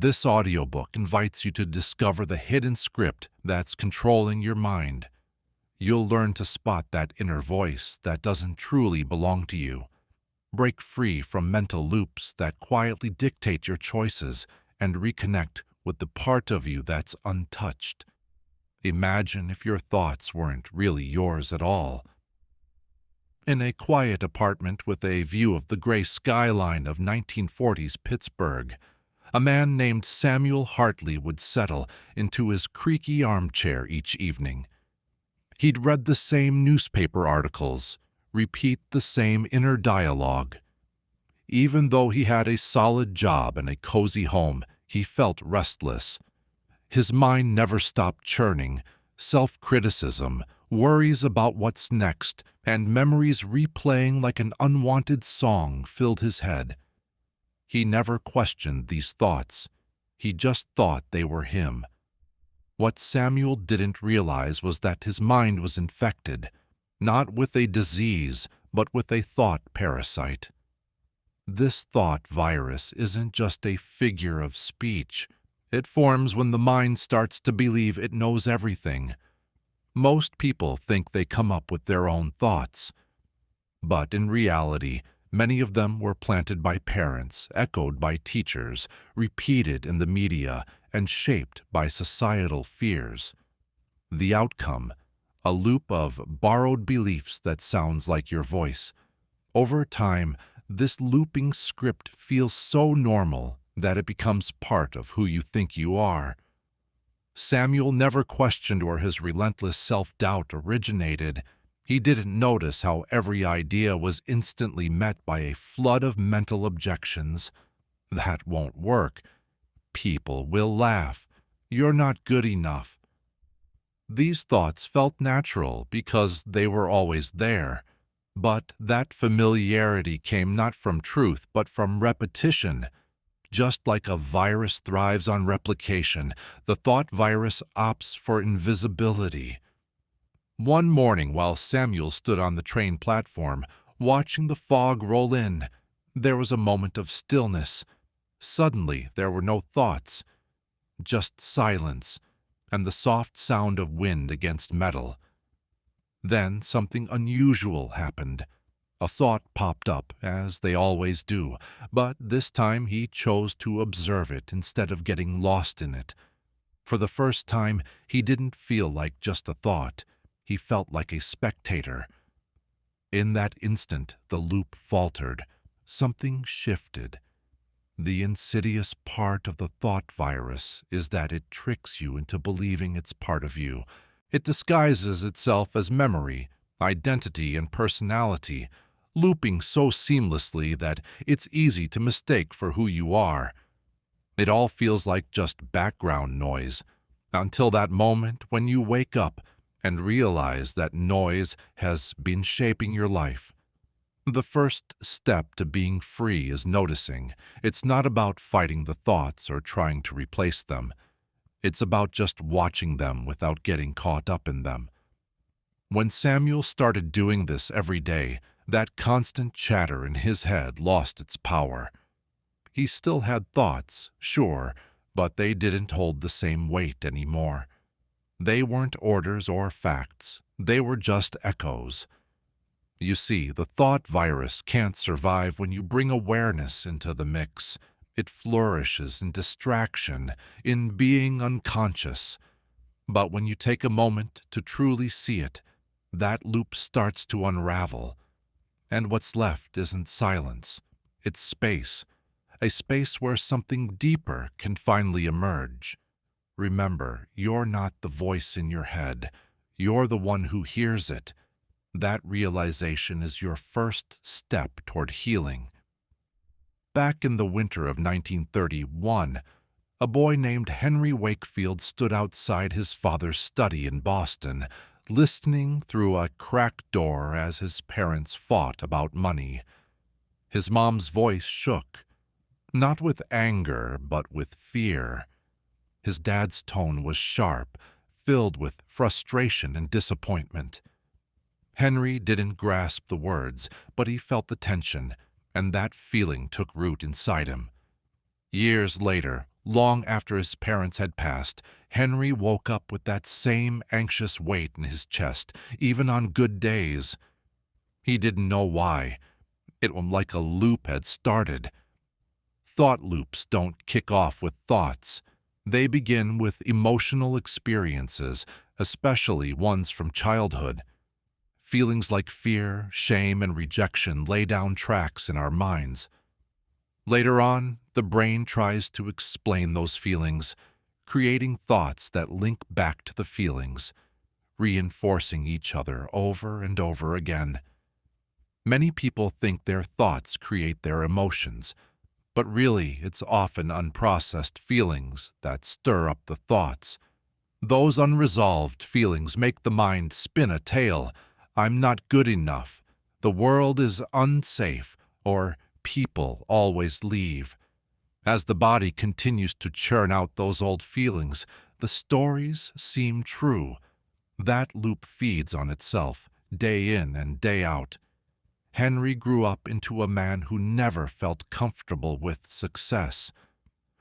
This audiobook invites you to discover the hidden script that's controlling your mind. You'll learn to spot that inner voice that doesn't truly belong to you. Break free from mental loops that quietly dictate your choices and reconnect with the part of you that's untouched. Imagine if your thoughts weren't really yours at all. In a quiet apartment with a view of the gray skyline of 1940s Pittsburgh, a man named Samuel Hartley would settle into his creaky armchair each evening. He'd read the same newspaper articles, repeat the same inner dialogue. Even though he had a solid job and a cozy home, he felt restless. His mind never stopped churning, self-criticism, worries about what's next, and memories replaying like an unwanted song filled his head. He never questioned these thoughts. He just thought they were him. What Samuel didn't realize was that his mind was infected, not with a disease, but with a thought parasite. This thought virus isn't just a figure of speech. It forms when the mind starts to believe it knows everything. Most people think they come up with their own thoughts. But in reality, many of them were planted by parents, echoed by teachers, repeated in the media, and shaped by societal fears. The outcome, a loop of borrowed beliefs that sounds like your voice. Over time, this looping script feels so normal that it becomes part of who you think you are. Samuel never questioned where his relentless self-doubt originated. He didn't notice how every idea was instantly met by a flood of mental objections. That won't work. People will laugh. You're not good enough. These thoughts felt natural because they were always there. But that familiarity came not from truth, but from repetition. Just like a virus thrives on replication, the thought virus opts for invisibility. One morning, while Samuel stood on the train platform, watching the fog roll in, there was a moment of stillness. Suddenly, there were no thoughts, just silence, and the soft sound of wind against metal. Then something unusual happened. A thought popped up, as they always do, but this time he chose to observe it instead of getting lost in it. For the first time, he didn't feel like just a thought. He felt like a spectator. In that instant, the loop faltered. Something shifted. The insidious part of the thought virus is that it tricks you into believing it's part of you. It disguises itself as memory, identity, and personality, looping so seamlessly that it's easy to mistake for who you are. It all feels like just background noise, until that moment when you wake up and realize that noise has been shaping your life. The first step to being free is noticing. It's not about fighting the thoughts or trying to replace them. It's about just watching them without getting caught up in them. When Samuel started doing this every day, that constant chatter in his head lost its power. He still had thoughts, sure, but they didn't hold the same weight anymore. They weren't orders or facts. They were just echoes. You see, the thought virus can't survive when you bring awareness into the mix. It flourishes in distraction, in being unconscious. But when you take a moment to truly see it, that loop starts to unravel. And what's left isn't silence. It's space. A space where something deeper can finally emerge. Remember, you're not the voice in your head. You're the one who hears it. That realization is your first step toward healing. Back in the winter of 1931, a boy named Henry Wakefield stood outside his father's study in Boston, listening through a cracked door as his parents fought about money. His mom's voice shook, not with anger, but with fear. His dad's tone was sharp, filled with frustration and disappointment. Henry didn't grasp the words, but he felt the tension, and that feeling took root inside him. Years later, Long after his parents had passed, Henry woke up with that same anxious weight in his chest, even on good days. He didn't know why. It was like a loop had started. Thought loops don't kick off with thoughts. They begin with emotional experiences, especially ones from childhood. Feelings like fear, shame, and rejection lay down tracks in our minds. Later on, the brain tries to explain those feelings, creating thoughts that link back to the feelings, reinforcing each other over and over again. Many people think their thoughts create their emotions, but really it's often unprocessed feelings that stir up the thoughts. Those unresolved feelings make the mind spin a tale. I'm not good enough. The world is unsafe, or people always leave. As the body continues to churn out those old feelings, the stories seem true. That loop feeds on itself, day in and day out. Henry grew up into a man who never felt comfortable with success.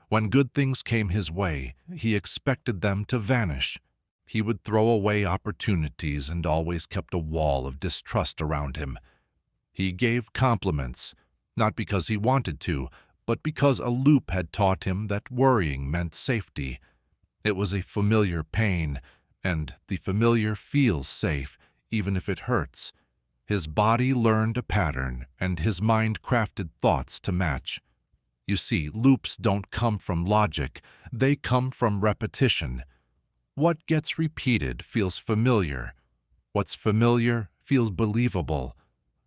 When good things came his way, he expected them to vanish. He would throw away opportunities and always kept a wall of distrust around him. He gave compliments, not because he wanted to, but because a loop had taught him that worrying meant safety. It was a familiar pain, and the familiar feels safe, even if it hurts. His body learned a pattern, and his mind crafted thoughts to match. You see, loops don't come from logic, they come from repetition. What gets repeated feels familiar. What's familiar feels believable.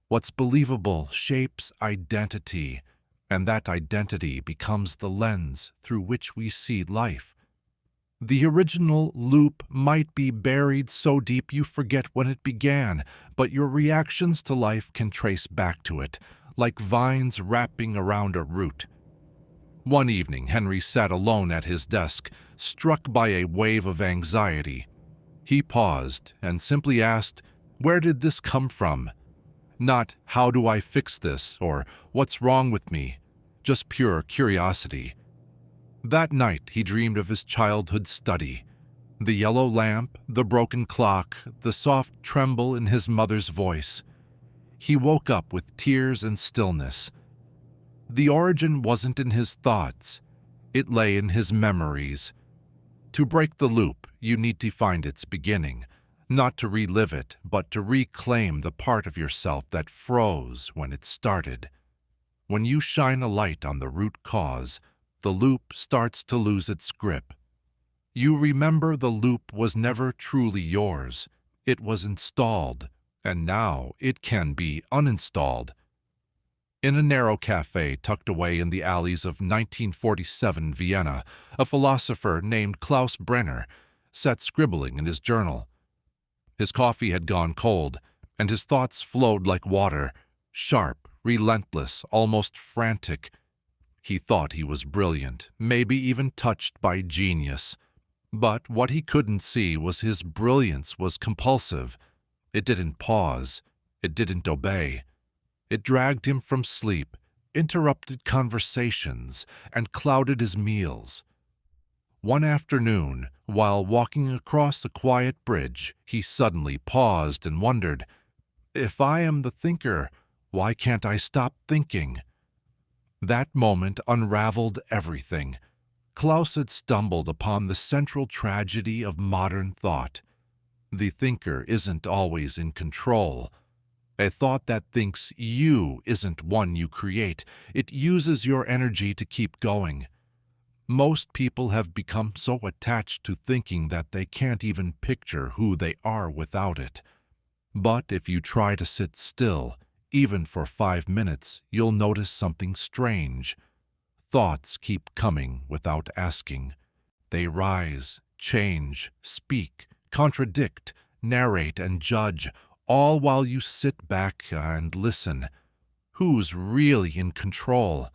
What's believable shapes identity, and that identity becomes the lens through which we see life. The original loop might be buried so deep you forget when it began, but your reactions to life can trace back to it, like vines wrapping around a root. One evening, Henry sat alone at his desk, struck by a wave of anxiety. He paused and simply asked, "Where did this come from?" Not, "How do I fix this?" or "What's wrong with me?" Just pure curiosity. That night, he dreamed of his childhood study. The yellow lamp, the broken clock, the soft tremble in his mother's voice. He woke up with tears and stillness. The origin wasn't in his thoughts. It lay in his memories. To break the loop, you need to find its beginning, not to relive it, but to reclaim the part of yourself that froze when it started. When you shine a light on the root cause, the loop starts to lose its grip. You remember the loop was never truly yours. It was installed, and now it can be uninstalled. In a narrow cafe tucked away in the alleys of 1947 Vienna, a philosopher named Klaus Brenner sat scribbling in his journal. His coffee had gone cold, and his thoughts flowed like water, sharp, relentless, almost frantic. He thought he was brilliant, maybe even touched by genius. But what he couldn't see was his brilliance was compulsive. It didn't pause. It didn't obey. It dragged him from sleep, interrupted conversations, and clouded his meals. One afternoon, while walking across a quiet bridge, he suddenly paused and wondered, "If I am the thinker, why can't I stop thinking?" That moment unraveled everything. Klaus had stumbled upon the central tragedy of modern thought. The thinker isn't always in control. A thought that thinks you isn't one you create. It uses your energy to keep going. Most people have become so attached to thinking that they can't even picture who they are without it. But if you try to sit still, even for 5 minutes, you'll notice something strange. Thoughts keep coming without asking. They rise, change, speak, contradict, narrate, and judge, all while you sit back and listen. Who's really in control?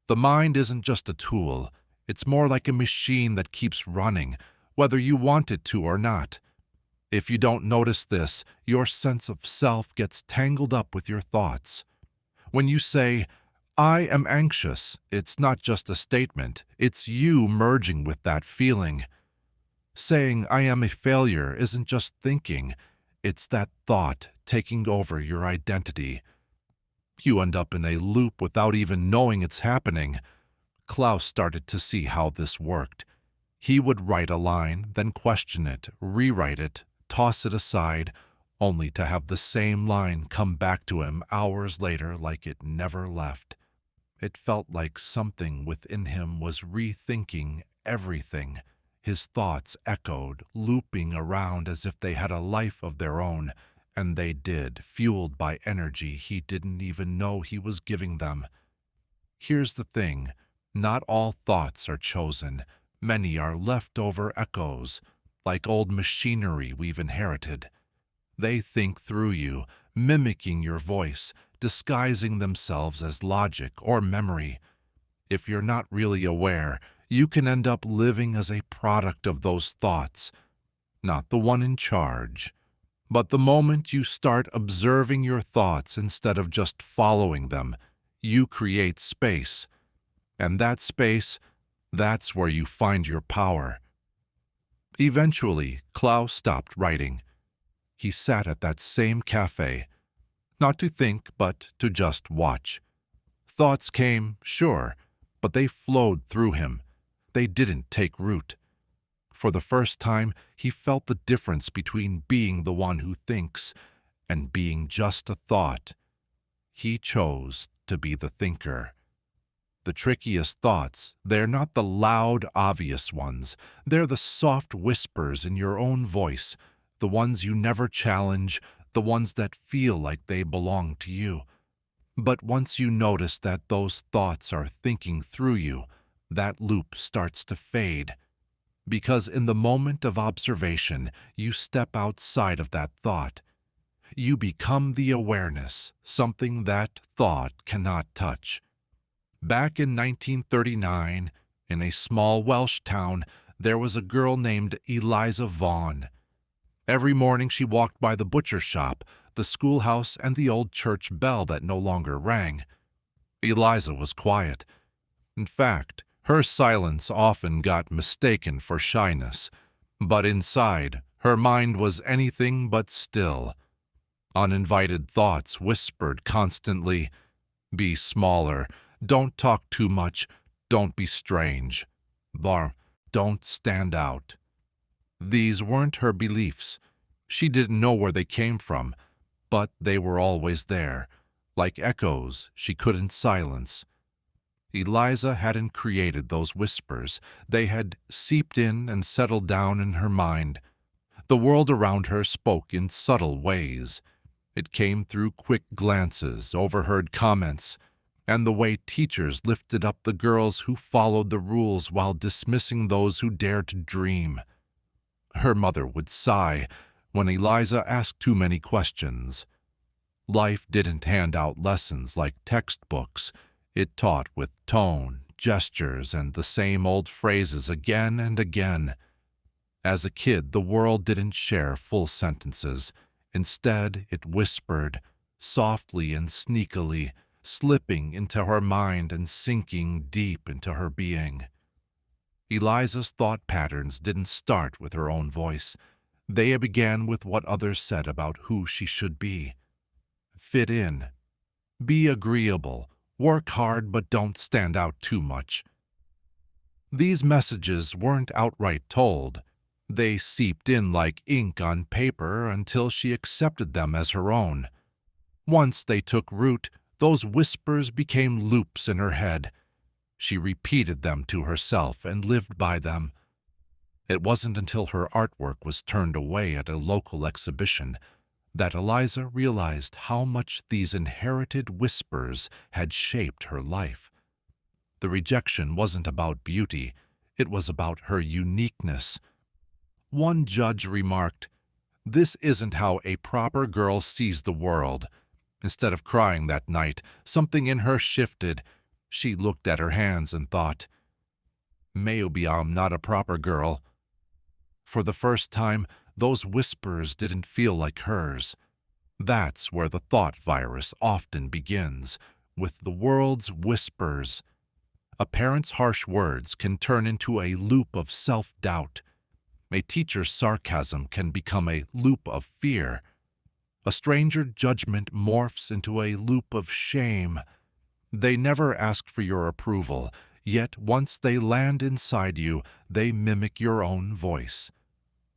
The mind isn't just a tool. It's more like a machine that keeps running, whether you want it to or not. If you don't notice this, your sense of self gets tangled up with your thoughts. When you say, I am anxious. It's not just a statement. It's you merging with that feeling. Saying I am a failure isn't just thinking. It's that thought taking over your identity. You end up in a loop without even knowing it's happening. Klaus started to see how this worked. He would write a line, then question it, rewrite it, toss it aside, only to have the same line come back to him hours later like it never left. It felt like something within him was rethinking everything. His thoughts echoed, looping around as if they had a life of their own, and they did, fueled by energy he didn't even know he was giving them. Here's the thing, not all thoughts are chosen. Many are leftover echoes, like old machinery we've inherited. They think through you, mimicking your voice, disguising themselves as logic or memory. If you're not really aware, you can end up living as a product of those thoughts, not the one in charge. But the moment you start observing your thoughts instead of just following them, you create space. And that space, that's where you find your power. Eventually, Klaus stopped writing. He sat at that same cafe, not to think, but to just watch. Thoughts came, sure, but they flowed through him. They didn't take root. For the first time, he felt the difference between being the one who thinks and being just a thought. He chose to be the thinker. The trickiest thoughts, they're not the loud, obvious ones. They're the soft whispers in your own voice, the ones you never challenge, the ones that feel like they belong to you. But once you notice that those thoughts are thinking through you, that loop starts to fade. Because in the moment of observation, you step outside of that thought. You become the awareness, something that thought cannot touch. Back in 1939, in a small Welsh town, there was a girl named Eliza Vaughan. Every morning she walked by the butcher shop, the schoolhouse, and the old church bell that no longer rang. Eliza was quiet. In fact, her silence often got mistaken for shyness, but inside, her mind was anything but still. Uninvited thoughts whispered constantly, "Be smaller, don't talk too much, don't be strange, don't stand out." These weren't her beliefs. She didn't know where they came from, but they were always there, like echoes she couldn't silence. Eliza hadn't created those whispers. They had seeped in and settled down in her mind. The world around her spoke in subtle ways. It came through quick glances, overheard comments, and the way teachers lifted up the girls who followed the rules while dismissing those who dared to dream. Her mother would sigh when Eliza asked too many questions. Life didn't hand out lessons like textbooks. It taught with tone, gestures, and the same old phrases again and again. As a kid, the world didn't share full sentences. Instead, it whispered, softly and sneakily, slipping into her mind and sinking deep into her being. Eliza's thought patterns didn't start with her own voice. They began with what others said about who she should be. Fit in. Be agreeable. Work hard, but don't stand out too much. These messages weren't outright told. They seeped in like ink on paper until she accepted them as her own. Once they took root, those whispers became loops in her head. She repeated them to herself and lived by them. It wasn't until her artwork was turned away at a local exhibition that Eliza realized how much these inherited whispers had shaped her life. The rejection wasn't about beauty, it was about her uniqueness. One judge remarked, "This isn't how a proper girl sees the world." Instead of crying that night, something in her shifted. She looked at her hands and thought, "Maybe I'm not a proper girl." For the first time, those whispers didn't feel like hers. That's where the thought virus often begins, with the world's whispers. A parent's harsh words can turn into a loop of self-doubt. A teacher's sarcasm can become a loop of fear. A stranger's judgment morphs into a loop of shame. They never asked for your approval, yet once they land inside you, they mimic your own voice.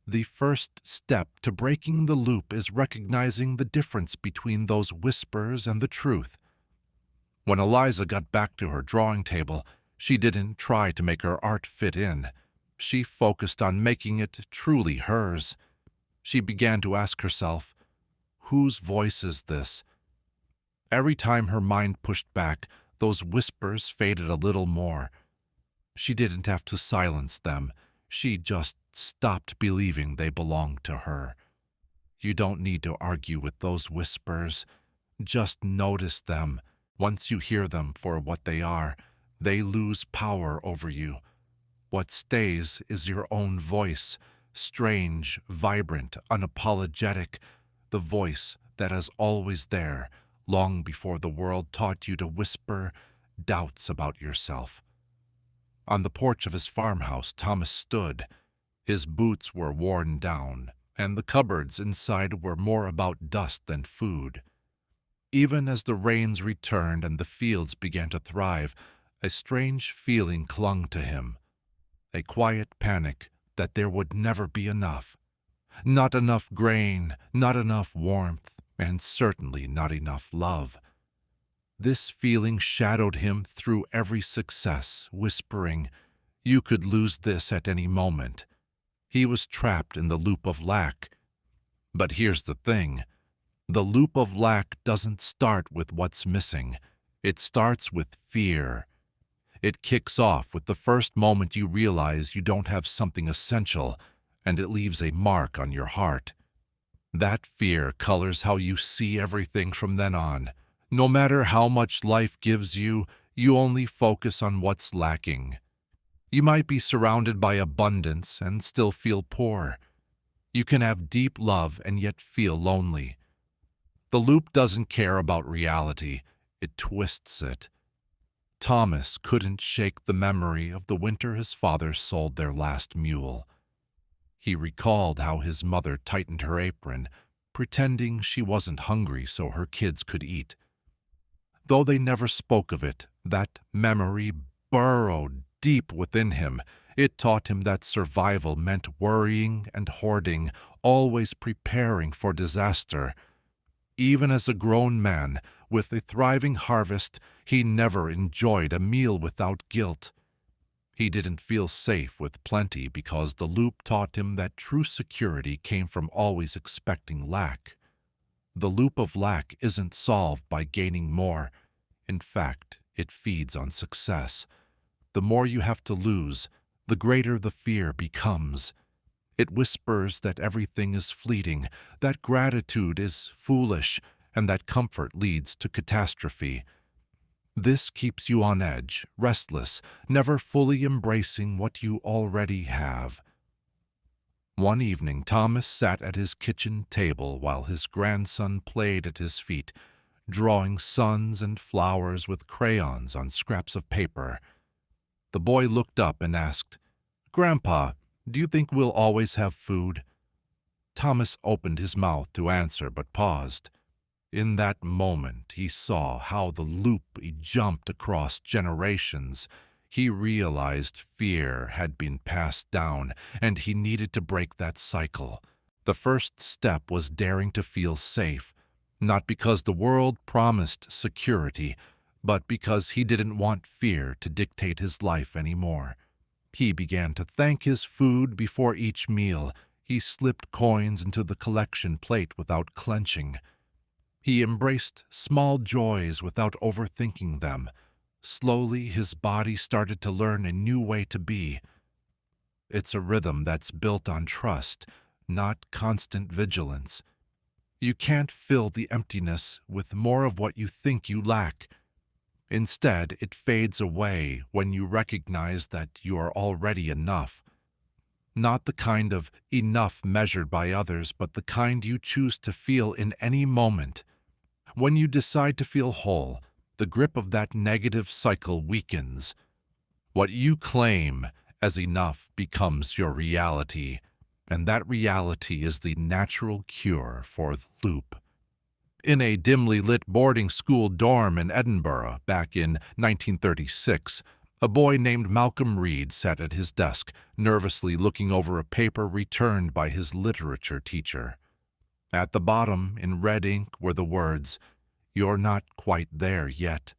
The first step to breaking the loop is recognizing the difference between those whispers and the truth. When Eliza got back to her drawing table, she didn't try to make her art fit in. She focused on making it truly hers. She began to ask herself, whose voice is this? Every time her mind pushed back, those whispers faded a little more. She didn't have to silence them. She just stopped believing they belonged to her. You don't need to argue with those whispers. Just notice them. Once you hear them for what they are, they lose power over you. What stays is your own voice, strange, vibrant, unapologetic, the voice that is always there, long before the world taught you to whisper doubts about yourself. On the porch of his farmhouse, Thomas stood. His boots were worn down, and the cupboards inside were more about dust than food. Even as the rains returned and the fields began to thrive, a strange feeling clung to him. A quiet panic that there would never be enough. Not enough grain, not enough warmth, and certainly not enough love. This feeling shadowed him through every success, whispering, "You could lose this at any moment." He was trapped in the loop of lack. But here's the thing. The loop of lack doesn't start with what's missing. It starts with fear. It kicks off with the first moment you realize you don't have something essential, and it leaves a mark on your heart. That fear colors how you see everything from then on. No matter how much life gives you, you only focus on what's lacking. You might be surrounded by abundance and still feel poor. You can have deep love and yet feel lonely. The loop doesn't care about reality, it twists it. Thomas couldn't shake the memory of the winter his father sold their last mule. He recalled how his mother tightened her apron, pretending she wasn't hungry so her kids could eat. Though they never spoke of it, that memory burrowed deep within him. It taught him that survival meant worrying and hoarding, always preparing for disaster. Even as a grown man, with a thriving harvest, he never enjoyed a meal without guilt. He didn't feel safe with plenty because the loop taught him that true security came from always expecting lack. The loop of lack isn't solved by gaining more. In fact, it feeds on success. The more you have to lose, the greater the fear becomes. It whispers that everything is fleeting, that gratitude is foolish, and that comfort leads to catastrophe. This keeps you on edge, restless, never fully embracing what you already have. One evening, Thomas sat at his kitchen table while his grandson played at his feet, drawing suns and flowers with crayons on scraps of paper. The boy looked up and asked, "Grandpa, do you think we'll always have food?" Thomas opened his mouth to answer but paused. In that moment, he saw how the loop jumped across generations. He realized fear had been passed down, and he needed to break that cycle. The first step was daring to feel safe, not because the world promised security, but because he didn't want fear to dictate his life anymore. He began to thank his food before each meal. He slipped coins into the collection plate without clenching. He embraced small joys without overthinking them. Slowly, his body started to learn a new way to be. It's a rhythm that's built on trust, not constant vigilance. You can't fill the emptiness with more of what you think you lack. Instead, it fades away when you recognize that you are already enough. Not the kind of enough measured by others, but the kind you choose to feel in any moment. When you decide to feel whole, the grip of that negative cycle weakens. What you claim as enough becomes your reality, and that reality is the natural cure for the loop. In a dimly lit boarding school dorm in Edinburgh back in 1936, a boy named Malcolm Reed sat at his desk, nervously looking over a paper returned by his literature teacher. At the bottom, in red ink, were the words, "You're not quite there yet."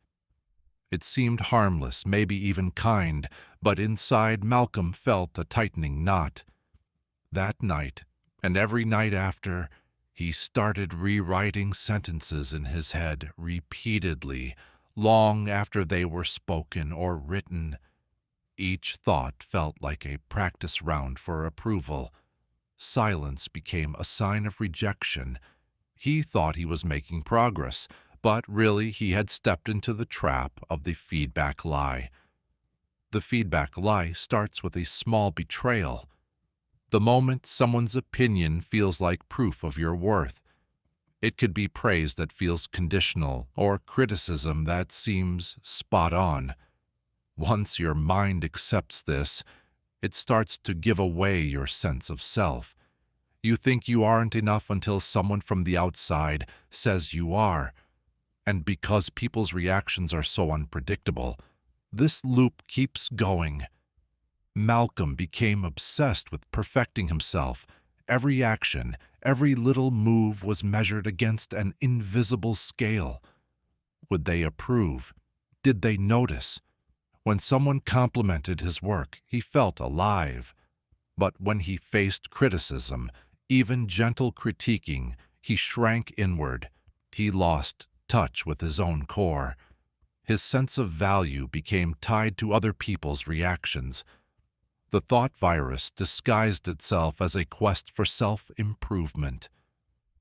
It seemed harmless, maybe even kind, but inside Malcolm felt a tightening knot. That night, and every night after, he started rewriting sentences in his head repeatedly, long after they were spoken or written. Each thought felt like a practice round for approval. Silence became a sign of rejection. He thought he was making progress, but really he had stepped into the trap of the feedback lie. The feedback lie starts with a small betrayal. The moment someone's opinion feels like proof of your worth. It could be praise that feels conditional or criticism that seems spot on. Once your mind accepts this, it starts to give away your sense of self. You think you aren't enough until someone from the outside says you are. And because people's reactions are so unpredictable, this loop keeps going. Malcolm became obsessed with perfecting himself. Every action, every little move was measured against an invisible scale. Would they approve? Did they notice? When someone complimented his work, he felt alive. But when he faced criticism, even gentle critiquing, he shrank inward. He lost touch with his own core. His sense of value became tied to other people's reactions. The thought virus disguised itself as a quest for self-improvement.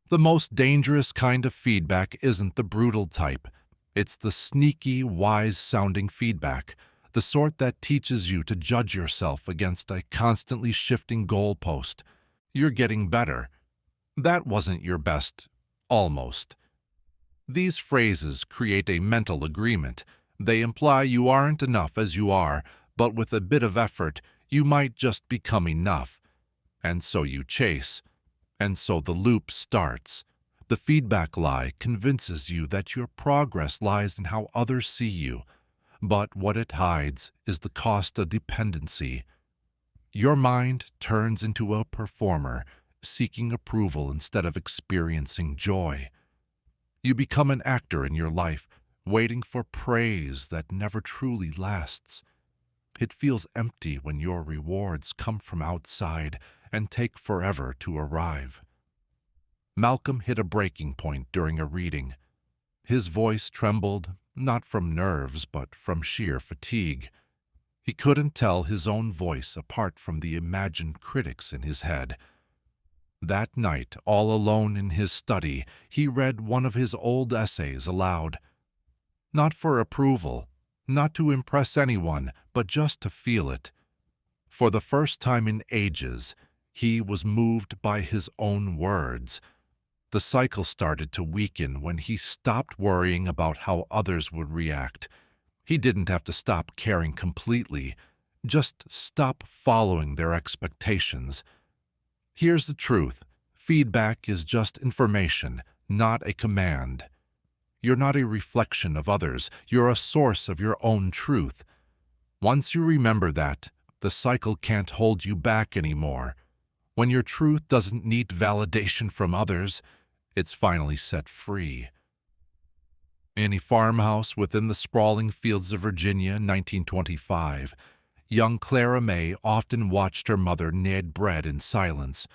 The most dangerous kind of feedback isn't the brutal type. It's the sneaky, wise-sounding feedback, the sort that teaches you to judge yourself against a constantly shifting goalpost. You're getting better. That wasn't your best. Almost. These phrases create a mental agreement. They imply you aren't enough as you are, but with a bit of effort, you might just become enough. And so you chase. And so the loop starts. The feedback lie convinces you that your progress lies in how others see you. But what it hides is the cost of dependency. Your mind turns into a performer, seeking approval instead of experiencing joy. You become an actor in your life, waiting for praise that never truly lasts. It feels empty when your rewards come from outside and take forever to arrive. Malcolm hit a breaking point during a reading. His voice trembled, not from nerves, but from sheer fatigue. He couldn't tell his own voice apart from the imagined critics in his head. That night, all alone in his study, he read one of his old essays aloud. Not for approval, not to impress anyone, but just to feel it. For the first time in ages, he was moved by his own words. The cycle started to weaken when he stopped worrying about how others would react. He didn't have to stop caring completely, just stop following their expectations. Here's the truth. Feedback is just information, not a command. You're not a reflection of others. You're a source of your own truth. Once you remember that, the cycle can't hold you back anymore. When your truth doesn't need validation from others, it's finally set free. In a farmhouse within the sprawling fields of Virginia in 1925, young Clara May often watched her mother knead bread in silence.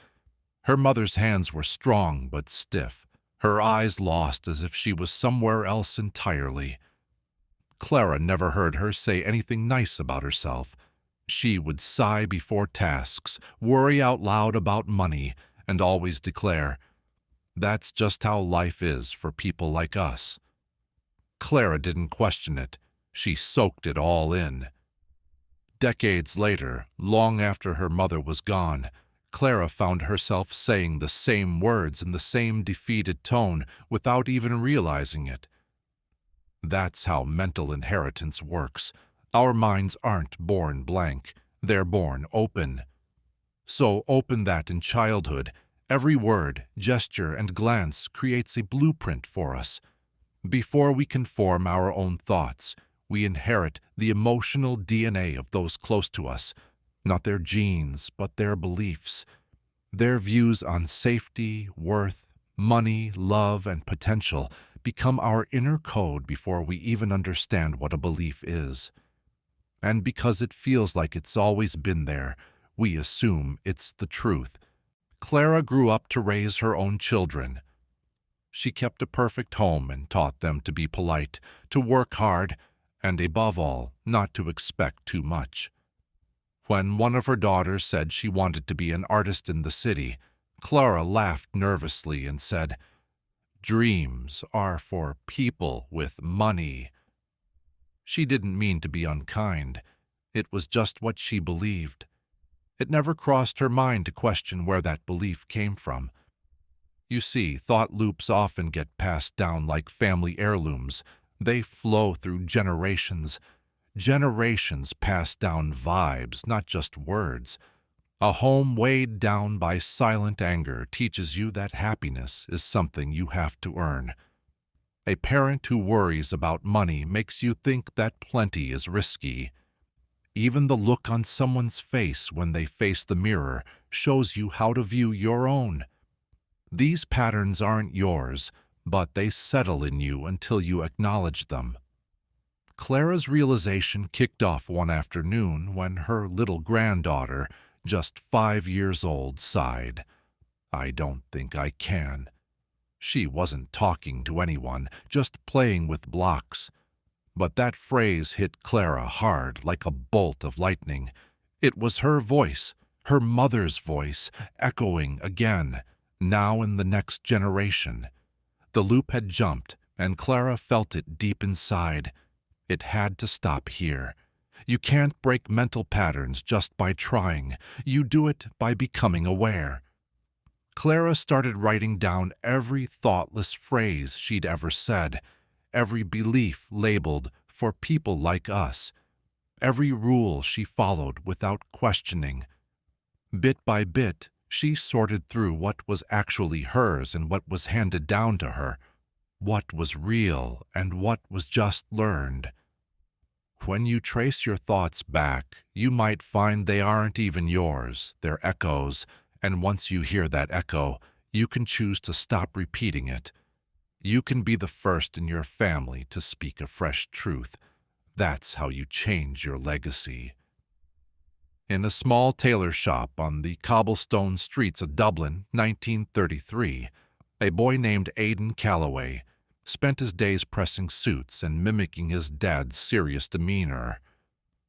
Her mother's hands were strong but stiff, her eyes lost as if she was somewhere else entirely. Clara never heard her say anything nice about herself. She would sigh before tasks, worry out loud about money, and always declare, "That's just how life is for people like us." Clara didn't question it. She soaked it all in. Decades later, long after her mother was gone, Clara found herself saying the same words in the same defeated tone without even realizing it. That's how mental inheritance works. Our minds aren't born blank, they're born open. So open that in childhood, every word, gesture, and glance creates a blueprint for us. Before we can form our own thoughts, we inherit the emotional DNA of those close to us, not their genes, but their beliefs. Their views on safety, worth, money, love, and potential become our inner code before we even understand what a belief is. And because it feels like it's always been there, we assume it's the truth. Clara grew up to raise her own children. She kept a perfect home and taught them to be polite, to work hard, and above all, not to expect too much. When one of her daughters said she wanted to be an artist in the city, Clara laughed nervously and said, "Dreams are for people with money." She didn't mean to be unkind. It was just what she believed. It never crossed her mind to question where that belief came from. You see, thought loops often get passed down like family heirlooms. They flow through generations. Generations pass down vibes, not just words. A home weighed down by silent anger teaches you that happiness is something you have to earn. A parent who worries about money makes you think that plenty is risky. Even the look on someone's face when they face the mirror shows you how to view your own. These patterns aren't yours, but they settle in you until you acknowledge them. Clara's realization kicked off one afternoon when her little granddaughter, just 5 years old, sighed. "I don't think I can." She wasn't talking to anyone, just playing with blocks. But that phrase hit Clara hard like a bolt of lightning. It was her voice, her mother's voice, echoing again, now in the next generation. The loop had jumped, and Clara felt it deep inside. It had to stop here. You can't break mental patterns just by trying. You do it by becoming aware. Clara started writing down every thoughtless phrase she'd ever said, every belief labeled "for people like us," every rule she followed without questioning. Bit by bit, she sorted through what was actually hers and what was handed down to her, what was real and what was just learned. When you trace your thoughts back, you might find they aren't even yours, they're echoes, and once you hear that echo, you can choose to stop repeating it. You can be the first in your family to speak a fresh truth. That's how you change your legacy. In a small tailor shop on the cobblestone streets of Dublin, 1933, a boy named Aidan Calloway spent his days pressing suits and mimicking his dad's serious demeanor.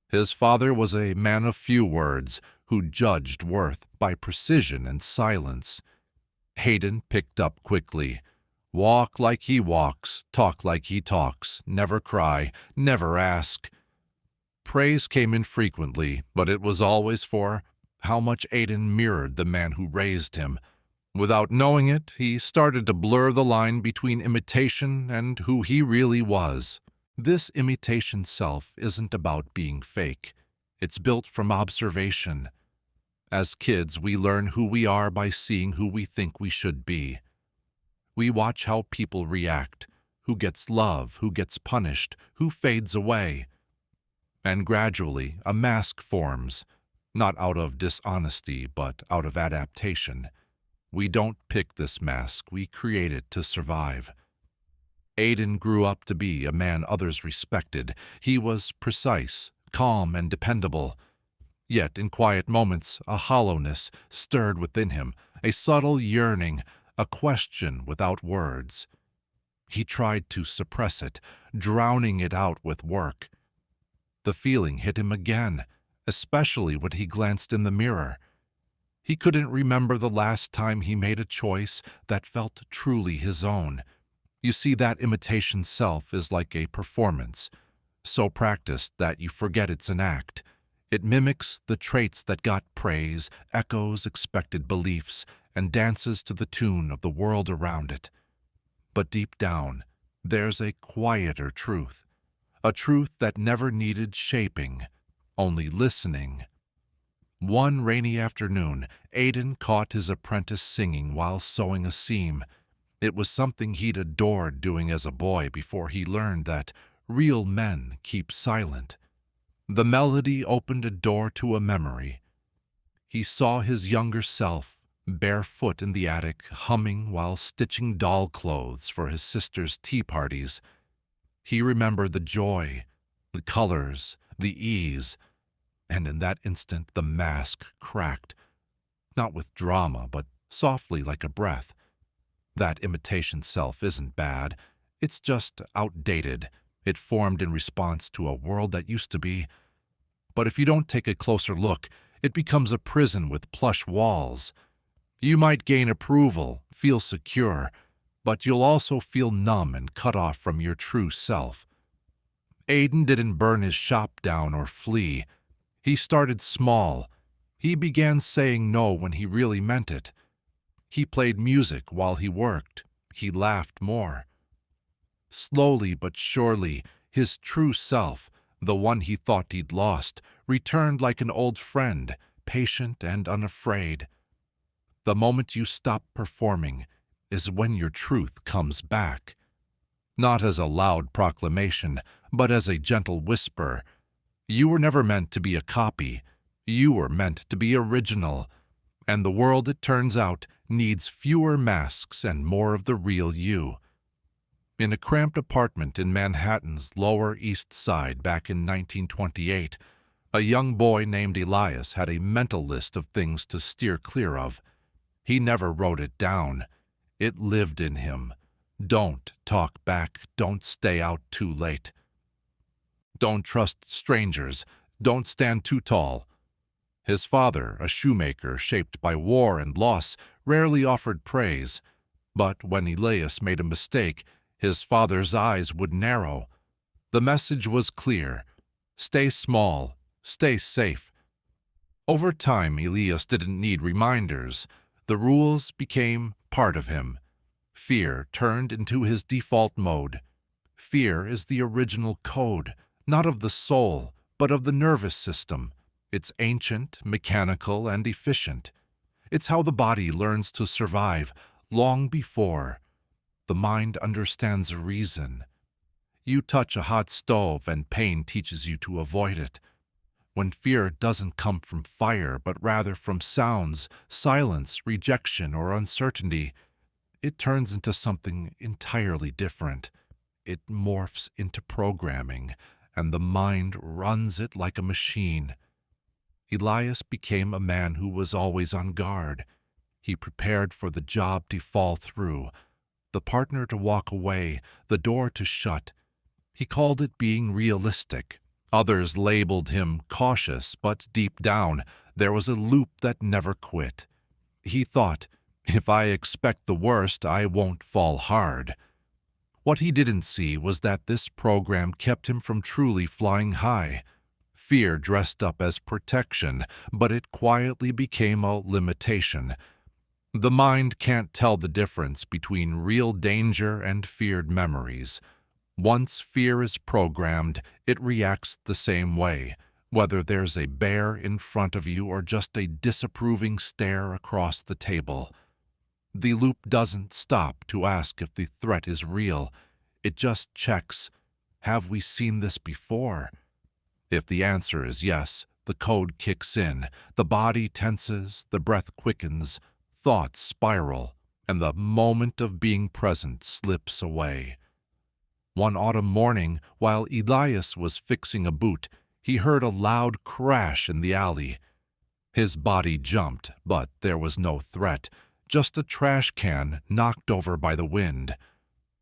His father was a man of few words who judged worth by precision and silence. Aidan picked up quickly. Walk like he walks, talk like he talks, never cry, never ask. Praise came infrequently, but it was always for how much Aidan mirrored the man who raised him. Without knowing it, he started to blur the line between imitation and who he really was. This imitation self isn't about being fake. It's built from observation. As kids, we learn who we are by seeing who we think we should be. We watch how people react, who gets love, who gets punished, who fades away. And gradually, a mask forms, not out of dishonesty, but out of adaptation. We don't pick this mask, we create it to survive. Aidan grew up to be a man others respected. He was precise, calm, and dependable. Yet in quiet moments, a hollowness stirred within him, a subtle yearning, a question without words. He tried to suppress it, drowning it out with work. The feeling hit him again, especially when he glanced in the mirror. He couldn't remember the last time he made a choice that felt truly his own. You see, that imitation self is like a performance, so practiced that you forget it's an act. It mimics the traits that got praise, echoes expected beliefs, and dances to the tune of the world around it. But deep down, there's a quieter truth, a truth that never needed shaping, only listening. One rainy afternoon, Aidan caught his apprentice singing while sewing a seam. It was something he'd adored doing as a boy before he learned that real men keep silent. The melody opened a door to a memory. He saw his younger self, barefoot in the attic, humming while stitching doll clothes for his sister's tea parties. He remembered the joy, the colors, the ease, and in that instant the mask cracked, not with drama, but softly like a breath. That imitation self isn't bad, it's just outdated. It formed in response to a world that used to be. But if you don't take a closer look, it becomes a prison with plush walls. You might gain approval, feel secure, but you'll also feel numb and cut off from your true self. Aidan didn't burn his shop down or flee. He started small. He began saying no when he really meant it. He played music while he worked. He laughed more. Slowly but surely, his true self, the one he thought he'd lost, returned like an old friend, patient and unafraid. The moment you stop performing is when your truth comes back. Not as a loud proclamation, but as a gentle whisper. You were never meant to be a copy. You were meant to be original. And the world, it turns out, needs fewer masks and more of the real you. In a cramped apartment in Manhattan's Lower East Side back in 1928, a young boy named Elias had a mental list of things to steer clear of. He never wrote it down. It lived in him. Don't talk back. Don't stay out too late. Don't trust strangers. Don't stand too tall. His father, a shoemaker shaped by war and loss, rarely offered praise. But when Elias made a mistake, his father's eyes would narrow. The message was clear. Stay small. Stay safe. Over time, Elias didn't need reminders. The rules became part of him. Fear turned into his default mode. Fear is the original code, not of the soul, but of the nervous system. It's ancient, mechanical, and efficient. It's how the body learns to survive long before the mind understands reason. You touch a hot stove and pain teaches you to avoid it. When fear doesn't come from fire, but rather from sounds, silence, rejection, or uncertainty, it turns into something entirely different. It morphs into programming, and the mind runs it like a machine. Elias became a man who was always on guard. He prepared for the job to fall through, the partner to walk away, the door to shut. He called it being realistic. Others labeled him cautious, but deep down, there was a loop that never quit. He thought, if I expect the worst, I won't fall hard. What he didn't see was that this program kept him from truly flying high. Fear dressed up as protection, but it quietly became a limitation. The mind can't tell the difference between real danger and feared memories. Once fear is programmed, it reacts the same way, whether there's a bear in front of you or just a disapproving stare across the table. The loop doesn't stop to ask if the threat is real. It just checks, have we seen this before? If the answer is yes, the code kicks in, the body tenses, the breath quickens, thoughts spiral, and the moment of being present slips away. One autumn morning, while Elias was fixing a boot, he heard a loud crash in the alley. His body jumped, but there was no threat, just a trash can knocked over by the wind.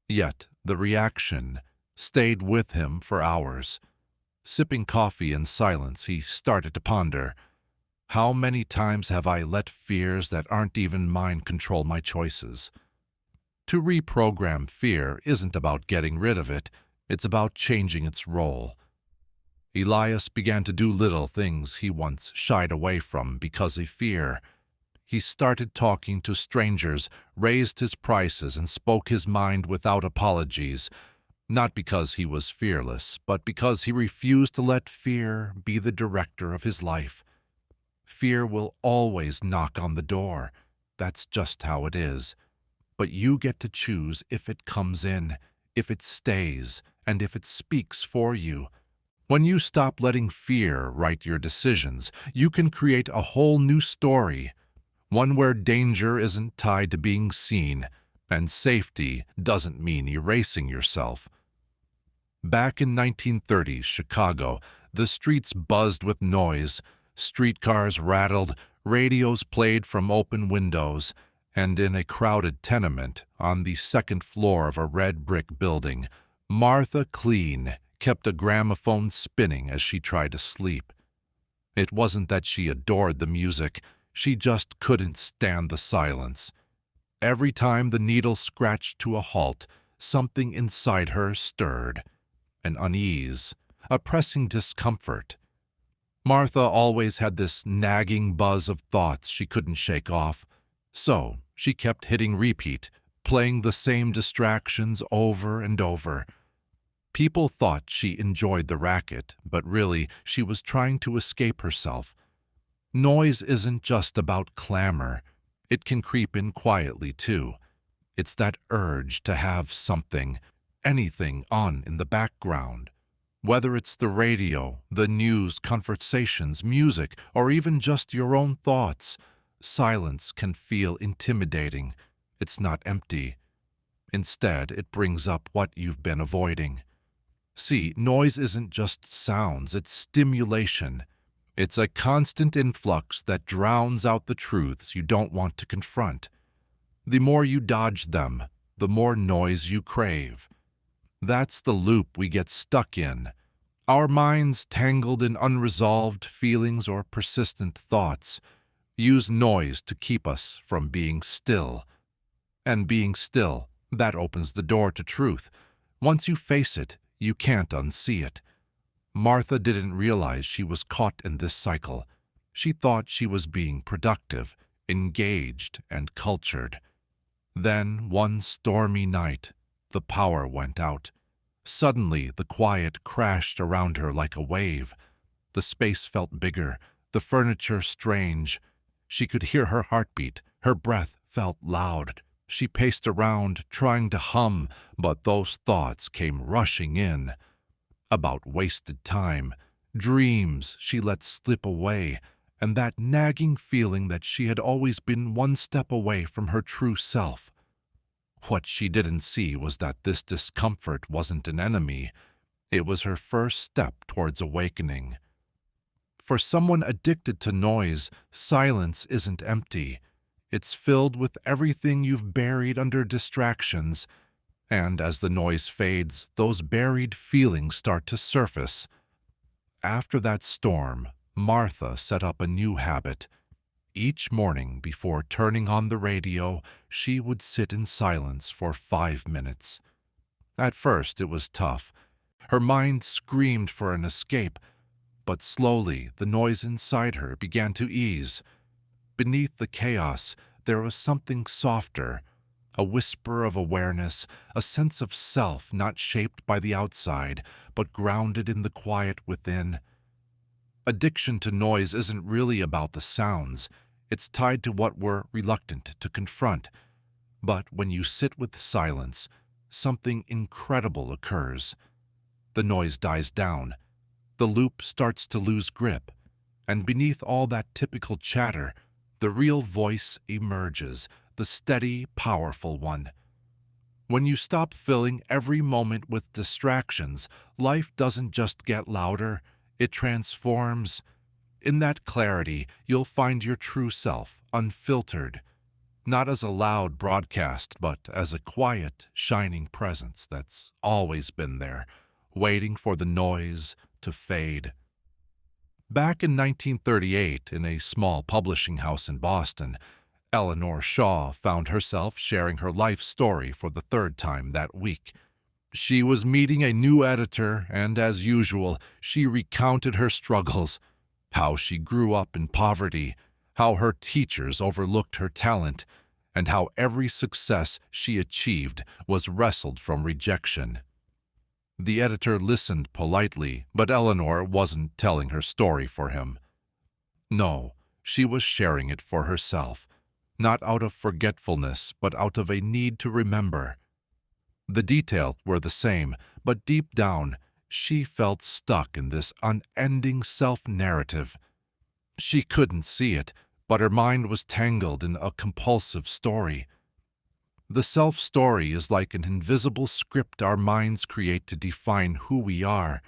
Yet the reaction stayed with him for hours. Sipping coffee in silence, he started to ponder. How many times have I let fears that aren't even mine control my choices? To reprogram fear isn't about getting rid of it, it's about changing its role. Elias began to do little things he once shied away from because of fear. He started talking to strangers, raised his prices, and spoke his mind without apologies. Not because he was fearless, but because he refused to let fear be the director of his life. Fear will always knock on the door. That's just how it is. But you get to choose if it comes in, if it stays, and if it speaks for you. When you stop letting fear write your decisions, you can create a whole new story, one where danger isn't tied to being seen, and safety doesn't mean erasing yourself. Back in 1930s Chicago, the streets buzzed with noise, streetcars rattled, radios played from open windows, and in a crowded tenement on the second floor of a red brick building, Martha Clean kept a gramophone spinning as she tried to sleep. It wasn't that she adored the music, she just couldn't stand the silence. Every time the needle scratched to a halt, something inside her stirred. An unease, a pressing discomfort. Martha always had this nagging buzz of thoughts she couldn't shake off, so she kept hitting repeat, playing the same distractions over and over. People thought she enjoyed the racket, but really she was trying to escape herself. Noise isn't just about clamor. It can creep in quietly, too. It's that urge to have something, anything on in the background. Whether it's the radio, the news, conversations, music, or even just your own thoughts, silence can feel intimidating. It's not empty. Instead, it brings up what you've been avoiding. See, noise isn't just sounds, it's stimulation. It's a constant influx that drowns out the truths you don't want to confront. The more you dodge them, the more noise you crave. That's the loop we get stuck in. Our minds, tangled in unresolved feelings or persistent thoughts, use noise to keep us from being still. And being still, that opens the door to truth. Once you face it, you can't unsee it. Martha didn't realize she was caught in this cycle. She thought she was being productive, engaged, and cultured. Then, one stormy night, the power went out. Suddenly, the quiet crashed around her like a wave. The space felt bigger, the furniture strange. She could hear her heartbeat, her breath felt loud. She paced around, trying to hum, but those thoughts came rushing in. About wasted time, dreams she let slip away, and that nagging feeling that she had always been one step away from her true self. What she didn't see was that this discomfort wasn't an enemy. It was her first step towards awakening. For someone addicted to noise, silence isn't empty. It's filled with everything you've buried under distractions. And as the noise fades, those buried feelings start to surface. After that storm, Martha set up a new habit. Each morning before turning on the radio, she would sit in silence for 5 minutes. At first it was tough. Her mind screamed for an escape, but slowly the noise inside her began to ease. Beneath the chaos, there was something softer, a whisper of awareness, a sense of self not shaped by the outside, but grounded in the quiet within. Addiction to noise isn't really about the sounds. It's tied to what we're reluctant to confront. But when you sit with silence, something incredible occurs. The noise dies down. The loop starts to lose grip. And beneath all that typical chatter, the real voice emerges, the steady, powerful one. When you stop filling every moment with distractions, life doesn't just get louder, it transforms. In that clarity, you'll find your true self, unfiltered, not as a loud broadcast, but as a quiet, shining presence that's always been there, waiting for the noise to fade. Back in 1938, in a small publishing house in Boston, Eleanor Shaw found herself sharing her life story for the third time that week. She was meeting a new editor, and as usual, she recounted her struggles, how she grew up in poverty, how her teachers overlooked her talent, and how every success she achieved was wrestled from rejection. The editor listened politely, but Eleanor wasn't telling her story for him. No, she was sharing it for herself, not out of forgetfulness, but out of a need to remember. The details were the same, but deep down, she felt stuck in this unending self-narrative. She couldn't see it, but her mind was tangled in a compulsive story. The self-story is like an invisible script our minds create to define who we are.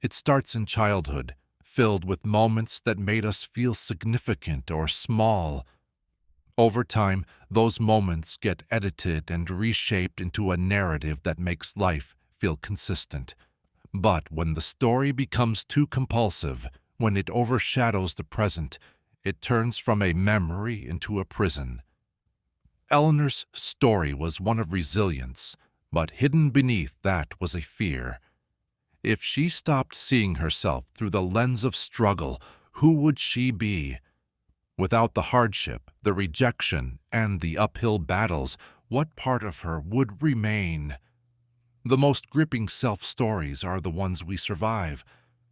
It starts in childhood, filled with moments that made us feel significant or small. Over time, those moments get edited and reshaped into a narrative that makes life feel consistent. But when the story becomes too compulsive, when it overshadows the present, it turns from a memory into a prison. Eleanor's story was one of resilience, but hidden beneath that was a fear. If she stopped seeing herself through the lens of struggle, who would she be? Without the hardship, the rejection, and the uphill battles, what part of her would remain? The most gripping self-stories are the ones we survive.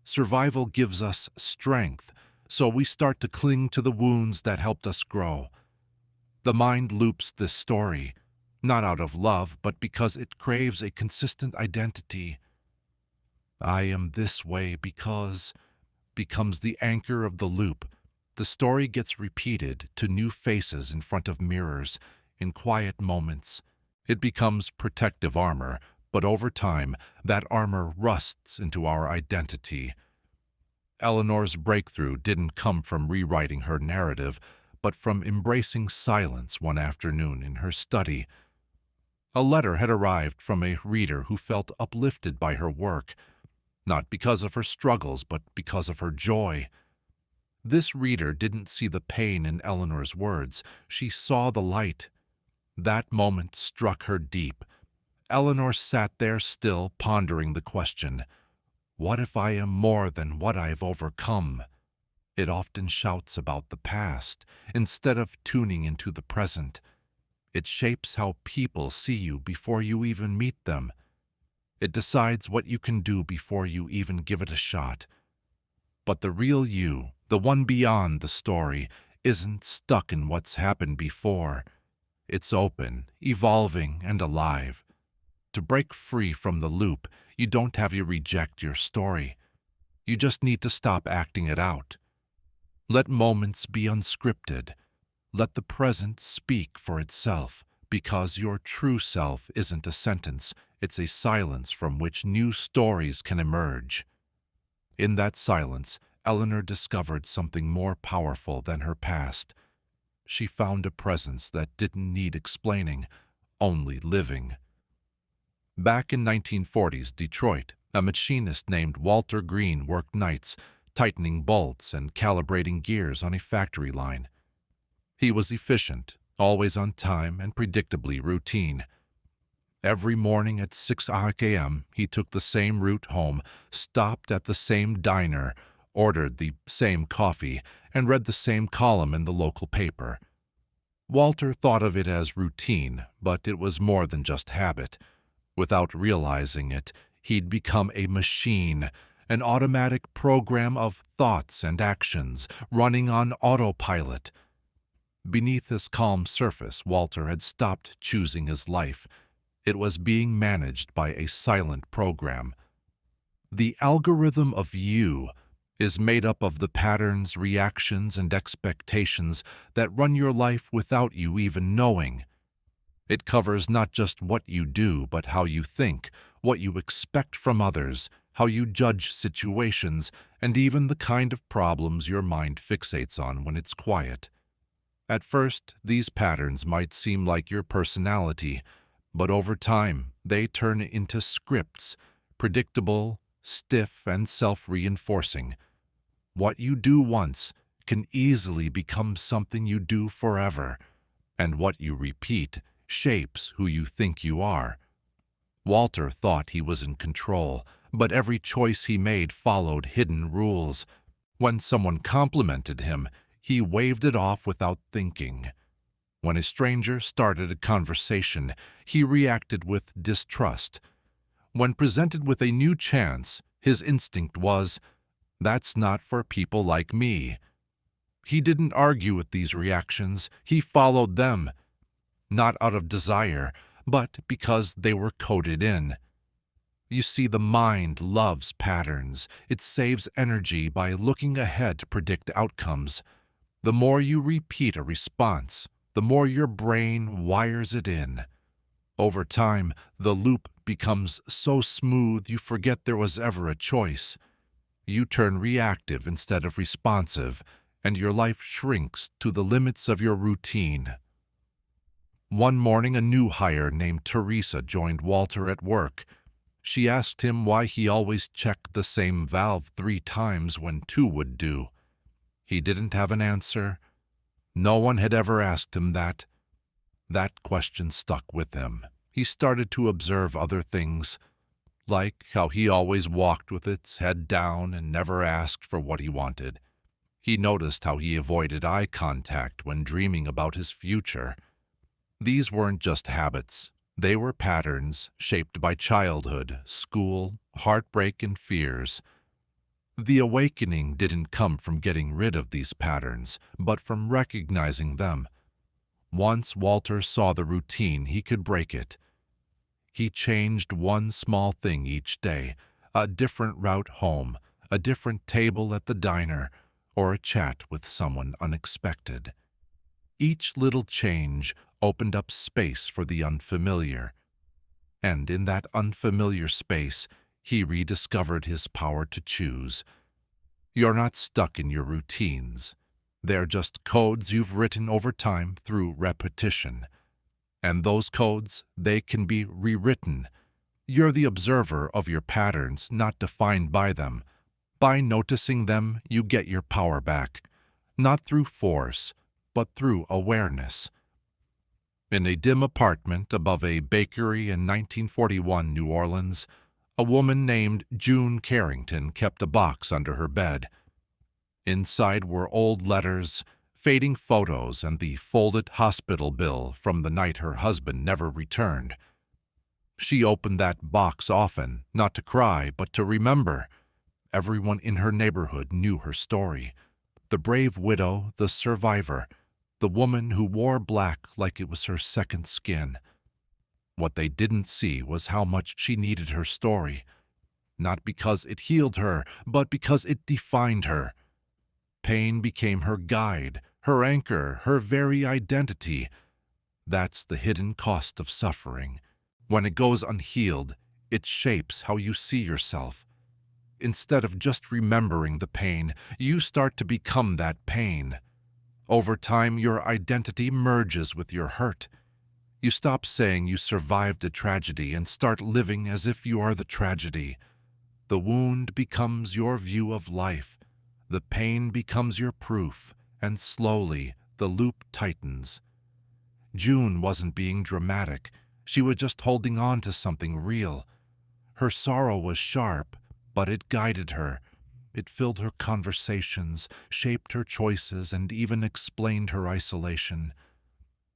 Survival gives us strength, so we start to cling to the wounds that helped us grow. The mind loops this story, not out of love, but because it craves a consistent identity. I am this way because becomes the anchor of the loop. The story gets repeated to new faces in front of mirrors, in quiet moments. It becomes protective armor, but over time, that armor rusts into our identity. Eleanor's breakthrough didn't come from rewriting her narrative, but from embracing silence one afternoon in her study. A letter had arrived from a reader who felt uplifted by her work, not because of her struggles, but because of her joy. This reader didn't see the pain in Eleanor's words. She saw the light. That moment struck her deep. Eleanor sat there still, pondering the question, what if I am more than what I've overcome? It often shouts about the past, instead of tuning into the present. It shapes how people see you before you even meet them. It decides what you can do before you even give it a shot. But the real you, the one beyond the story, isn't stuck in what's happened before. It's open, evolving, and alive. To break free from the loop, you don't have to reject your story. You just need to stop acting it out. Let moments be unscripted. Let the present speak for itself, because your true self isn't a sentence, it's a silence from which new stories can emerge. In that silence, Eleanor discovered something more powerful than her past. She found a presence that didn't need explaining, only living. Back in 1940s Detroit, a machinist named Walter Green worked nights, tightening bolts and calibrating gears on a factory line. He was efficient, always on time, and predictably routine. Every morning at 6 a.m., he took the same route home, stopped at the same diner, ordered the same coffee, and read the same column in the local paper. Walter thought of it as routine, but it was more than just habit. Without realizing it, he'd become a machine, an automatic program of thoughts and actions running on autopilot. Beneath his calm surface, Walter had stopped choosing his life. It was being managed by a silent program. The algorithm of you is made up of the patterns, reactions, and expectations that run your life without you even knowing. It covers not just what you do, but how you think, what you expect from others, how you judge situations, and even the kind of problems your mind fixates on when it's quiet. At first, these patterns might seem like your personality, but over time, they turn into scripts, predictable, stiff, and self-reinforcing. What you do once can easily become something you do forever, and what you repeat shapes who you think you are. Walter thought he was in control, but every choice he made followed hidden rules. When someone complimented him, he waved it off without thinking. When a stranger started a conversation, he reacted with distrust. When presented with a new chance, his instinct was, "That's not for people like me." He didn't argue with these reactions, he followed them, not out of desire, but because they were coded in. You see, the mind loves patterns. It saves energy by looking ahead to predict outcomes. The more you repeat a response, the more your brain wires it in. Over time, the loop becomes so smooth you forget there was ever a choice. You turn reactive instead of responsive, and your life shrinks to the limits of your routine. One morning, a new hire named Teresa joined Walter at work. She asked him why he always checked the same valve 3 times when 2 would do. He didn't have an answer. No one had ever asked him that. That question stuck with him. He started to observe other things, like how he always walked with its head down and never asked for what he wanted. He noticed how he avoided eye contact when dreaming about his future. These weren't just habits. They were patterns shaped by childhood, school, heartbreak, and fears. The awakening didn't come from getting rid of these patterns, but from recognizing them. Once Walter saw the routine, he could break it. He changed one small thing each day, a different route home, a different table at the diner, or a chat with someone unexpected. Each little change opened up space for the unfamiliar. And in that unfamiliar space, he rediscovered his power to choose. You're not stuck in your routines. They're just codes you've written over time through repetition. And those codes, they can be rewritten. You're the observer of your patterns, not defined by them. By noticing them, you get your power back, not through force, but through awareness. In a dim apartment above a bakery in 1941 New Orleans, a woman named June Carrington kept a box under her bed. Inside were old letters, fading photos, and the folded hospital bill from the night her husband never returned. She opened that box often, not to cry, but to remember. Everyone in her neighborhood knew her story. The brave widow, the survivor, the woman who wore black like it was her second skin. What they didn't see was how much she needed her story, not because it healed her, but because it defined her. Pain became her guide, her anchor, her very identity. That's the hidden cost of suffering. When it goes unhealed, it shapes how you see yourself. Instead of just remembering the pain, you start to become that pain. Over time, your identity merges with your hurt. You stop saying you survived a tragedy and start living as if you are the tragedy. The wound becomes your view of life. The pain becomes your proof, and slowly the loop tightens. June wasn't being dramatic. She was just holding on to something real. Her sorrow was sharp, but it guided her. It filled her conversations, shaped her choices, and even explained her isolation.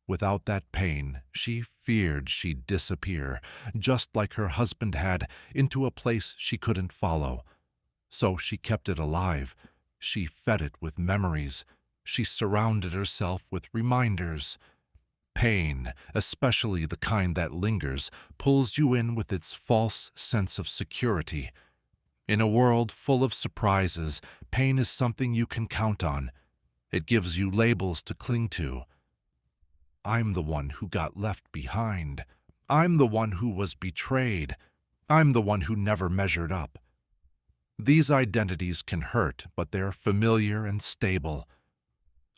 Without that pain, she feared she'd disappear, just like her husband had, into a place she couldn't follow. So she kept it alive. She fed it with memories. She surrounded herself with reminders. Pain, especially the kind that lingers, pulls you in with its false sense of security. In a world full of surprises, pain is something you can count on. It gives you labels to cling to. I'm the one who got left behind. I'm the one who was betrayed. I'm the one who never measured up. These identities can hurt, but they're familiar and stable.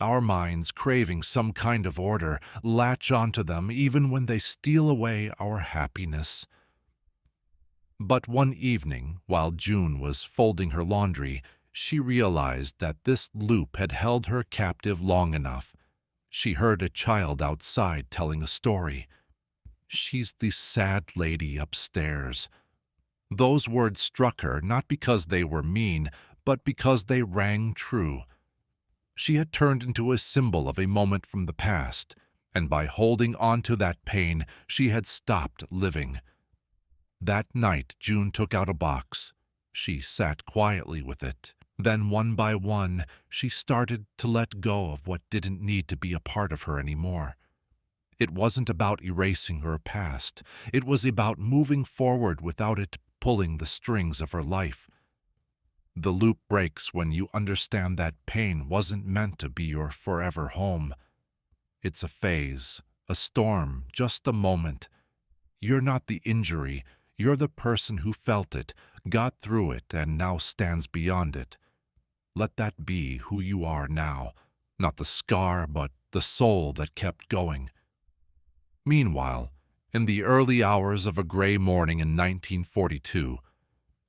Our minds, craving some kind of order, latch onto them even when they steal away our happiness. But one evening, while June was folding her laundry, she realized that this loop had held her captive long enough. She heard a child outside telling a story. "She's the sad lady upstairs." Those words struck her not because they were mean, but because they rang true. She had turned into a symbol of a moment from the past, and by holding on to that pain, she had stopped living. That night, June took out a box. She sat quietly with it. Then, one by one, she started to let go of what didn't need to be a part of her anymore. It wasn't about erasing her past. It was about moving forward without it pulling the strings of her life. The loop breaks when you understand that pain wasn't meant to be your forever home. It's a phase, a storm, just a moment. You're not the injury. You're the person who felt it, got through it, and now stands beyond it. Let that be who you are now, not the scar, but the soul that kept going. Meanwhile, in the early hours of a gray morning in 1942,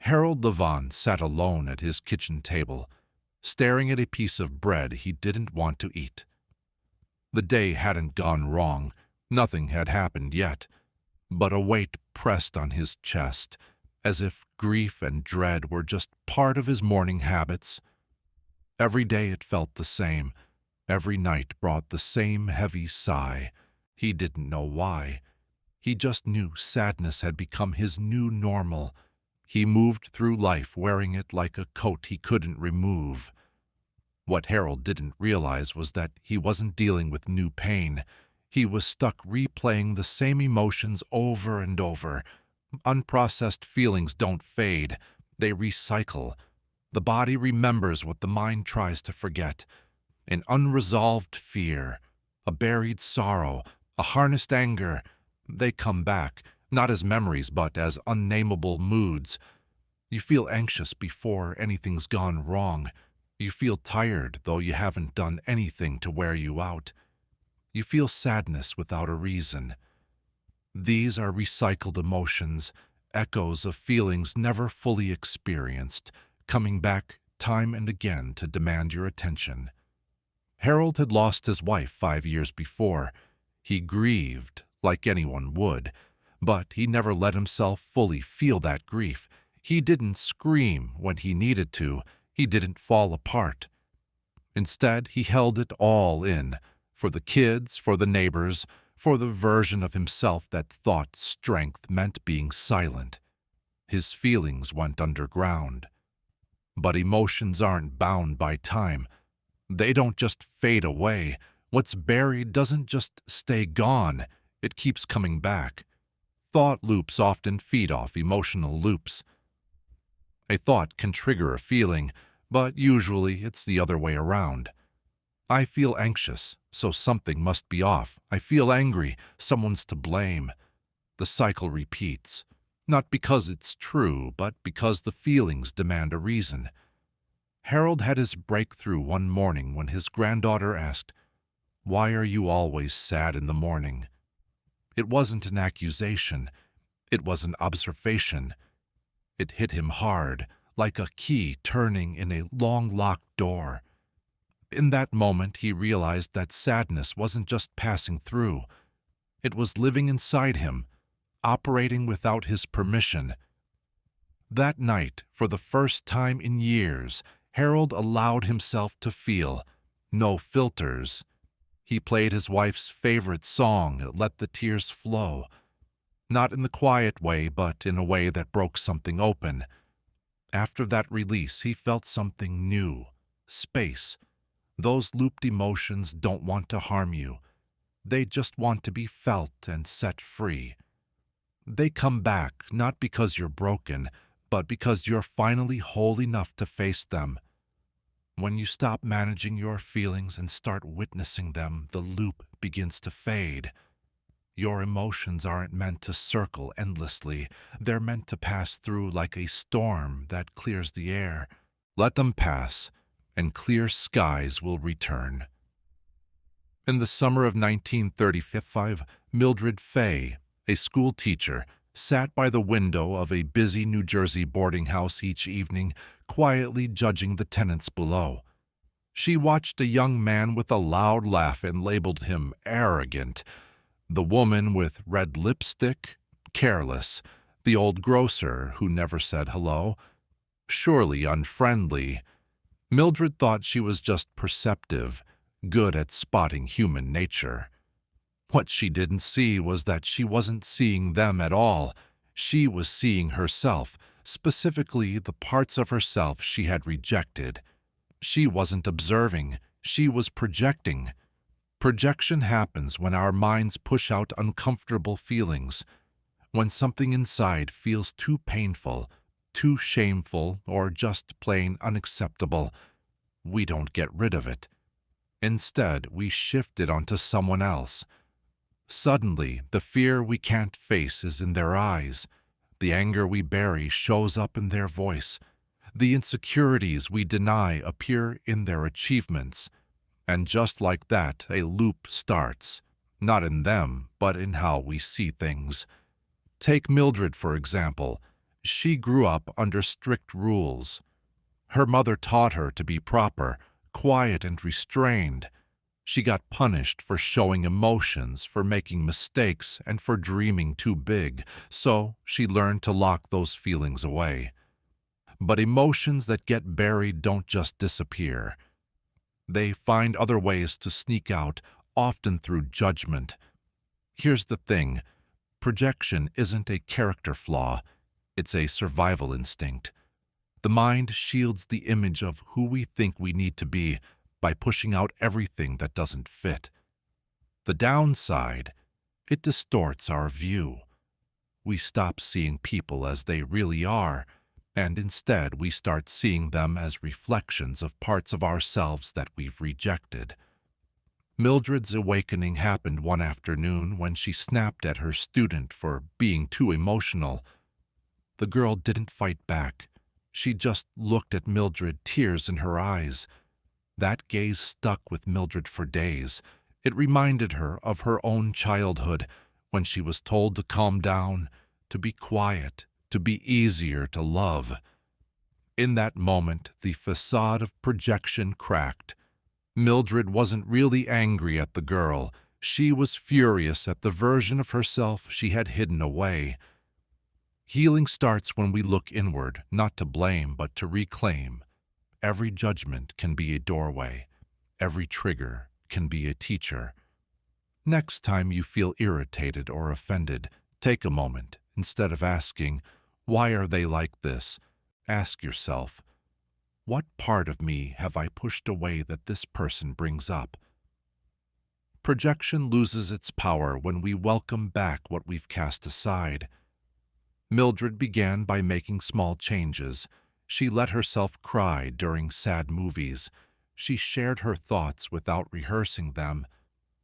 Harold Levon sat alone at his kitchen table, staring at a piece of bread he didn't want to eat. The day hadn't gone wrong, nothing had happened yet, but a weight pressed on his chest, as if grief and dread were just part of his morning habits. Every day it felt the same. Every night brought the same heavy sigh. He didn't know why. He just knew sadness had become his new normal. He moved through life wearing it like a coat he couldn't remove. What Harold didn't realize was that he wasn't dealing with new pain. He was stuck replaying the same emotions over and over. Unprocessed feelings don't fade. They recycle. The body remembers what the mind tries to forget. An unresolved fear, a buried sorrow, a harnessed anger. They come back, not as memories but as unnameable moods. You feel anxious before anything's gone wrong. You feel tired, though you haven't done anything to wear you out. You feel sadness without a reason. These are recycled emotions, echoes of feelings never fully experienced, coming back time and again to demand your attention. Harold had lost his wife 5 years before. He grieved, like anyone would, but he never let himself fully feel that grief. He didn't scream when he needed to. He didn't fall apart. Instead, he held it all in, for the kids, for the neighbors, for the version of himself that thought strength meant being silent. His feelings went underground. But emotions aren't bound by time. They don't just fade away. What's buried doesn't just stay gone. It keeps coming back. Thought loops often feed off emotional loops. A thought can trigger a feeling, but usually it's the other way around. I feel anxious, so something must be off. I feel angry, someone's to blame. The cycle repeats, not because it's true, but because the feelings demand a reason. Harold had his breakthrough one morning when his granddaughter asked, "Why are you always sad in the morning?" It wasn't an accusation. It was an observation. It hit him hard, like a key turning in a long-locked door. In that moment, he realized that sadness wasn't just passing through. It was living inside him, operating without his permission. That night, for the first time in years, Harold allowed himself to feel. No filters. He played his wife's favorite song and let the tears flow. Not in the quiet way, but in a way that broke something open. After that release, he felt something new. Space. Those looped emotions don't want to harm you. They just want to be felt and set free. They come back not because you're broken, but because you're finally whole enough to face them. When you stop managing your feelings and start witnessing them, the loop begins to fade. Your emotions aren't meant to circle endlessly. They're meant to pass through like a storm that clears the air. Let them pass, and clear skies will return. In the summer of 1935, Mildred Fay, a school teacher, sat by the window of a busy New Jersey boarding house each evening, quietly judging the tenants below. She watched a young man with a loud laugh and labeled him arrogant. The woman with red lipstick, careless. The old grocer who never said hello, surely unfriendly. Mildred thought she was just perceptive, good at spotting human nature. What she didn't see was that she wasn't seeing them at all. She was seeing herself, specifically the parts of herself she had rejected. She wasn't observing, she was projecting. Projection happens when our minds push out uncomfortable feelings, when something inside feels too painful, too shameful, or just plain unacceptable. We don't get rid of it. Instead, we shift it onto someone else. Suddenly, the fear we can't face is in their eyes. The anger we bury shows up in their voice. The insecurities we deny appear in their achievements. And just like that, a loop starts, not in them, but in how we see things. Take Mildred, for example. She grew up under strict rules. Her mother taught her to be proper, quiet, and restrained. She got punished for showing emotions, for making mistakes, and for dreaming too big, so she learned to lock those feelings away. But emotions that get buried don't just disappear. They find other ways to sneak out, often through judgment. Here's the thing. Projection isn't a character flaw. It's a survival instinct. The mind shields the image of who we think we need to be by pushing out everything that doesn't fit. The downside, it distorts our view. We stop seeing people as they really are, and instead we start seeing them as reflections of parts of ourselves that we've rejected. Mildred's awakening happened one afternoon when she snapped at her student for being too emotional. The girl didn't fight back. She just looked at Mildred, tears in her eyes. That gaze stuck with Mildred for days. It reminded her of her own childhood, when she was told to calm down, to be quiet, to be easier to love. In that moment, the facade of projection cracked. Mildred wasn't really angry at the girl. She was furious at the version of herself she had hidden away. Healing starts when we look inward, not to blame, but to reclaim. Every judgment can be a doorway. Every trigger can be a teacher. Next time you feel irritated or offended, take a moment. Instead of asking, "Why are they like this?" ask yourself, "What part of me have I pushed away that this person brings up?" Projection loses its power when we welcome back what we've cast aside. Mildred began by making small changes. She let herself cry during sad movies. She shared her thoughts without rehearsing them.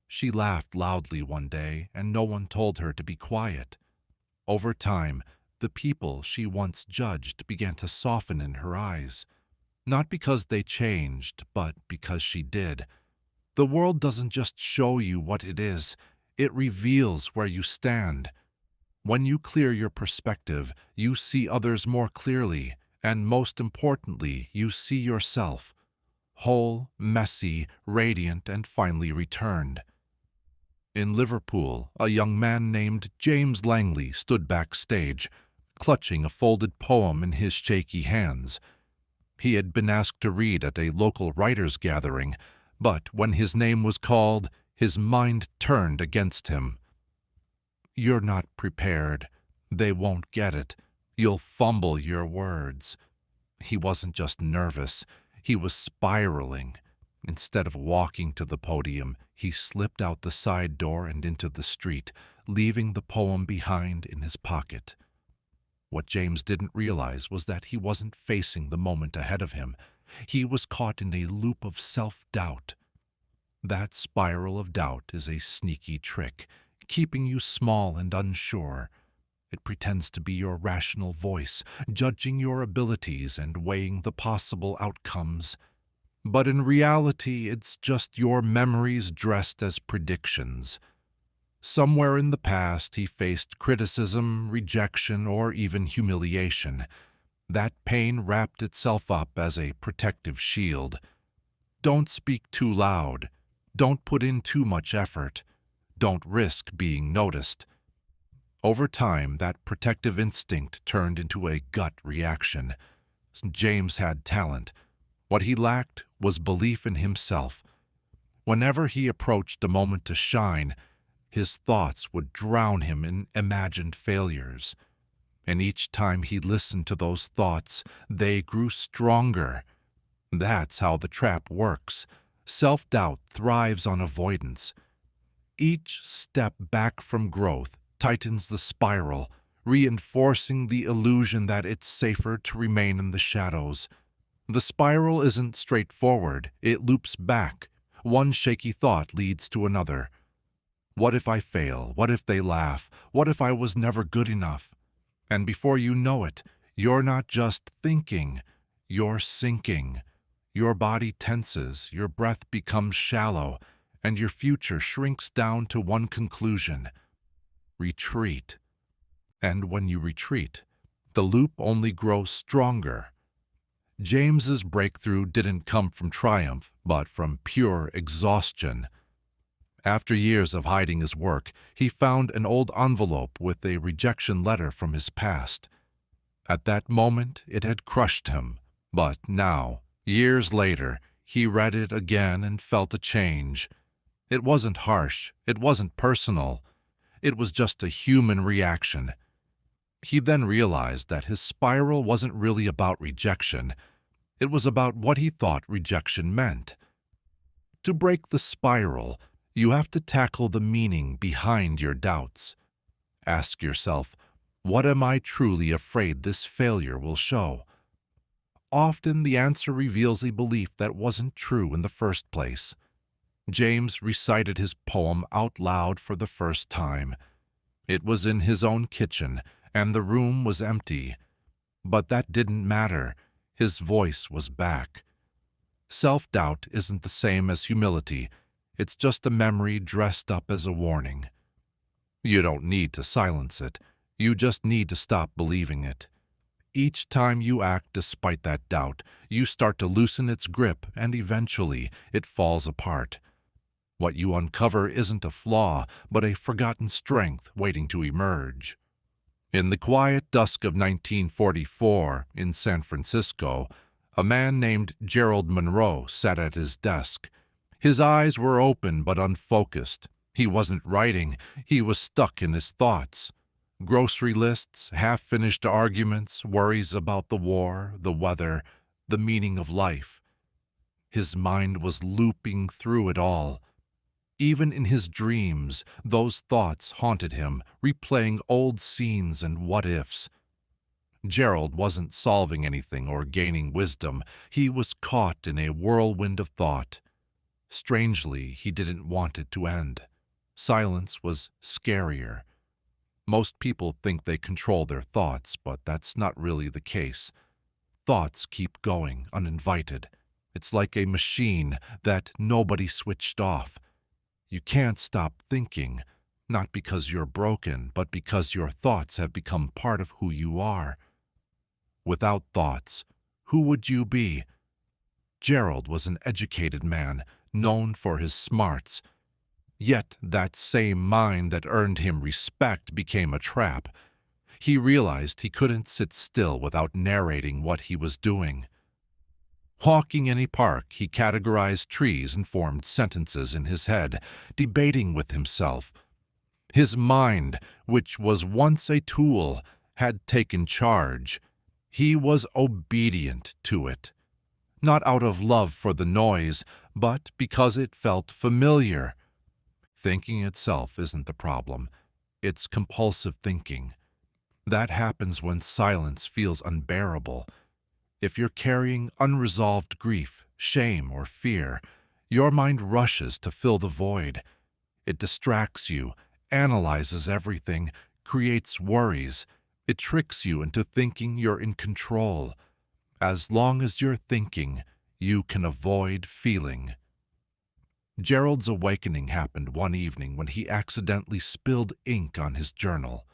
She laughed loudly one day, and no one told her to be quiet. Over time, the people she once judged began to soften in her eyes. Not because they changed, but because she did. The world doesn't just show you what it is, it reveals where you stand. When you clear your perspective, you see others more clearly, and most importantly, you see yourself. Whole, messy, radiant, and finally returned. In Liverpool, a young man named James Langley stood backstage, clutching a folded poem in his shaky hands. He had been asked to read at a local writers' gathering, but when his name was called, his mind turned against him. "You're not prepared. They won't get it. You'll fumble your words." He wasn't just nervous, he was spiraling. Instead of walking to the podium, he slipped out the side door and into the street, leaving the poem behind in his pocket. What James didn't realize was that he wasn't facing the moment ahead of him. He was caught in a loop of self-doubt. That spiral of doubt is a sneaky trick, keeping you small and unsure. It pretends to be your rational voice, judging your abilities and weighing the possible outcomes. But in reality, it's just your memories dressed as predictions. Somewhere in the past, he faced criticism, rejection, or even humiliation. That pain wrapped itself up as a protective shield. Don't speak too loud. Don't put in too much effort. Don't risk being noticed. Over time, that protective instinct turned into a gut reaction. James had talent. What he lacked was belief in himself. Whenever he approached a moment to shine, his thoughts would drown him in imagined failures. And each time he listened to those thoughts, they grew stronger. That's how the trap works. Self-doubt thrives on avoidance. Each step back from growth tightens the spiral, reinforcing the illusion that it's safer to remain in the shadows. The spiral isn't straightforward, it loops back. One shaky thought leads to another. What if I fail? What if they laugh? What if I was never good enough? And before you know it, you're not just thinking, you're sinking. Your body tenses, your breath becomes shallow, and your future shrinks down to one conclusion: retreat. And when you retreat, the loop only grows stronger. James's breakthrough didn't come from triumph, but from pure exhaustion. After years of hiding his work, he found an old envelope with a rejection letter from his past. At that moment, it had crushed him, but now, years later, he read it again and felt a change. It wasn't harsh, it wasn't personal, it was just a human reaction. He then realized that his spiral wasn't really about rejection. It was about what he thought rejection meant. To break the spiral, you have to tackle the meaning behind your doubts. Ask yourself, what am I truly afraid this failure will show? Often the answer reveals a belief that wasn't true in the first place. James recited his poem out loud for the first time. It was in his own kitchen, and the room was empty. But that didn't matter. His voice was back. Self-doubt isn't the same as humility. It's just a memory dressed up as a warning. You don't need to silence it. You just need to stop believing it. Each time you act despite that doubt, you start to loosen its grip, and eventually it falls apart. What you uncover isn't a flaw, but a forgotten strength waiting to emerge. In the quiet dusk of 1944 in San Francisco, a man named Gerald Monroe sat at his desk. His eyes were open but unfocused. He wasn't writing, he was stuck in his thoughts. Grocery lists, half-finished arguments, worries about the war, the weather, the meaning of life. His mind was looping through it all. Even in his dreams, those thoughts haunted him, replaying old scenes and what-ifs. Gerald wasn't solving anything or gaining wisdom. He was caught in a whirlwind of thought. Strangely, he didn't want it to end. Silence was scarier. Most people think they control their thoughts, but that's not really the case. Thoughts keep going, uninvited. It's like a machine that nobody switched off. You can't stop thinking, not because you're broken, but because your thoughts have become part of who you are. Without thoughts, who would you be? Gerald was an educated man, known for his smarts. Yet that same mind that earned him respect became a trap. He realized he couldn't sit still without narrating what he was doing. Walking in a park, he categorized trees and formed sentences in his head, debating with himself. His mind, which was once a tool, had taken charge. He was obedient to it. Not out of love for the noise, but because it felt familiar. Thinking itself isn't the problem. It's compulsive thinking. That happens when silence feels unbearable. If you're carrying unresolved grief, shame, or fear, your mind rushes to fill the void. It distracts you, analyzes everything, creates worries. It tricks you into thinking you're in control. As long as you're thinking, you can avoid feeling. Gerald's awakening happened one evening when he accidentally spilled ink on his journal.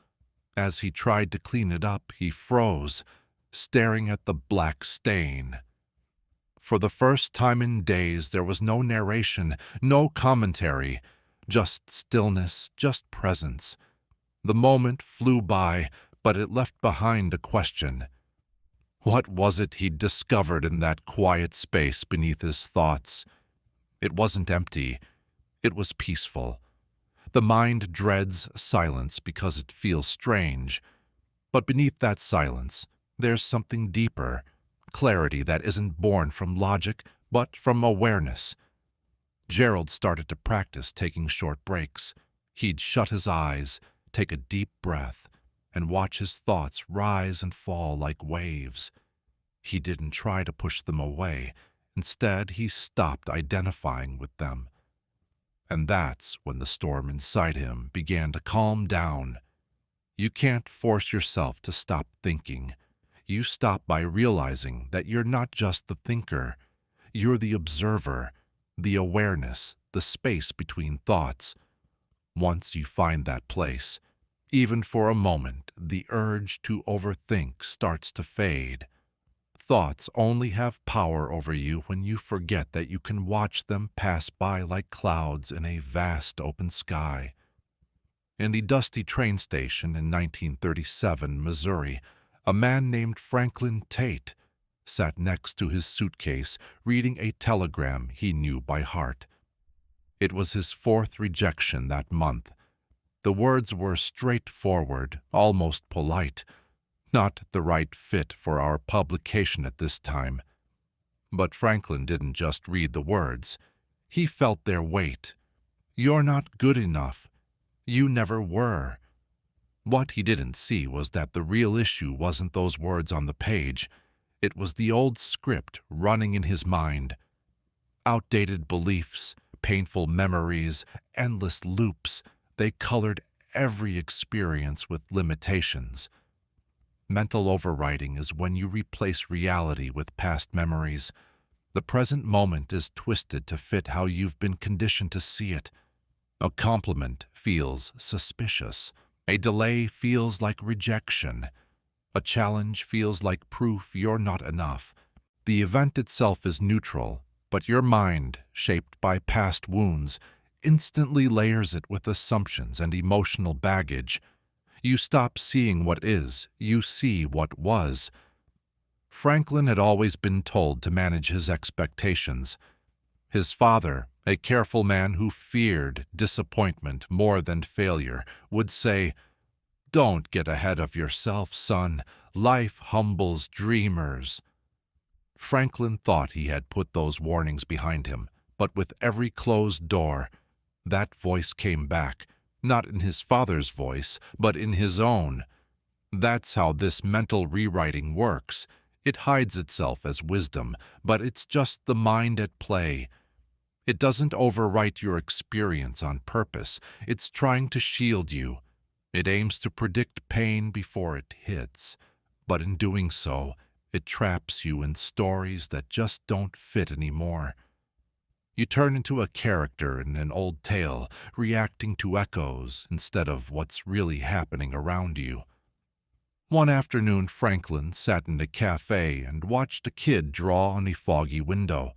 As he tried to clean it up, he froze, staring at the black stain. For the first time in days, there was no narration, no commentary, just stillness, just presence. The moment flew by, but it left behind a question. What was it he'd discovered in that quiet space beneath his thoughts? It wasn't empty. It was peaceful. The mind dreads silence because it feels strange. But beneath that silence, there's something deeper, clarity that isn't born from logic, but from awareness. Gerald started to practice taking short breaks. He'd shut his eyes, take a deep breath, and watch his thoughts rise and fall like waves. He didn't try to push them away. Instead, he stopped identifying with them. And that's when the storm inside him began to calm down. You can't force yourself to stop thinking. You stop by realizing that you're not just the thinker. You're the observer, the awareness, the space between thoughts. Once you find that place, even for a moment, the urge to overthink starts to fade. Thoughts only have power over you when you forget that you can watch them pass by like clouds in a vast open sky. In a dusty train station in 1937, Missouri, a man named Franklin Tate sat next to his suitcase reading a telegram he knew by heart. It was his fourth rejection that month. The words were straightforward, almost polite. Not the right fit for our publication at this time. But Franklin didn't just read the words. He felt their weight. You're not good enough. You never were. What he didn't see was that the real issue wasn't those words on the page. It was the old script running in his mind. Outdated beliefs, painful memories, endless loops, they colored every experience with limitations. Mental overwriting is when you replace reality with past memories. The present moment is twisted to fit how you've been conditioned to see it. A compliment feels suspicious. A delay feels like rejection. A challenge feels like proof you're not enough. The event itself is neutral, but your mind, shaped by past wounds, instantly layers it with assumptions and emotional baggage. You stop seeing what is, you see what was. Franklin had always been told to manage his expectations. His father, a careful man who feared disappointment more than failure, would say, "Don't get ahead of yourself, son. Life humbles dreamers." Franklin thought he had put those warnings behind him, but with every closed door, that voice came back. Not in his father's voice, but in his own. That's how this mental rewriting works. It hides itself as wisdom, but it's just the mind at play. It doesn't overwrite your experience on purpose. It's trying to shield you. It aims to predict pain before it hits. But in doing so, it traps you in stories that just don't fit anymore. You turn into a character in an old tale, reacting to echoes instead of what's really happening around you. One afternoon, Franklin sat in a cafe and watched a kid draw on a foggy window.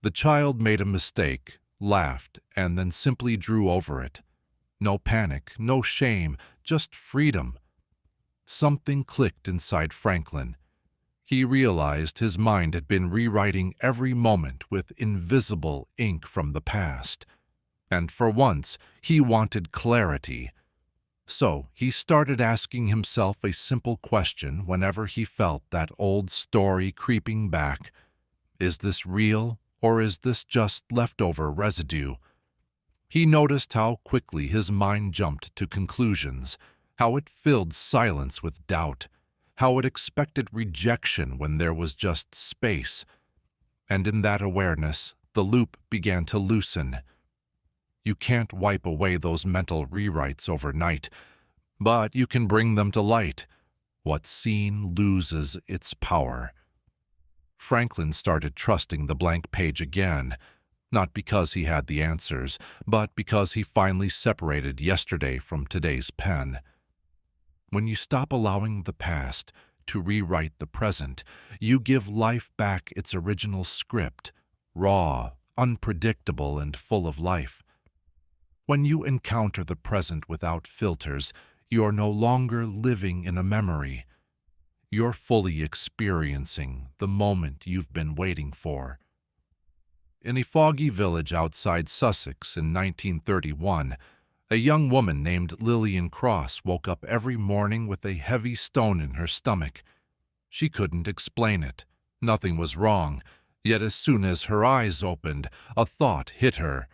The child made a mistake, laughed, and then simply drew over it. No panic, no shame, just freedom. Something clicked inside Franklin. He realized his mind had been rewriting every moment with invisible ink from the past. And for once, he wanted clarity. So he started asking himself a simple question whenever he felt that old story creeping back. Is this real, or is this just leftover residue? He noticed how quickly his mind jumped to conclusions, how it filled silence with doubt, how it expected rejection when there was just space. And in that awareness, the loop began to loosen. You can't wipe away those mental rewrites overnight, but you can bring them to light. What's seen loses its power. Franklin started trusting the blank page again, not because he had the answers, but because he finally separated yesterday from today's pen. When you stop allowing the past to rewrite the present, you give life back its original script, raw, unpredictable, and full of life. When you encounter the present without filters, you're no longer living in a memory. You're fully experiencing the moment you've been waiting for. In a foggy village outside Sussex in 1931, A young woman named Lillian Cross woke up every morning with a heavy stone in her stomach. She couldn't explain it. Nothing was wrong, yet as soon as her eyes opened, a thought hit her.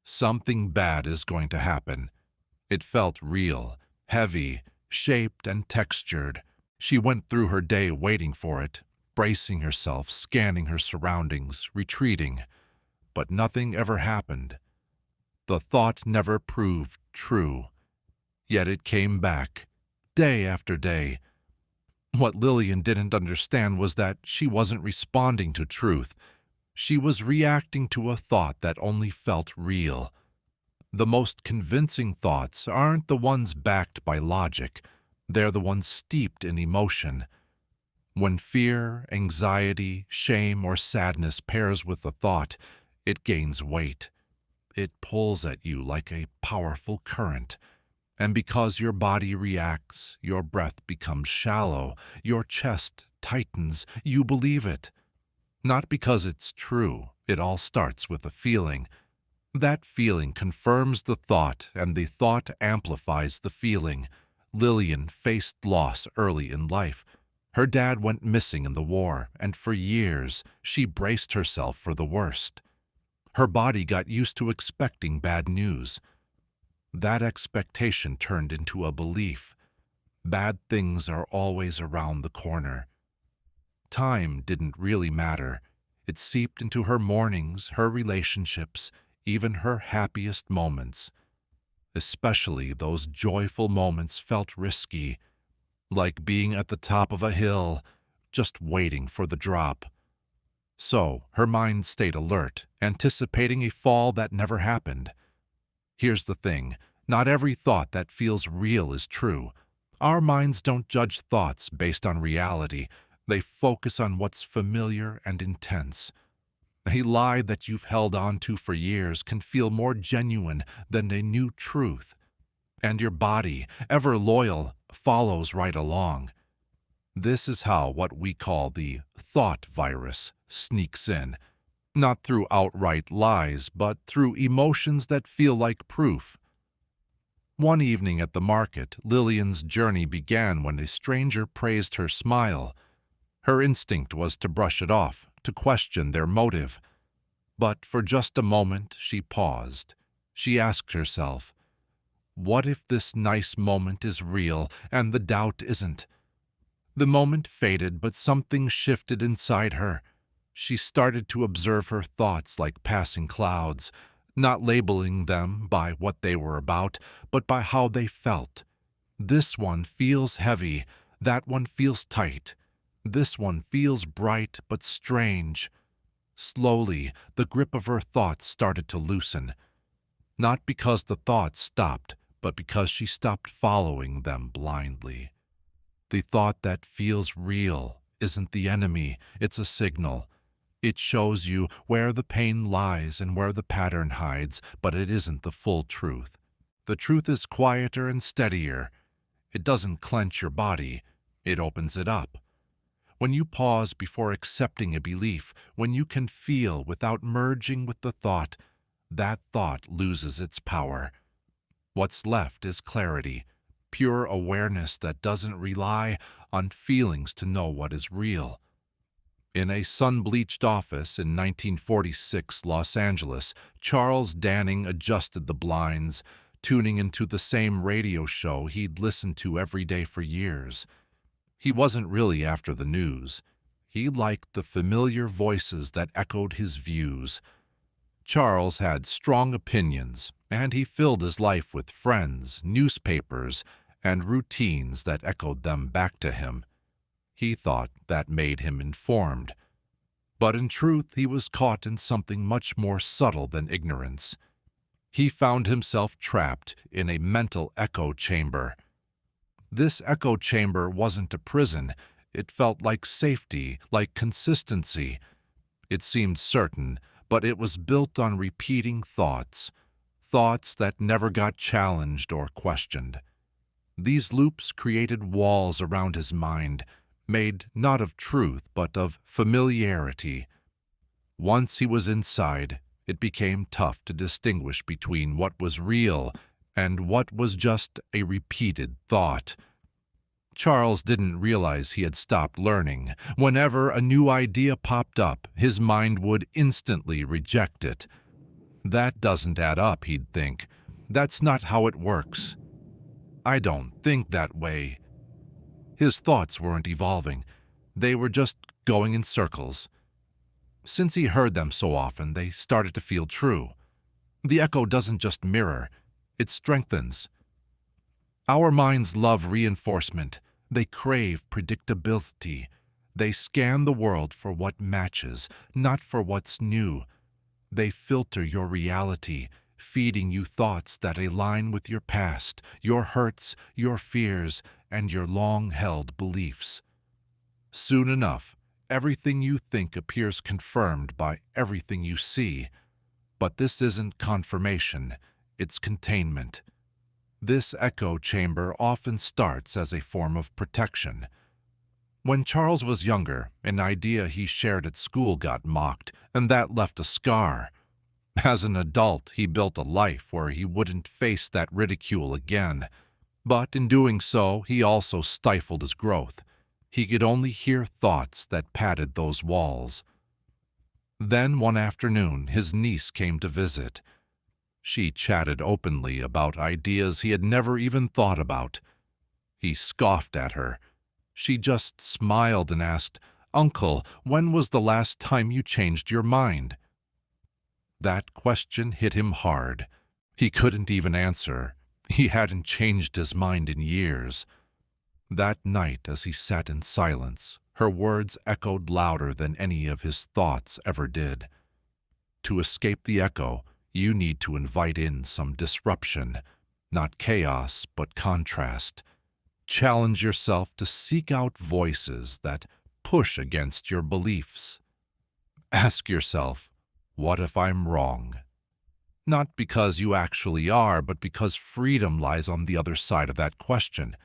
Something bad is going to happen. It felt real, heavy, shaped and textured. She went through her day waiting for it, bracing herself, scanning her surroundings, retreating. But nothing ever happened. The thought never proved true. Yet it came back, day after day. What Lillian didn't understand was that she wasn't responding to truth. She was reacting to a thought that only felt real. The most convincing thoughts aren't the ones backed by logic. They're the ones steeped in emotion. When fear, anxiety, shame, or sadness pairs with a thought, it gains weight. It pulls at you like a powerful current. And because your body reacts, your breath becomes shallow, your chest tightens, you believe it. Not because it's true, it all starts with a feeling. That feeling confirms the thought, and the thought amplifies the feeling. Lillian faced loss early in life. Her dad went missing in the war, and for years she braced herself for the worst. Her body got used to expecting bad news. That expectation turned into a belief. Bad things are always around the corner. Time didn't really matter. It seeped into her mornings, her relationships, even her happiest moments. Especially those joyful moments felt risky, like being at the top of a hill, just waiting for the drop. So her mind stayed alert, anticipating a fall that never happened. Here's the thing, not every thought that feels real is true. Our minds don't judge thoughts based on reality. They focus on what's familiar and intense. A lie that you've held on to for years can feel more genuine than a new truth. And your body, ever loyal, follows right along. This is how what we call the thought virus sneaks in, not through outright lies, but through emotions that feel like proof. One evening at the market, Lillian's journey began when a stranger praised her smile. Her instinct was to brush it off, to question their motive. But for just a moment, she paused. She asked herself, what if this nice moment is real and the doubt isn't? The moment faded, but something shifted inside her. She started to observe her thoughts like passing clouds, not labeling them by what they were about, but by how they felt. This one feels heavy, that one feels tight. This one feels bright but strange. Slowly, the grip of her thoughts started to loosen. Not because the thoughts stopped, but because she stopped following them blindly. The thought that feels real isn't the enemy, it's a signal. It shows you where the pain lies and where the pattern hides, but it isn't the full truth. The truth is quieter and steadier. It doesn't clench your body, it opens it up. When you pause before accepting a belief, when you can feel without merging with the thought, that thought loses its power. What's left is clarity, pure awareness that doesn't rely on feelings to know what is real. In a sun-bleached office in 1946 Los Angeles, Charles Danning adjusted the blinds, tuning into the same radio show he'd listened to every day for years. He wasn't really after the news. He liked the familiar voices that echoed his views. Charles had strong opinions, and he filled his life with friends, newspapers, and routines that echoed them back to him. He thought that made him informed. But in truth, he was caught in something much more subtle than ignorance. He found himself trapped in a mental echo chamber. This echo chamber wasn't a prison. It felt like safety, like consistency. It seemed certain, but it was built on repeating thoughts that never got challenged or questioned. These loops created walls around his mind, made not of truth but of familiarity. Once he was inside, it became tough to distinguish between what was real and what was just a repeated thought. Charles didn't realize he had stopped learning. Whenever a new idea popped up, his mind would instantly reject it. That doesn't add up, he'd think. That's not how it works. I don't think that way. His thoughts weren't evolving. They were just going in circles. Since he heard them so often, they started to feel true. The echo doesn't just mirror, it strengthens. Our minds love reinforcement. They crave predictability. They scan the world for what matches, not for what's new. They filter your reality, feeding you thoughts that align with your past, your hurts, your fears, and your long-held beliefs. Soon enough, everything you think appears confirmed by everything you see. But this isn't confirmation, it's containment. This echo chamber often starts as a form of protection. When Charles was younger, an idea he shared at school got mocked, and that left a scar. As an adult, he built a life where he wouldn't face that ridicule again. But in doing so, he also stifled his growth. He could only hear thoughts that padded those walls. Then one afternoon, his niece came to visit. She chatted openly about ideas he had never even thought about. He scoffed at her. She just smiled and asked, "Uncle, when was the last time you changed your mind?" That question hit him hard. He couldn't even answer. He hadn't changed his mind in years. That night, as he sat in silence, her words echoed louder than any of his thoughts ever did. To escape the echo, you need to invite in some disruption, not chaos, but contrast. Challenge yourself to seek out voices that push against your beliefs. Ask yourself, what if I'm wrong? Not because you actually are, but because freedom lies on the other side of that question.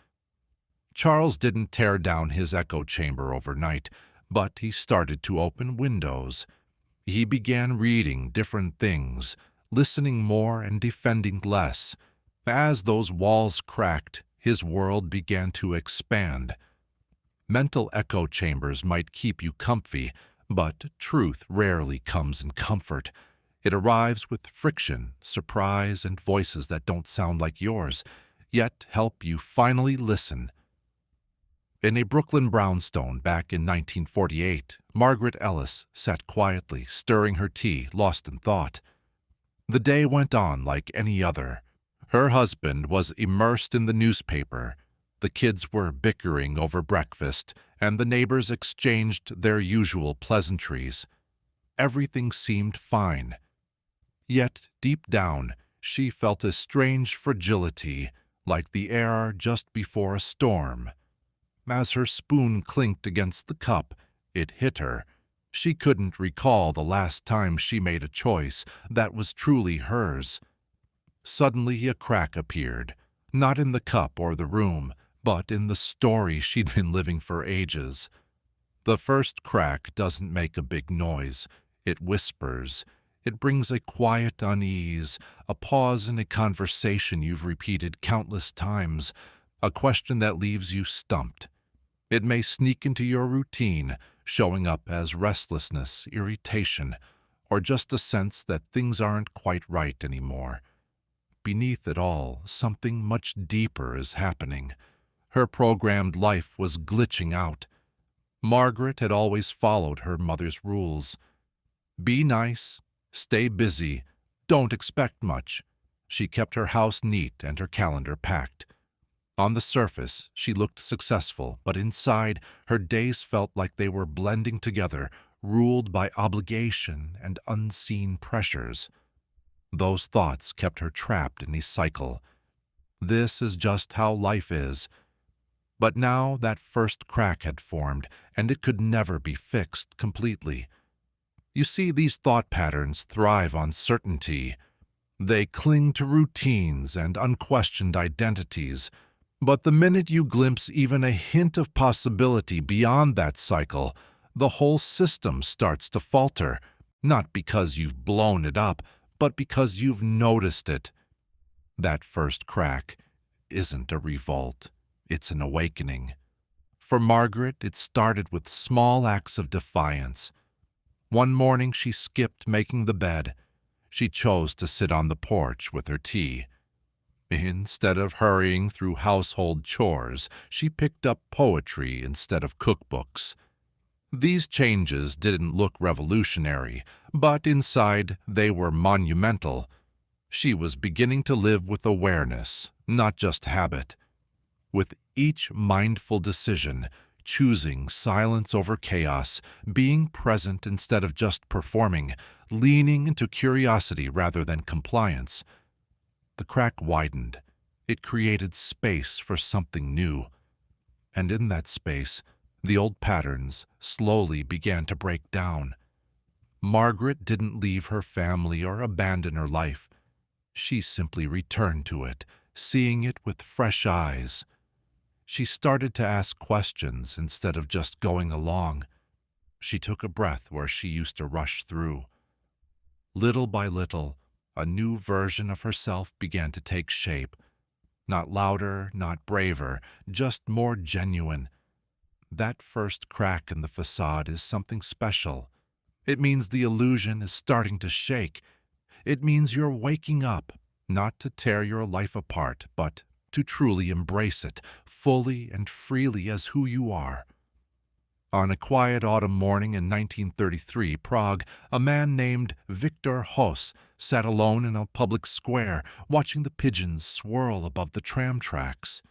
Charles didn't tear down his echo chamber overnight, but he started to open windows. He began reading different things, listening more and defending less. As those walls cracked, his world began to expand. Mental echo chambers might keep you comfy, but truth rarely comes in comfort. It arrives with friction, surprise, and voices that don't sound like yours, yet help you finally listen. In a Brooklyn brownstone back in 1948, Margaret Ellis sat quietly, stirring her tea, lost in thought. The day went on like any other. Her husband was immersed in the newspaper. The kids were bickering over breakfast, and the neighbors exchanged their usual pleasantries. Everything seemed fine. Yet, deep down, she felt a strange fragility, like the air just before a storm. As her spoon clinked against the cup, it hit her. She couldn't recall the last time she made a choice that was truly hers. Suddenly a crack appeared, not in the cup or the room, but in the story she'd been living for ages. The first crack doesn't make a big noise. It whispers. It brings a quiet unease, a pause in a conversation you've repeated countless times, a question that leaves you stumped. It may sneak into your routine, showing up as restlessness, irritation, or just a sense that things aren't quite right anymore. Beneath it all, something much deeper is happening. Her programmed life was glitching out. Margaret had always followed her mother's rules. Be nice, stay busy, don't expect much. She kept her house neat and her calendar packed. On the surface, she looked successful, but inside, her days felt like they were blending together, ruled by obligation and unseen pressures. Those thoughts kept her trapped in a cycle. This is just how life is. But now that first crack had formed, and it could never be fixed completely. You see, these thought patterns thrive on certainty. They cling to routines and unquestioned identities. But the minute you glimpse even a hint of possibility beyond that cycle, the whole system starts to falter, not because you've blown it up, but because you've noticed it. That first crack isn't a revolt, it's an awakening. For Margaret, it started with small acts of defiance. One morning she skipped making the bed. She chose to sit on the porch with her tea. Instead of hurrying through household chores, she picked up poetry instead of cookbooks. These changes didn't look revolutionary, but inside they were monumental. She was beginning to live with awareness, not just habit. With each mindful decision, choosing silence over chaos, being present instead of just performing, leaning into curiosity rather than compliance. The crack widened. It created space for something new. And in that space, the old patterns slowly began to break down. Margaret didn't leave her family or abandon her life. She simply returned to it, seeing it with fresh eyes. She started to ask questions instead of just going along. She took a breath where she used to rush through. Little by little, a new version of herself began to take shape. Not louder, not braver, just more genuine. That first crack in the facade is something special. It means the illusion is starting to shake. It means you're waking up, not to tear your life apart, but to truly embrace it, fully and freely as who you are. On a quiet autumn morning in 1933 Prague, a man named Victor Hos sat alone in a public square, watching the pigeons swirl above the tram tracks.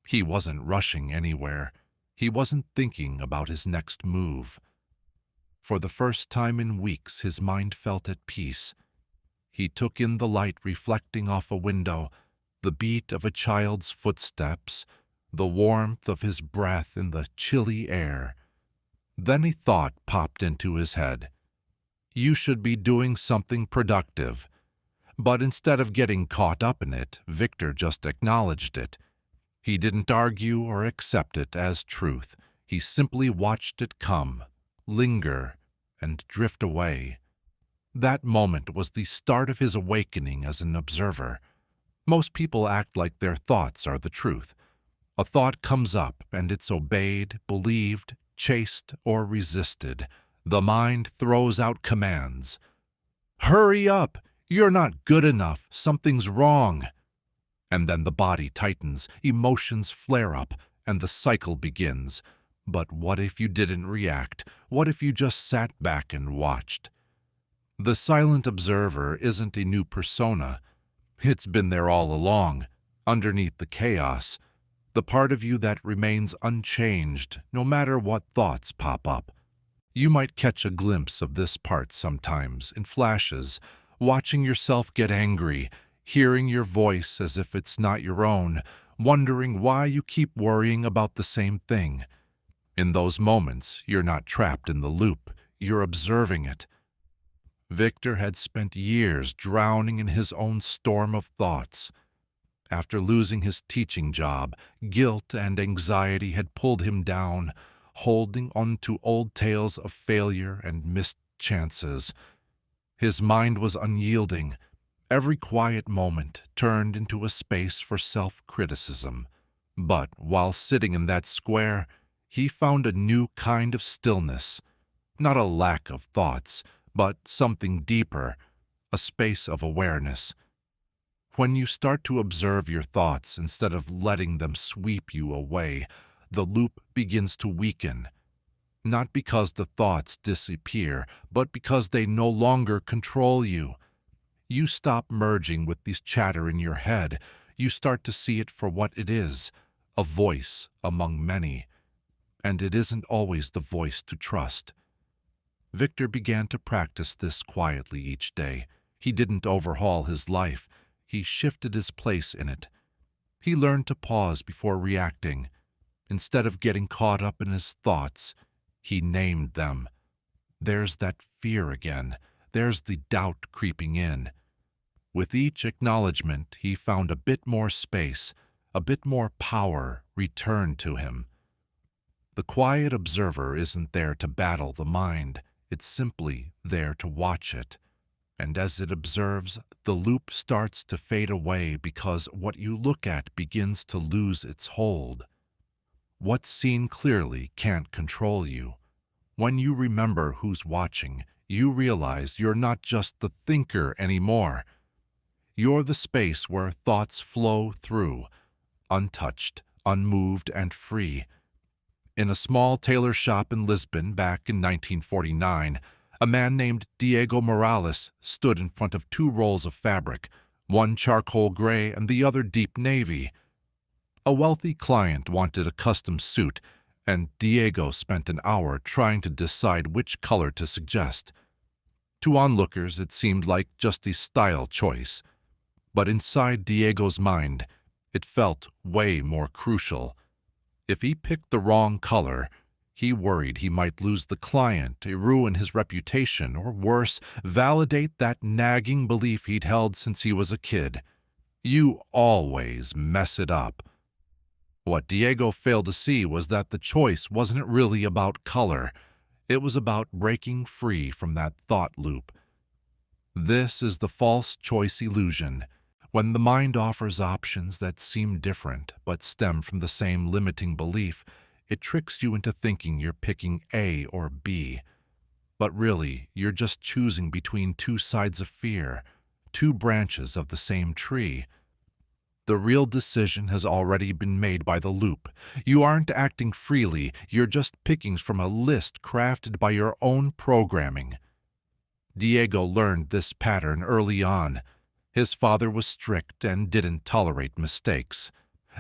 He wasn't rushing anywhere. He wasn't thinking about his next move. For the first time in weeks, his mind felt at peace. He took in the light reflecting off a window, the beat of a child's footsteps, the warmth of his breath in the chilly air. Then a thought popped into his head. You should be doing something productive. But instead of getting caught up in it, Victor just acknowledged it. He didn't argue or accept it as truth. He simply watched it come, linger, and drift away. That moment was the start of his awakening as an observer. Most people act like their thoughts are the truth. A thought comes up and it's obeyed, believed, chased, or resisted. The mind throws out commands. Hurry up! You're not good enough. Something's wrong. And then the body tightens, emotions flare up, and the cycle begins. But what if you didn't react? What if you just sat back and watched? The silent observer isn't a new persona. It's been there all along, underneath the chaos, the part of you that remains unchanged no matter what thoughts pop up. You might catch a glimpse of this part sometimes, in flashes, watching yourself get angry, hearing your voice as if it's not your own, wondering why you keep worrying about the same thing. In those moments, you're not trapped in the loop, you're observing it. Victor had spent years drowning in his own storm of thoughts. After losing his teaching job, guilt and anxiety had pulled him down, holding on to old tales of failure and missed chances. His mind was unyielding. Every quiet moment turned into a space for self-criticism. But while sitting in that square, he found a new kind of stillness. Not a lack of thoughts, but something deeper, a space of awareness. When you start to observe your thoughts instead of letting them sweep you away, the loop begins to weaken. Not because the thoughts disappear, but because they no longer control you. You stop merging with this chatter in your head. You start to see it for what it is, a voice among many. And it isn't always the voice to trust. Victor began to practice this quietly each day. He didn't overhaul his life. He shifted his place in it. He learned to pause before reacting. Instead of getting caught up in his thoughts, he named them. There's that fear again. There's the doubt creeping in. With each acknowledgement, he found a bit more space, a bit more power returned to him. The quiet observer isn't there to battle the mind. It's simply there to watch it. And as it observes, the loop starts to fade away because what you look at begins to lose its hold. What's seen clearly can't control you. When you remember who's watching, you realize you're not just the thinker anymore. You're the space where thoughts flow through, untouched, unmoved, and free. In a small tailor shop in Lisbon back in 1949, a man named Diego Morales stood in front of two rolls of fabric, one charcoal gray and the other deep navy. A wealthy client wanted a custom suit, and Diego spent an hour trying to decide which color to suggest. To onlookers, it seemed like just a style choice. But inside Diego's mind, it felt way more crucial. If he picked the wrong color, he worried he might lose the client, ruin his reputation, or worse, validate that nagging belief he'd held since he was a kid. You always mess it up. What Diego failed to see was that the choice wasn't really about color. It was about breaking free from that thought loop. This is the false choice illusion. When the mind offers options that seem different but stem from the same limiting belief, it tricks you into thinking you're picking A or B. But really, you're just choosing between two sides of fear, two branches of the same tree. The real decision has already been made by the loop. You aren't acting freely, you're just picking from a list crafted by your own programming. Diego learned this pattern early on. His father was strict and didn't tolerate mistakes.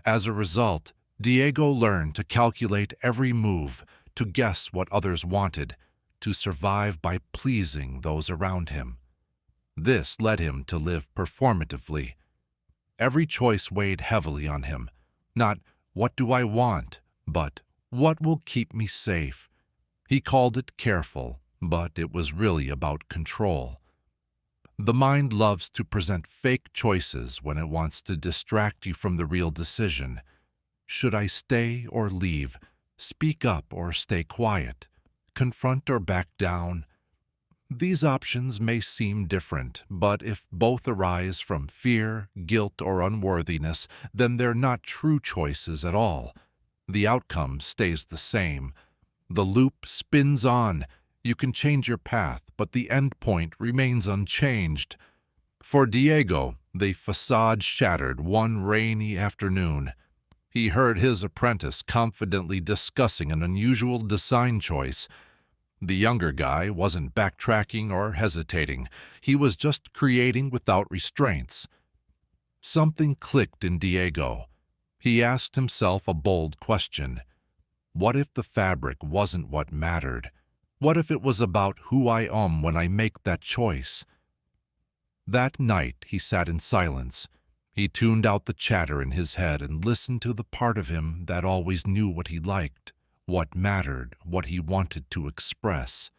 As a result, Diego learned to calculate every move, to guess what others wanted, to survive by pleasing those around him. This led him to live performatively. Every choice weighed heavily on him. Not, what do I want, but what will keep me safe? He called it careful, but it was really about control. The mind loves to present fake choices when it wants to distract you from the real decision. Should I stay or leave? Speak up or stay quiet? Confront or back down? These options may seem different, but if both arise from fear, guilt, or unworthiness, then they're not true choices at all. The outcome stays the same. The loop spins on. You can change your path, but the end point remains unchanged. For Diego, the facade shattered one rainy afternoon. He heard his apprentice confidently discussing an unusual design choice. The younger guy wasn't backtracking or hesitating. He was just creating without restraints. Something clicked in Diego. He asked himself a bold question. What if the fabric wasn't what mattered? What if it was about who I am when I make that choice? That night he sat in silence. He tuned out the chatter in his head and listened to the part of him that always knew what he liked, what mattered, what he wanted to express.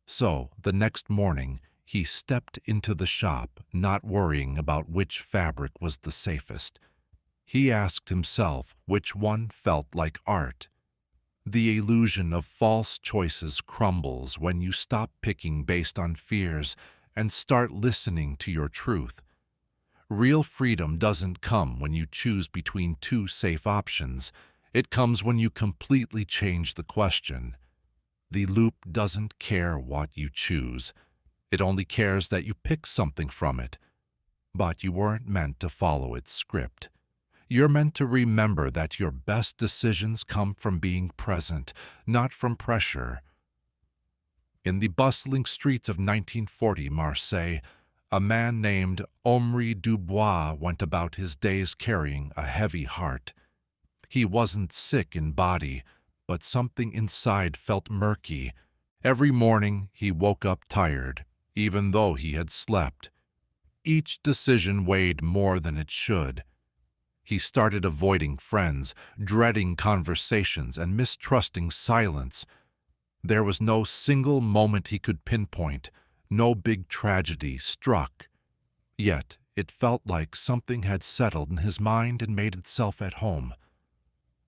So, the next morning, he stepped into the shop, not worrying about which fabric was the safest. He asked himself which one felt like art. The illusion of false choices crumbles when you stop picking based on fears and start listening to your truth. Real freedom doesn't come when you choose between two safe options. It comes when you completely change the question. The loop doesn't care what you choose. It only cares that you pick something from it. But you weren't meant to follow its script. You're meant to remember that your best decisions come from being present, not from pressure. In the bustling streets of 1940 Marseille, a man named Omri Dubois went about his days carrying a heavy heart. He wasn't sick in body, but something inside felt murky. Every morning he woke up tired, even though he had slept. Each decision weighed more than it should. He started avoiding friends, dreading conversations, and mistrusting silence. There was no single moment he could pinpoint, no big tragedy struck. Yet it felt like something had settled in his mind and made itself at home.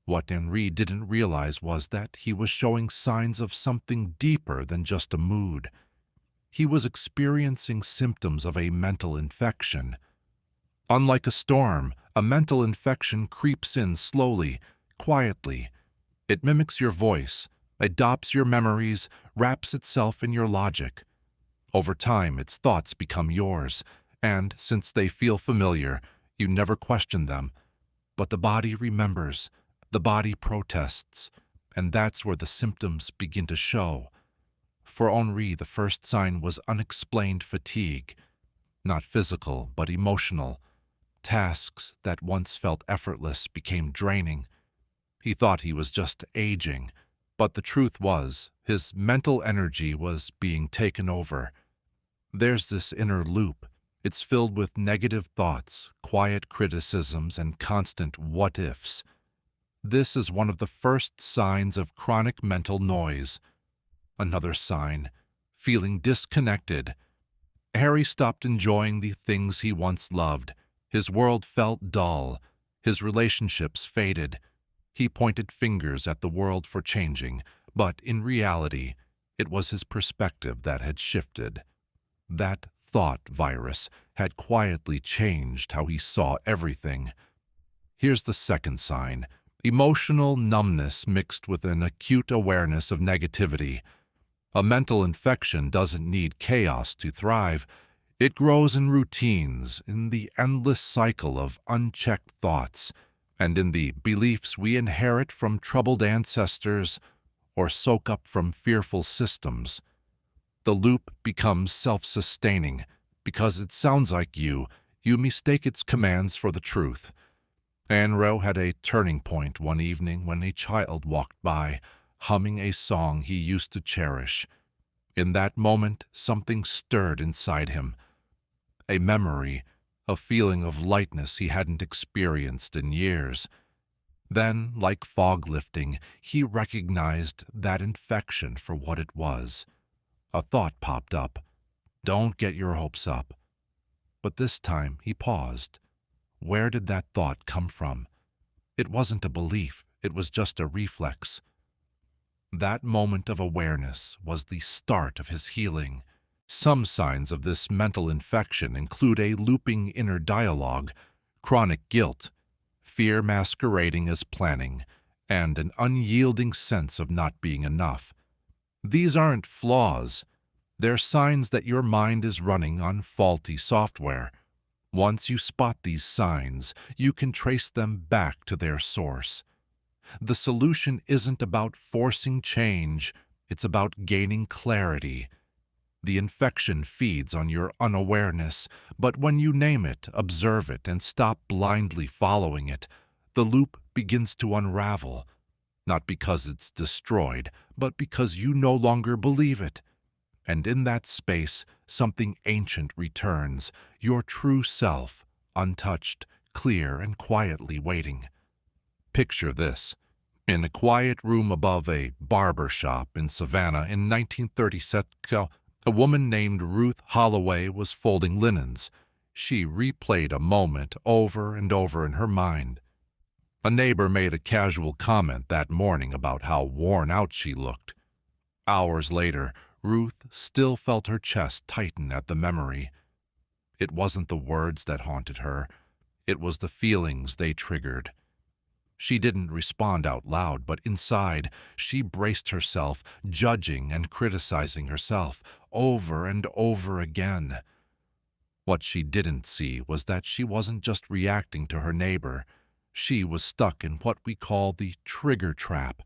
What Henri didn't realize was that he was showing signs of something deeper than just a mood. He was experiencing symptoms of a mental infection. Unlike a storm, a mental infection creeps in slowly, quietly. It mimics your voice, adopts your memories, wraps itself in your logic. Over time, its thoughts become yours, and since they feel familiar, you never question them. But the body remembers, the body protests, and that's where the symptoms begin to show. For Henri, the first sign was unexplained fatigue, not physical but emotional. Tasks that once felt effortless became draining. He thought he was just aging, but the truth was, his mental energy was being taken over. There's this inner loop. It's filled with negative thoughts, quiet criticisms, and constant what-ifs. This is one of the first signs of chronic mental noise. Another sign, feeling disconnected. Harry stopped enjoying the things he once loved. His world felt dull. His relationships faded. He pointed fingers at the world for changing, but in reality, it was his perspective that had shifted. That thought virus had quietly changed how he saw everything. Here's the second sign, emotional numbness mixed with an acute awareness of negativity. A mental infection doesn't need chaos to thrive. It grows in routines, in the endless cycle of unchecked thoughts, and in the beliefs we inherit from troubled ancestors or soak up from fearful systems. The loop becomes self-sustaining. Because it sounds like you mistake its commands for the truth. Anro had a turning point one evening when a child walked by, humming a song he used to cherish. In that moment, something stirred inside him. A memory, a feeling of lightness he hadn't experienced in years. Then, like fog lifting, he recognized that infection for what it was. A thought popped up. Don't get your hopes up. But this time he paused. Where did that thought come from? It wasn't a belief, it was just a reflex. That moment of awareness was the start of his healing. Some signs of this mental infection include a looping inner dialogue, chronic guilt, fear masquerading as planning, and an unyielding sense of not being enough. These aren't flaws. They're signs that your mind is running on faulty software. Once you spot these signs, you can trace them back to their source. The solution isn't about forcing change, it's about gaining clarity. The infection feeds on your unawareness, but when you name it, observe it, and stop blindly following it, the loop begins to unravel. Not because it's destroyed, but because you no longer believe it. And in that space, something ancient returns, your true self, untouched, clear, and quietly waiting. Picture this. In a quiet room above a barber shop in Savannah in 1937, a woman named Ruth Holloway was folding linens. She replayed a moment over and over in her mind. A neighbor made a casual comment that morning about how worn out she looked. Hours later, Ruth still felt her chest tighten at the memory. It wasn't the words that haunted her. It was the feelings they triggered. She didn't respond out loud, but inside, she braced herself, judging and criticizing herself, over and over again. What she didn't see was that she wasn't just reacting to her neighbor. She was stuck in what we call the trigger trap.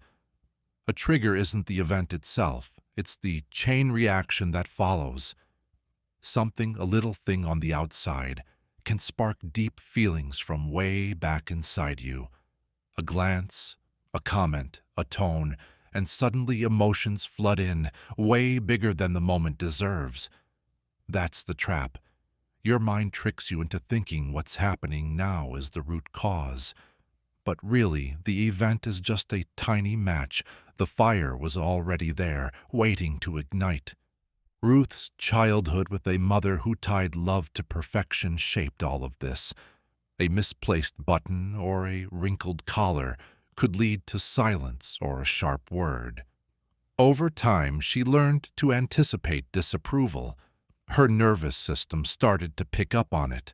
A trigger isn't the event itself, it's the chain reaction that follows. Something, a little thing on the outside, can spark deep feelings from way back inside you. A glance, a comment, a tone, and suddenly emotions flood in, way bigger than the moment deserves. That's the trap. Your mind tricks you into thinking what's happening now is the root cause. But really, the event is just a tiny match. The fire was already there, waiting to ignite. Ruth's childhood with a mother who tied love to perfection shaped all of this. A misplaced button or a wrinkled collar could lead to silence or a sharp word. Over time, she learned to anticipate disapproval. Her nervous system started to pick up on it.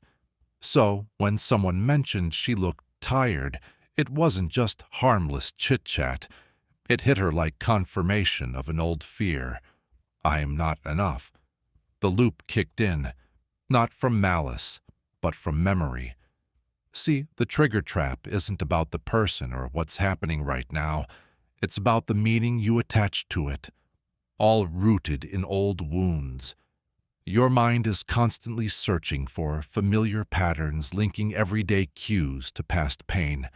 So, when someone mentioned she looked tired, it wasn't just harmless chit-chat. It hit her like confirmation of an old fear. I am not enough. The loop kicked in, not from malice, but from memory. See, the trigger trap isn't about the person or what's happening right now. It's about the meaning you attach to it, all rooted in old wounds. Your mind is constantly searching for familiar patterns linking everyday cues to past pain.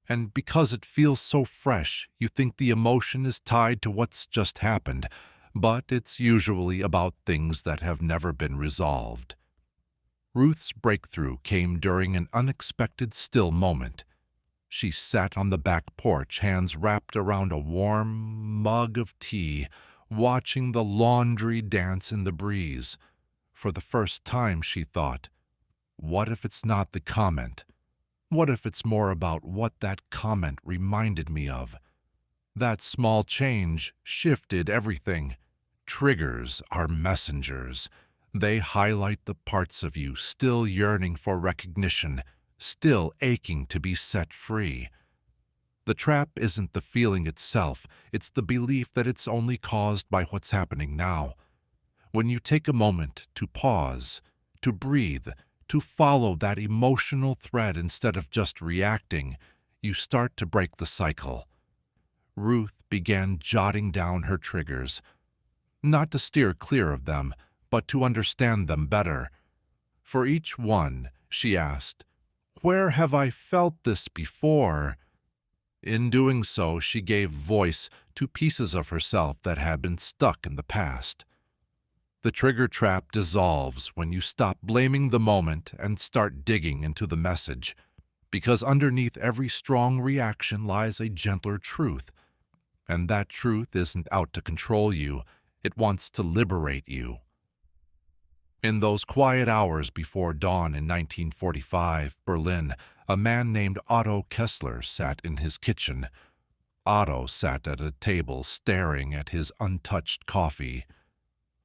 And because it feels so fresh, you think the emotion is tied to what's just happened, but it's usually about things that have never been resolved. Ruth's breakthrough came during an unexpected still moment. She sat on the back porch, hands wrapped around a warm mug of tea, watching the laundry dance in the breeze. For the first time, she thought, what if it's not the comment? What if it's more about what that comment reminded me of? That small change shifted everything. Triggers are messengers. They highlight the parts of you still yearning for recognition, still aching to be set free. The trap isn't the feeling itself, it's the belief that it's only caused by what's happening now. When you take a moment to pause, to breathe, to follow that emotional thread instead of just reacting, you start to break the cycle. Ruth began jotting down her triggers, not to steer clear of them, but to understand them better. For each one, she asked, "Where have I felt this before?" In doing so, she gave voice to pieces of herself that had been stuck in the past. The trigger trap dissolves when you stop blaming the moment and start digging into the message, because underneath every strong reaction lies a gentler truth, and that truth isn't out to control you, it wants to liberate you. In those quiet hours before dawn in 1945, Berlin, a man named Otto Kessler sat in his kitchen. Otto sat at a table staring at his untouched coffee.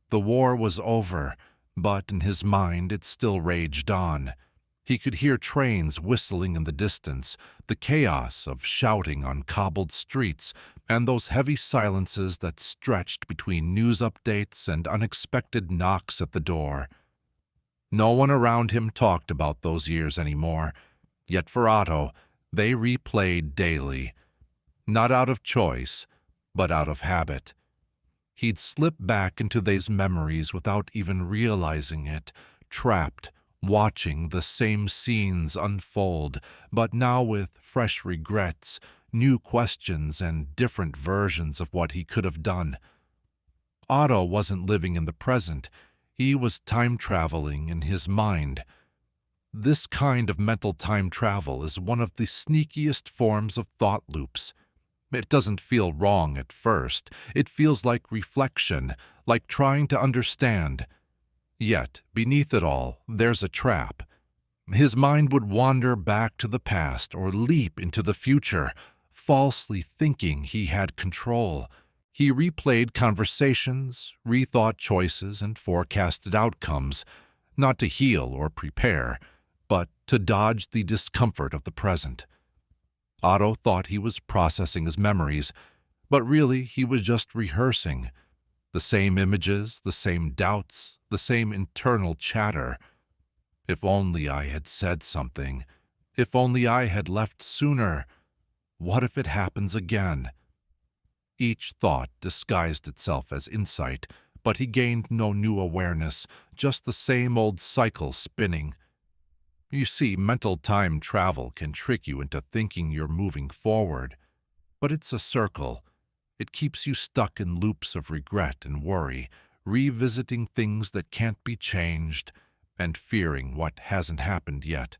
The war was over, but in his mind it still raged on. He could hear trains whistling in the distance, the chaos of shouting on cobbled streets, and those heavy silences that stretched between news updates and unexpected knocks at the door. No one around him talked about those years anymore, yet for Otto, they replayed daily. Not out of choice, but out of habit. He'd slip back into these memories without even realizing it, trapped, watching the same scenes unfold, but now with fresh regrets, new questions, and different versions of what he could have done. Otto wasn't living in the present, he was time-traveling in his mind. This kind of mental time travel is one of the sneakiest forms of thought loops. It doesn't feel wrong at first. It feels like reflection, like trying to understand. Yet, beneath it all, there's a trap. His mind would wander back to the past or leap into the future, falsely thinking he had control. He replayed conversations, rethought choices, and forecasted outcomes, not to heal or prepare, but to dodge the discomfort of the present. Otto thought he was processing his memories, but really he was just rehearsing. The same images, the same doubts, the same internal chatter. If only I had said something. If only I had left sooner. What if it happens again? Each thought disguised itself as insight, but he gained no new awareness, just the same old cycle spinning. You see, mental time travel can trick you into thinking you're moving forward, but it's a circle. It keeps you stuck in loops of regret and worry, revisiting things that can't be changed, and fearing what hasn't happened yet.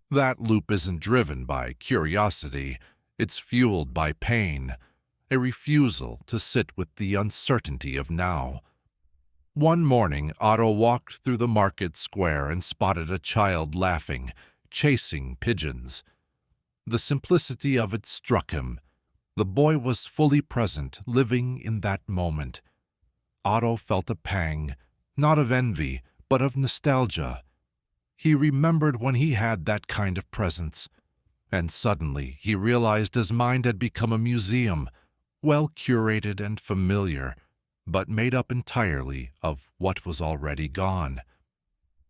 That loop isn't driven by curiosity, it's fueled by pain, a refusal to sit with the uncertainty of now. One morning, Otto walked through the market square and spotted a child laughing, chasing pigeons. The simplicity of it struck him. The boy was fully present, living in that moment. Otto felt a pang, not of envy, but of nostalgia. He remembered when he had that kind of presence, and suddenly he realized his mind had become a museum, well curated and familiar, but made up entirely of what was already gone.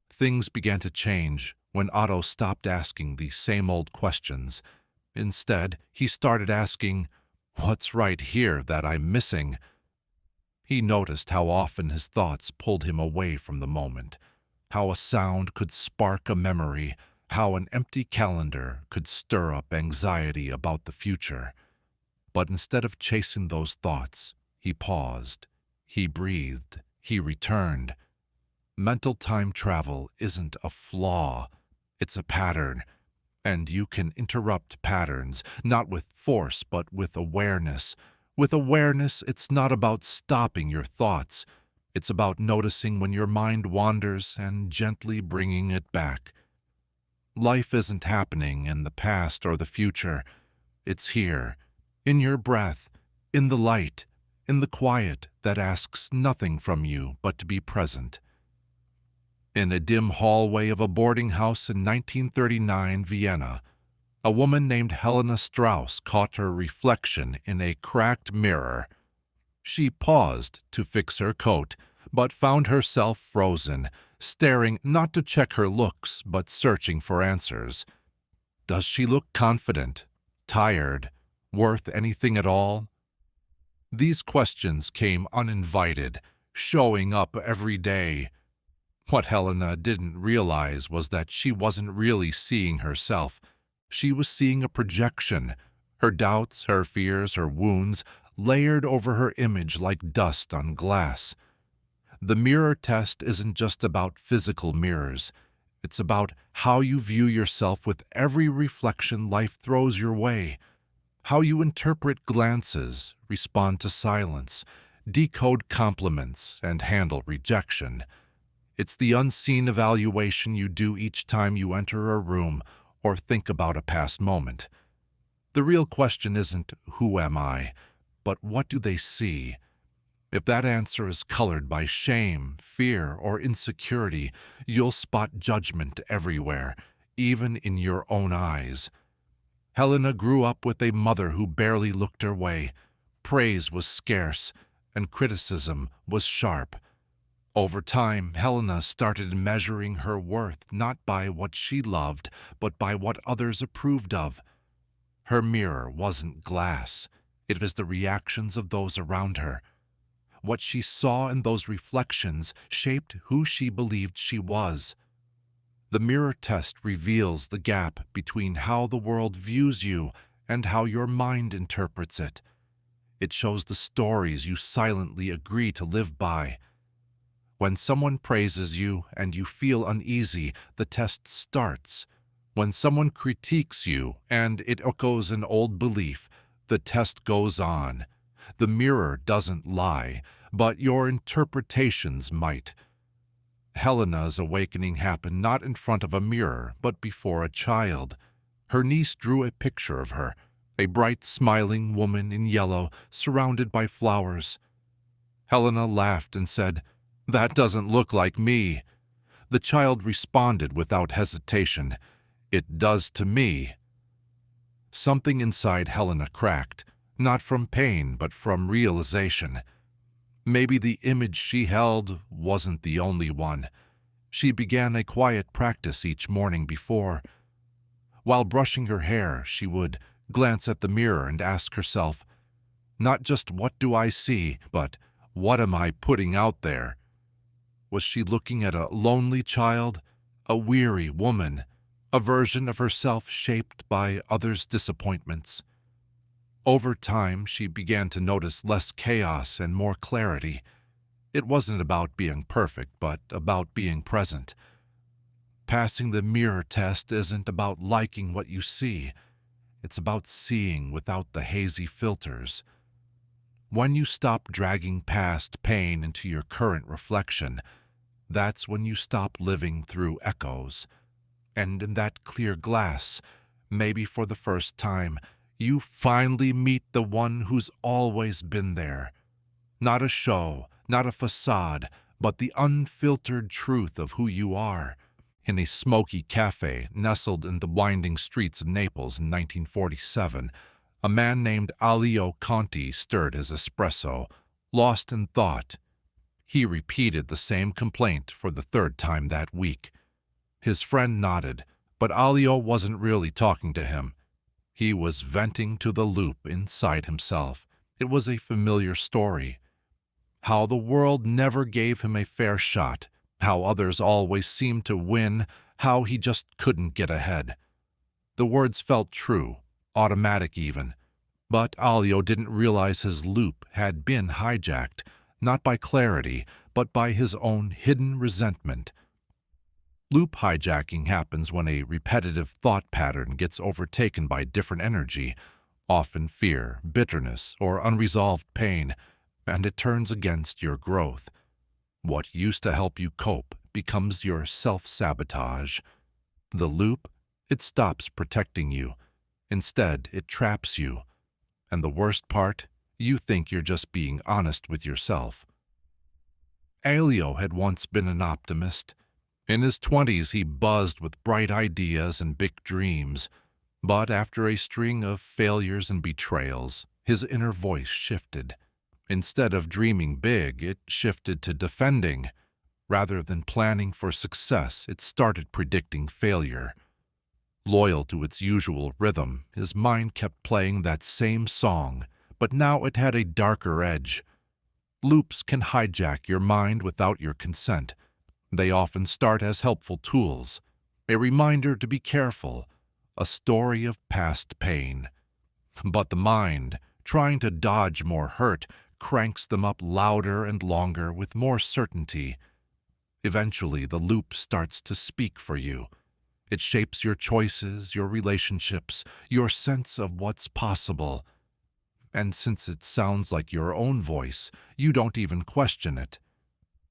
Things began to change when Otto stopped asking the same old questions. Instead, he started asking, "What's right here that I'm missing?" He noticed how often his thoughts pulled him away from the moment, how a sound could spark a memory, how an empty calendar could stir up anxiety about the future. But instead of chasing those thoughts, he paused, he breathed, he returned. Mental time travel isn't a flaw, it's a pattern, and you can interrupt patterns, not with force but with awareness. With awareness, it's not about stopping your thoughts. It's about noticing when your mind wanders and gently bringing it back. Life isn't happening in the past or the future. It's here, in your breath, in the light, in the quiet that asks nothing from you but to be present. In a dim hallway of a boarding house in 1939 Vienna, a woman named Helena Strauss caught her reflection in a cracked mirror. She paused to fix her coat, but found herself frozen, staring not to check her looks, but searching for answers. Does she look confident, tired, worth anything at all? These questions came uninvited, showing up every day. What Helena didn't realize was that she wasn't really seeing herself. She was seeing a projection, her doubts, her fears, her wounds, layered over her image like dust on glass. The mirror test isn't just about physical mirrors. It's about how you view yourself with every reflection life throws your way, how you interpret glances, respond to silence, decode compliments, and handle rejection. It's the unseen evaluation you do each time you enter a room or think about a past moment. The real question isn't, who am I, but what do they see? If that answer is colored by shame, fear, or insecurity, you'll spot judgment everywhere, even in your own eyes. Helena grew up with a mother who barely looked her way. Praise was scarce, and criticism was sharp. Over time, Helena started measuring her worth not by what she loved, but by what others approved of. Her mirror wasn't glass. It was the reactions of those around her. What she saw in those reflections shaped who she believed she was. The mirror test reveals the gap between how the world views you and how your mind interprets it. It shows the stories you silently agree to live by. When someone praises you and you feel uneasy, the test starts. When someone critiques you and it echoes an old belief, the test goes on. The mirror doesn't lie, but your interpretations might. Helena's awakening happened not in front of a mirror, but before a child. Her niece drew a picture of her, a bright, smiling woman in yellow, surrounded by flowers. Helena laughed and said, "That doesn't look like me." The child responded without hesitation, "It does to me." Something inside Helena cracked, not from pain but from realization. Maybe the image she held wasn't the only one. She began a quiet practice each morning before. While brushing her hair, she would glance at the mirror and ask herself, not just what do I see, but what am I putting out there? Was she looking at a lonely child, a weary woman, a version of herself shaped by others' disappointments? Over time, she began to notice less chaos and more clarity. It wasn't about being perfect, but about being present. Passing the mirror test isn't about liking what you see. It's about seeing without the hazy filters. When you stop dragging past pain into your current reflection, that's when you stop living through echoes. And in that clear glass, maybe for the first time, You finally meet the one who's always been there. Not a show, not a facade, but the unfiltered truth of who you are. In a smoky cafe nestled in the winding streets of Naples in 1947, a man named Alio Conti stirred his espresso, lost in thought. He repeated the same complaint for the third time that week. His friend nodded, but Alio wasn't really talking to him. He was venting to the loop inside himself. It was a familiar story. How the world never gave him a fair shot, how others always seemed to win, how he just couldn't get ahead. The words felt true, automatic even. But Alio didn't realize his loop had been hijacked, not by clarity, but by his own hidden resentment. Loop hijacking happens when a repetitive thought pattern gets overtaken by different energy, often fear, bitterness, or unresolved pain, and it turns against your growth. What used to help you cope becomes your self-sabotage. The loop, it stops protecting you. Instead, it traps you. And the worst part, you think you're just being honest with yourself. Alio had once been an optimist. In his 20s, he buzzed with bright ideas and big dreams. But after a string of failures and betrayals, his inner voice shifted. Instead of dreaming big, it shifted to defending. Rather than planning for success, it started predicting failure. Loyal to its usual rhythm, his mind kept playing that same song, but now it had a darker edge. Loops can hijack your mind without your consent. They often start as helpful tools, a reminder to be careful, a story of past pain. But the mind, trying to dodge more hurt, cranks them up louder and longer with more certainty. Eventually, the loop starts to speak for you. It shapes your choices, your relationships, your sense of what's possible. And since it sounds like your own voice, you don't even question it.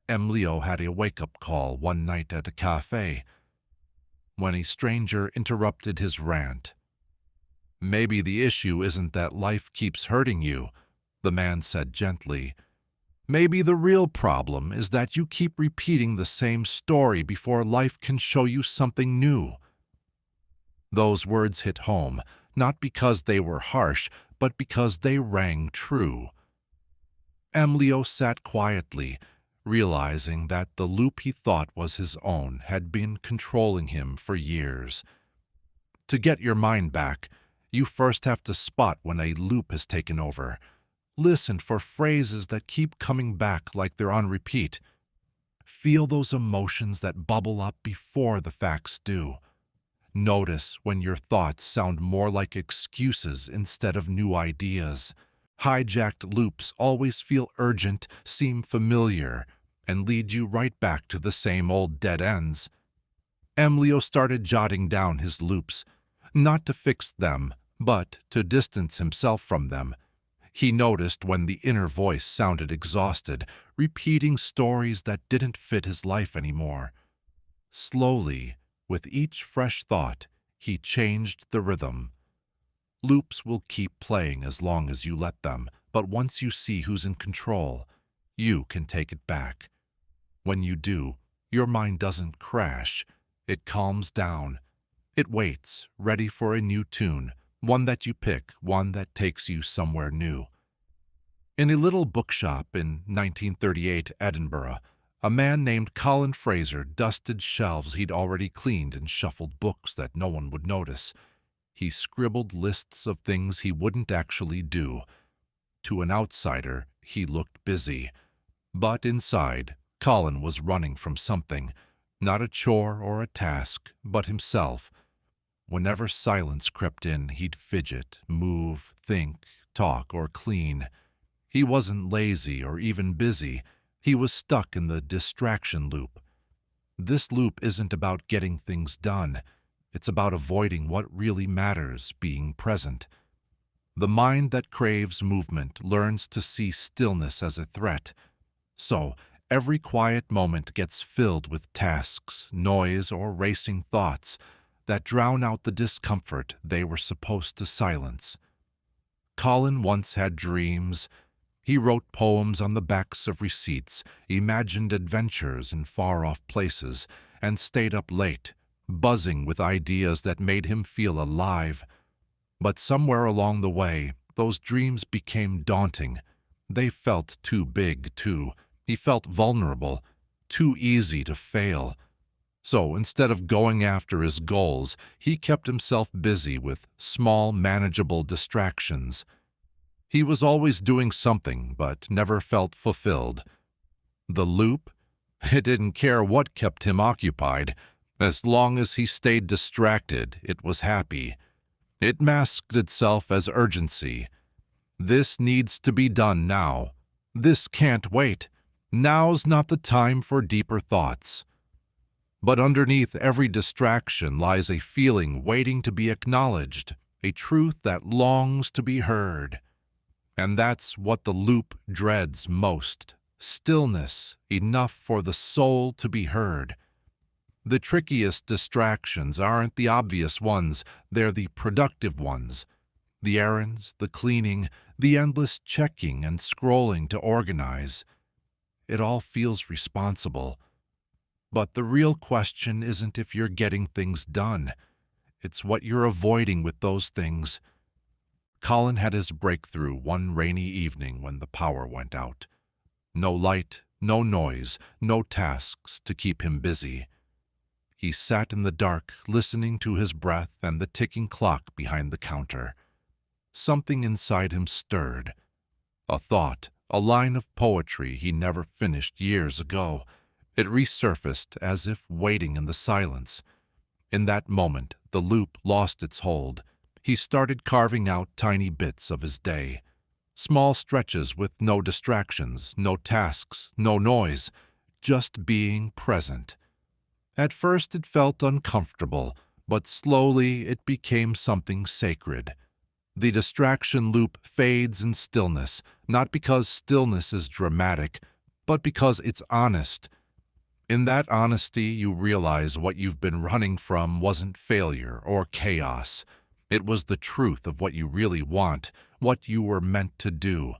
Emilio had a wake-up call one night at a cafe, when a stranger interrupted his rant. "Maybe the issue isn't that life keeps hurting you," the man said gently. "Maybe the real problem is that you keep repeating the same story before life can show you something new." Those words hit home, not because they were harsh, but because they rang true. Emilio sat quietly, realizing that the loop he thought was his own had been controlling him for years. To get your mind back, you first have to spot when a loop has taken over. Listen for phrases that keep coming back like they're on repeat. Feel those emotions that bubble up before the facts do. Notice when your thoughts sound more like excuses instead of new ideas. Hijacked loops always feel urgent, seem familiar, and lead you right back to the same old dead ends. Emilio started jotting down his loops, not to fix them, but to distance himself from them. He noticed when the inner voice sounded exhausted, repeating stories that didn't fit his life anymore. Slowly, with each fresh thought, he changed the rhythm. Loops will keep playing as long as you let them, but once you see who's in control, you can take it back. When you do, your mind doesn't crash. It calms down. It waits, ready for a new tune, one that you pick, one that takes you somewhere new. In a little bookshop in 1938 Edinburgh, a man named Colin Fraser dusted shelves he'd already cleaned and shuffled books that no one would notice. He scribbled lists of things he wouldn't actually do. To an outsider, he looked busy. But inside, Colin was running from something, not a chore or a task, but himself. Whenever silence crept in, he'd fidget, move, think, talk, or clean. He wasn't lazy or even busy. He was stuck in the distraction loop. This loop isn't about getting things done. It's about avoiding what really matters, being present. The mind that craves movement learns to see stillness as a threat. So, every quiet moment gets filled with tasks, noise, or racing thoughts that drown out the discomfort they were supposed to silence. Colin once had dreams. He wrote poems on the backs of receipts, imagined adventures in far-off places, and stayed up late, buzzing with ideas that made him feel alive. But somewhere along the way, those dreams became daunting. They felt too big, too. He felt vulnerable, too easy to fail. So instead of going after his goals, he kept himself busy with small, manageable distractions. He was always doing something, but never felt fulfilled. The loop? It didn't care what kept him occupied. As long as he stayed distracted, it was happy. It masked itself as urgency. This needs to be done now. This can't wait. Now's not the time for deeper thoughts. But underneath every distraction lies a feeling waiting to be acknowledged, a truth that longs to be heard. And that's what the loop dreads most: stillness, enough for the soul to be heard. The trickiest distractions aren't the obvious ones, they're the productive ones. The errands, the cleaning, the endless checking and scrolling to organize. It all feels responsible. But the real question isn't if you're getting things done. It's what you're avoiding with those things. Colin had his breakthrough one rainy evening when the power went out. No light, no noise, no tasks to keep him busy. He sat in the dark, listening to his breath and the ticking clock behind the counter. Something inside him stirred. A thought, a line of poetry he never finished years ago. It resurfaced as if waiting in the silence. In that moment, the loop lost its hold. He started carving out tiny bits of his day. Small stretches with no distractions, no tasks, no noise, just being present. At first it felt uncomfortable, but slowly it became something sacred. The distraction loop fades in stillness, not because stillness is dramatic, but because it's honest. In that honesty, you realize what you've been running from wasn't failure or chaos. It was the truth of what you really want, what you were meant to do.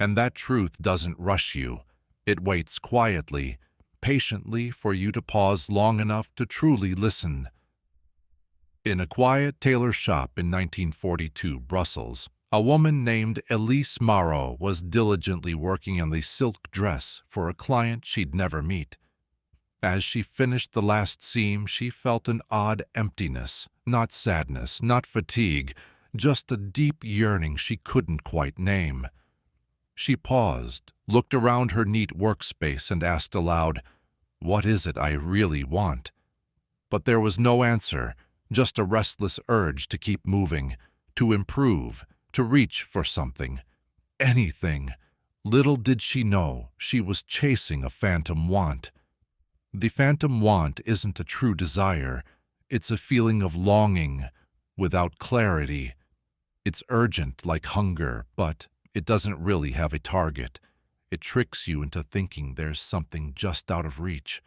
And that truth doesn't rush you. It waits quietly, patiently for you to pause long enough to truly listen. In a quiet tailor shop in 1942 Brussels, a woman named Elise Marot was diligently working on the silk dress for a client she'd never meet. As she finished the last seam, she felt an odd emptiness, not sadness, not fatigue, just a deep yearning she couldn't quite name. She paused, looked around her neat workspace, and asked aloud, "What is it I really want?" But there was no answer, just a restless urge to keep moving, to improve, to reach for something. Anything. Little did she know she was chasing a phantom want. The phantom want isn't a true desire. It's a feeling of longing, without clarity. It's urgent like hunger, but it doesn't really have a target. It tricks you into thinking there's something just out of reach.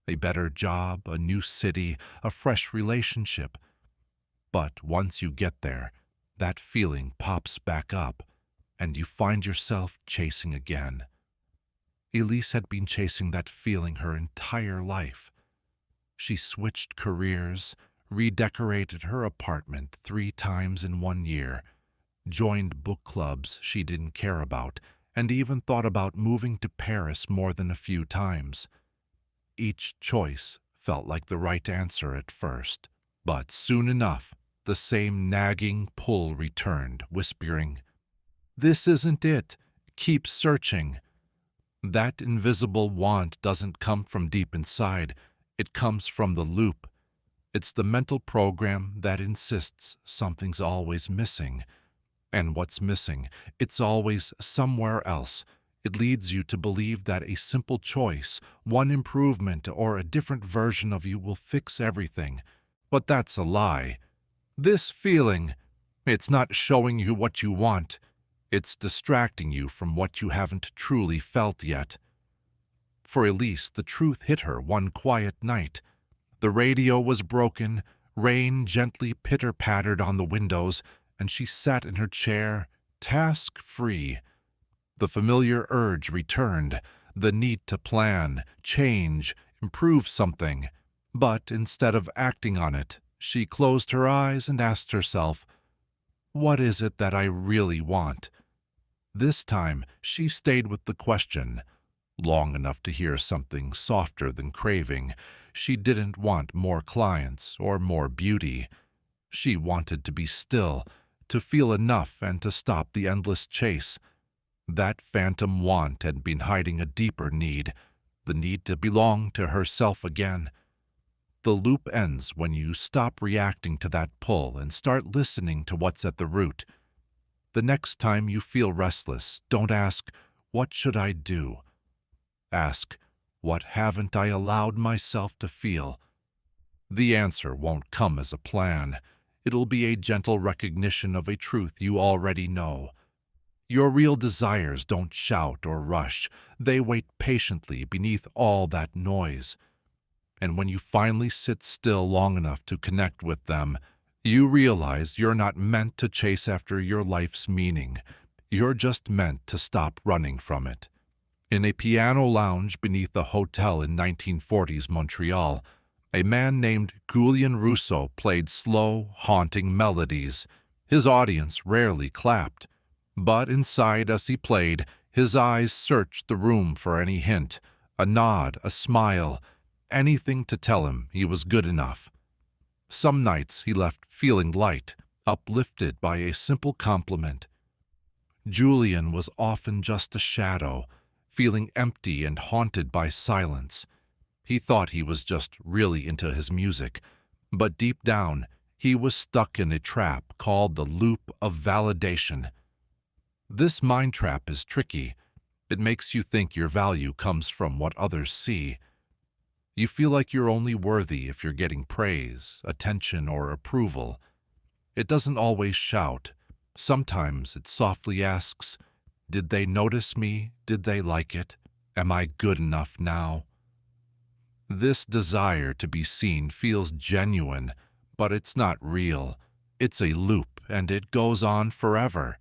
A better job, a new city, a fresh relationship. But once you get there, that feeling pops back up, and you find yourself chasing again. Elise had been chasing that feeling her entire life. She switched careers, redecorated her apartment 3 times in 1 year, joined book clubs she didn't care about, and even thought about moving to Paris more than a few times. Each choice felt like the right answer at first, but soon enough, the same nagging pull returned, whispering, "This isn't it. Keep searching." That invisible want doesn't come from deep inside. It comes from the loop. It's the mental program that insists something's always missing. And what's missing? It's always somewhere else. It leads you to believe that a simple choice, one improvement, or a different version of you will fix everything. But that's a lie. This feeling, it's not showing you what you want. It's distracting you from what you haven't truly felt yet. For Elise, the truth hit her one quiet night. The radio was broken, rain gently pitter-pattered on the windows, and she sat in her chair, task-free. The familiar urge returned, the need to plan, change, improve something. But instead of acting on it, she closed her eyes and asked herself, "What is it that I really want?" This time, she stayed with the question, long enough to hear something softer than craving. She didn't want more clients or more beauty. She wanted to be still, to feel enough and to stop the endless chase. That phantom want had been hiding a deeper need, the need to belong to herself again. The loop ends when you stop reacting to that pull and start listening to what's at the root. The next time you feel restless, don't ask, "What should I do?" Ask, "What haven't I allowed myself to feel?" The answer won't come as a plan. It'll be a gentle recognition of a truth you already know. Your real desires don't shout or rush. They wait patiently beneath all that noise. And when you finally sit still long enough to connect with them, you realize you're not meant to chase after your life's meaning. You're just meant to stop running from it. In a piano lounge beneath a hotel in 1940s Montreal, a man named Julian Rousseau played slow, haunting melodies. His audience rarely clapped. But inside as he played, his eyes searched the room for any hint, a nod, a smile, anything to tell him he was good enough. Some nights he left feeling light, uplifted by a simple compliment. Julian was often just a shadow, feeling empty and haunted by silence. He thought he was just really into his music, but deep down he was stuck in a trap called the loop of validation. This mind trap is tricky. It makes you think your value comes from what others see. You feel like you're only worthy if you're getting praise, attention, or approval. It doesn't always shout. Sometimes it softly asks, "Did they notice me? Did they like it? Am I good enough now?" This desire to be seen feels genuine, but it's not real. It's a loop, and it goes on forever.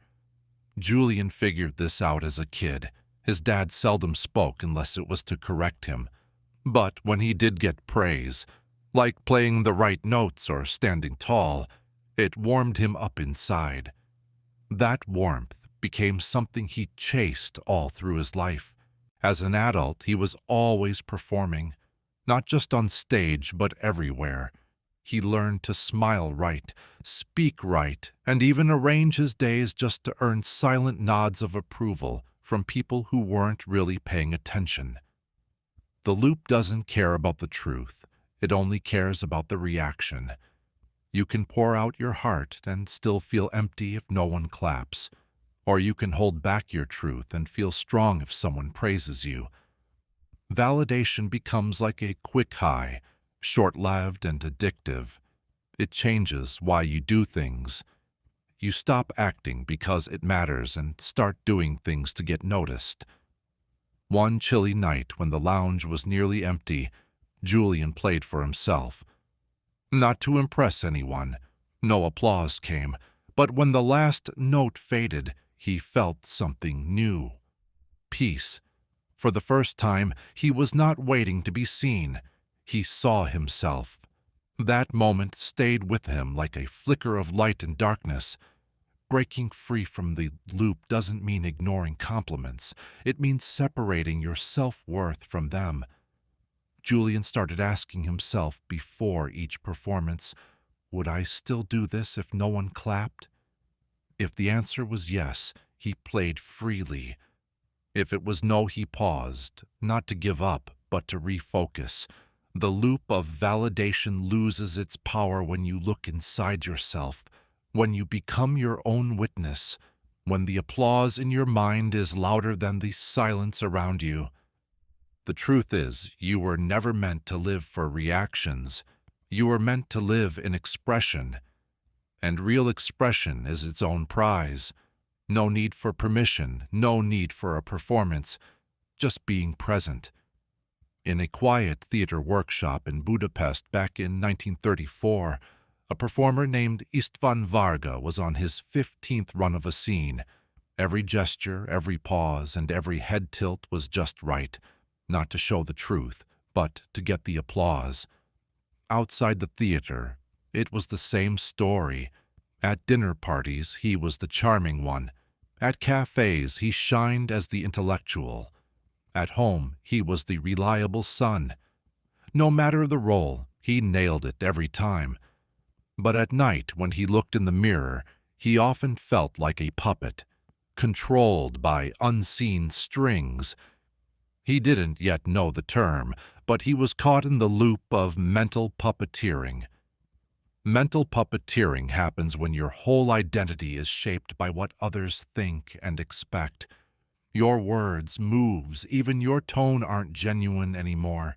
Julian figured this out as a kid. His dad seldom spoke unless it was to correct him. But when he did get praise, like playing the right notes or standing tall, it warmed him up inside. That warmth became something he chased all through his life. As an adult, he was always performing, not just on stage, but everywhere. He learned to smile right, speak right, and even arrange his days just to earn silent nods of approval from people who weren't really paying attention. The loop doesn't care about the truth. It only cares about the reaction. You can pour out your heart and still feel empty if no one claps. Or you can hold back your truth and feel strong if someone praises you. Validation becomes like a quick high, short-lived and addictive. It changes why you do things. You stop acting because it matters and start doing things to get noticed. One chilly night when the lounge was nearly empty, Julian played for himself. Not to impress anyone. No applause came. But when the last note faded, he felt something new. Peace. For the first time, he was not waiting to be seen. He saw himself. That moment stayed with him like a flicker of light in darkness. Breaking free from the loop doesn't mean ignoring compliments. It means separating your self-worth from them. Julian started asking himself before each performance, would I still do this if no one clapped? If the answer was yes, he played freely. If it was no, he paused, not to give up, but to refocus. The loop of validation loses its power when you look inside yourself, when you become your own witness, when the applause in your mind is louder than the silence around you. The truth is, you were never meant to live for reactions. You were meant to live in expression. And real expression is its own prize. No need for permission, no need for a performance, just being present. In a quiet theater workshop in Budapest back in 1934, a performer named István Varga was on his 15th run of a scene. Every gesture, every pause, and every head tilt was just right, not to show the truth, but to get the applause. Outside the theater, it was the same story. At dinner parties, he was the charming one. At cafes, he shined as the intellectual. At home, he was the reliable son. No matter the role, he nailed it every time. But at night, when he looked in the mirror, he often felt like a puppet, controlled by unseen strings. He didn't yet know the term, but he was caught in the loop of mental puppeteering. Mental puppeteering happens when your whole identity is shaped by what others think and expect. Your words, moves, even your tone aren't genuine anymore.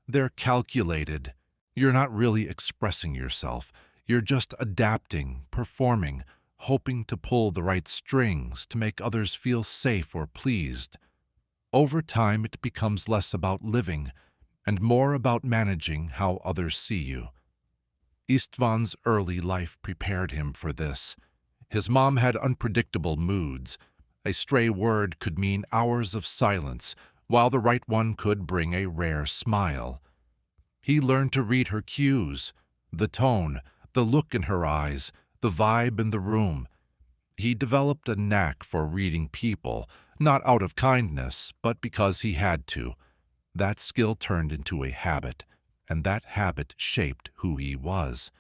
They're calculated. You're not really expressing yourself. You're just adapting, performing, hoping to pull the right strings to make others feel safe or pleased. Over time, it becomes less about living and more about managing how others see you. Istvan's early life prepared him for this. His mom had unpredictable moods. A stray word could mean hours of silence, while the right one could bring a rare smile. He learned to read her cues, the tone, the look in her eyes, the vibe in the room. He developed a knack for reading people, not out of kindness, but because he had to. That skill turned into a habit, and that habit shaped who he was.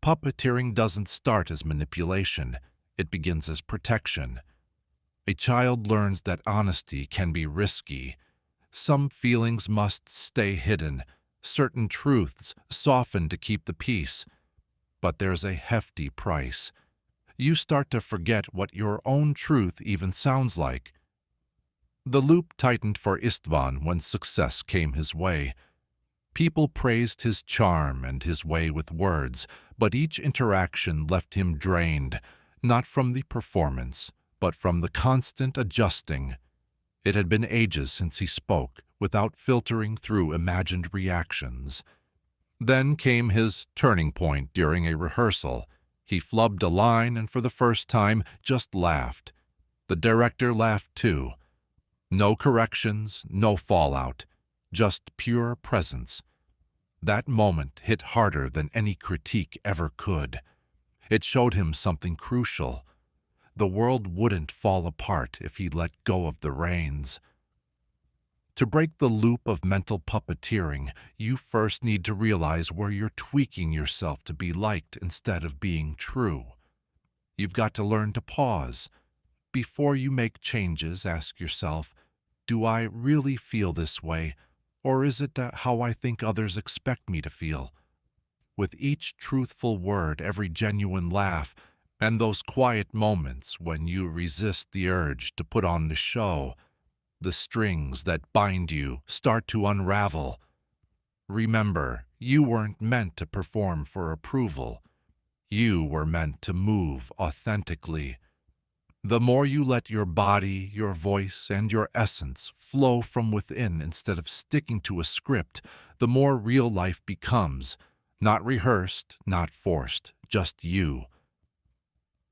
Puppeteering doesn't start as manipulation. It begins as protection. A child learns that honesty can be risky. Some feelings must stay hidden, certain truths softened to keep the peace. But there's a hefty price. You start to forget what your own truth even sounds like. The loop tightened for Istvan when success came his way. People praised his charm and his way with words, but each interaction left him drained, not from the performance, but from the constant adjusting. It had been ages since he spoke, without filtering through imagined reactions. Then came his turning point during a rehearsal. He flubbed a line and for the first time just laughed. The director laughed too. No corrections, no fallout, just pure presence. That moment hit harder than any critique ever could. It showed him something crucial. The world wouldn't fall apart if he let go of the reins. To break the loop of mental puppeteering, you first need to realize where you're tweaking yourself to be liked instead of being true. You've got to learn to pause. Before you make changes, ask yourself, do I really feel this way, or is it how I think others expect me to feel? With each truthful word, every genuine laugh, and those quiet moments when you resist the urge to put on the show, the strings that bind you start to unravel. Remember, you weren't meant to perform for approval. You were meant to move authentically. The more you let your body, your voice, and your essence flow from within instead of sticking to a script, the more real life becomes. Not rehearsed, not forced, just you.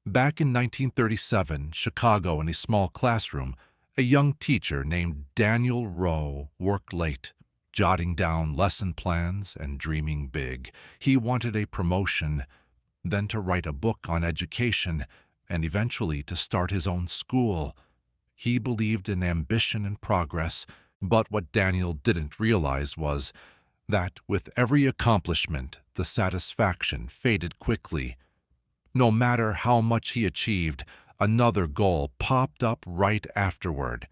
Back in 1937, Chicago, in a small classroom, a young teacher named Daniel Rowe worked late, jotting down lesson plans and dreaming big. He wanted a promotion, then to write a book on education, and eventually to start his own school. He believed in ambition and progress, but what Daniel didn't realize was that with every accomplishment, the satisfaction faded quickly. No matter how much he achieved, another goal popped up right afterward.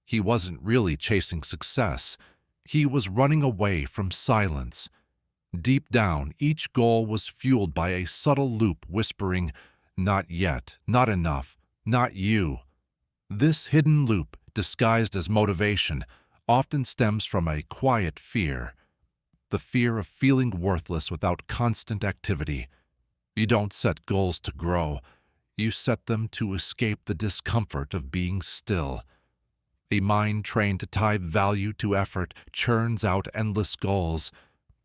He wasn't really chasing success. He was running away from silence. Deep down, each goal was fueled by a subtle loop whispering, "Not yet, not enough, not you." This hidden loop, disguised as motivation, often stems from a quiet fear. The fear of feeling worthless without constant activity. You don't set goals to grow. You set them to escape the discomfort of being still. A mind trained to tie value to effort churns out endless goals,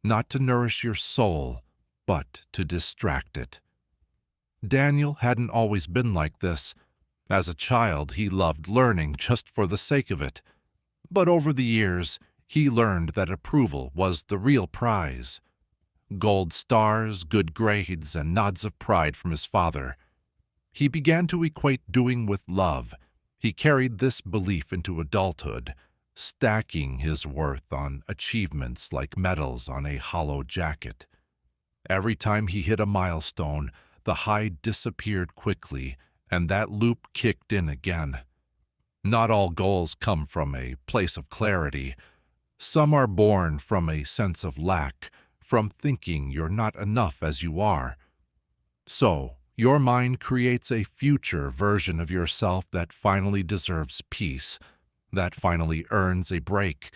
not to nourish your soul, but to distract it. Daniel hadn't always been like this. As a child, he loved learning just for the sake of it. But over the years, he learned that approval was the real prize. Gold stars, good grades, and nods of pride from his father. He began to equate doing with love. He carried this belief into adulthood, stacking his worth on achievements like medals on a hollow jacket. Every time he hit a milestone, the high disappeared quickly, and that loop kicked in again. Not all goals come from a place of clarity. Some are born from a sense of lack, from thinking you're not enough as you are. So, your mind creates a future version of yourself that finally deserves peace, that finally earns a break.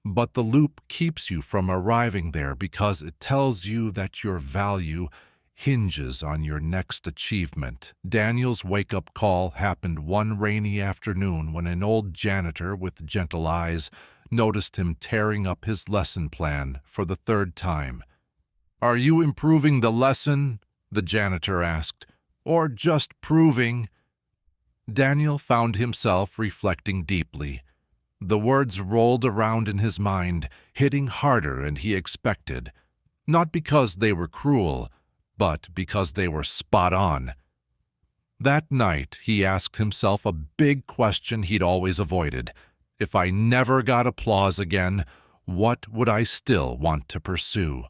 But the loop keeps you from arriving there because it tells you that your value hinges on your next achievement. Daniel's wake-up call happened one rainy afternoon when an old janitor with gentle eyes noticed him tearing up his lesson plan for the third time. "Are you improving the lesson?" the janitor asked. "Or just proving?" Daniel found himself reflecting deeply. The words rolled around in his mind, hitting harder than he expected. Not because they were cruel, but because they were spot on. That night, he asked himself a big question he'd always avoided. If I never got applause again, what would I still want to pursue?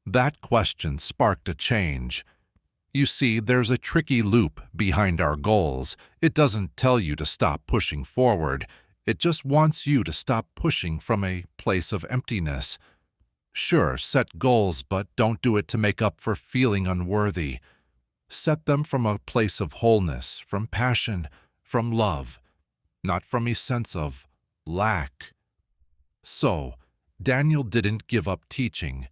That question sparked a change. You see, there's a tricky loop behind our goals. It doesn't tell you to stop pushing forward. It just wants you to stop pushing from a place of emptiness. Sure, set goals, but don't do it to make up for feeling unworthy. Set them from a place of wholeness, from passion, from love, not from a sense of lack. So, Daniel didn't give up teaching.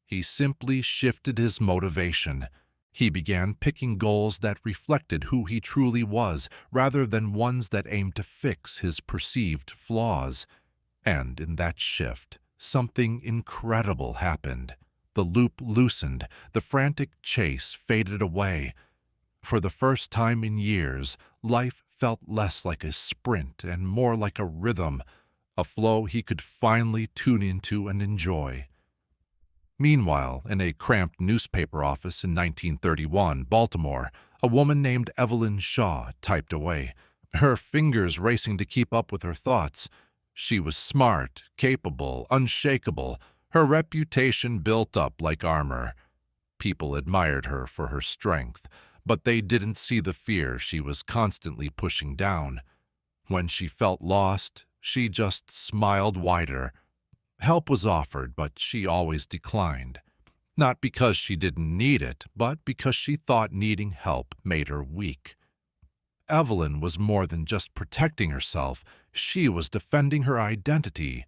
He simply shifted his motivation. He began picking goals that reflected who he truly was, rather than ones that aimed to fix his perceived flaws. And in that shift, something incredible happened. The loop loosened, the frantic chase faded away. For the first time in years, life felt less like a sprint and more like a rhythm, a flow he could finally tune into and enjoy. Meanwhile, in a cramped newspaper office in 1931, Baltimore, a woman named Evelyn Shaw typed away, her fingers racing to keep up with her thoughts. She was smart, capable, unshakable, her reputation built up like armor. People admired her for her strength, but they didn't see the fear she was constantly pushing down. When she felt lost, she just smiled wider. Help was offered, but she always declined. Not because she didn't need it, but because she thought needing help made her weak. Evelyn was more than just protecting herself. She was defending her identity.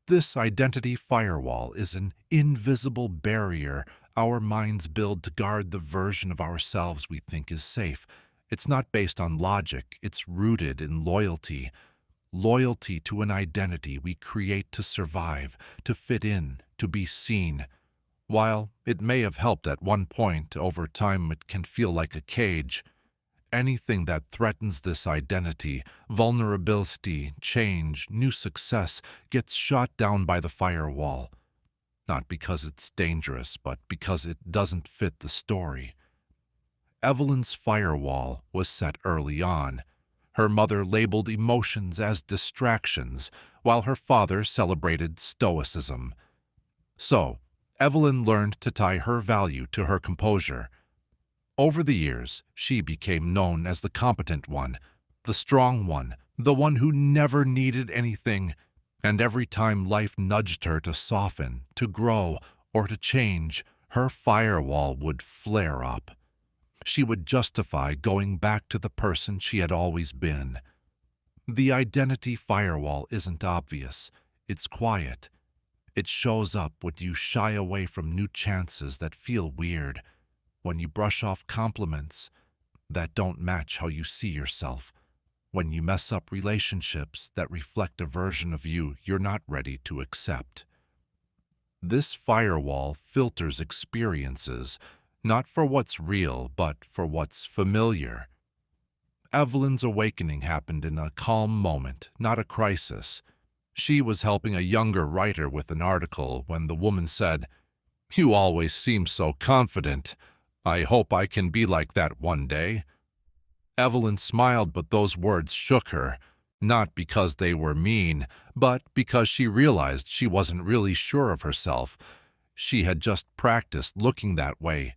This identity firewall is an invisible barrier our minds build to guard the version of ourselves we think is safe. It's not based on logic, it's rooted in loyalty. Loyalty to an identity we create to survive, to fit in, to be seen. While it may have helped at one point, over time it can feel like a cage. Anything that threatens this identity, vulnerability, change, new success, gets shot down by the firewall. Not because it's dangerous, but because it doesn't fit the story. Evelyn's firewall was set early on. Her mother labeled emotions as distractions, while her father celebrated stoicism. So, Evelyn learned to tie her value to her composure. Over the years, she became known as the competent one, the strong one, the one who never needed anything. And every time life nudged her to soften, to grow, or to change, her firewall would flare up. She would justify going back to the person she had always been. The identity firewall isn't obvious. It's quiet. It shows up when you shy away from new chances that feel weird, when you brush off compliments that don't match how you see yourself, when you mess up relationships that reflect a version of you you're not ready to accept. This firewall filters experiences, not for what's real, but for what's familiar. Evelyn's awakening happened in a calm moment, not a crisis. She was helping a younger writer with an article when the woman said, "You always seem so confident. I hope I can be like that one day." Evelyn smiled, but those words shook her, not because they were mean, but because she realized she wasn't really sure of herself. She had just practiced looking that way.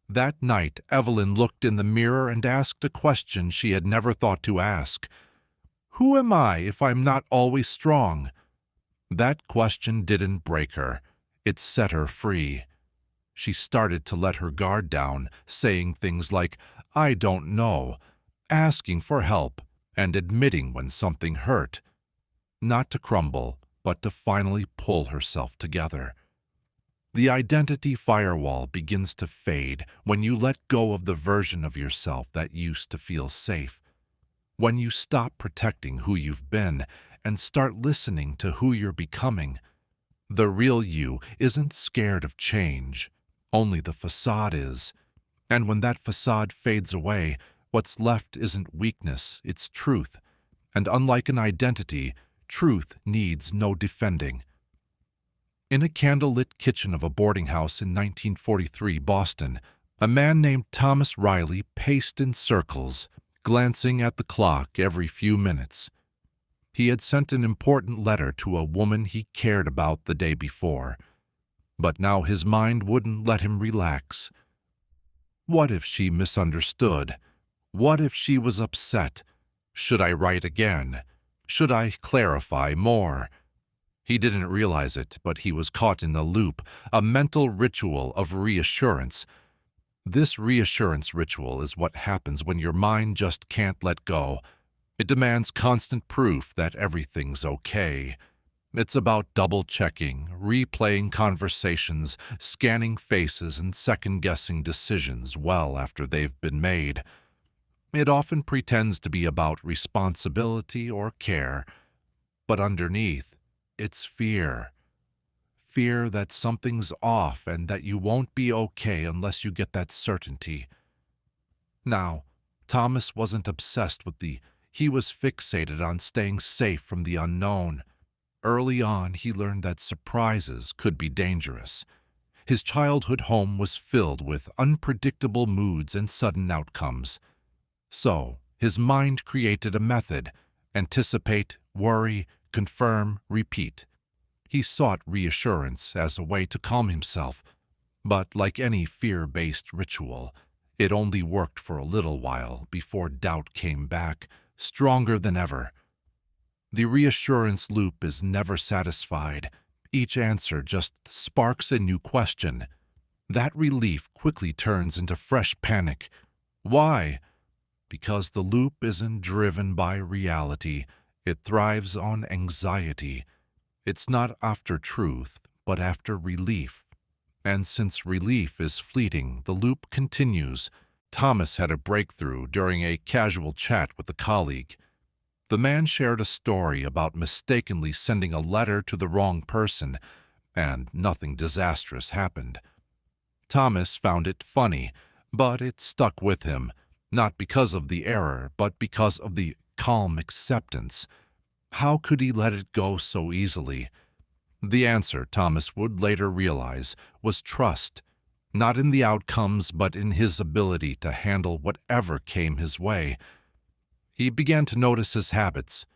That night, Evelyn looked in the mirror and asked a question she had never thought to ask. Who am I if I'm not always strong? That question didn't break her. It set her free. She started to let her guard down, saying things like, "I don't know," asking for help, and admitting when something hurt. Not to crumble, but to finally pull herself together. The identity firewall begins to fade when you let go of the version of yourself that used to feel safe. When you stop protecting who you've been and start listening to who you're becoming. The real you isn't scared of change. Only the facade is. And when that facade fades away, what's left isn't weakness, it's truth. And unlike an identity, truth needs no defending. In a candlelit kitchen of a boarding house in 1943 Boston, a man named Thomas Riley paced in circles, glancing at the clock every few minutes. He had sent an important letter to a woman he cared about the day before, but now his mind wouldn't let him relax. What if she misunderstood? What if she was upset? Should I write again? Should I clarify more? He didn't realize it, but he was caught in the loop, a mental ritual of reassurance. This reassurance ritual is what happens when your mind just can't let go. It demands constant proof that everything's okay. It's about double-checking, replaying conversations, scanning faces, and second-guessing decisions well after they've been made. It often pretends to be about responsibility or care, but underneath, it's fear. Fear that something's off and that you won't be okay unless you get that certainty. Now, Thomas wasn't obsessed with he was fixated on staying safe from the unknown. Early on, he learned that surprises could be dangerous. His childhood home was filled with unpredictable moods and sudden outcomes. So, his mind created a method: anticipate, worry, confirm, repeat. He sought reassurance as a way to calm himself, but like any fear-based ritual, it only worked for a little while before doubt came back, stronger than ever. The reassurance loop is never satisfied. Each answer just sparks a new question. That relief quickly turns into fresh panic. Why? Because the loop isn't driven by reality. It thrives on anxiety. It's not after truth, but after relief. And since relief is fleeting, the loop continues. Thomas had a breakthrough during a casual chat with a colleague. The man shared a story about mistakenly sending a letter to the wrong person, and nothing disastrous happened. Thomas found it funny, but it stuck with him, not because of the error, but because of the calm acceptance. How could he let it go so easily? The answer, Thomas would later realize, was trust, not in the outcomes, but in his ability to handle whatever came his way. He began to notice his habits,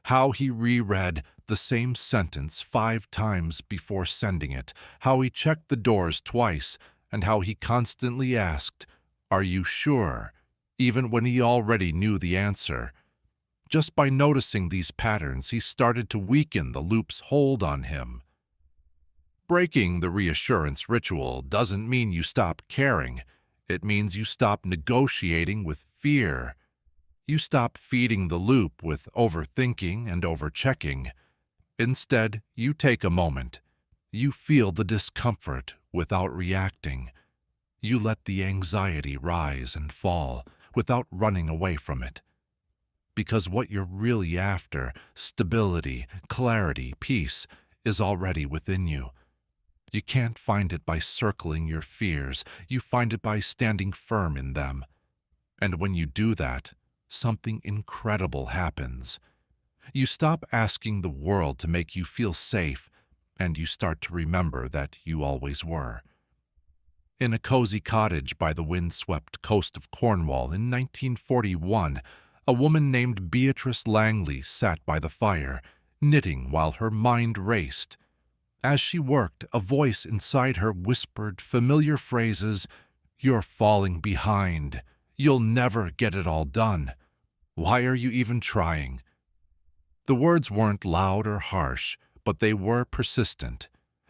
how he reread the same sentence 5 times before sending it, how he checked the doors twice, and how he constantly asked, "Are you sure?" even when he already knew the answer. Just by noticing these patterns, he started to weaken the loop's hold on him. Breaking the reassurance ritual doesn't mean you stop caring. It means you stop negotiating with fear. You stop feeding the loop with overthinking and overchecking. Instead, you take a moment. You feel the discomfort without reacting. You let the anxiety rise and fall without running away from it. Because what you're really after, stability, clarity, peace, is already within you. You can't find it by circling your fears. You find it by standing firm in them. And when you do that, something incredible happens. You stop asking the world to make you feel safe, and you start to remember that you always were. In a cozy cottage by the windswept coast of Cornwall in 1941, a woman named Beatrice Langley sat by the fire, knitting while her mind raced. As she worked, a voice inside her whispered familiar phrases, "You're falling behind. You'll never get it all done. Why are you even trying?" The words weren't loud or harsh, but they were persistent.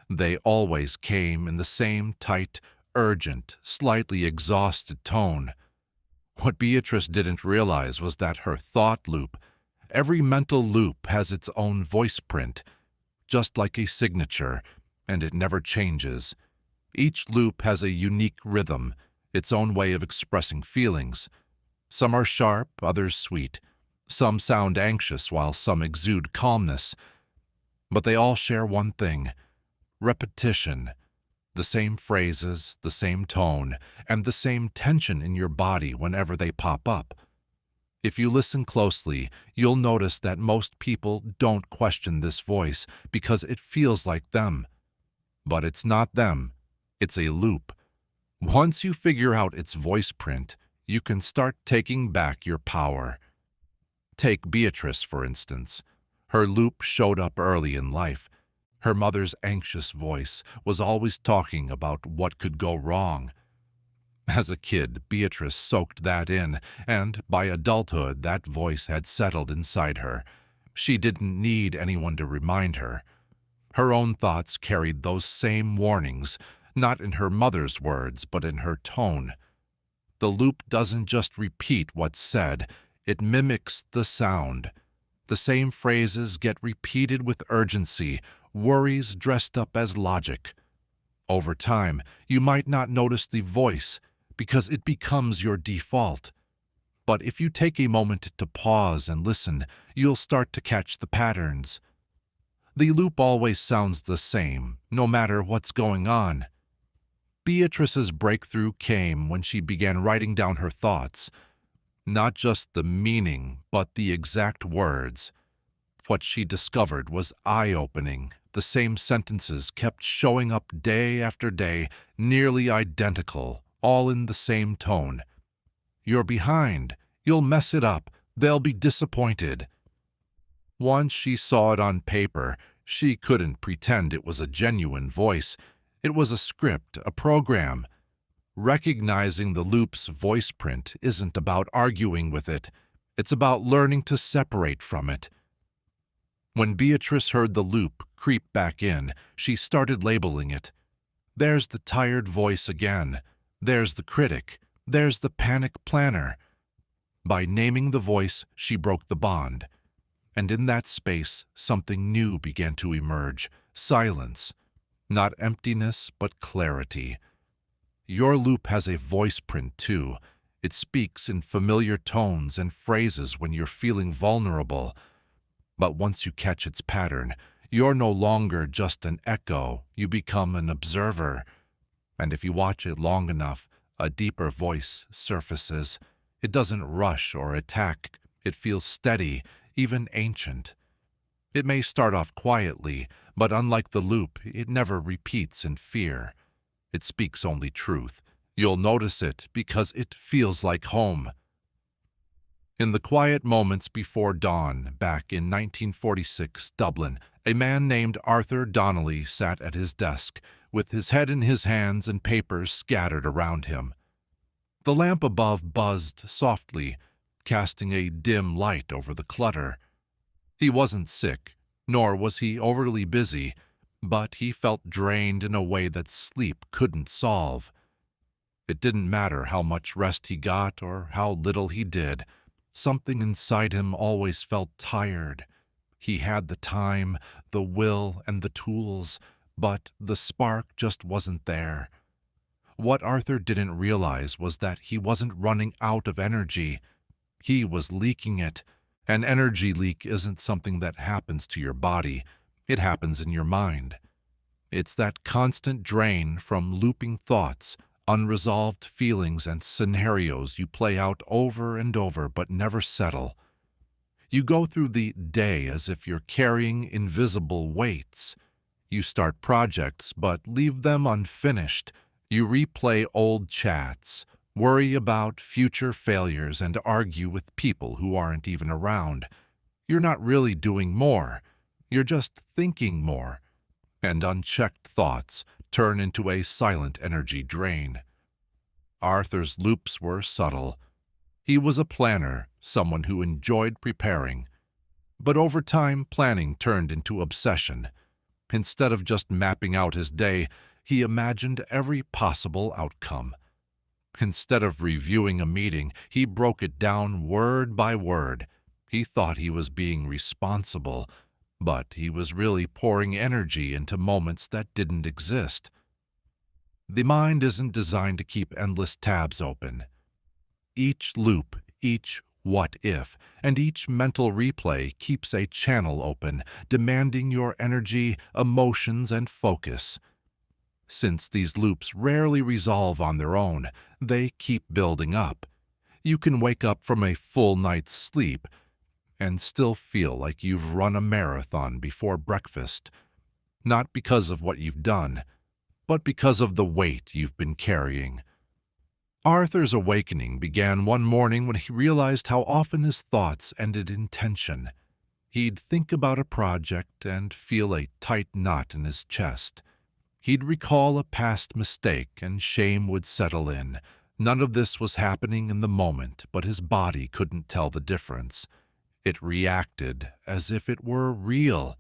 They always came in the same tight, urgent, slightly exhausted tone. What Beatrice didn't realize was that her thought loop, every mental loop, has its own voice print, just like a signature, and it never changes. Each loop has a unique rhythm, its own way of expressing feelings. Some are sharp, others sweet. Some sound anxious, while some exude calmness. But they all share one thing: repetition. The same phrases, the same tone, and the same tension in your body whenever they pop up. If you listen closely, you'll notice that most people don't question this voice because it feels like them. But it's not them. It's a loop. Once you figure out its voice print, you can start taking back your power. Take Beatrice, for instance. Her loop showed up early in life. Her mother's anxious voice was always talking about what could go wrong. As a kid, Beatrice soaked that in, and by adulthood that voice had settled inside her. She didn't need anyone to remind her. Her own thoughts carried those same warnings, not in her mother's words, but in her tone. The loop doesn't just repeat what's said, it mimics the sound. The same phrases get repeated with urgency, worries dressed up as logic. Over time, you might not notice the voice because it becomes your default. But if you take a moment to pause and listen, you'll start to catch the patterns. The loop always sounds the same, no matter what's going on. Beatrice's breakthrough came when she began writing down her thoughts. Not just the meaning, but the exact words. What she discovered was eye-opening. The same sentences kept showing up day after day, nearly identical, all in the same tone. "You're behind. You'll mess it up. They'll be disappointed." Once she saw it on paper, she couldn't pretend it was a genuine voice. It was a script, a program. Recognizing the loop's voice print isn't about arguing with it. It's about learning to separate from it. When Beatrice heard the loop creep back in, she started labeling it. There's the tired voice again. There's the critic. There's the panic planner. By naming the voice, she broke the bond. And in that space, something new began to emerge. Silence. Not emptiness, but clarity. Your loop has a voice print too. It speaks in familiar tones and phrases when you're feeling vulnerable. But once you catch its pattern, you're no longer just an echo, you become an observer. And if you watch it long enough, a deeper voice surfaces. It doesn't rush or attack. It feels steady, even ancient. It may start off quietly, but unlike the loop, it never repeats in fear. It speaks only truth. You'll notice it because it feels like home. In the quiet moments before dawn, back in 1946 Dublin, a man named Arthur Donnelly sat at his desk, with his head in his hands and papers scattered around him. The lamp above buzzed softly, casting a dim light over the clutter. He wasn't sick, nor was he overly busy, but he felt drained in a way that sleep couldn't solve. It didn't matter how much rest he got or how little he did. Something inside him always felt tired. He had the time, the will, and the tools, but the spark just wasn't there. What Arthur didn't realize was that he wasn't running out of energy. He was leaking it. An energy leak isn't something that happens to your body. It happens in your mind. It's that constant drain from looping thoughts, unresolved feelings and scenarios you play out over and over but never settle. You go through the day as if you're carrying invisible weights. You start projects but leave them unfinished. You replay old chats, worry about future failures, and argue with people who aren't even around. You're not really doing more. You're just thinking more. And unchecked thoughts turn into a silent energy drain. Arthur's loops were subtle. He was a planner, someone who enjoyed preparing. But over time, planning turned into obsession. Instead of just mapping out his day, he imagined every possible outcome. Instead of reviewing a meeting, he broke it down word by word. He thought he was being responsible, but he was really pouring energy into moments that didn't exist. The mind isn't designed to keep endless tabs open. Each loop, each what if, and each mental replay keeps a channel open, demanding your energy, emotions, and focus. Since these loops rarely resolve on their own, they keep building up. You can wake up from a full night's sleep and still feel like you've run a marathon before breakfast, not because of what you've done, but because of the weight you've been carrying. Arthur's awakening began one morning when he realized how often his thoughts ended in tension. He'd think about a project and feel a tight knot in his chest. He'd recall a past mistake and shame would settle in. None of this was happening in the moment, but his body couldn't tell the difference. It reacted as if it were real.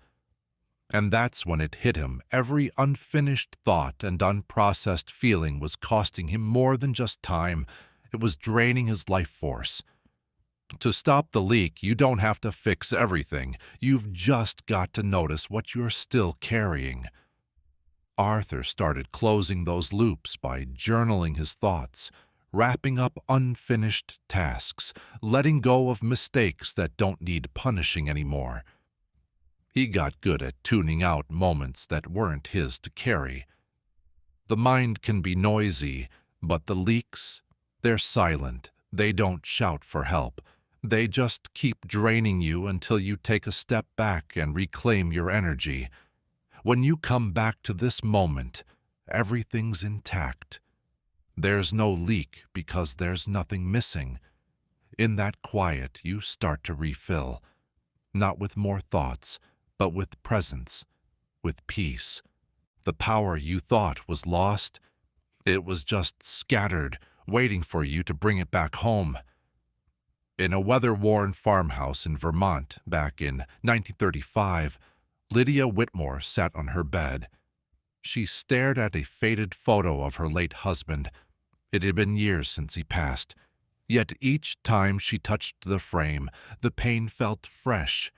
And that's when it hit him. Every unfinished thought and unprocessed feeling was costing him more than just time. It was draining his life force. To stop the leak, you don't have to fix everything. You've just got to notice what you're still carrying. Arthur started closing those loops by journaling his thoughts, wrapping up unfinished tasks, letting go of mistakes that don't need punishing anymore. He got good at tuning out moments that weren't his to carry. The mind can be noisy, but the leaks, they're silent. They don't shout for help. They just keep draining you until you take a step back and reclaim your energy. When you come back to this moment, everything's intact. There's no leak because there's nothing missing. In that quiet, you start to refill, not with more thoughts, but with presence, with peace. The power you thought was lost, it was just scattered, waiting for you to bring it back home. In a weather-worn farmhouse in Vermont back in 1935, Lydia Whitmore sat on her bed. She stared at a faded photo of her late husband. It had been years since he passed. Yet each time she touched the frame, the pain felt fresh.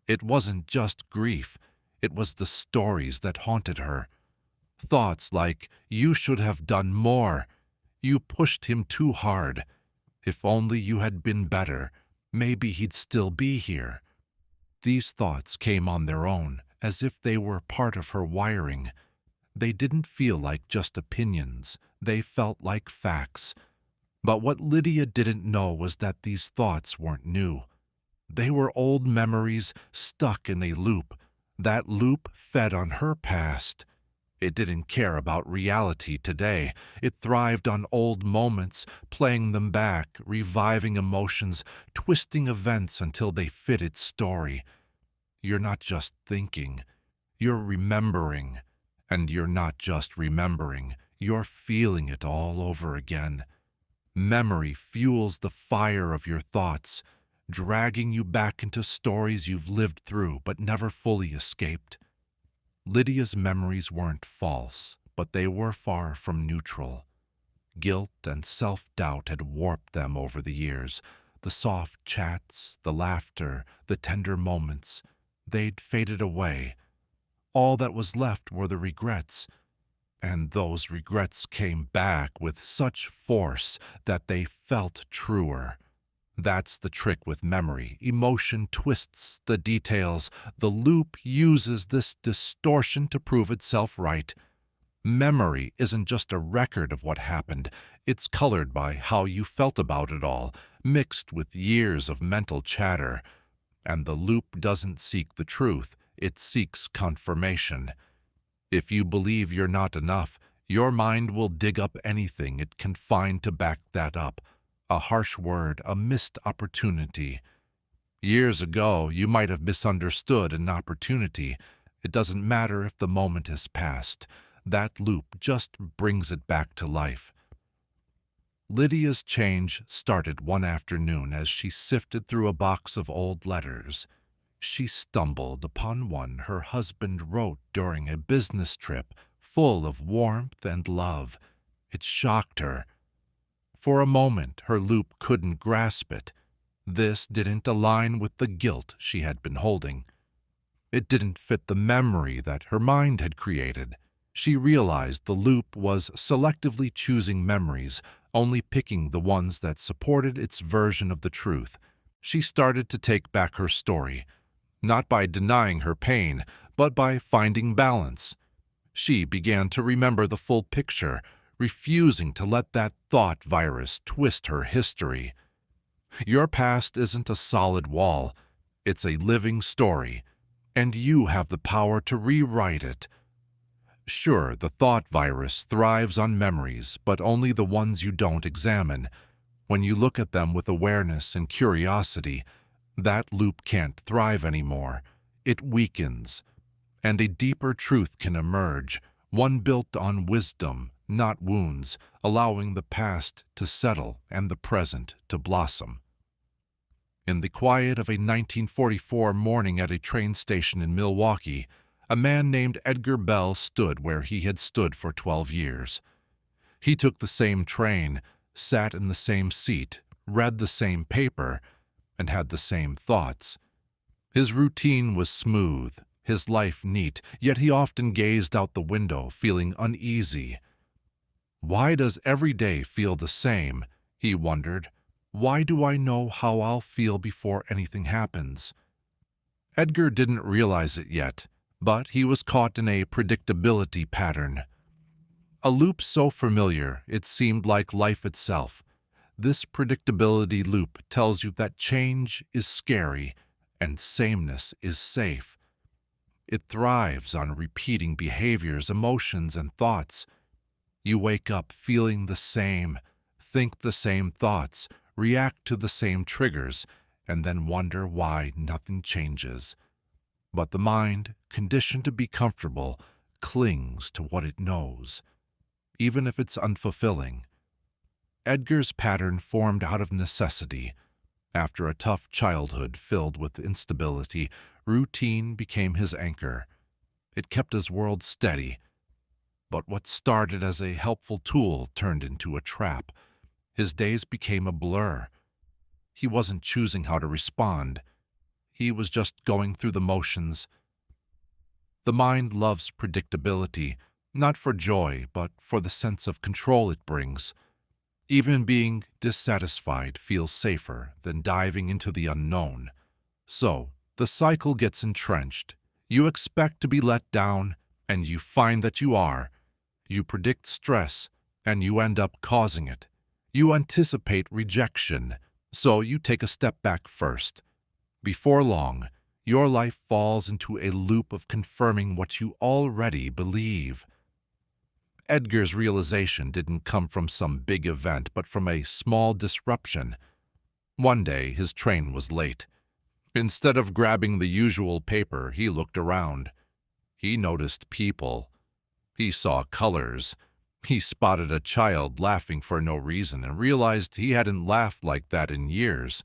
It wasn't just grief. It was the stories that haunted her. Thoughts like, "You should have done more. You pushed him too hard. If only you had been better, maybe he'd still be here." These thoughts came on their own, as if they were part of her wiring. They didn't feel like just opinions. They felt like facts. But what Lydia didn't know was that these thoughts weren't new. They were old memories stuck in a loop. That loop fed on her past. It didn't care about reality today. It thrived on old moments, playing them back, reviving emotions, twisting events until they fit its story. You're not just thinking. You're remembering. And you're not just remembering. You're feeling it all over again. Memory fuels the fire of your thoughts, dragging you back into stories you've lived through but never fully escaped. Lydia's memories weren't false, but they were far from neutral. Guilt and self-doubt had warped them over the years. The soft chats, the laughter, the tender moments, they'd faded away. All that was left were the regrets. And those regrets came back with such force that they felt truer. That's the trick with memory. Emotion twists the details. The loop uses this distortion to prove itself right. Memory isn't just a record of what happened, it's colored by how you felt about it all, mixed with years of mental chatter. And the loop doesn't seek the truth, it seeks confirmation. If you believe you're not enough, your mind will dig up anything it can find to back that up. A harsh word, a missed opportunity. Years ago, you might have misunderstood an opportunity. It doesn't matter if the moment has passed. That loop just brings it back to life. Lydia's change started one afternoon as she sifted through a box of old letters. She stumbled upon one her husband wrote during a business trip, full of warmth and love. It shocked her. For a moment, her loop couldn't grasp it. This didn't align with the guilt she had been holding. It didn't fit the memory that her mind had created. She realized the loop was selectively choosing memories, only picking the ones that supported its version of the truth. She started to take back her story, not by denying her pain, but by finding balance. She began to remember the full picture, refusing to let that thought virus twist her history. Your past isn't a solid wall, it's a living story, and you have the power to rewrite it. Sure, the thought virus thrives on memories, but only the ones you don't examine. When you look at them with awareness and curiosity, that loop can't thrive anymore. It weakens, and a deeper truth can emerge, one built on wisdom, not wounds, allowing the past to settle and the present to blossom. In the quiet of a 1944 morning at a train station in Milwaukee, a man named Edgar Bell stood where he had stood for 12 years. He took the same train, sat in the same seat, read the same paper, and had the same thoughts. His routine was smooth, his life neat, yet he often gazed out the window, feeling uneasy. Why does every day feel the same? He wondered. Why do I know how I'll feel before anything happens? Edgar didn't realize it yet, but he was caught in a predictability pattern. A loop so familiar it seemed like life itself. This predictability loop tells you that change is scary and sameness is safe. It thrives on repeating behaviors, emotions, and thoughts. You wake up feeling the same, think the same thoughts, react to the same triggers, and then wonder why nothing changes. But the mind, conditioned to be comfortable, clings to what it knows, even if it's unfulfilling. Edgar's pattern formed out of necessity. After a tough childhood filled with instability, routine became his anchor. It kept his world steady. But what started as a helpful tool turned into a trap. His days became a blur. He wasn't choosing how to respond. He was just going through the motions. The mind loves predictability, not for joy, but for the sense of control it brings. Even being dissatisfied feels safer than diving into the unknown. So, the cycle gets entrenched. You expect to be let down, and you find that you are. You predict stress, and you end up causing it. You anticipate rejection, so you take a step back first. Before long, your life falls into a loop of confirming what you already believe. Edgar's realization didn't come from some big event, but from a small disruption. One day, his train was late. Instead of grabbing the usual paper, he looked around. He noticed people. He saw colors. He spotted a child laughing for no reason and realized he hadn't laughed like that in years.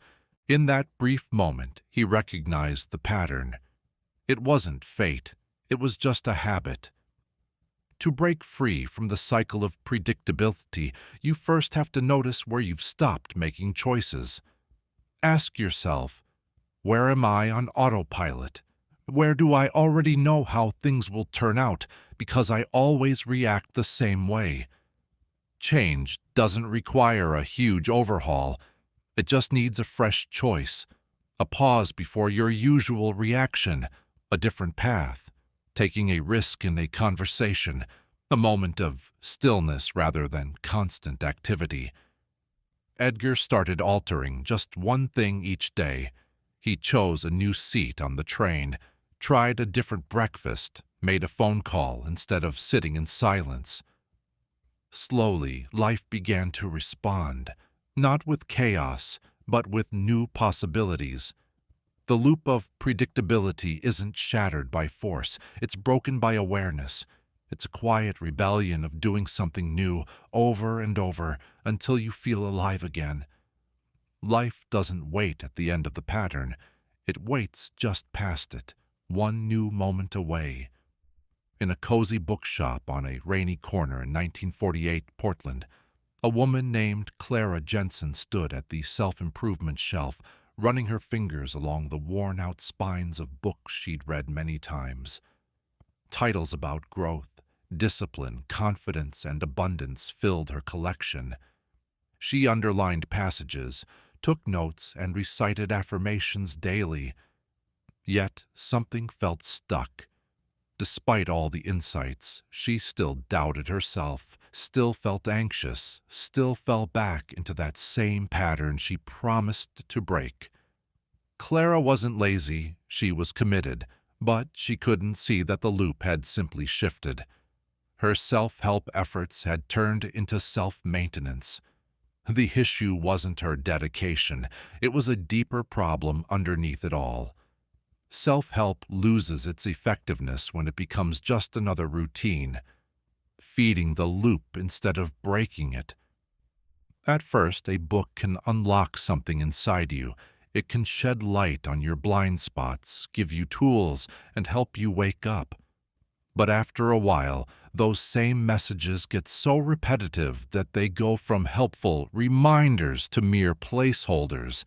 In that brief moment, he recognized the pattern. It wasn't fate. It was just a habit. To break free from the cycle of predictability, you first have to notice where you've stopped making choices. Ask yourself, where am I on autopilot? Where do I already know how things will turn out because I always react the same way? Change doesn't require a huge overhaul. It just needs a fresh choice, a pause before your usual reaction, a different path, taking a risk in a conversation, a moment of stillness rather than constant activity. Edgar started altering just one thing each day. He chose a new seat on the train, tried a different breakfast, made a phone call instead of sitting in silence. Slowly, life began to respond, not with chaos, but with new possibilities. The loop of predictability isn't shattered by force, it's broken by awareness. It's a quiet rebellion of doing something new over and over until you feel alive again. Life doesn't wait at the end of the pattern, it waits just past it, one new moment away. In a cozy bookshop on a rainy corner in 1948 Portland, a woman named Clara Jensen stood at the self-improvement shelf, running her fingers along the worn-out spines of books she'd read many times. Titles about growth, discipline, confidence, and abundance filled her collection. She underlined passages, took notes, and recited affirmations daily. Yet something felt stuck. Despite all the insights, she still doubted herself, still felt anxious, still fell back into that same pattern she promised to break. Clara wasn't lazy, she was committed, but she couldn't see that the loop had simply shifted. Her self-help efforts had turned into self-maintenance. The issue wasn't her dedication, it was a deeper problem underneath it all. Self-help loses its effectiveness when it becomes just another routine, feeding the loop instead of breaking it. At first, a book can unlock something inside you. It can shed light on your blind spots, give you tools, and help you wake up. But after a while, those same messages get so repetitive that they go from helpful reminders to mere placeholders.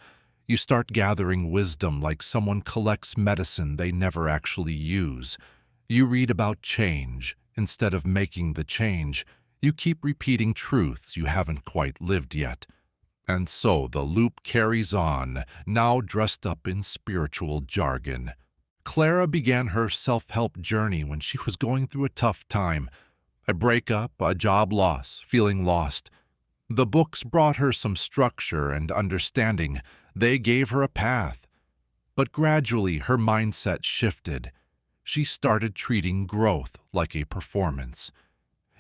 You start gathering wisdom like someone collects medicine they never actually use. You read about change instead of making the change. You keep repeating truths you haven't quite lived yet. And so the loop carries on, now dressed up in spiritual jargon. Clara began her self-help journey when she was going through a tough time. A breakup, a job loss, feeling lost. The books brought her some structure and understanding. They gave her a path. But gradually her mindset shifted. She started treating growth like a performance.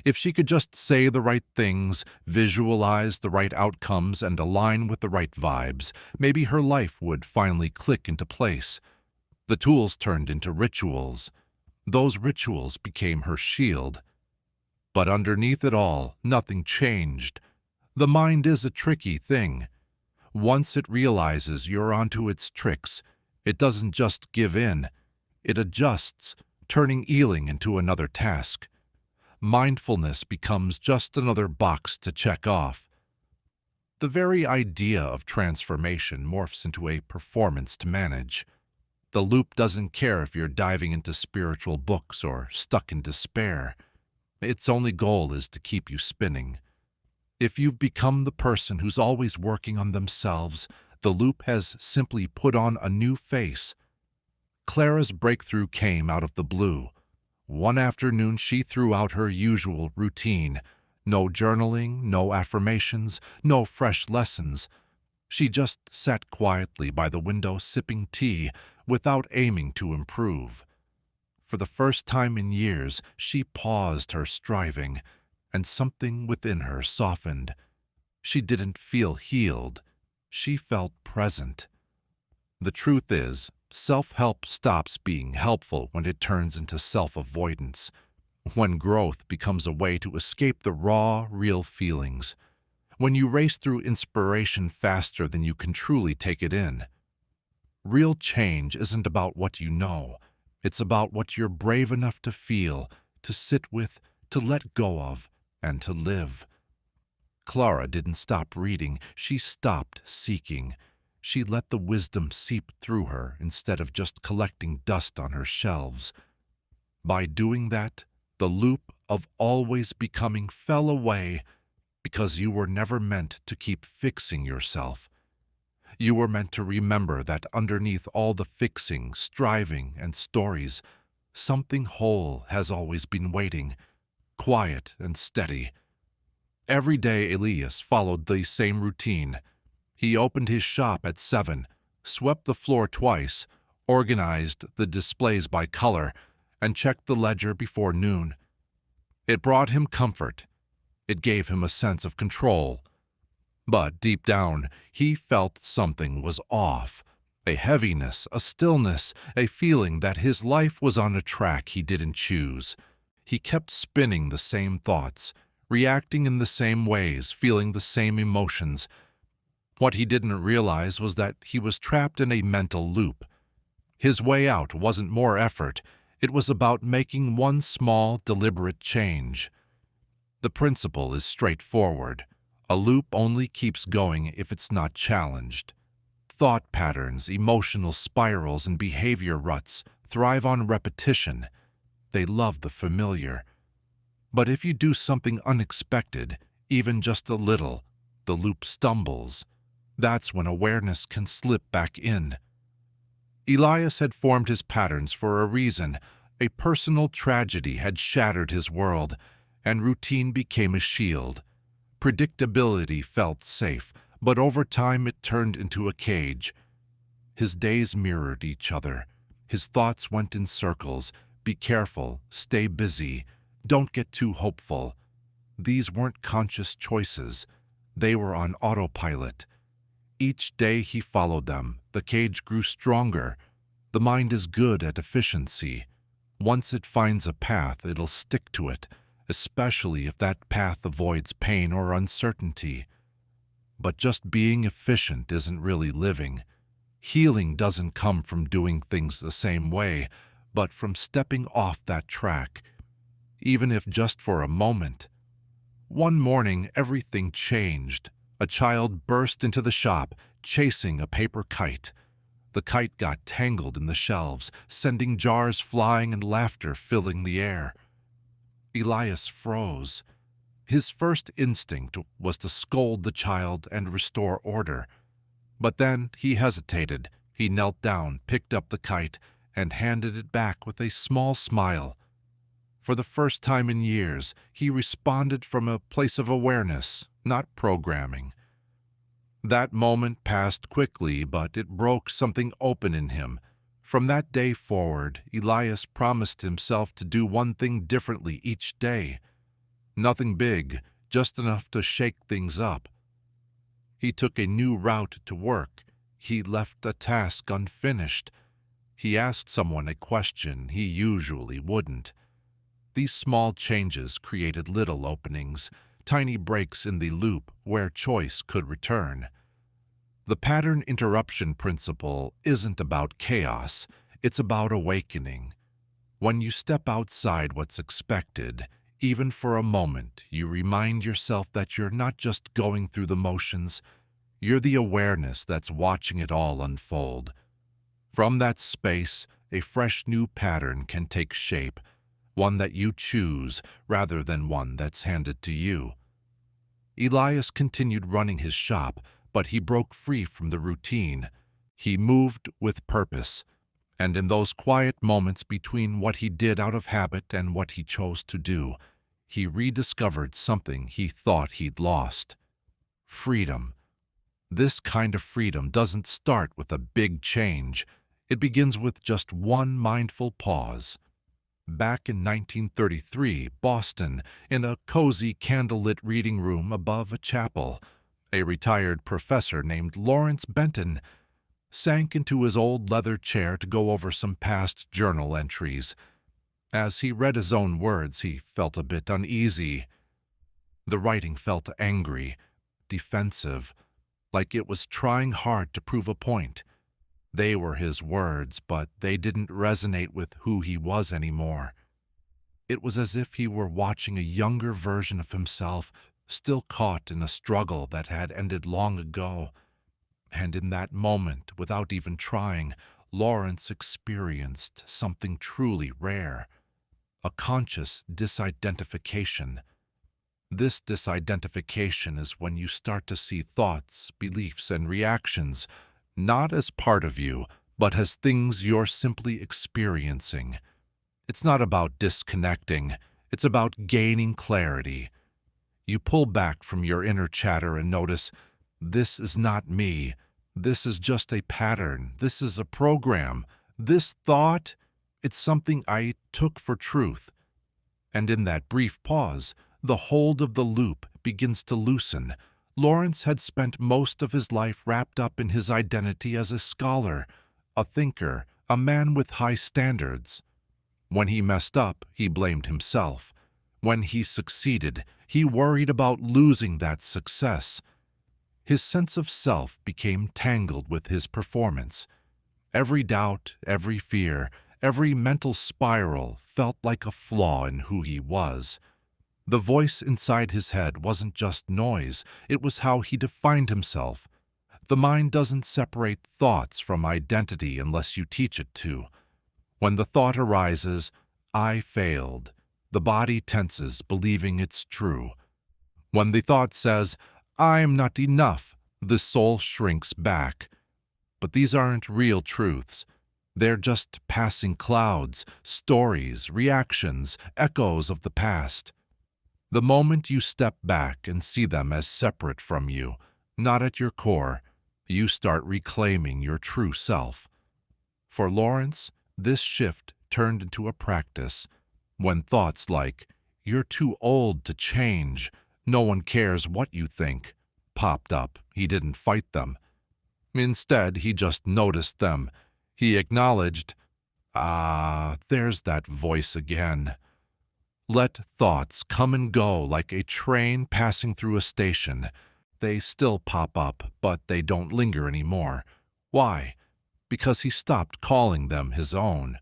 If she could just say the right things, visualize the right outcomes, and align with the right vibes, maybe her life would finally click into place. The tools turned into rituals. Those rituals became her shield. But underneath it all, nothing changed. The mind is a tricky thing. Once it realizes you're onto its tricks, it doesn't just give in. It adjusts, turning healing into another task. Mindfulness becomes just another box to check off. The very idea of transformation morphs into a performance to manage. The loop doesn't care if you're diving into spiritual books or stuck in despair. Its only goal is to keep you spinning. If you've become the person who's always working on themselves, the loop has simply put on a new face. Clara's breakthrough came out of the blue. One afternoon she threw out her usual routine. No journaling, no affirmations, no fresh lessons. She just sat quietly by the window sipping tea without aiming to improve. For the first time in years, she paused her striving, and something within her softened. She didn't feel healed. She felt present. The truth is, self-help stops being helpful when it turns into self-avoidance, when growth becomes a way to escape the raw, real feelings, when you race through inspiration faster than you can truly take it in. Real change isn't about what you know. It's about what you're brave enough to feel, to sit with, to let go of, and to live. Clara didn't stop reading. She stopped seeking. She let the wisdom seep through her instead of just collecting dust on her shelves. By doing that, the loop of always becoming fell away because you were never meant to keep fixing yourself. You were meant to remember that underneath all the fixing, striving, and stories, something whole has always been waiting, quiet and steady. Every day Elias followed the same routine. He opened his shop at 7, swept the floor twice, organized the displays by color, and checked the ledger before noon. It brought him comfort. It gave him a sense of control. But deep down, he felt something was off. A heaviness, a stillness, a feeling that his life was on a track he didn't choose. He kept spinning the same thoughts, reacting in the same ways, feeling the same emotions. What he didn't realize was that he was trapped in a mental loop. His way out wasn't more effort. It was about making one small, deliberate change. The principle is straightforward. A loop only keeps going if it's not challenged. Thought patterns, emotional spirals, and behavior ruts thrive on repetition. They love the familiar. But if you do something unexpected, even just a little, the loop stumbles. That's when awareness can slip back in. Elias had formed his patterns for a reason. A personal tragedy had shattered his world, and routine became a shield. Predictability felt safe, but over time it turned into a cage. His days mirrored each other. His thoughts went in circles. Be careful, stay busy, don't get too hopeful. These weren't conscious choices. They were on autopilot. Each day he followed them, the cage grew stronger. The mind is good at efficiency. Once it finds a path, it'll stick to it, especially if that path avoids pain or uncertainty. But just being efficient isn't really living. Healing doesn't come from doing things the same way, but from stepping off that track, even if just for a moment. One morning, everything changed. A child burst into the shop, chasing a paper kite. The kite got tangled in the shelves, sending jars flying and laughter filling the air. Elias froze. His first instinct was to scold the child and restore order. But then he hesitated. He knelt down, picked up the kite, and handed it back with a small smile. For the first time in years, he responded from a place of awareness, not programming. That moment passed quickly, but it broke something open in him. From that day forward, Elias promised himself to do one thing differently each day. Nothing big, just enough to shake things up. He took a new route to work. He left a task unfinished. He asked someone a question he usually wouldn't. These small changes created little openings, tiny breaks in the loop where choice could return. The pattern interruption principle isn't about chaos, it's about awakening. When you step outside what's expected, even for a moment, you remind yourself that you're not just going through the motions, you're the awareness that's watching it all unfold. From that space, a fresh new pattern can take shape, one that you choose rather than one that's handed to you. Elias continued running his shop, but he broke free from the routine. He moved with purpose, and in those quiet moments between what he did out of habit and what he chose to do, he rediscovered something he thought he'd lost: freedom. This kind of freedom doesn't start with a big change. It begins with just one mindful pause. Back in 1933, Boston, in a cozy candlelit reading room above a chapel, a retired professor named Lawrence Benton sank into his old leather chair to go over some past journal entries. As he read his own words, he felt a bit uneasy. The writing felt angry, defensive, like it was trying hard to prove a point. They were his words, but they didn't resonate with who he was anymore. It was as if he were watching a younger version of himself, still caught in a struggle that had ended long ago. And in that moment, without even trying, Lawrence experienced something truly rare: a conscious disidentification. This disidentification is when you start to see thoughts, beliefs, and reactions not as part of you, but as things you're simply experiencing. It's not about disconnecting, It's about gaining clarity. You pull back from your inner chatter and notice, this is not me. This is just a pattern. This is a program. This thought, it's something I took for truth. And in that brief pause, the hold of the loop begins to loosen. Lawrence had spent most of his life wrapped up in his identity as a scholar, a thinker, a man with high standards. When he messed up, he blamed himself. When he succeeded, he worried about losing that success. His sense of self became tangled with his performance. Every doubt, every fear, every mental spiral felt like a flaw in who he was. The voice inside his head wasn't just noise, it was how he defined himself. The mind doesn't separate thoughts from identity unless you teach it to. When the thought arises, I failed, the body tenses, believing it's true. When the thought says, I'm not enough, the soul shrinks back. But these aren't real truths. They're just passing clouds, stories, reactions, echoes of the past. The moment you step back and see them as separate from you, not at your core, you start reclaiming your true self. For Lawrence, this shift turned into a practice. When thoughts like, you're too old to change, no one cares what you think, popped up, he didn't fight them. Instead, he just noticed them. He acknowledged, there's that voice again. Let thoughts come and go like a train passing through a station. They still pop up, but they don't linger anymore. Why? Because he stopped calling them his own.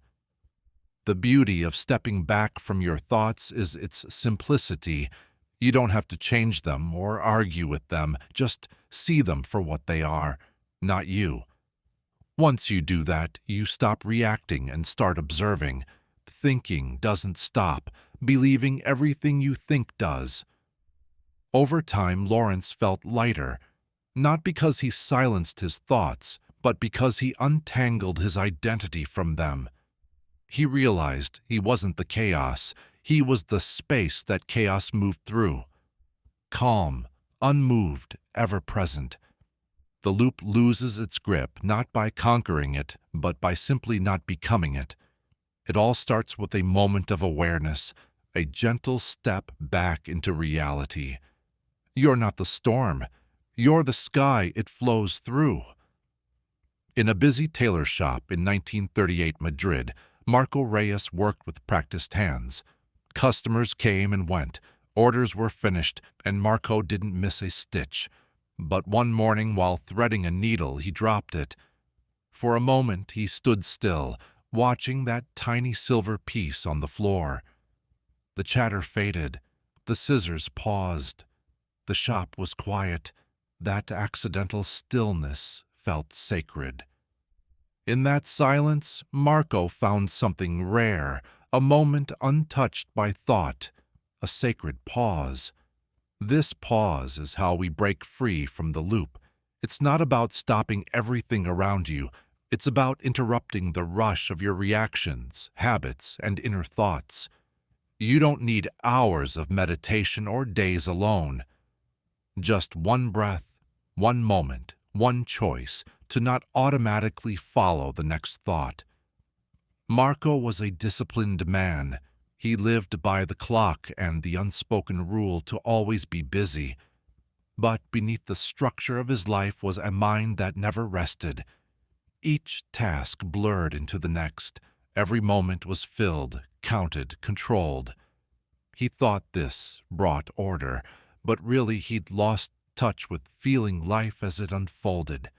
The beauty of stepping back from your thoughts is its simplicity. You don't have to change them or argue with them, just see them for what they are, not you. Once you do that, you stop reacting and start observing. Thinking doesn't stop, believing everything you think does. Over time, Lawrence felt lighter, not because he silenced his thoughts, but because he untangled his identity from them. He realized he wasn't the chaos, he was the space that chaos moved through. Calm, unmoved, ever present. The loop loses its grip not by conquering it, but by simply not becoming it. It all starts with a moment of awareness, a gentle step back into reality. You're not the storm. You're the sky it flows through. In a busy tailor shop in 1938 Madrid, Marco Reyes worked with practiced hands. Customers came and went. Orders were finished, and Marco didn't miss a stitch. But one morning, while threading a needle, he dropped it. For a moment, he stood still, watching that tiny silver piece on the floor. The chatter faded. The scissors paused. The shop was quiet. That accidental stillness felt sacred. In that silence, Marco found something rare, a moment untouched by thought, a sacred pause. This pause is how we break free from the loop. It's not about stopping everything around you. It's about interrupting the rush of your reactions, habits, and inner thoughts. You don't need hours of meditation or days alone. Just one breath, one moment, one choice to not automatically follow the next thought. Marco was a disciplined man. He lived by the clock and the unspoken rule to always be busy. But beneath the structure of his life was a mind that never rested. Each task blurred into the next. Every moment was filled, counted, controlled. He thought this brought order, but really he'd lost touch with feeling life as it unfolded.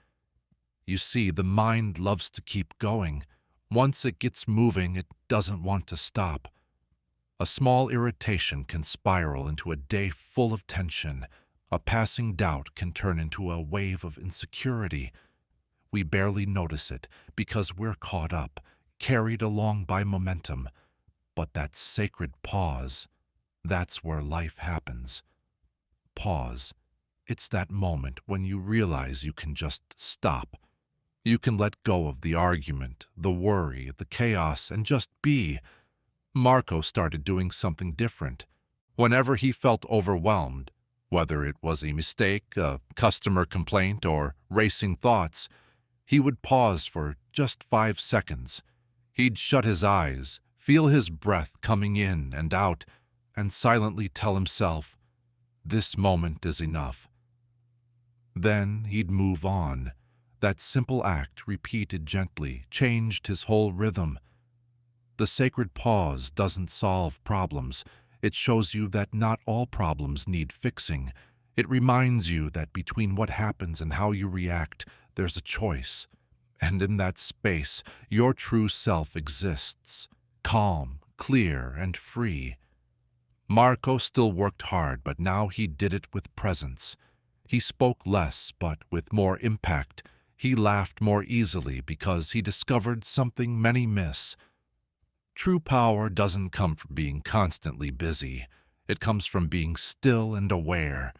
You see, the mind loves to keep going. Once it gets moving, it doesn't want to stop. A small irritation can spiral into a day full of tension. A passing doubt can turn into a wave of insecurity. We barely notice it because we're caught up, carried along by momentum. But that sacred pause, that's where life happens. Pause. It's that moment when you realize you can just stop. You can let go of the argument, the worry, the chaos, and just be. Marco started doing something different. Whenever he felt overwhelmed, whether it was a mistake, a customer complaint, or racing thoughts, he would pause for just 5 seconds. He'd shut his eyes, feel his breath coming in and out, and silently tell himself, "This moment is enough." Then he'd move on. That simple act, repeated gently, changed his whole rhythm. The sacred pause doesn't solve problems. It shows you that not all problems need fixing. It reminds you that between what happens and how you react, there's a choice. And in that space, your true self exists, calm, clear, and free. Marco still worked hard, but now he did it with presence. He spoke less, but with more impact. He laughed more easily because he discovered something many miss. True power doesn't come from being constantly busy. It comes from being still and aware.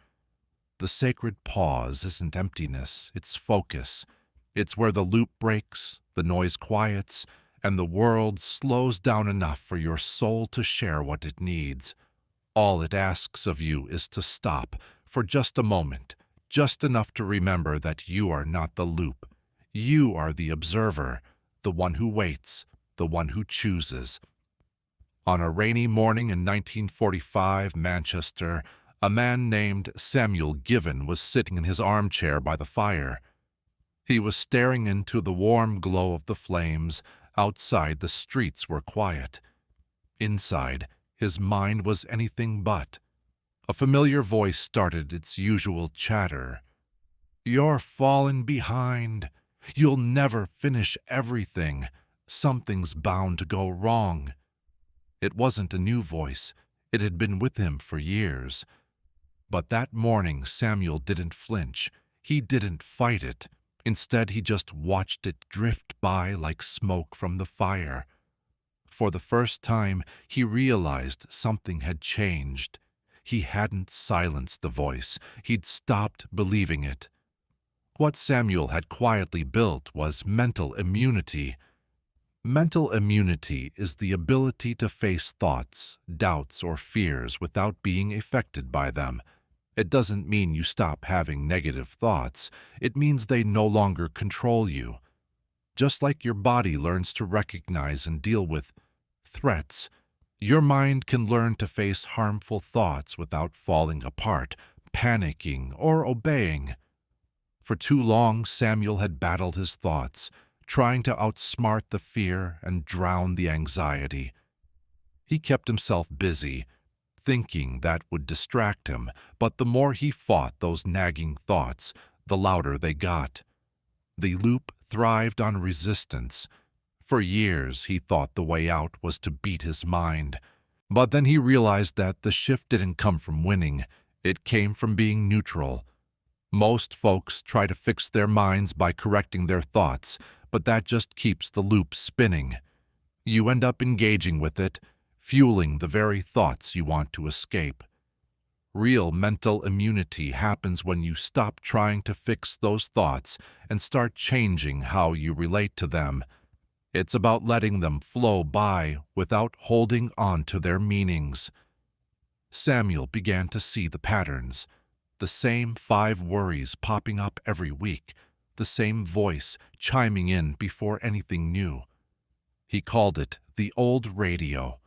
The sacred pause isn't emptiness, it's focus. It's where the loop breaks, the noise quiets, and the world slows down enough for your soul to share what it needs. All it asks of you is to stop for just a moment, just enough to remember that you are not the loop. You are the observer, the one who waits, the one who chooses. On a rainy morning in 1945 Manchester, a man named Samuel Given was sitting in his armchair by the fire. He was staring into the warm glow of the flames. Outside, the streets were quiet. Inside, his mind was anything but. A familiar voice started its usual chatter. "You're falling behind. You'll never finish everything. Something's bound to go wrong." It wasn't a new voice. It had been with him for years. But that morning, Samuel didn't flinch. He didn't fight it. Instead, he just watched it drift by like smoke from the fire. For the first time, he realized something had changed. He hadn't silenced the voice. He'd stopped believing it. What Samuel had quietly built was mental immunity. Mental immunity is the ability to face thoughts, doubts, or fears without being affected by them. It doesn't mean you stop having negative thoughts. It means they no longer control you. Just like your body learns to recognize and deal with threats, your mind can learn to face harmful thoughts without falling apart, panicking, or obeying. For too long, Samuel had battled his thoughts, trying to outsmart the fear and drown the anxiety. He kept himself busy, thinking that would distract him, but the more he fought those nagging thoughts, the louder they got. The loop thrived on resistance. For years, he thought the way out was to beat his mind. But then he realized that the shift didn't come from winning. It came from being neutral. Most folks try to fix their minds by correcting their thoughts, but that just keeps the loop spinning. You end up engaging with it, fueling the very thoughts you want to escape. Real mental immunity happens when you stop trying to fix those thoughts and start changing how you relate to them. It's about letting them flow by without holding on to their meanings. Samuel began to see the patterns. The same 5 worries popping up every week, the same voice chiming in before anything new. He called it the old radio.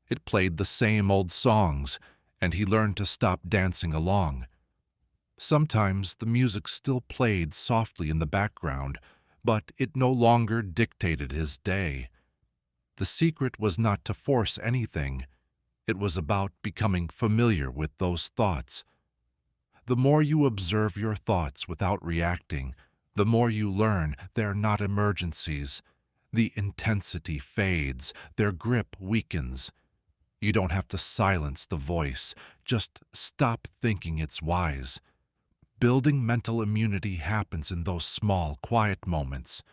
It played the same old songs, and he learned to stop dancing along. Sometimes the music still played softly in the background, but it no longer dictated his day. The secret was not to force anything. It was about becoming familiar with those thoughts. The more you observe your thoughts without reacting, the more you learn they're not emergencies. The intensity fades, their grip weakens. You don't have to silence the voice, just stop thinking it's wise. Building mental immunity happens in those small, quiet moments,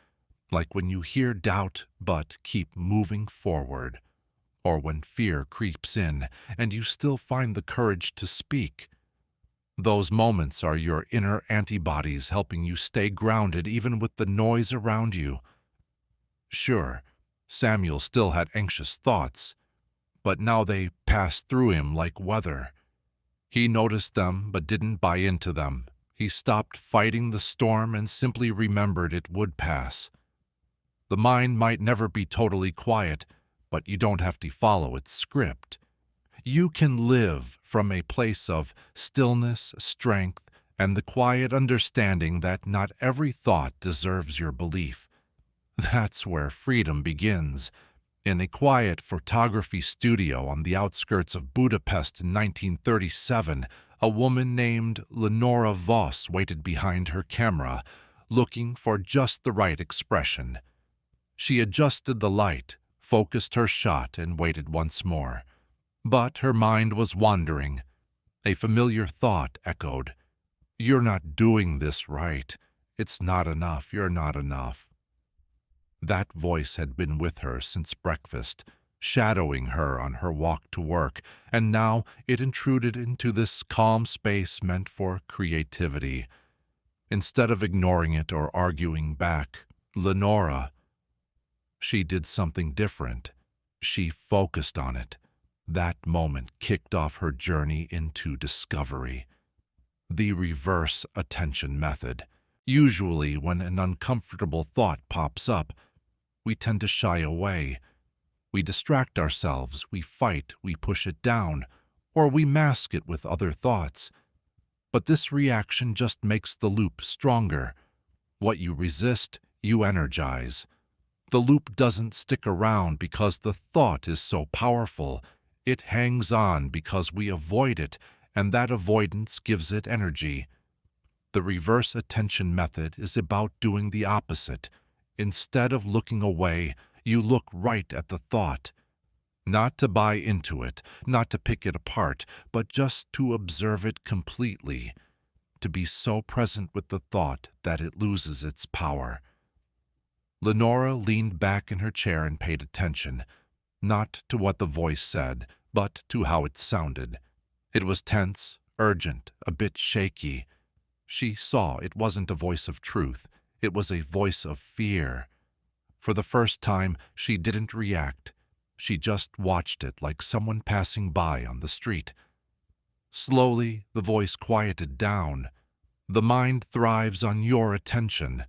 like when you hear doubt but keep moving forward, or when fear creeps in and you still find the courage to speak. Those moments are your inner antibodies helping you stay grounded even with the noise around you. Sure, Samuel still had anxious thoughts. but now they passed through him like weather. He noticed them but didn't buy into them. He stopped fighting the storm and simply remembered it would pass. The mind might never be totally quiet, but you don't have to follow its script. You can live from a place of stillness, strength, and the quiet understanding that not every thought deserves your belief. That's where freedom begins. In a quiet photography studio on the outskirts of Budapest in 1937, a woman named Lenora Voss waited behind her camera, looking for just the right expression. She adjusted the light, focused her shot, and waited once more. But her mind was wandering. A familiar thought echoed, "You're not doing this right. It's not enough. You're not enough." That voice had been with her since breakfast, shadowing her on her walk to work, and now it intruded into this calm space meant for creativity. Instead of ignoring it or arguing back, she did something different. She focused on it. That moment kicked off her journey into discovery. The reverse attention method. Usually, when an uncomfortable thought pops up, we tend to shy away. We distract ourselves, we fight, we push it down, or we mask it with other thoughts. But this reaction just makes the loop stronger. What you resist, you energize. The loop doesn't stick around because the thought is so powerful. It hangs on because we avoid it, and that avoidance gives it energy. The reverse attention method is about doing the opposite. Instead of looking away, you look right at the thought. Not to buy into it, not to pick it apart, but just to observe it completely. To be so present with the thought that it loses its power. Lenora leaned back in her chair and paid attention, not to what the voice said, but to how it sounded. It was tense, urgent, a bit shaky. She saw it wasn't a voice of truth. It was a voice of fear. For the first time, she didn't react. She just watched it like someone passing by on the street. Slowly, the voice quieted down. The mind thrives on your attention.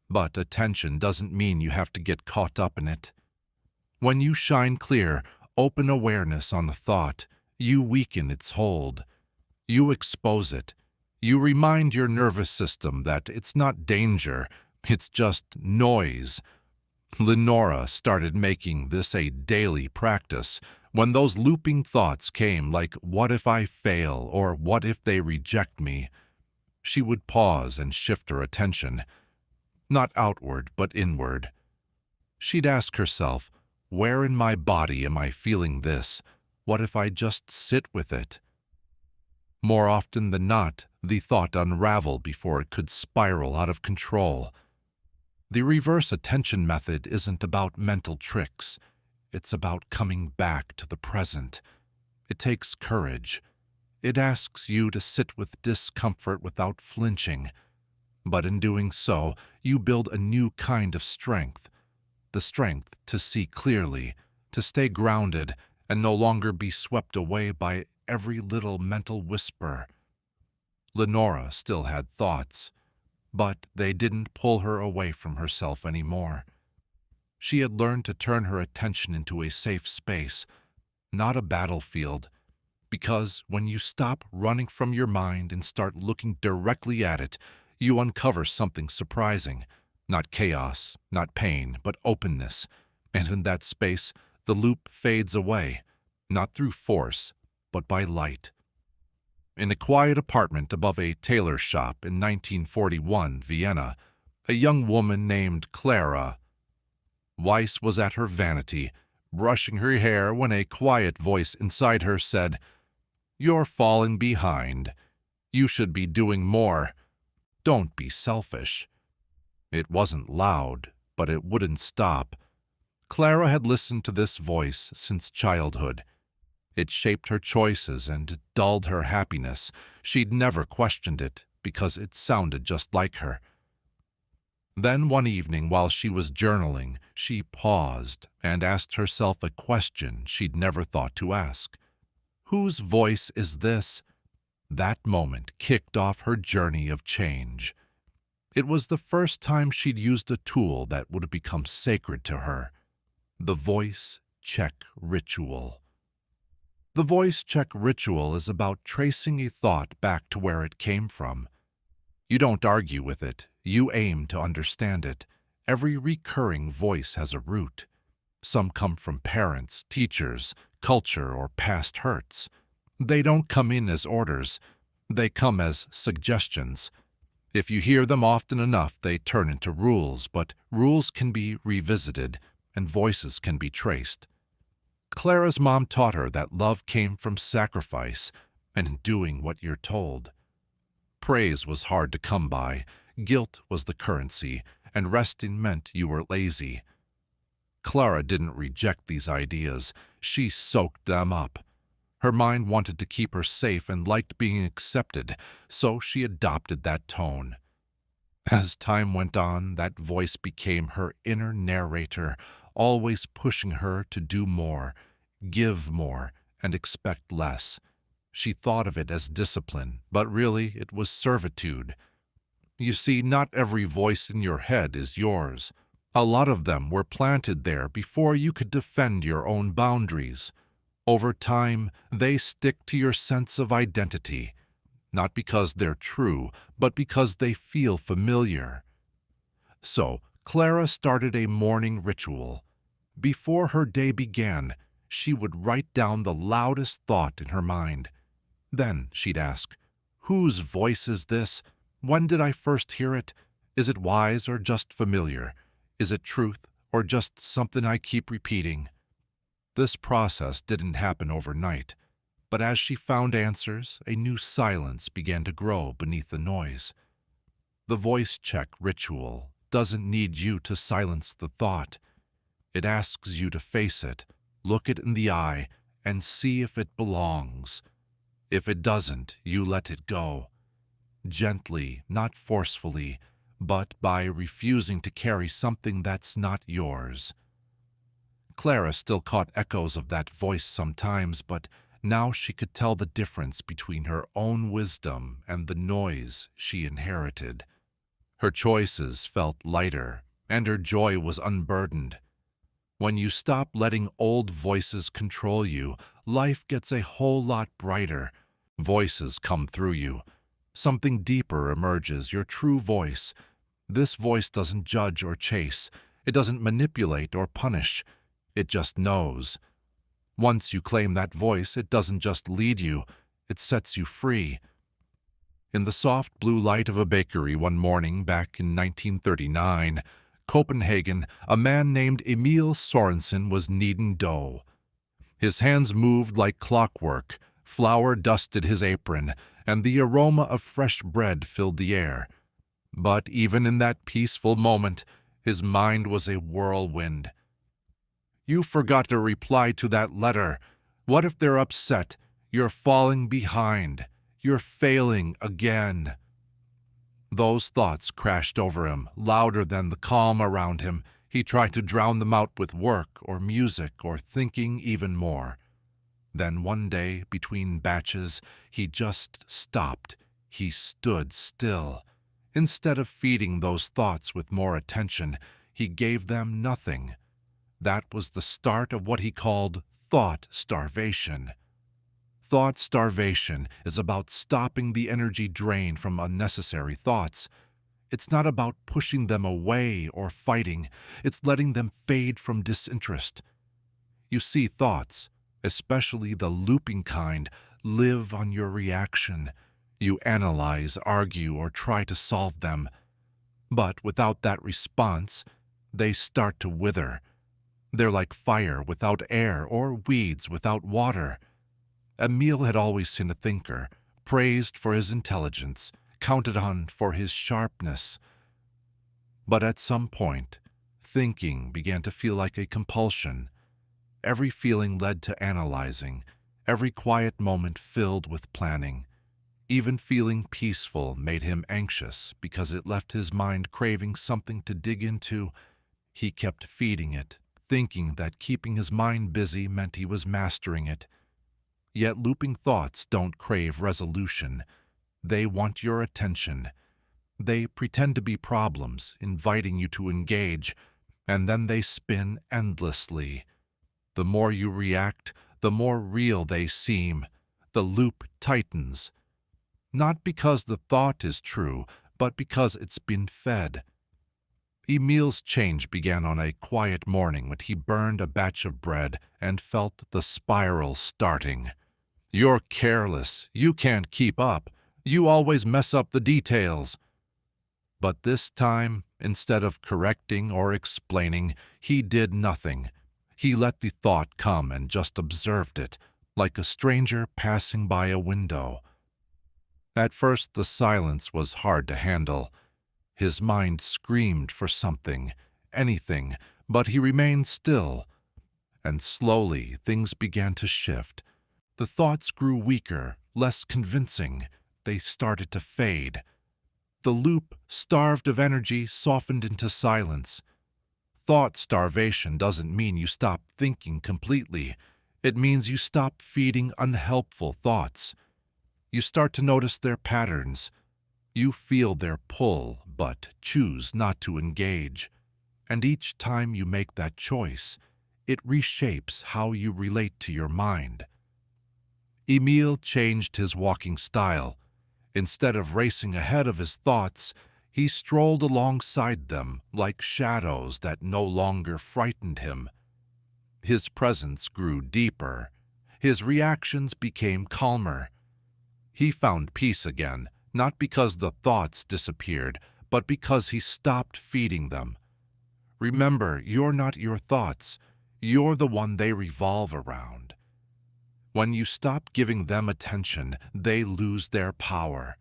But attention doesn't mean you have to get caught up in it. When you shine clear, open awareness on a thought, you weaken its hold. You expose it. You remind your nervous system that it's not danger, it's just noise. Lenora started making this a daily practice. When those looping thoughts came, like, what if I fail, or what if they reject me, she would pause and shift her attention. Not outward, but inward. She'd ask herself, where in my body am I feeling this? What if I just sit with it? More often than not, the thought unraveled before it could spiral out of control. The reverse attention method isn't about mental tricks. It's about coming back to the present. It takes courage. It asks you to sit with discomfort without flinching. But in doing so, you build a new kind of strength. The strength to see clearly, to stay grounded, and no longer be swept away by every little mental whisper. Lenora still had thoughts, but they didn't pull her away from herself anymore. She had learned to turn her attention into a safe space, not a battlefield, because when you stop running from your mind and start looking directly at it, you uncover something surprising. Not chaos, not pain, but openness. And in that space, the loop fades away, not through force, but by light. In a quiet apartment above a tailor shop in 1941 Vienna, a young woman named Clara Weiss was at her vanity, brushing her hair when a quiet voice inside her said, "You're falling behind. You should be doing more. Don't be selfish." It wasn't loud, but it wouldn't stop. Clara had listened to this voice since childhood. It shaped her choices and dulled her happiness. She'd never questioned it because it sounded just like her. Then one evening while she was journaling, she paused and asked herself a question she'd never thought to ask. Whose voice is this? That moment kicked off her journey of change. It was the first time she'd used a tool that would have become sacred to her: the voice check ritual. The voice check ritual is about tracing a thought back to where it came from. You don't argue with it, you aim to understand it. Every recurring voice has a root. Some come from parents, teachers, culture, or past hurts. They don't come in as orders, they come as suggestions. If you hear them often enough, they turn into rules, but rules can be revisited, and voices can be traced. Clara's mom taught her that love came from sacrifice and in doing what you're told. Praise was hard to come by, guilt was the currency, and resting meant you were lazy. Clara didn't reject these ideas, she soaked them up. Her mind wanted to keep her safe and liked being accepted, so she adopted that tone. As time went on, that voice became her inner narrator, always pushing her to do more, give more, and expect less. She thought of it as discipline, but really it was servitude. You see, not every voice in your head is yours. A lot of them were planted there before you could defend your own boundaries. Over time, they stick to your sense of identity, not because they're true, but because they feel familiar. So, Clara started a morning ritual. Before her day began, she would write down the loudest thought in her mind. Then she'd ask, "Whose voice is this? When did I first hear it? Is it wise or just familiar? Is it truth or just something I keep repeating?" This process didn't happen overnight, but as she found answers, a new silence began to grow beneath the noise. The voice check ritual doesn't need you to silence the thought. It asks you to face it, look it in the eye, and see if it belongs. If it doesn't, you let it go. Gently, not forcefully, but by refusing to carry something that's not yours. Clara still caught echoes of that voice sometimes, but now she could tell the difference between her own wisdom and the noise she inherited. Her choices felt lighter, and her joy was unburdened. When you stop letting old voices control you, life gets a whole lot brighter. Voices come through you. Something deeper emerges, your true voice. This voice doesn't judge or chase. It doesn't manipulate or punish. It just knows. Once you claim that voice, it doesn't just lead you, it sets you free. In the soft blue light of a bakery one morning back in 1939, Copenhagen, a man named Emil Sorensen was kneading dough. His hands moved like clockwork, flour dusted his apron, and the aroma of fresh bread filled the air. But even in that peaceful moment, his mind was a whirlwind. "You forgot to reply to that letter. What if they're upset? You're falling behind. You're failing again." Those thoughts crashed over him, louder than the calm around him. He tried to drown them out with work or music or thinking even more. Then one day, between batches, he just stopped. He stood still. Instead of feeding those thoughts with more attention, he gave them nothing. That was the start of what he called thought starvation. Thought starvation is about stopping the energy drain from unnecessary thoughts. It's not about pushing them away or fighting. It's letting them fade from disinterest. You see, thoughts, especially the looping kind, live on your reaction. You analyze, argue, or try to solve them. But without that response, they start to wither. They're like fire without air or weeds without water. Emil had always been a thinker, praised for his intelligence, counted on for his sharpness. But at some point, thinking began to feel like a compulsion. Every feeling led to analyzing, every quiet moment filled with planning. Even feeling peaceful made him anxious because it left his mind craving something to dig into. He kept feeding it, thinking that keeping his mind busy meant he was mastering it. Yet looping thoughts don't crave resolution. They want your attention. They pretend to be problems, inviting you to engage, and then they spin endlessly. The more you react, the more real they seem. The loop tightens. Not because the thought is true, but because it's been fed. Emil's change began on a quiet morning when he burned a batch of bread and felt the spiral starting. "You're careless. You can't keep up. You always mess up the details." But this time, instead of correcting or explaining, he did nothing. He let the thought come and just observed it, like a stranger passing by a window. At first, the silence was hard to handle. His mind screamed for something, anything, but he remained still. And slowly, things began to shift. The thoughts grew weaker, less convincing. They started to fade. The loop, starved of energy, softened into silence. Thought starvation doesn't mean you stop thinking completely. It means you stop feeding unhelpful thoughts. You start to notice their patterns. You feel their pull, but choose not to engage. And each time you make that choice, it reshapes how you relate to your mind. Emil changed his walking style. Instead of racing ahead of his thoughts, he strolled alongside them like shadows that no longer frightened him. His presence grew deeper. His reactions became calmer. He found peace again, not because the thoughts disappeared, but because he stopped feeding them. Remember, you're not your thoughts. You're the one they revolve around. When you stop giving them attention, they lose their power.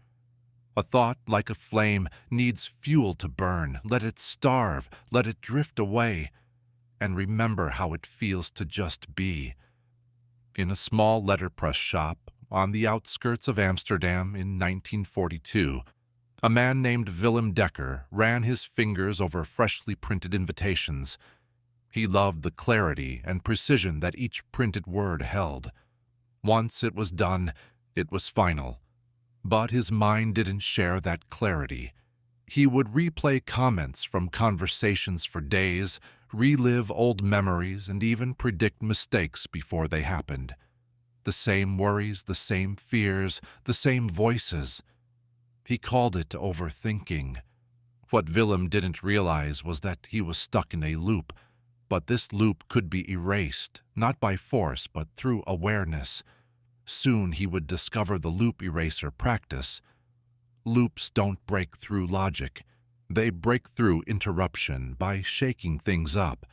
A thought, like a flame, needs fuel to burn. Let it starve, let it drift away, and remember how it feels to just be. In a small letterpress shop on the outskirts of Amsterdam in 1942, a man named Willem Dekker ran his fingers over freshly printed invitations. He loved the clarity and precision that each printed word held. Once it was done, it was final. But his mind didn't share that clarity. He would replay comments from conversations for days, relive old memories, and even predict mistakes before they happened. The same worries, the same fears, the same voices. He called it overthinking. What Willem didn't realize was that he was stuck in a loop, but this loop could be erased, not by force, but through awareness. Soon he would discover the loop eraser practice. Loops don't break through logic. They break through interruption by shaking things up.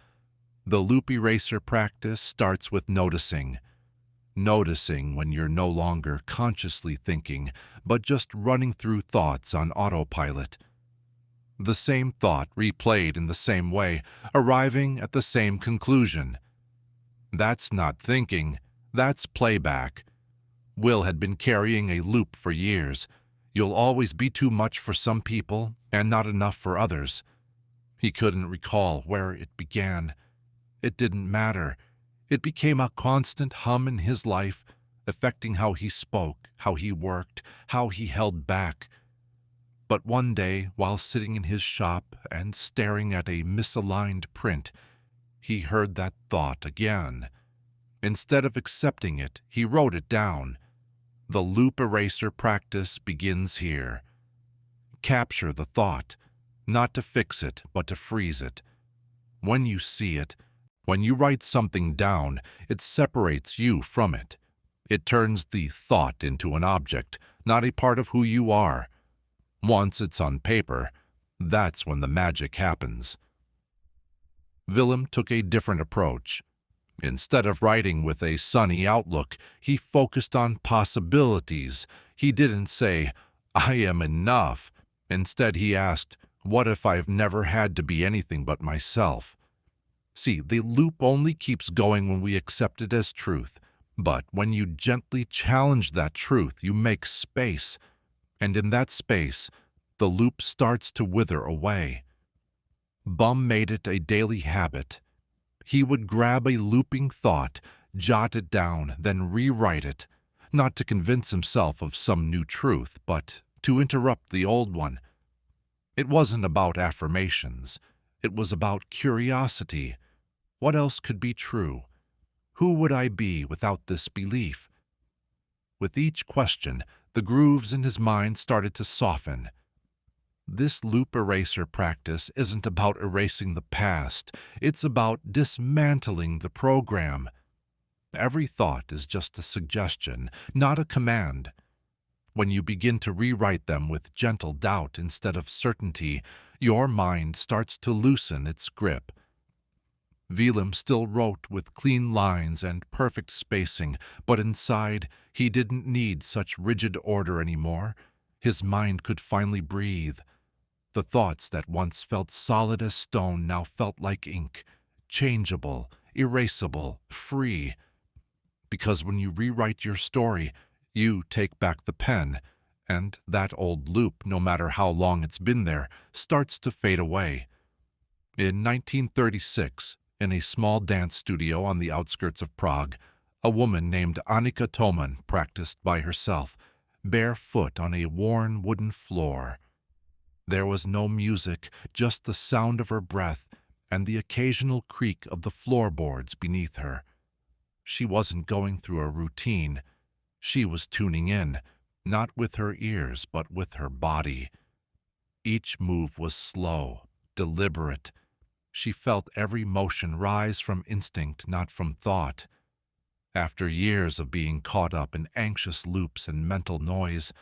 The loop eraser practice starts with noticing. Noticing when you're no longer consciously thinking, but just running through thoughts on autopilot. The same thought replayed in the same way, arriving at the same conclusion. That's not thinking, that's playback. Will had been carrying a loop for years. You'll always be too much for some people and not enough for others. He couldn't recall where it began. It didn't matter. It became a constant hum in his life, affecting how he spoke, how he worked, how he held back. But one day, while sitting in his shop and staring at a misaligned print, he heard that thought again. Instead of accepting it, he wrote it down. The loop eraser practice begins here. Capture the thought, not to fix it, but to freeze it. When you see it, when you write something down, it separates you from it. It turns the thought into an object, not a part of who you are. Once it's on paper, that's when the magic happens. Willem took a different approach. Instead of writing with a sunny outlook, he focused on possibilities. He didn't say, "I am enough." Instead, he asked, "What if I've never had to be anything but myself?" See, the loop only keeps going when we accept it as truth. But when you gently challenge that truth, you make space. And in that space, the loop starts to wither away. Bum made it a daily habit. He would grab a looping thought, jot it down, then rewrite it, not to convince himself of some new truth, but to interrupt the old one. It wasn't about affirmations. It was about curiosity. What else could be true? Who would I be without this belief? With each question, the grooves in his mind started to soften. This loop eraser practice isn't about erasing the past. It's about dismantling the program. Every thought is just a suggestion, not a command. When you begin to rewrite them with gentle doubt instead of certainty, your mind starts to loosen its grip. Willem still wrote with clean lines and perfect spacing, but inside, he didn't need such rigid order anymore. His mind could finally breathe. The thoughts that once felt solid as stone now felt like ink, changeable, erasable, free. Because when you rewrite your story, you take back the pen, and that old loop, no matter how long it's been there, starts to fade away. In 1936, in a small dance studio on the outskirts of Prague, a woman named Annika Thoman practiced by herself, barefoot on a worn wooden floor. There was no music, just the sound of her breath and the occasional creak of the floorboards beneath her. She wasn't going through a routine. She was tuning in, not with her ears, but with her body. Each move was slow, deliberate. She felt every motion rise from instinct, not from thought. After years of being caught up in anxious loops and mental noise,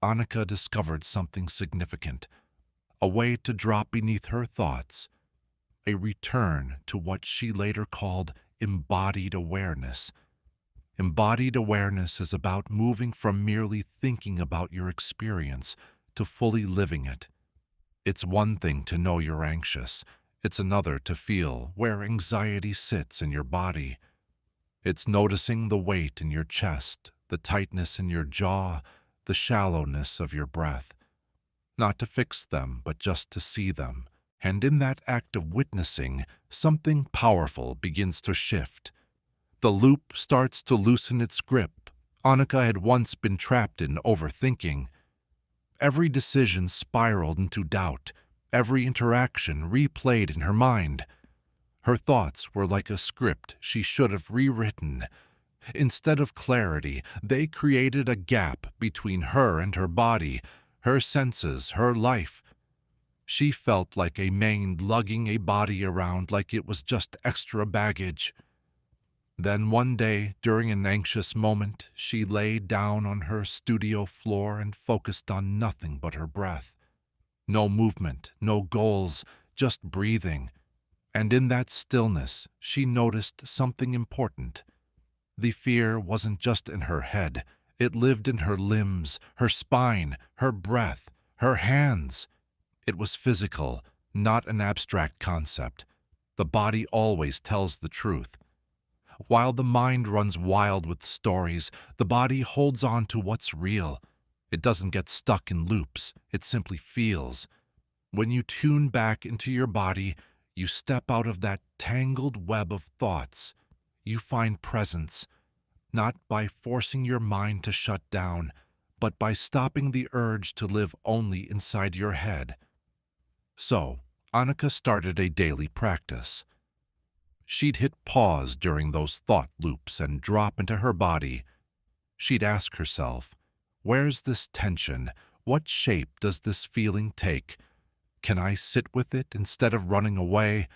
Annika discovered something significant, a way to drop beneath her thoughts, a return to what she later called embodied awareness. Embodied awareness is about moving from merely thinking about your experience to fully living it. It's one thing to know you're anxious. It's another to feel where anxiety sits in your body. It's noticing the weight in your chest, the tightness in your jaw, the shallowness of your breath. Not to fix them, but just to see them. And in that act of witnessing, something powerful begins to shift. The loop starts to loosen its grip. Annika had once been trapped in overthinking. Every decision spiraled into doubt. Every interaction replayed in her mind. Her thoughts were like a script she should have rewritten. Instead of clarity, they created a gap between her and her body, her senses, her life. She felt like a maid lugging a body around like it was just extra baggage. Then one day, during an anxious moment, she lay down on her studio floor and focused on nothing but her breath. No movement, no goals, just breathing. And in that stillness, she noticed something important. The fear wasn't just in her head. It lived in her limbs, her spine, her breath, her hands. It was physical, not an abstract concept. The body always tells the truth. While the mind runs wild with stories, the body holds on to what's real. It doesn't get stuck in loops. It simply feels. When you tune back into your body, you step out of that tangled web of thoughts. You find presence, not by forcing your mind to shut down, but by stopping the urge to live only inside your head. So, Annika started a daily practice. She'd hit pause during those thought loops and drop into her body. She'd ask herself, where's this tension? What shape does this feeling take? Can I sit with it instead of running away?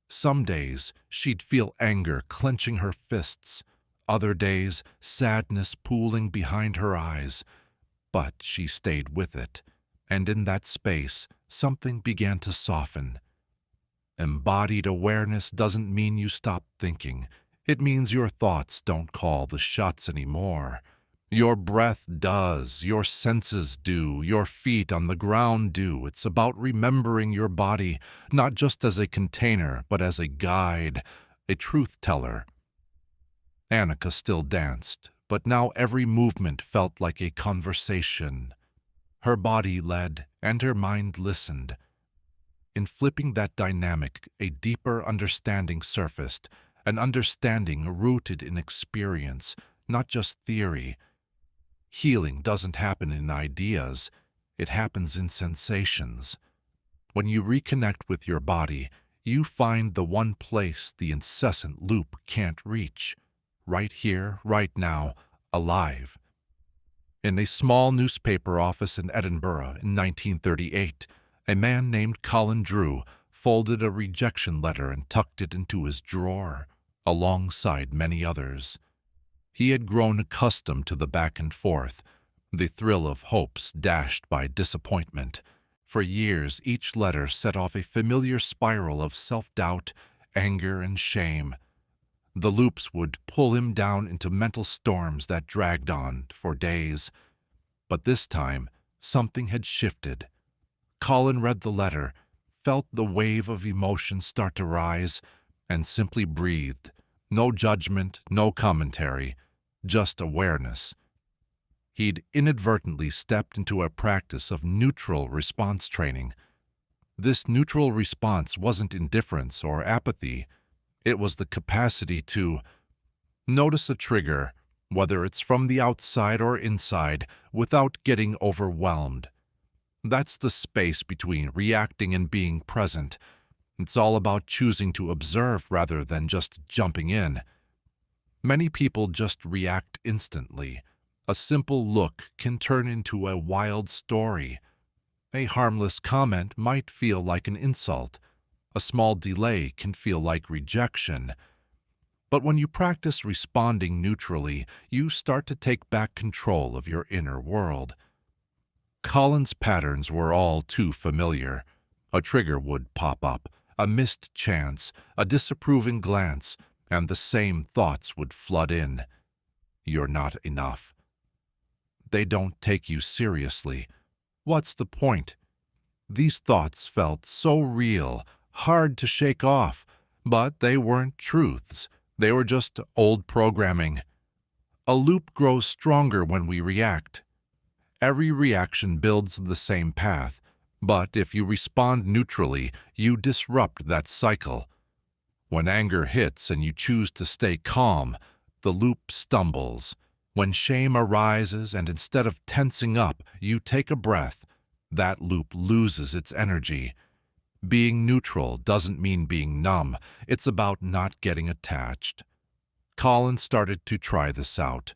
Some days, she'd feel anger clenching her fists. Other days, sadness pooling behind her eyes. But she stayed with it, and in that space, something began to soften. Embodied awareness doesn't mean you stop thinking. It means your thoughts don't call the shots anymore. Your breath does, your senses do, your feet on the ground do. It's about remembering your body, not just as a container, but as a guide, a truth teller. Annika still danced, but now every movement felt like a conversation. Her body led, and her mind listened. In flipping that dynamic, a deeper understanding surfaced, an understanding rooted in experience, not just theory. Healing doesn't happen in ideas, it happens in sensations. When you reconnect with your body, you find the one place the incessant loop can't reach. Right here, right now, alive. In a small newspaper office in Edinburgh in 1938, a man named Colin Drew folded a rejection letter and tucked it into his drawer, alongside many others. He had grown accustomed to the back and forth, the thrill of hopes dashed by disappointment. For years, each letter set off a familiar spiral of self-doubt, anger, and shame. The loops would pull him down into mental storms that dragged on for days. But this time, something had shifted. Colin read the letter, felt the wave of emotion start to rise, and simply breathed. No judgment, no commentary, just awareness. He'd inadvertently stepped into a practice of neutral response training. This neutral response wasn't indifference or apathy. It was the capacity to notice a trigger, whether it's from the outside or inside, without getting overwhelmed. That's the space between reacting and being present. It's all about choosing to observe rather than just jumping in. Many people just react instantly. A simple look can turn into a wild story. A harmless comment might feel like an insult. A small delay can feel like rejection. But when you practice responding neutrally, you start to take back control of your inner world. Colin's patterns were all too familiar. A trigger would pop up, a missed chance, a disapproving glance, and the same thoughts would flood in. You're not enough. They don't take you seriously. What's the point? These thoughts felt so real, hard to shake off, but they weren't truths. They were just old programming. A loop grows stronger when we react. Every reaction builds the same path, but if you respond neutrally, you disrupt that cycle. When anger hits and you choose to stay calm, the loop stumbles. When shame arises and instead of tensing up, you take a breath, that loop loses its energy. Being neutral doesn't mean being numb. It's about not getting attached. Colin started to try this out.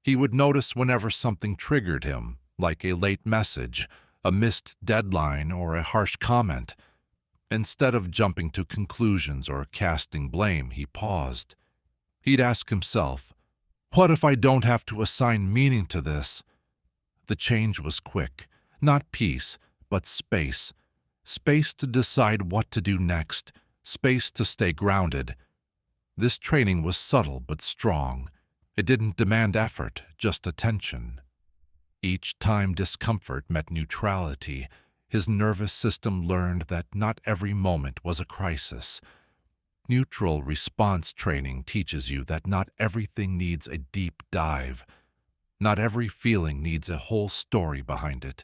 He would notice whenever something triggered him, like a late message, a missed deadline, or a harsh comment. Instead of jumping to conclusions or casting blame, he paused. He'd ask himself, "What if I don't have to assign meaning to this?" The change was quick. Not peace, but space. Space to decide what to do next. Space to stay grounded. This training was subtle but strong. It didn't demand effort, just attention. Each time discomfort met neutrality, his nervous system learned that not every moment was a crisis. Neutral response training teaches you that not everything needs a deep dive. Not every feeling needs a whole story behind it.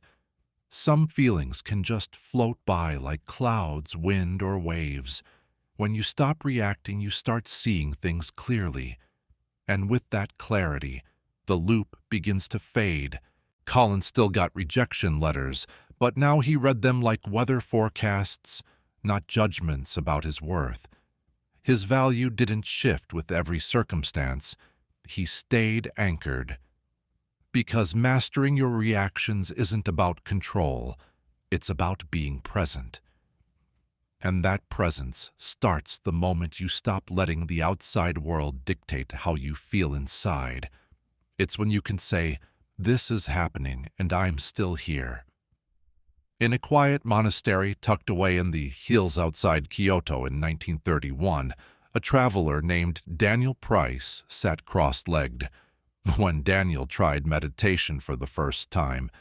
Some feelings can just float by like clouds, wind, or waves. When you stop reacting, you start seeing things clearly. And with that clarity, the loop begins to fade. Colin still got rejection letters, but now he read them like weather forecasts, not judgments about his worth. His value didn't shift with every circumstance. He stayed anchored. Because mastering your reactions isn't about control, it's about being present. And that presence starts the moment you stop letting the outside world dictate how you feel inside. It's when you can say, "This is happening and I'm still here." In a quiet monastery tucked away in the hills outside Kyoto in 1931, a traveler named Daniel Price sat cross-legged. When Daniel tried meditation for the first time,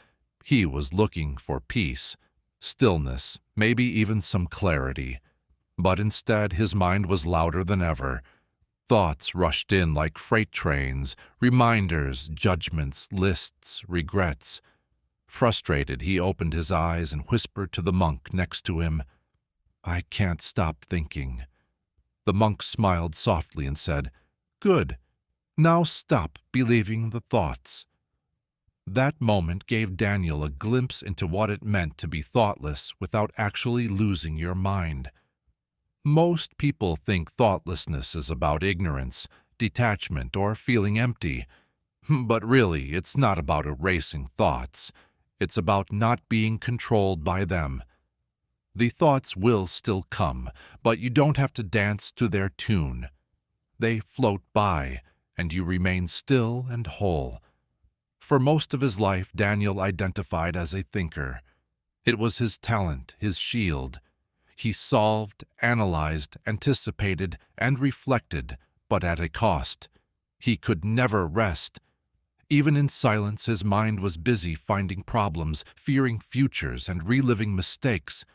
he was looking for peace, stillness, maybe even some clarity. But instead, his mind was louder than ever. Thoughts rushed in like freight trains, reminders, judgments, lists, regrets. Frustrated, he opened his eyes and whispered to the monk next to him, "I can't stop thinking." The monk smiled softly and said, "Good. Now stop believing the thoughts." That moment gave Daniel a glimpse into what it meant to be thoughtless without actually losing your mind. Most people think thoughtlessness is about ignorance, detachment, or feeling empty. But really, it's not about erasing thoughts. It's about not being controlled by them. The thoughts will still come, but you don't have to dance to their tune. They float by, and you remain still and whole. For most of his life, Daniel identified as a thinker. It was his talent, his shield. He solved, analyzed, anticipated, and reflected, but at a cost. He could never rest. Even in silence, his mind was busy finding problems, fearing futures, and reliving mistakes.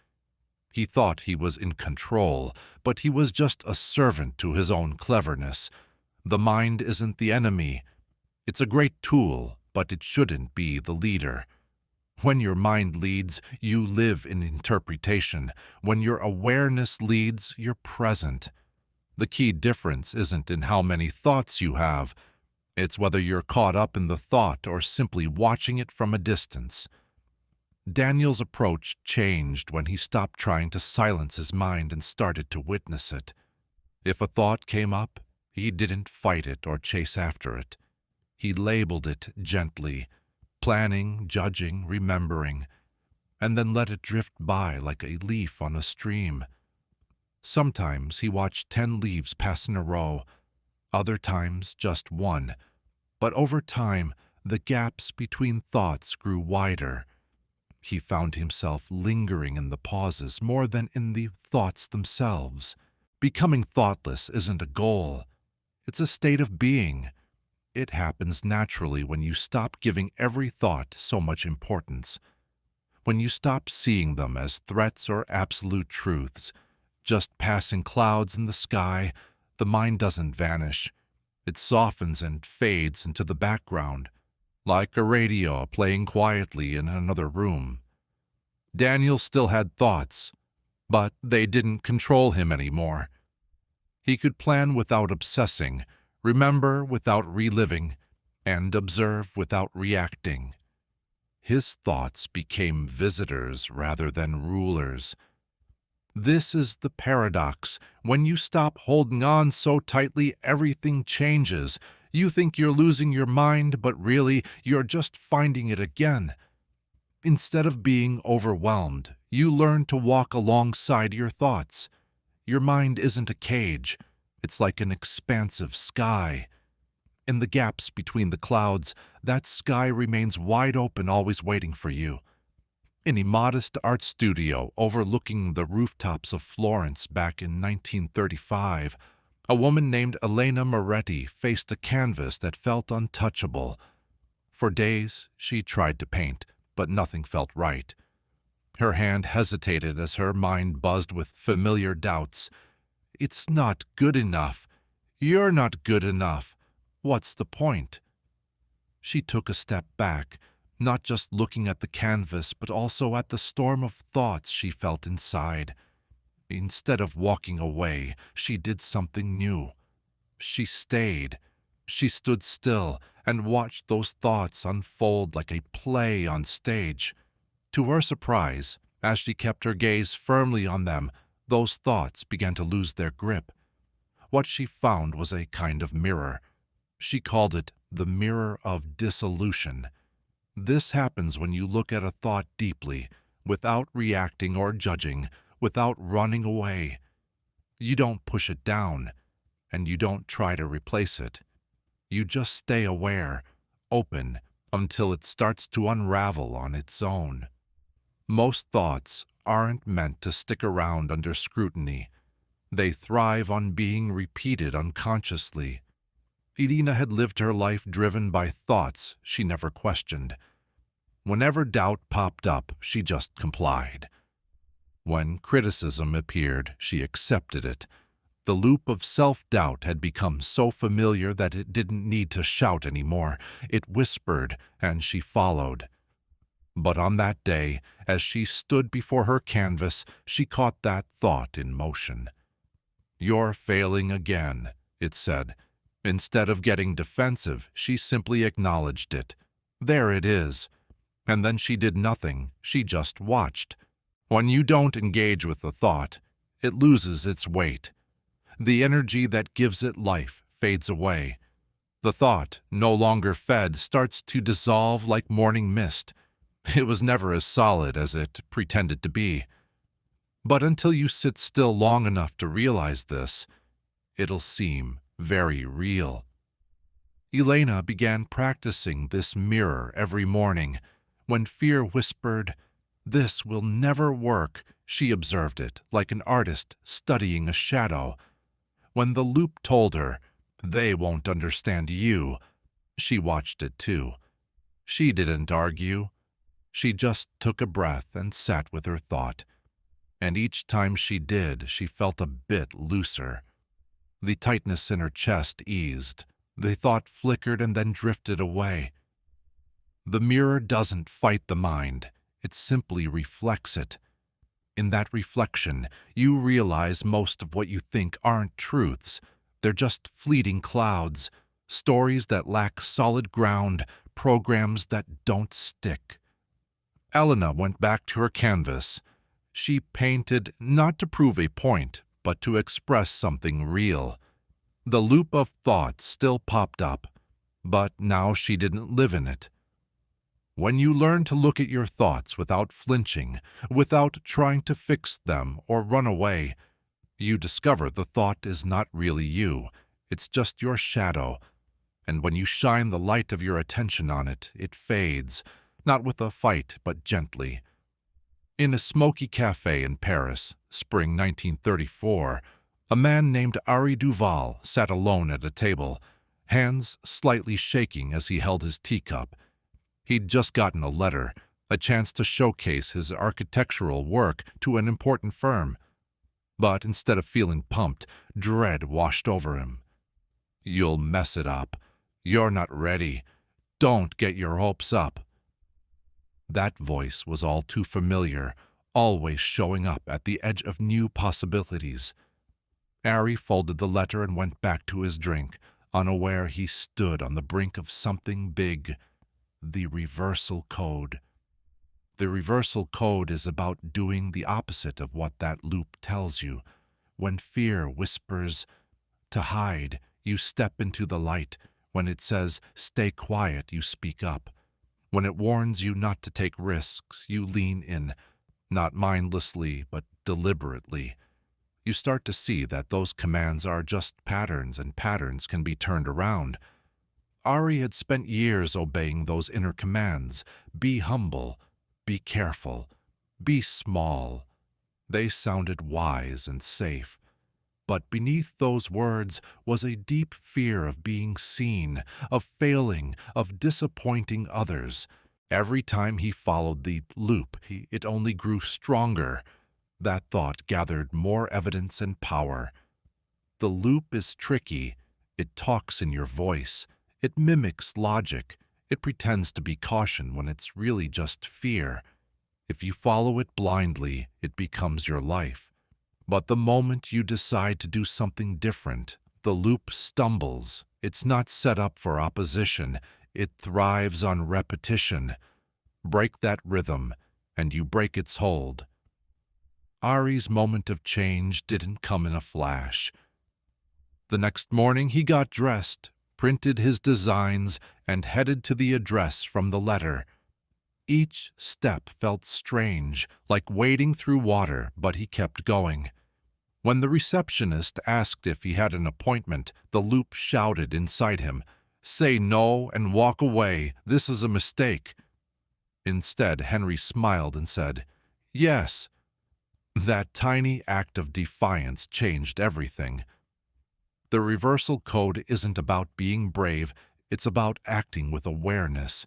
He thought he was in control, but he was just a servant to his own cleverness. The mind isn't the enemy. It's a great tool, but it shouldn't be the leader. When your mind leads, you live in interpretation. When your awareness leads, you're present. The key difference isn't in how many thoughts you have. It's whether you're caught up in the thought or simply watching it from a distance. Daniel's approach changed when he stopped trying to silence his mind and started to witness it. If a thought came up, he didn't fight it or chase after it. He labeled it gently, planning, judging, remembering, and then let it drift by like a leaf on a stream. Sometimes he watched 10 leaves pass in a row, other times just one. But over time, the gaps between thoughts grew wider. He found himself lingering in the pauses more than in the thoughts themselves. Becoming thoughtless isn't a goal. It's a state of being. It happens naturally when you stop giving every thought so much importance. When you stop seeing them as threats or absolute truths, just passing clouds in the sky, the mind doesn't vanish. It softens and fades into the background, like a radio playing quietly in another room. Daniel still had thoughts, but they didn't control him anymore. He could plan without obsessing, remember without reliving, and observe without reacting. His thoughts became visitors rather than rulers. This is the paradox. When you stop holding on so tightly, everything changes. You think you're losing your mind, but really, you're just finding it again. Instead of being overwhelmed, you learn to walk alongside your thoughts. Your mind isn't a cage. It's like an expansive sky. In the gaps between the clouds, that sky remains wide open, always waiting for you. In a modest art studio overlooking the rooftops of Florence back in 1935, a woman named Elena Moretti faced a canvas that felt untouchable. For days, she tried to paint, but nothing felt right. Her hand hesitated as her mind buzzed with familiar doubts. It's not good enough. You're not good enough. What's the point? She took a step back, not just looking at the canvas, but also at the storm of thoughts she felt inside. Instead of walking away, she did something new. She stayed. She stood still and watched those thoughts unfold like a play on stage. To her surprise, as she kept her gaze firmly on them, those thoughts began to lose their grip. What she found was a kind of mirror. She called it the mirror of dissolution. This happens when you look at a thought deeply, without reacting or judging, without running away. You don't push it down, and you don't try to replace it. You just stay aware, open, until it starts to unravel on its own. Most thoughts aren't meant to stick around under scrutiny. They thrive on being repeated unconsciously. Elena had lived her life driven by thoughts she never questioned. Whenever doubt popped up, she just complied. When criticism appeared, she accepted it. The loop of self-doubt had become so familiar that it didn't need to shout anymore. It whispered, and she followed. But on that day, as she stood before her canvas, she caught that thought in motion. "You're failing again," it said. Instead of getting defensive, she simply acknowledged it. There it is. And then she did nothing, she just watched. When you don't engage with the thought, it loses its weight. The energy that gives it life fades away. The thought, no longer fed, starts to dissolve like morning mist. It was never as solid as it pretended to be. But until you sit still long enough to realize this, it'll seem very real. Elena began practicing this mirror every morning. When fear whispered, "This will never work," she observed it like an artist studying a shadow. When the loop told her, "They won't understand you," she watched it too. She didn't argue. She just took a breath and sat with her thought. And each time she did, she felt a bit looser. The tightness in her chest eased. The thought flickered and then drifted away. The mirror doesn't fight the mind. It simply reflects it. In that reflection, you realize most of what you think aren't truths. They're just fleeting clouds, stories that lack solid ground, programs that don't stick. Elena went back to her canvas. She painted not to prove a point, but to express something real. The loop of thoughts still popped up, but now she didn't live in it. When you learn to look at your thoughts without flinching, without trying to fix them or run away, you discover the thought is not really you. It's just your shadow. And when you shine the light of your attention on it, it fades, not with a fight, but gently. In a smoky cafe in Paris, spring 1934, a man named Ari Duval sat alone at a table, hands slightly shaking as he held his teacup. He'd just gotten a letter, a chance to showcase his architectural work to an important firm. But instead of feeling pumped, dread washed over him. "You'll mess it up. You're not ready. Don't get your hopes up." That voice was all too familiar, always showing up at the edge of new possibilities. Ari folded the letter and went back to his drink, unaware he stood on the brink of something big. The reversal code. The reversal code is about doing the opposite of what that loop tells you. When fear whispers to hide, you step into the light. When it says stay quiet, you speak up. When it warns you not to take risks, you lean in, not mindlessly, but deliberately. You start to see that those commands are just patterns, and patterns can be turned around. Ari had spent years obeying those inner commands. Be humble, be careful, be small. They sounded wise and safe. But beneath those words was a deep fear of being seen, of failing, of disappointing others. Every time he followed the loop, it only grew stronger. That thought gathered more evidence and power. The loop is tricky. It talks in your voice. It mimics logic. It pretends to be caution when it's really just fear. If you follow it blindly, it becomes your life. But the moment you decide to do something different, the loop stumbles. It's not set up for opposition. It thrives on repetition. Break that rhythm, and you break its hold. Ari's moment of change didn't come in a flash. The next morning he got dressed, printed his designs, and headed to the address from the letter. Each step felt strange, like wading through water, but he kept going. When the receptionist asked if he had an appointment, the loop shouted inside him, "Say no and walk away. This is a mistake." Instead, Henry smiled and said, "Yes." That tiny act of defiance changed everything. The reversal code isn't about being brave, it's about acting with awareness.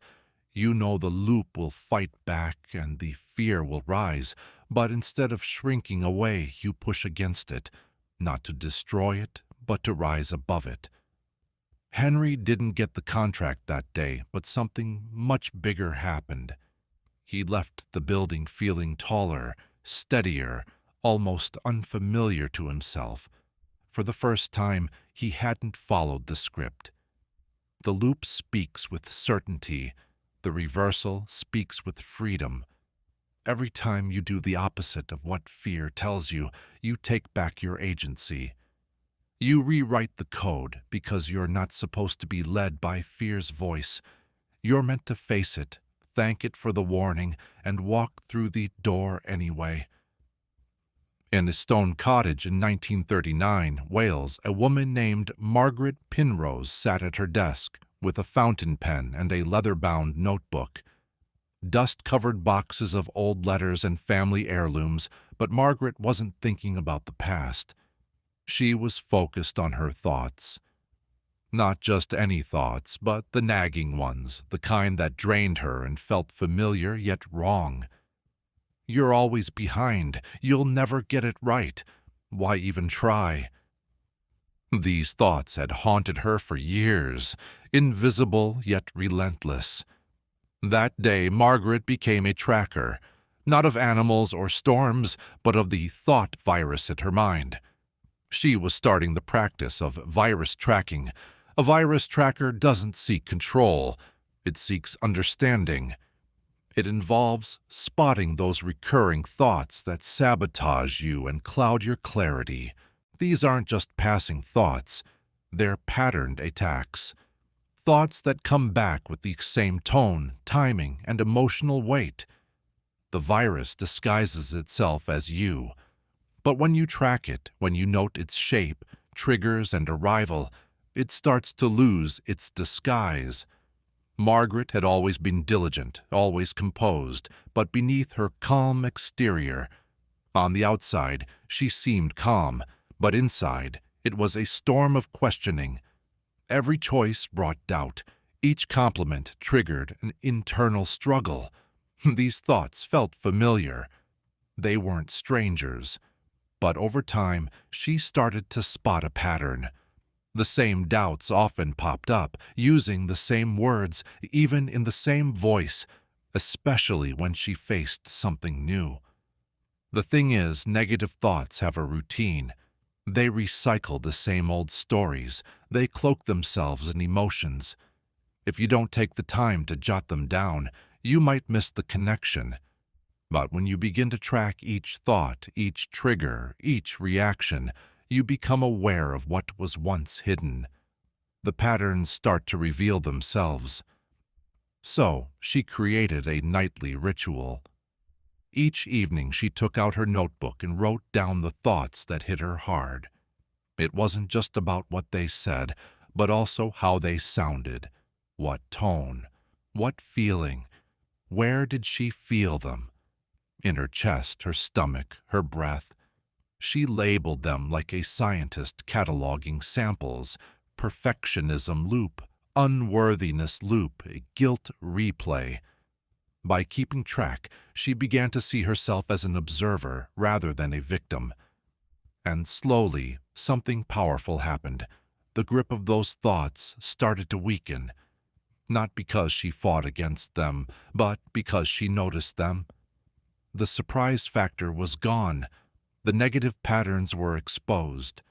You know the loop will fight back and the fear will rise, but instead of shrinking away, you push against it, not to destroy it, but to rise above it. Henry didn't get the contract that day, but something much bigger happened. He left the building feeling taller, steadier, almost unfamiliar to himself. For the first time, he hadn't followed the script. The loop speaks with certainty. The reversal speaks with freedom. Every time you do the opposite of what fear tells you, you take back your agency. You rewrite the code because you're not supposed to be led by fear's voice. You're meant to face it, thank it for the warning, and walk through the door anyway. In a stone cottage in 1939, Wales, a woman named Margaret Penrose sat at her desk with a fountain pen and a leather-bound notebook. Dust-covered boxes of old letters and family heirlooms, but Margaret wasn't thinking about the past. She was focused on her thoughts. Not just any thoughts, but the nagging ones, the kind that drained her and felt familiar yet wrong. You're always behind. You'll never get it right. Why even try? These thoughts had haunted her for years, invisible yet relentless. That day, Margaret became a tracker, not of animals or storms, but of the thought virus in her mind. She was starting the practice of virus tracking. A virus tracker doesn't seek control. It seeks understanding. It involves spotting those recurring thoughts that sabotage you and cloud your clarity. These aren't just passing thoughts. They're patterned attacks. Thoughts that come back with the same tone, timing, and emotional weight. The virus disguises itself as you. But when you track it, when you note its shape, triggers, and arrival, it starts to lose its disguise. Margaret had always been diligent, always composed, but beneath her calm exterior. On the outside, she seemed calm, but inside, it was a storm of questioning. Every choice brought doubt. Each compliment triggered an internal struggle. These thoughts felt familiar. They weren't strangers. But over time, she started to spot a pattern. The same doubts often popped up, using the same words, even in the same voice, especially when she faced something new. The thing is, negative thoughts have a routine. They recycle the same old stories. They cloak themselves in emotions. If you don't take the time to jot them down, you might miss the connection. But when you begin to track each thought, each trigger, each reaction, you become aware of what was once hidden. The patterns start to reveal themselves. So, she created a nightly ritual. Each evening she took out her notebook and wrote down the thoughts that hit her hard. It wasn't just about what they said, but also how they sounded. What tone? What feeling? Where did she feel them? In her chest, her stomach, her breath. She labeled them like a scientist cataloging samples. Perfectionism loop, unworthiness loop, a guilt replay. By keeping track, she began to see herself as an observer rather than a victim. And slowly, something powerful happened. The grip of those thoughts started to weaken. Not because she fought against them, but because she noticed them. The surprise factor was gone. The negative patterns were exposed.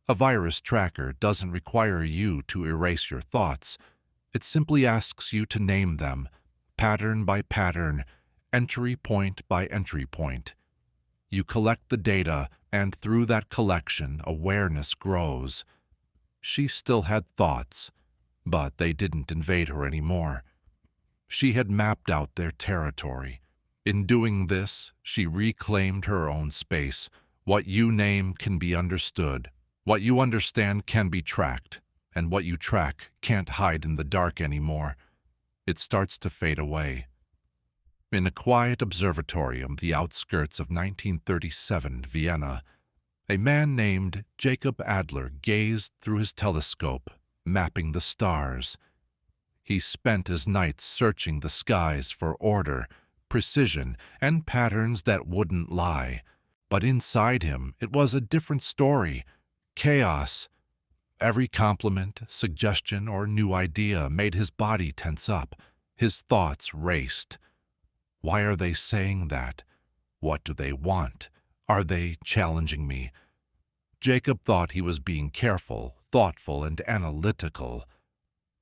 A virus tracker doesn't require you to erase your thoughts. It simply asks you to name them, pattern by pattern, entry point by entry point. You collect the data, and through that collection, awareness grows. She still had thoughts, but they didn't invade her anymore. She had mapped out their territory. In doing this, she reclaimed her own space. What you name can be understood. What you understand can be tracked. And what you track can't hide in the dark anymore. It starts to fade away. In a quiet observatory on the outskirts of 1937 Vienna, a man named Jacob Adler gazed through his telescope, mapping the stars. He spent his nights searching the skies for order, precision, and patterns that wouldn't lie. But inside him, it was a different story. Chaos. Every compliment, suggestion, or new idea made his body tense up. His thoughts raced. Why are they saying that? What do they want? Are they challenging me? Jacob thought he was being careful, thoughtful, and analytical.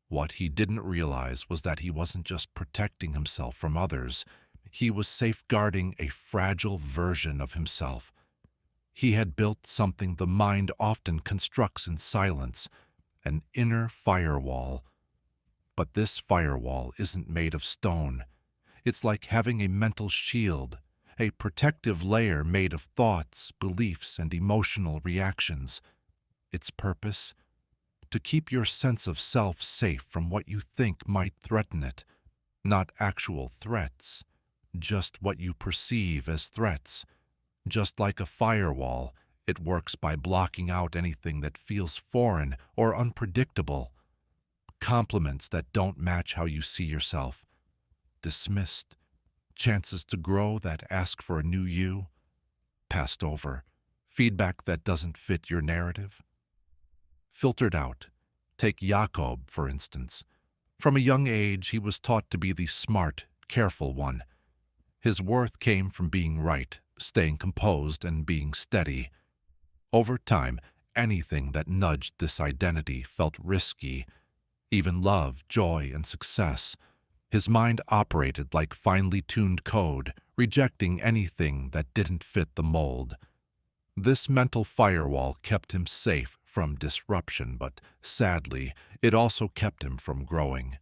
What he didn't realize was that he wasn't just protecting himself from others. He was safeguarding a fragile version of himself. He had built something the mind often constructs in silence, an inner firewall. But this firewall isn't made of stone. It's like having a mental shield, a protective layer made of thoughts, beliefs, and emotional reactions. Its purpose? To keep your sense of self safe from what you think might threaten it. Not actual threats, just what you perceive as threats. Just like a firewall, it works by blocking out anything that feels foreign or unpredictable. Compliments that don't match how you see yourself. Dismissed. Chances to grow that ask for a new you. Passed over. Feedback that doesn't fit your narrative. Filtered out. Take Jacob, for instance. From a young age, he was taught to be the smart, careful one. His worth came from being right, staying composed, and being steady. Over time, anything that nudged this identity felt risky. Even love, joy, and success. His mind operated like finely tuned code, rejecting anything that didn't fit the mold. This mental firewall kept him safe from disruption, but sadly, it also kept him from growing.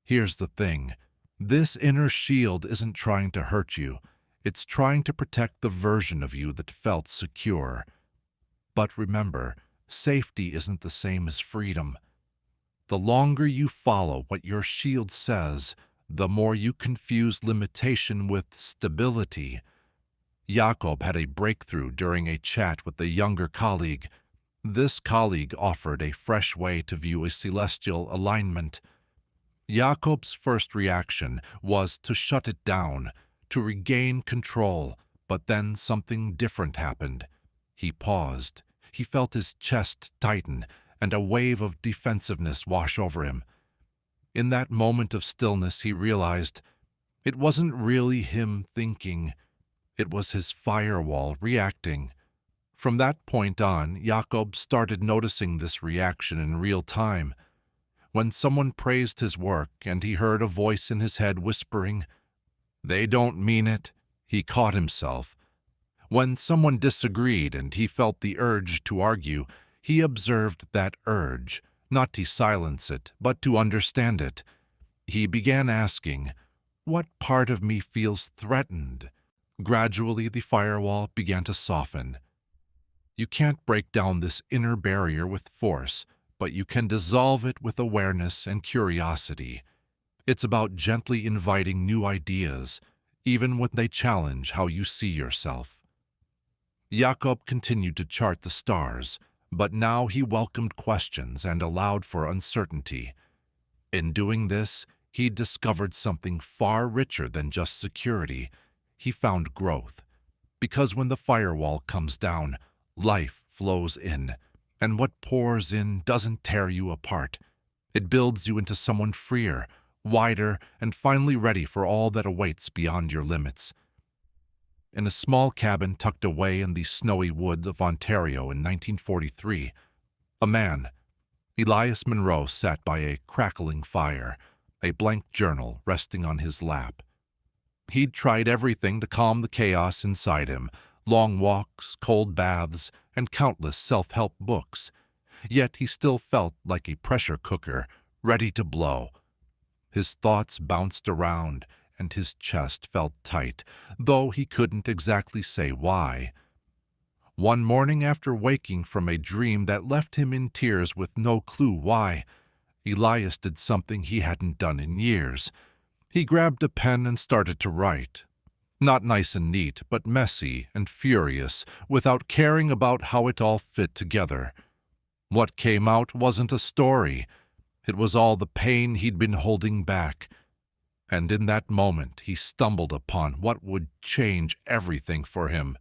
Here's the thing. This inner shield isn't trying to hurt you. It's trying to protect the version of you that felt secure. But remember, safety isn't the same as freedom. The longer you follow what your shield says, the more you confuse limitation with stability. Jacob had a breakthrough during a chat with a younger colleague. This colleague offered a fresh way to view a celestial alignment. Jacob's first reaction was to shut it down, to regain control, but then something different happened. He paused. He felt his chest tighten, and a wave of defensiveness wash over him. In that moment of stillness, he realized it wasn't really him thinking. It was his firewall reacting. From that point on, Jacob started noticing this reaction in real time. When someone praised his work and he heard a voice in his head whispering, "They don't mean it," he caught himself. When someone disagreed and he felt the urge to argue, he observed that urge, not to silence it, but to understand it. He began asking, "What part of me feels threatened?" Gradually, the firewall began to soften. You can't break down this inner barrier with force, but you can dissolve it with awareness and curiosity. It's about gently inviting new ideas, even when they challenge how you see yourself. Jacob continued to chart the stars, but now he welcomed questions and allowed for uncertainty. In doing this, he discovered something far richer than just security. He found growth. Because when the firewall comes down, life flows in, and what pours in doesn't tear you apart. It builds you into someone freer, wider, and finally ready for all that awaits beyond your limits. In a small cabin tucked away in the snowy woods of Ontario in 1943, a man, Elias Monroe, sat by a crackling fire, a blank journal resting on his lap. He'd tried everything to calm the chaos inside him, long walks, cold baths, and countless self-help books. Yet he still felt like a pressure cooker, ready to blow. His thoughts bounced around, and his chest felt tight, though he couldn't exactly say why. One morning, after waking from a dream that left him in tears with no clue why, Elias did something he hadn't done in years. He grabbed a pen and started to write. Not nice and neat, but messy and furious, without caring about how it all fit together. What came out wasn't a story. It was all the pain he'd been holding back. And in that moment, he stumbled upon what would change everything for him: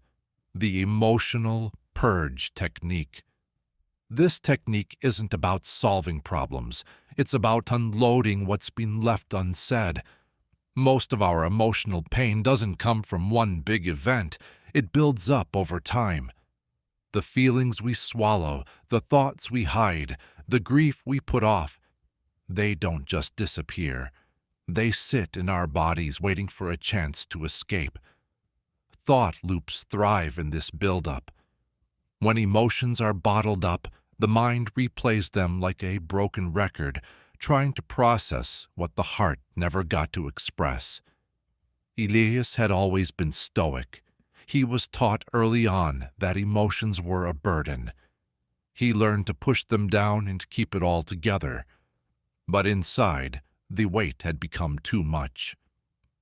the emotional purge technique. This technique isn't about solving problems. It's about unloading what's been left unsaid. Most of our emotional pain doesn't come from one big event. It builds up over time. The feelings we swallow, the thoughts we hide, the grief we put off, they don't just disappear. They sit in our bodies waiting for a chance to escape. Thought loops thrive in this buildup. When emotions are bottled up, the mind replays them like a broken record, trying to process what the heart never got to express. Elias had always been stoic. He was taught early on that emotions were a burden. He learned to push them down and keep it all together. But inside, the weight had become too much.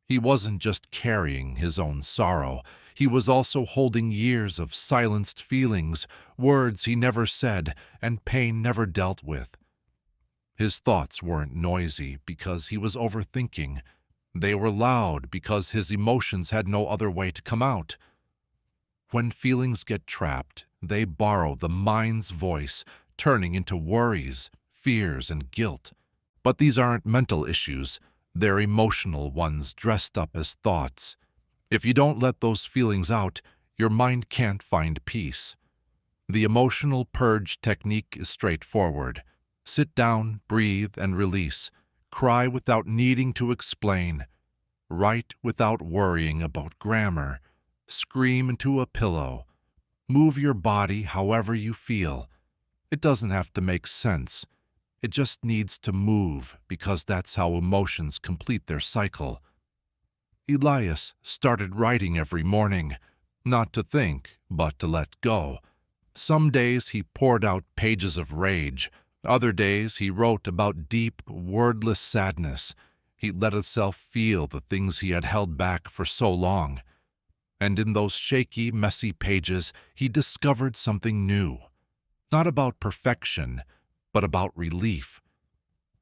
He wasn't just carrying his own sorrow. He was also holding years of silenced feelings, words he never said, and pain never dealt with. His thoughts weren't noisy because he was overthinking. They were loud because his emotions had no other way to come out. When feelings get trapped, they borrow the mind's voice, turning into worries, fears, and guilt. But these aren't mental issues. They're emotional ones dressed up as thoughts. If you don't let those feelings out, your mind can't find peace. The emotional purge technique is straightforward. Sit down, breathe, and release. Cry without needing to explain. Write without worrying about grammar. Scream into a pillow. Move your body however you feel. It doesn't have to make sense. It just needs to move because that's how emotions complete their cycle. Elias started writing every morning, not to think, but to let go. Some days he poured out pages of rage. Other days he wrote about deep, wordless sadness. He let himself feel the things he had held back for so long. And in those shaky, messy pages, he discovered something new. Not about perfection, but about relief.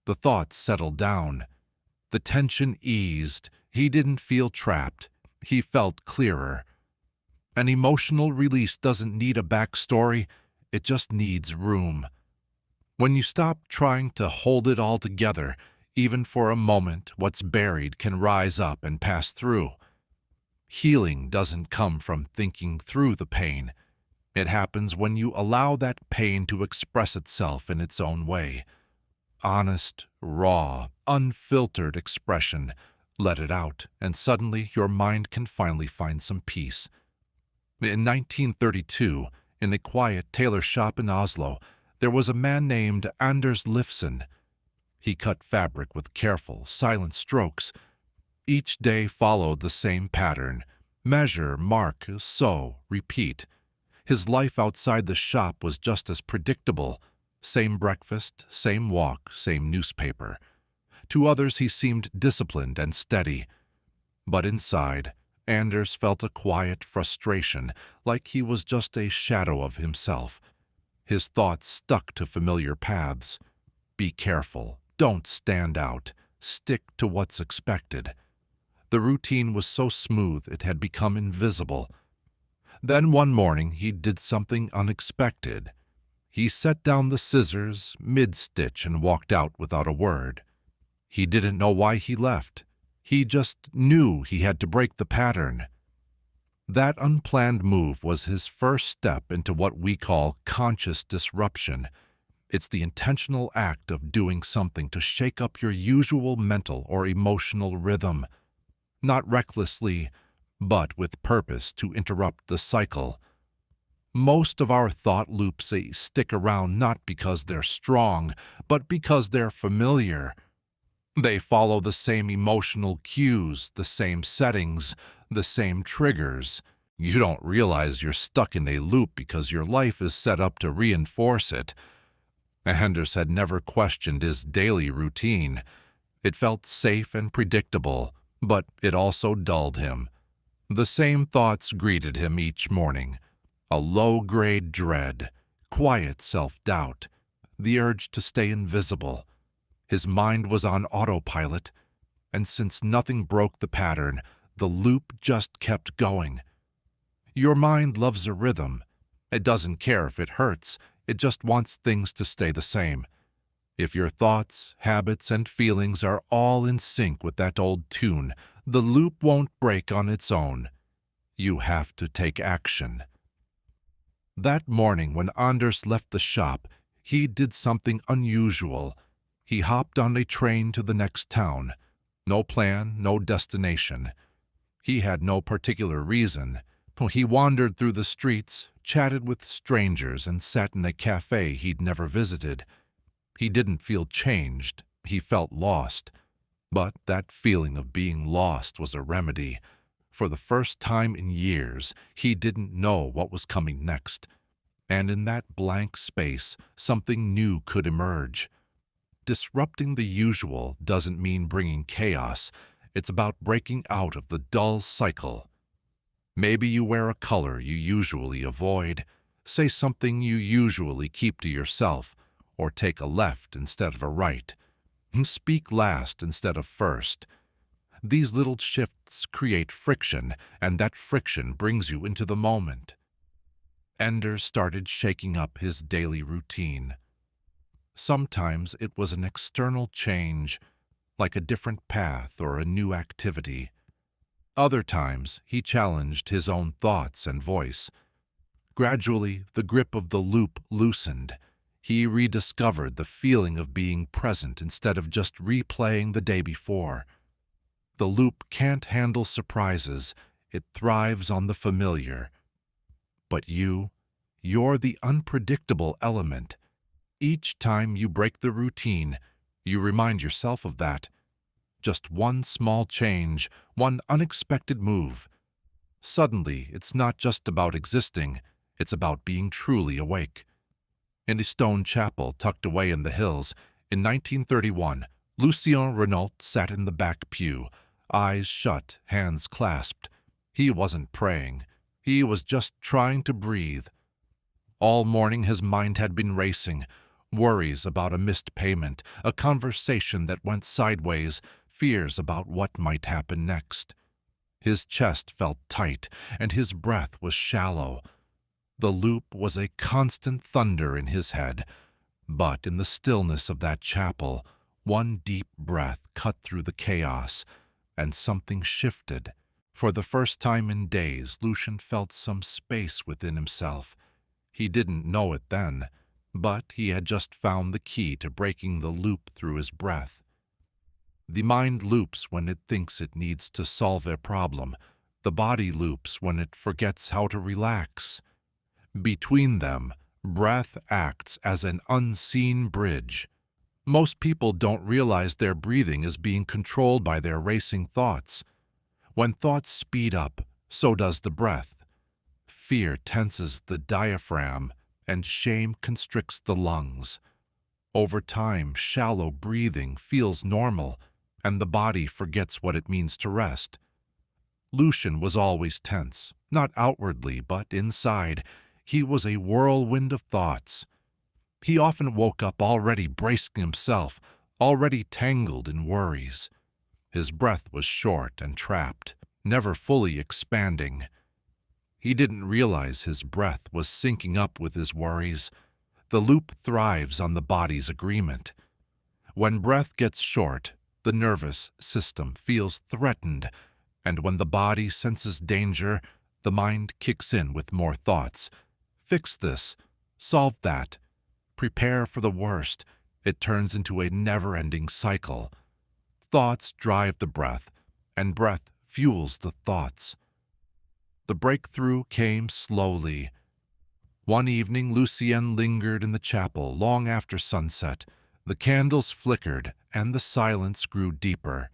The thoughts settled down. The tension eased. He didn't feel trapped. He felt clearer. An emotional release doesn't need a backstory. It just needs room. When you stop trying to hold it all together, even for a moment, what's buried can rise up and pass through. Healing doesn't come from thinking through the pain. It happens when you allow that pain to express itself in its own way. Honest, raw, unfiltered expression. Let it out, and suddenly your mind can finally find some peace. In 1932, in a quiet tailor shop in Oslo, there was a man named Anders Lifson. He cut fabric with careful, silent strokes. Each day followed the same pattern. Measure, mark, sew, repeat. His life outside the shop was just as predictable. Same breakfast, same walk, same newspaper. To others he seemed disciplined and steady. But inside, Anders felt a quiet frustration, like he was just a shadow of himself. His thoughts stuck to familiar paths. Be careful. Don't stand out. Stick to what's expected. The routine was so smooth it had become invisible. Then one morning he did something unexpected. He set down the scissors mid-stitch and walked out without a word. He didn't know why he left. He just knew he had to break the pattern. That unplanned move was his first step into what we call conscious disruption. It's the intentional act of doing something to shake up your usual mental or emotional rhythm. Not recklessly, but with purpose to interrupt the cycle. Most of our thought loops stick around not because they're strong, but because they're familiar. They follow the same emotional cues, the same settings, the same triggers. You don't realize you're stuck in a loop because your life is set up to reinforce it. Anders had never questioned his daily routine. It felt safe and predictable, but it also dulled him. The same thoughts greeted him each morning. A low-grade dread, quiet self-doubt, the urge to stay invisible. His mind was on autopilot, and since nothing broke the pattern, the loop just kept going. Your mind loves a rhythm. It doesn't care if it hurts. It just wants things to stay the same. If your thoughts, habits, and feelings are all in sync with that old tune, the loop won't break on its own. You have to take action. That morning when Anders left the shop, he did something unusual. He hopped on a train to the next town. No plan, no destination. He had no particular reason. He wandered through the streets, chatted with strangers, and sat in a cafe he'd never visited. He didn't feel changed. He felt lost. But that feeling of being lost was a remedy. For the first time in years, he didn't know what was coming next. And in that blank space, something new could emerge. Disrupting the usual doesn't mean bringing chaos. It's about breaking out of the dull cycle. Maybe you wear a color you usually avoid, say something you usually keep to yourself, or take a left instead of a right. Speak last instead of first. These little shifts create friction, and that friction brings you into the moment. Anders started shaking up his daily routine. Sometimes it was an external change, like a different path or a new activity. Other times, he challenged his own thoughts and voice. Gradually, the grip of the loop loosened. He rediscovered the feeling of being present instead of just replaying the day before. The loop can't handle surprises. It thrives on the familiar. But you're the unpredictable element. Each time you break the routine, you remind yourself of that. Just one small change, one unexpected move. Suddenly, it's not just about existing, it's about being truly awake. In a stone chapel tucked away in the hills, in 1931, Lucien Renault sat in the back pew, eyes shut, hands clasped. He wasn't praying. He was just trying to breathe. All morning his mind had been racing, worries about a missed payment, a conversation that went sideways, fears about what might happen next. His chest felt tight, and his breath was shallow. The loop was a constant thunder in his head, but in the stillness of that chapel, one deep breath cut through the chaos, and something shifted. For the first time in days, Lucien felt some space within himself. He didn't know it then, but he had just found the key to breaking the loop through his breath. The mind loops when it thinks it needs to solve a problem. The body loops when it forgets how to relax. Between them, breath acts as an unseen bridge. Most people don't realize their breathing is being controlled by their racing thoughts. When thoughts speed up, so does the breath. Fear tenses the diaphragm, and shame constricts the lungs. Over time, shallow breathing feels normal, and the body forgets what it means to rest. Lucien was always tense, not outwardly, but inside. He was a whirlwind of thoughts. He often woke up already bracing himself, already tangled in worries. His breath was short and trapped, never fully expanding. He didn't realize his breath was syncing up with his worries. The loop thrives on the body's agreement. When breath gets short, the nervous system feels threatened, and when the body senses danger, the mind kicks in with more thoughts. Fix this, solve that, prepare for the worst. It turns into a never-ending cycle. Thoughts drive the breath, and breath fuels the thoughts. The breakthrough came slowly. One evening, Lucien lingered in the chapel long after sunset. The candles flickered, and the silence grew deeper.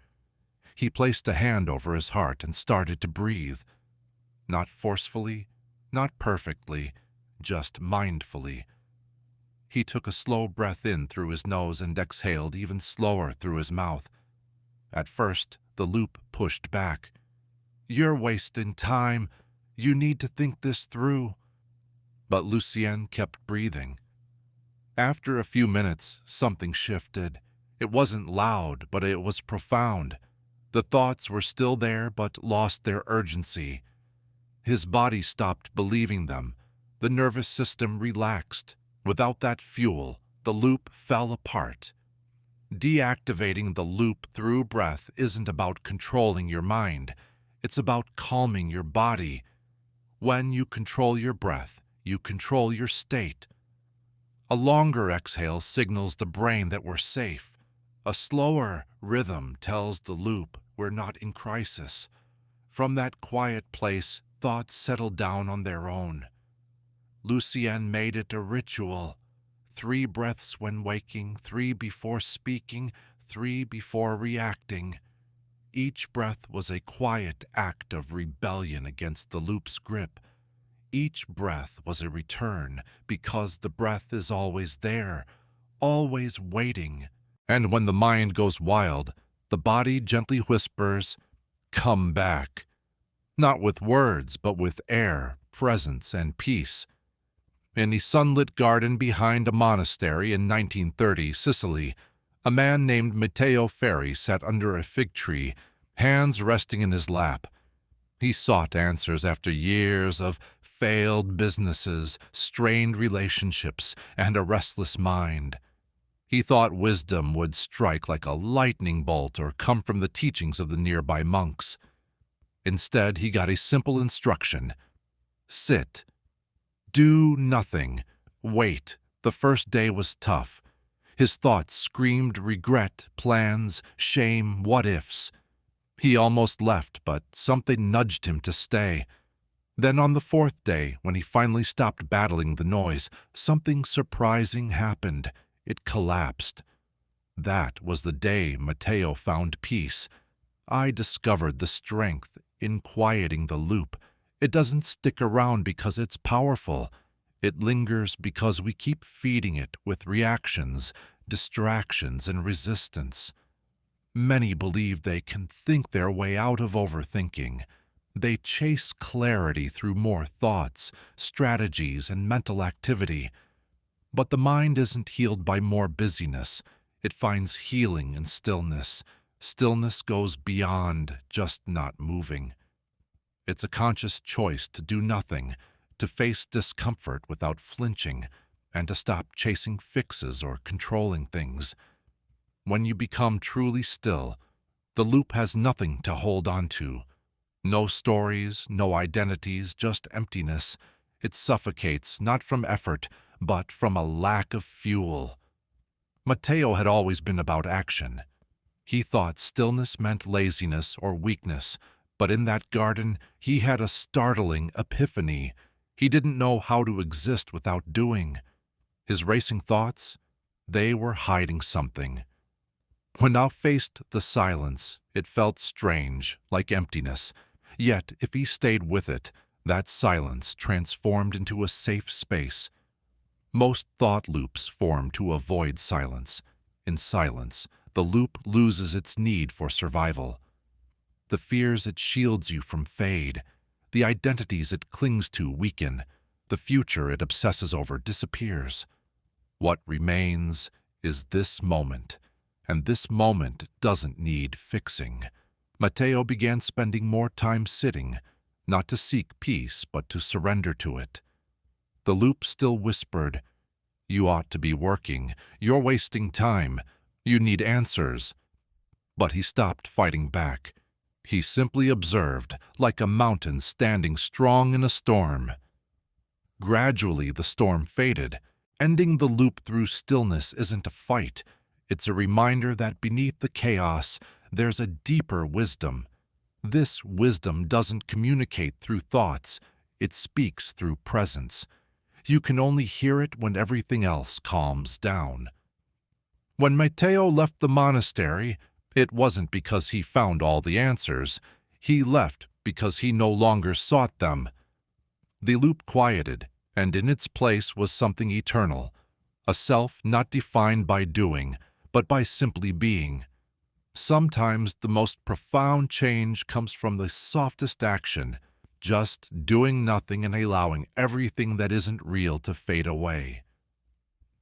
He placed a hand over his heart and started to breathe. Not forcefully, not perfectly, just mindfully. He took a slow breath in through his nose and exhaled even slower through his mouth. At first, the loop pushed back. "You're wasting time. You need to think this through." But Lucien kept breathing. After a few minutes, something shifted. It wasn't loud, but it was profound. The thoughts were still there, but lost their urgency. His body stopped believing them. The nervous system relaxed. Without that fuel, the loop fell apart. Deactivating the loop through breath isn't about controlling your mind. It's about calming your body. When you control your breath, you control your state. A longer exhale signals the brain that we're safe. A slower rhythm tells the loop we're not in crisis. From that quiet place, thoughts settle down on their own. Lucienne made it a ritual. 3 breaths when waking, 3 before speaking, 3 before reacting. Each breath was a quiet act of rebellion against the loop's grip. Each breath was a return, because the breath is always there, always waiting. And when the mind goes wild, the body gently whispers, "Come back." Not with words, but with air, presence, and peace. In a sunlit garden behind a monastery in 1930 Sicily, a man named Matteo Ferri sat under a fig tree, hands resting in his lap. He sought answers after years of failed businesses, strained relationships, and a restless mind. He thought wisdom would strike like a lightning bolt or come from the teachings of the nearby monks. Instead, he got a simple instruction: sit. Do nothing. Wait. The first day was tough. His thoughts screamed regret, plans, shame, what-ifs. He almost left, but something nudged him to stay. Then on the 4th day, when he finally stopped battling the noise, something surprising happened. It collapsed. That was the day Matteo found peace. I discovered the strength in quieting the loop. It doesn't stick around because it's powerful. It lingers because we keep feeding it with reactions, distractions, and resistance. Many believe they can think their way out of overthinking. They chase clarity through more thoughts, strategies, and mental activity. But the mind isn't healed by more busyness. It finds healing in stillness. Stillness goes beyond just not moving. It's a conscious choice to do nothing, to face discomfort without flinching, and to stop chasing fixes or controlling things. When you become truly still, the loop has nothing to hold on to. No stories, no identities, just emptiness. It suffocates not from effort, but from a lack of fuel. Matteo had always been about action. He thought stillness meant laziness or weakness, but in that garden, he had a startling epiphany. He didn't know how to exist without doing. His racing thoughts, they were hiding something. When now faced the silence, it felt strange, like emptiness. Yet, if he stayed with it, that silence transformed into a safe space. Most thought loops form to avoid silence. In silence, the loop loses its need for survival. The fears it shields you from fade. The identities it clings to weaken. The future it obsesses over disappears. What remains is this moment, and this moment doesn't need fixing. Matteo began spending more time sitting, not to seek peace, but to surrender to it. The loop still whispered, "You ought to be working. You're wasting time. You need answers." But he stopped fighting back. He simply observed, like a mountain standing strong in a storm. Gradually, the storm faded. Ending the loop through stillness isn't a fight. It's a reminder that beneath the chaos, there's a deeper wisdom. This wisdom doesn't communicate through thoughts. It speaks through presence. You can only hear it when everything else calms down. When Matteo left the monastery, it wasn't because he found all the answers. He left because he no longer sought them. The loop quieted, and in its place was something eternal, a self not defined by doing, but by simply being. Sometimes the most profound change comes from the softest action, just doing nothing and allowing everything that isn't real to fade away.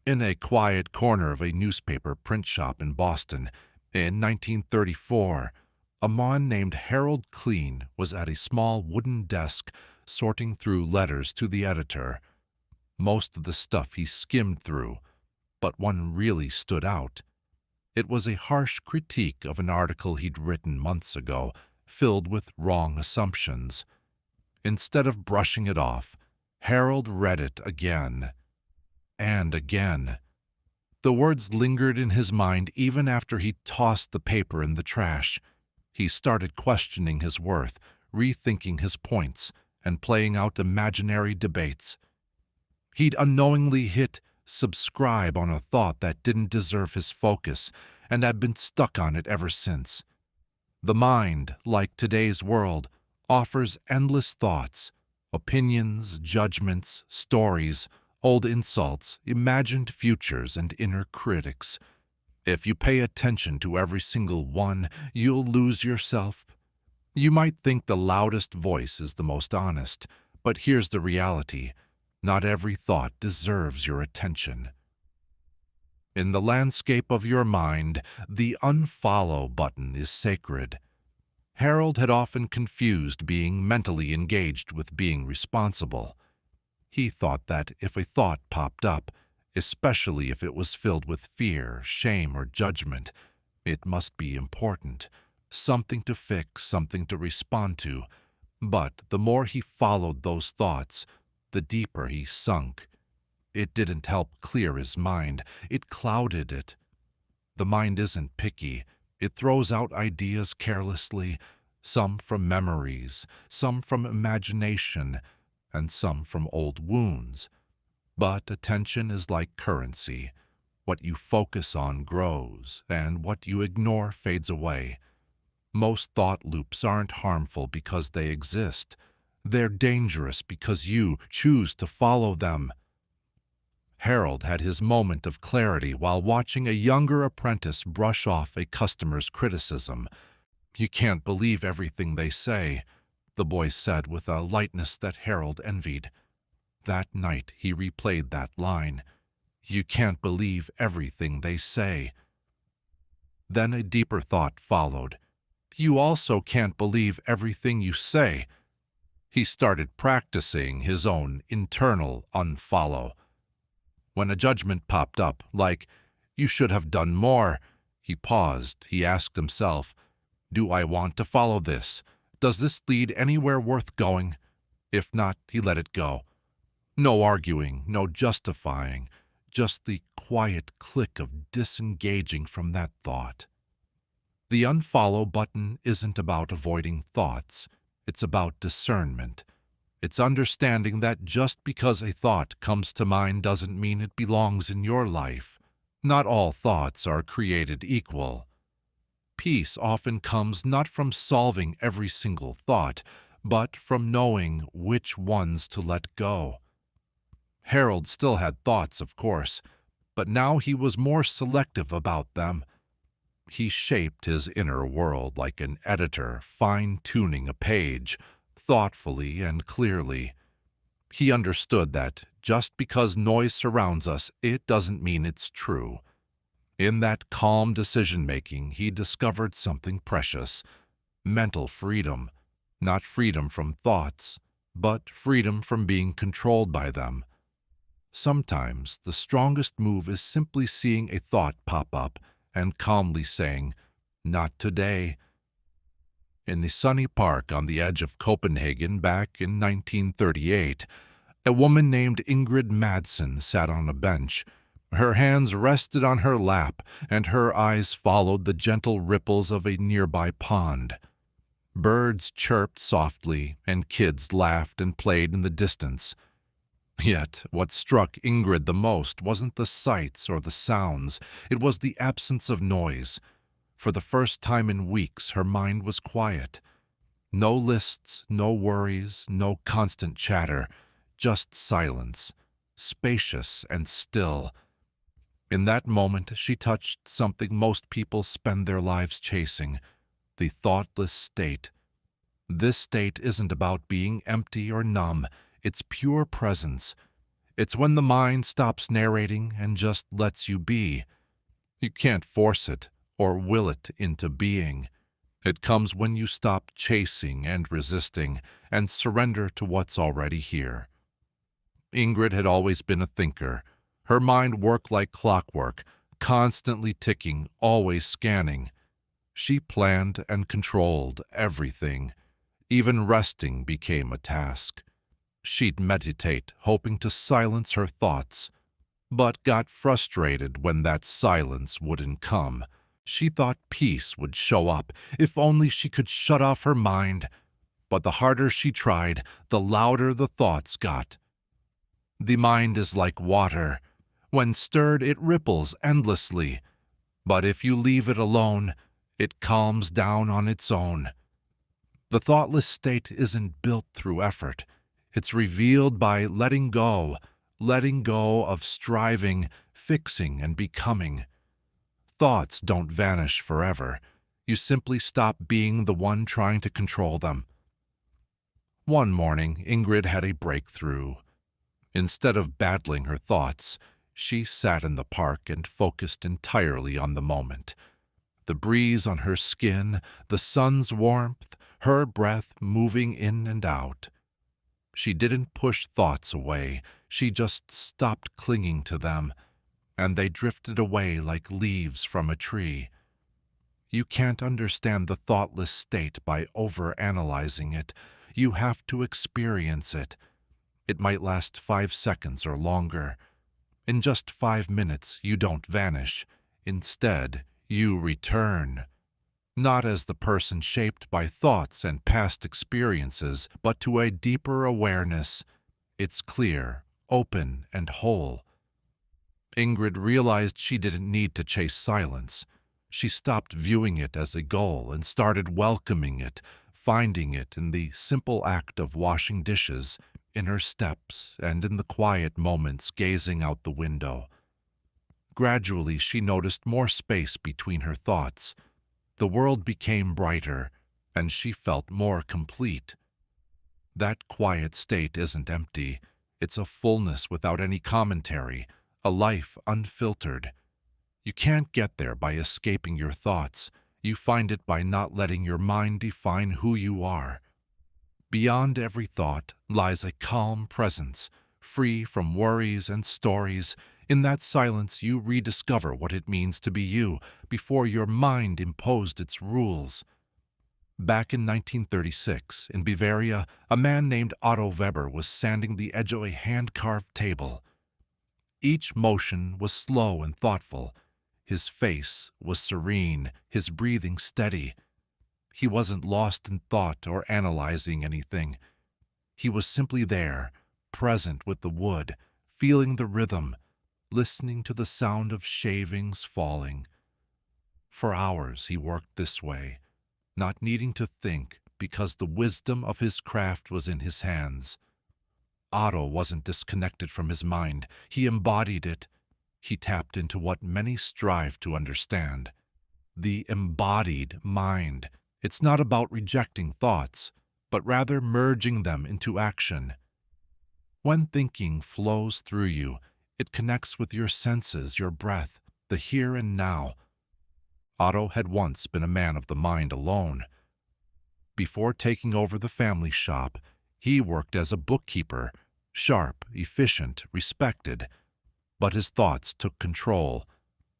In a quiet corner of a newspaper print shop in Boston, in 1934, a man named Harold Klein was at a small wooden desk sorting through letters to the editor. Most of the stuff he skimmed through, but one really stood out. It was a harsh critique of an article he'd written months ago, filled with wrong assumptions. Instead of brushing it off, Harold read it again and again. The words lingered in his mind even after he tossed the paper in the trash. He started questioning his worth, rethinking his points, and playing out imaginary debates. He'd unknowingly hit subscribe on a thought that didn't deserve his focus and had been stuck on it ever since. The mind, like today's world, offers endless thoughts, opinions, judgments, stories, old insults, imagined futures, and inner critics. If you pay attention to every single one, you'll lose yourself. You might think the loudest voice is the most honest, but here's the reality. Not every thought deserves your attention. In the landscape of your mind, the unfollow button is sacred. Harold had often confused being mentally engaged with being responsible. He thought that if a thought popped up, especially if it was filled with fear, shame, or judgment, it must be important, something to fix, something to respond to. But the more he followed those thoughts, the deeper he sunk. It didn't help clear his mind, it clouded it. The mind isn't picky. It throws out ideas carelessly, some from memories, some from imagination, and some from old wounds. But attention is like currency. What you focus on grows, and what you ignore fades away. Most thought loops aren't harmful because they exist. They're dangerous because you choose to follow them. Harold had his moment of clarity while watching a younger apprentice brush off a customer's criticism. "You can't believe everything they say," the boy said with a lightness that Harold envied. That night he replayed that line. "You can't believe everything they say." Then a deeper thought followed. "You also can't believe everything you say." He started practicing his own internal unfollow. When a judgment popped up, like, "You should have done more," he paused. He asked himself, "Do I want to follow this? Does this lead anywhere worth going?" If not, he let it go. No arguing, no justifying, just the quiet click of disengaging from that thought. The unfollow button isn't about avoiding thoughts. It's about discernment. It's understanding that just because a thought comes to mind doesn't mean it belongs in your life. Not all thoughts are created equal. Peace often comes not from solving every single thought, but from knowing which ones to let go. Harold still had thoughts, of course, but now he was more selective about them. He shaped his inner world like an editor fine-tuning a page, thoughtfully and clearly. He understood that just because noise surrounds us, it doesn't mean it's true. In that calm decision-making, he discovered something precious: mental freedom. Not freedom from thoughts, but freedom from being controlled by them. Sometimes the strongest move is simply seeing a thought pop up and calmly saying, "Not today." In the sunny park on the edge of Copenhagen back in 1938, a woman named Ingrid Madsen sat on a bench. Her hands rested on her lap, and her eyes followed the gentle ripples of a nearby pond. Birds chirped softly, and kids laughed and played in the distance. Yet what struck Ingrid the most wasn't the sights or the sounds, it was the absence of noise. For the first time in weeks, her mind was quiet. No lists, no worries, no constant chatter, just silence, spacious and still. In that moment, she touched something most people spend their lives chasing: the thoughtless state. This state isn't about being empty or numb, it's pure presence. It's when the mind stops narrating and just lets you be. You can't force it or will it into being. It comes when you stop chasing and resisting and surrender to what's already here. Ingrid had always been a thinker. Her mind worked like clockwork, constantly ticking, always scanning. She planned and controlled everything. Even resting became a task. She'd meditate, hoping to silence her thoughts, but got frustrated when that silence wouldn't come. She thought peace would show up if only she could shut off her mind. But the harder she tried, the louder the thoughts got. The mind is like water. When stirred, it ripples endlessly. But if you leave it alone, it calms down on its own. The thoughtless state isn't built through effort. It's revealed by letting go of striving, fixing, and becoming. Thoughts don't vanish forever. You simply stop being the one trying to control them. One morning, Ingrid had a breakthrough. Instead of battling her thoughts, she sat in the park and focused entirely on the moment. The breeze on her skin, the sun's warmth, her breath moving in and out. She didn't push thoughts away, she just stopped clinging to them, and they drifted away like leaves from a tree. You can't understand the thoughtless state by overanalyzing it. You have to experience it. It might last 5 seconds or longer. In just 5 minutes, you don't vanish. Instead, you return. Not as the person shaped by thoughts and past experiences, but to a deeper awareness. It's clear, open, and whole. Ingrid realized she didn't need to chase silence. She stopped viewing it as a goal and started welcoming it, finding it in the simple act of washing dishes, in her steps, and in the quiet moments gazing out the window. Gradually, she noticed more space between her thoughts. The world became brighter, and she felt more complete. That quiet state isn't empty. It's a fullness without any commentary, a life unfiltered. You can't get there by escaping your thoughts. You find it by not letting your mind define who you are. Beyond every thought lies a calm presence, free from worries and stories. In that silence, you rediscover what it means to be you before your mind imposed its rules. Back in 1936, in Bavaria, a man named Otto Weber was sanding the edge of a hand-carved table. Each motion was slow and thoughtful. His face was serene, his breathing steady. He wasn't lost in thought or analyzing anything. He was simply there, present with the wood, feeling the rhythm, listening to the sound of shavings falling. For hours he worked this way, not needing to think because the wisdom of his craft was in his hands. Otto wasn't disconnected from his mind. He embodied it. He tapped into what many strive to understand. The embodied mind. It's not about rejecting thoughts, but rather merging them into action. When thinking flows through you, it connects with your senses, your breath, the here and now. Otto had once been a man of the mind alone. Before taking over the family shop, he worked as a bookkeeper, sharp, efficient, respected. But his thoughts took control.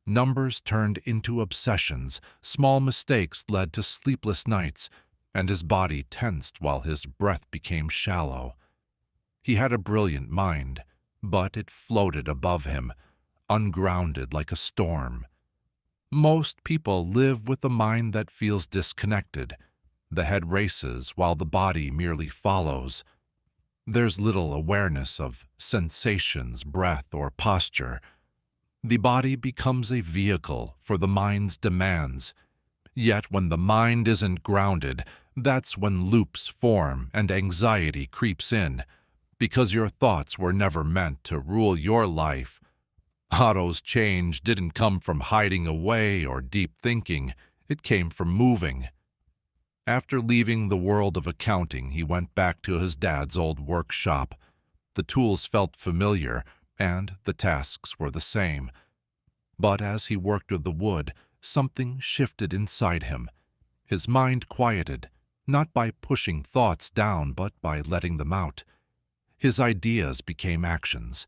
Numbers turned into obsessions, small mistakes led to sleepless nights, and his body tensed while his breath became shallow. He had a brilliant mind, but it floated above him, ungrounded like a storm. Most people live with a mind that feels disconnected. The head races while the body merely follows. There's little awareness of sensations, breath, or posture. The body becomes a vehicle for the mind's demands. Yet when the mind isn't grounded, that's when loops form and anxiety creeps in, because your thoughts were never meant to rule your life. Otto's change didn't come from hiding away or deep thinking. It came from moving. After leaving the world of accounting, he went back to his dad's old workshop. The tools felt familiar, and the tasks were the same. But as he worked with the wood, something shifted inside him. His mind quieted, not by pushing thoughts down, but by letting them out. His ideas became actions.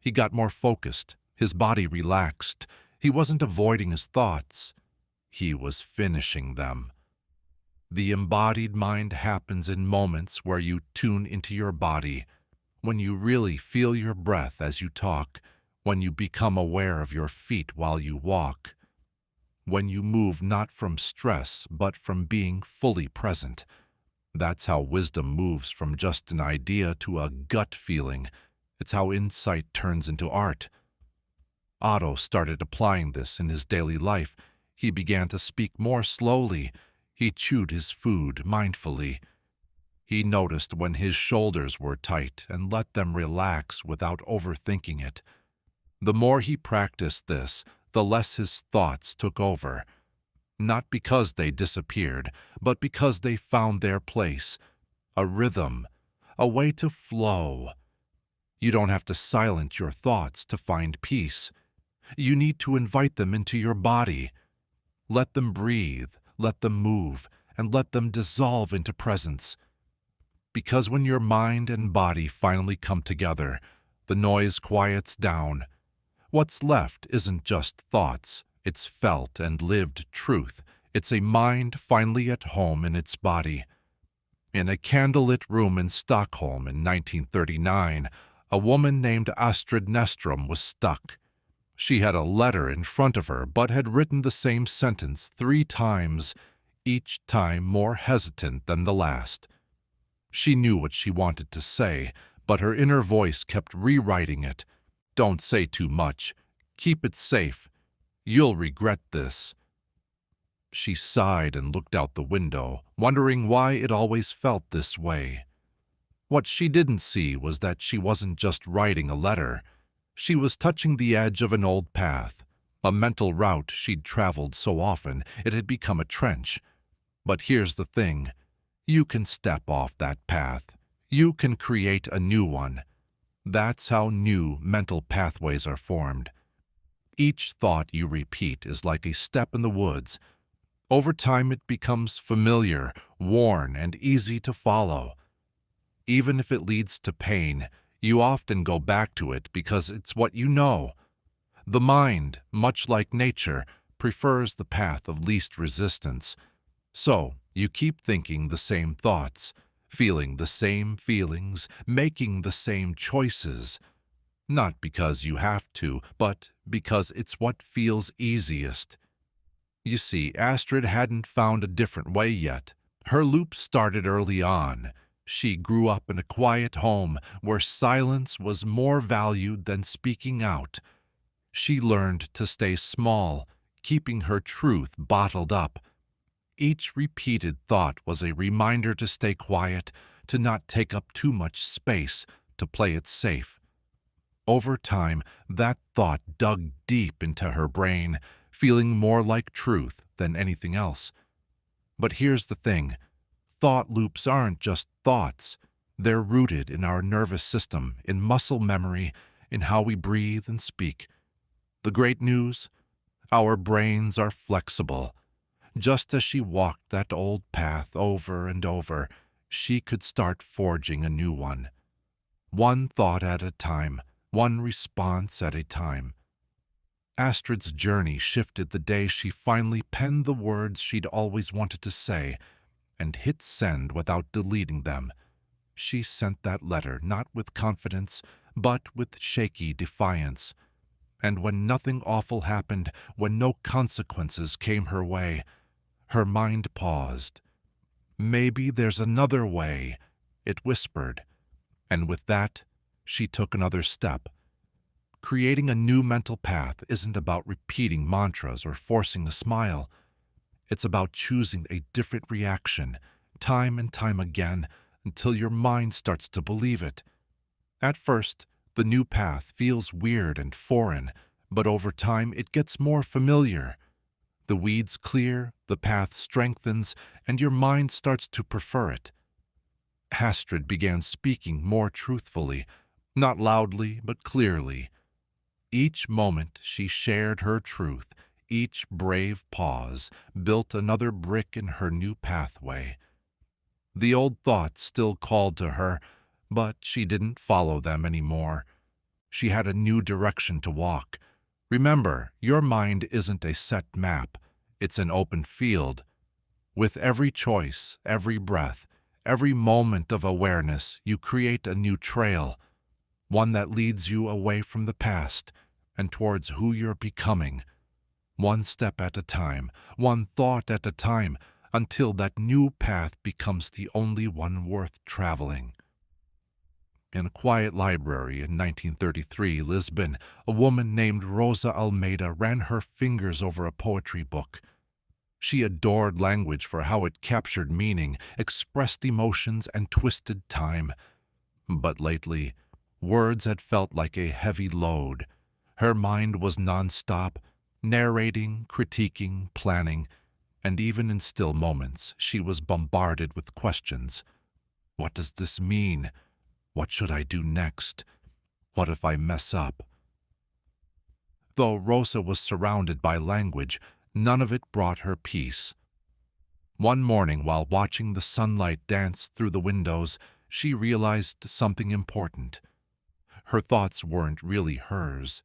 He got more focused, his body relaxed, He wasn't avoiding his thoughts. He was finishing them. The embodied mind happens in moments where you tune into your body, when you really feel your breath as you talk, when you become aware of your feet while you walk, when you move not from stress but from being fully present. That's how wisdom moves from just an idea to a gut feeling. It's how insight turns into art. Otto started applying this in his daily life. He began to speak more slowly. He chewed his food mindfully. He noticed when his shoulders were tight and let them relax without overthinking it. The more he practiced this, the less his thoughts took over. Not because they disappeared, but because they found their place, a rhythm, a way to flow. You don't have to silence your thoughts to find peace. You need to invite them into your body. Let them breathe, let them move, and let them dissolve into presence. Because when your mind and body finally come together, the noise quiets down. What's left isn't just thoughts, it's felt and lived truth. It's a mind finally at home in its body. In a candlelit room in Stockholm in 1939, a woman named Astrid Nestrom was stuck. She had a letter in front of her but had written the same sentence 3 times, each time more hesitant than the last. She knew what she wanted to say, but her inner voice kept rewriting it. Don't say too much. Keep it safe. You'll regret this. She sighed and looked out the window, wondering why it always felt this way. What she didn't see was that she wasn't just writing a letter. She was touching the edge of an old path, a mental route she'd traveled so often it had become a trench. But here's the thing. You can step off that path. You can create a new one. That's how new mental pathways are formed. Each thought you repeat is like a step in the woods. Over time it becomes familiar, worn, and easy to follow. Even if it leads to pain, you often go back to it because it's what you know. The mind, much like nature, prefers the path of least resistance. So, you keep thinking the same thoughts, feeling the same feelings, making the same choices. Not because you have to, but because it's what feels easiest. You see, Astrid hadn't found a different way yet. Her loop started early on. She grew up in a quiet home where silence was more valued than speaking out. She learned to stay small, keeping her truth bottled up. Each repeated thought was a reminder to stay quiet, to not take up too much space, to play it safe. Over time, that thought dug deep into her brain, feeling more like truth than anything else. But here's the thing. Thought loops aren't just thoughts. They're rooted in our nervous system, in muscle memory, in how we breathe and speak. The great news? Our brains are flexible. Just as she walked that old path over and over, she could start forging a new one. One thought at a time, one response at a time. Astrid's journey shifted the day she finally penned the words she'd always wanted to say and hit send without deleting them. She sent that letter not with confidence, but with shaky defiance. And when nothing awful happened, when no consequences came her way, her mind paused. Maybe there's another way, it whispered. And with that, she took another step. Creating a new mental path isn't about repeating mantras or forcing a smile. It's about choosing a different reaction, time and time again, until your mind starts to believe it. At first, the new path feels weird and foreign, but over time it gets more familiar. The weeds clear, the path strengthens, and your mind starts to prefer it. Astrid began speaking more truthfully, not loudly but clearly. Each moment she shared her truth, each brave pause built another brick in her new pathway. The old thoughts still called to her, but she didn't follow them anymore. She had a new direction to walk, Remember, your mind isn't a set map, it's an open field. With every choice, every breath, every moment of awareness, you create a new trail, one that leads you away from the past and towards who you're becoming, one step at a time, one thought at a time, until that new path becomes the only one worth traveling. In a quiet library in 1933 Lisbon, a woman named Rosa Almeida ran her fingers over a poetry book. She adored language for how it captured meaning, expressed emotions, and twisted time. But lately, words had felt like a heavy load. Her mind was nonstop, narrating, critiquing, planning, and even in still moments, she was bombarded with questions. What does this mean? What should I do next? What if I mess up? Though Rosa was surrounded by language, none of it brought her peace. One morning, while watching the sunlight dance through the windows, she realized something important. Her thoughts weren't really hers.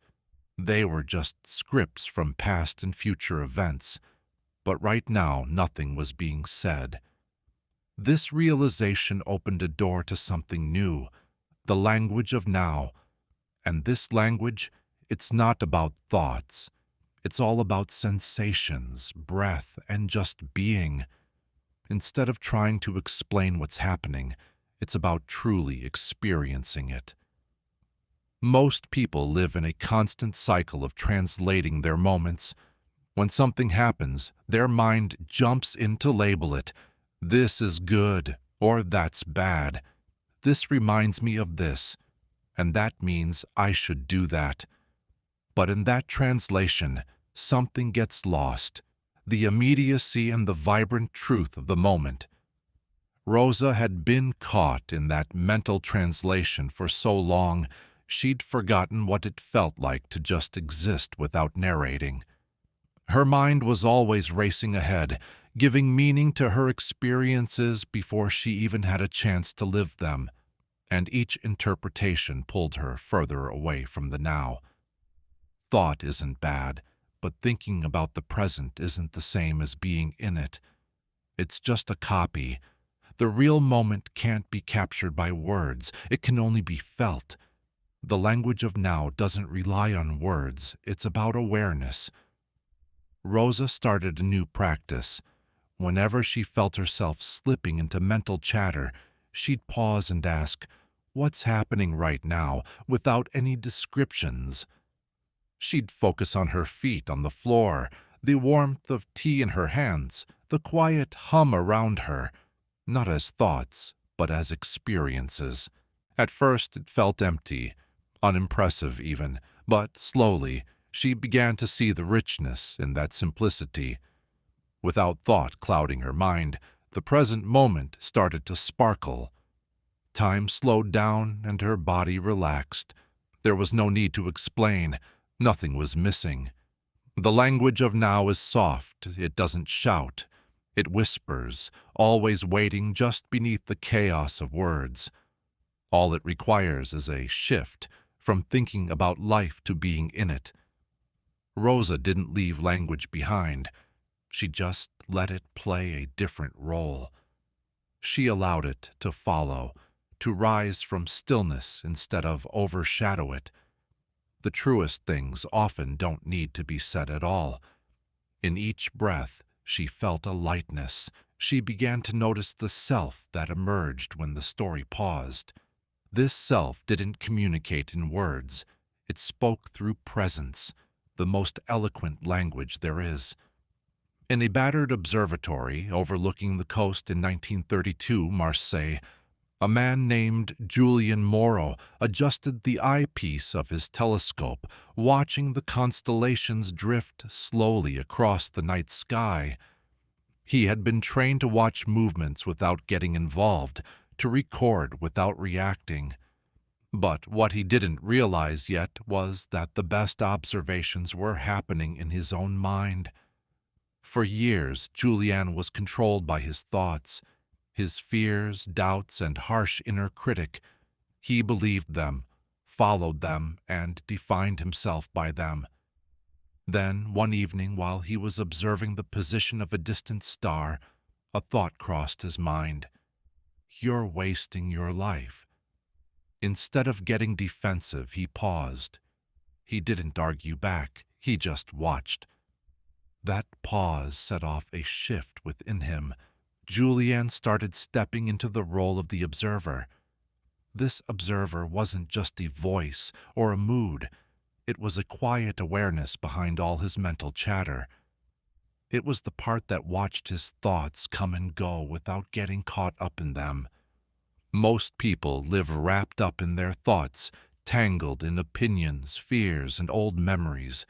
They were just scripts from past and future events. But right now, nothing was being said. This realization opened a door to something new, the language of now. And this language, it's not about thoughts. It's all about sensations, breath, and just being. Instead of trying to explain what's happening, it's about truly experiencing it. Most people live in a constant cycle of translating their moments. When something happens, their mind jumps in to label it. This is good, or that's bad. This reminds me of this, and that means I should do that. But in that translation, something gets lost, the immediacy and the vibrant truth of the moment. Rosa had been caught in that mental translation for so long, she'd forgotten what it felt like to just exist without narrating. Her mind was always racing ahead, giving meaning to her experiences before she even had a chance to live them, and each interpretation pulled her further away from the now. Thought isn't bad, but thinking about the present isn't the same as being in it. It's just a copy. The real moment can't be captured by words, it can only be felt. The language of now doesn't rely on words, it's about awareness. Rosa started a new practice. Whenever she felt herself slipping into mental chatter, she'd pause and ask, "What's happening right now?" without any descriptions. She'd focus on her feet on the floor, the warmth of tea in her hands, the quiet hum around her, not as thoughts, but as experiences. At first it felt empty, unimpressive even, but slowly she began to see the richness in that simplicity. Without thought clouding her mind, the present moment started to sparkle. Time slowed down and her body relaxed. There was no need to explain. Nothing was missing. The language of now is soft. It doesn't shout. It whispers, always waiting just beneath the chaos of words. All it requires is a shift from thinking about life to being in it. Rosa didn't leave language behind. She just let it play a different role. She allowed it to follow, to rise from stillness instead of overshadow it. The truest things often don't need to be said at all. In each breath, she felt a lightness. She began to notice the self that emerged when the story paused. This self didn't communicate in words. It spoke through presence, the most eloquent language there is. In a battered observatory overlooking the coast in 1932 Marseille, a man named Julian Moreau adjusted the eyepiece of his telescope, watching the constellations drift slowly across the night sky. He had been trained to watch movements without getting involved, to record without reacting. But what he didn't realize yet was that the best observations were happening in his own mind. For years, Julian was controlled by his thoughts, his fears, doubts, and harsh inner critic. He believed them, followed them, and defined himself by them. Then, one evening, while he was observing the position of a distant star, a thought crossed his mind. You're wasting your life. Instead of getting defensive, he paused. He didn't argue back, he just watched. That pause set off a shift within him. Julianne started stepping into the role of the observer. This observer wasn't just a voice or a mood. It was a quiet awareness behind all his mental chatter. It was the part that watched his thoughts come and go without getting caught up in them. Most people live wrapped up in their thoughts, tangled in opinions, fears, and old memories.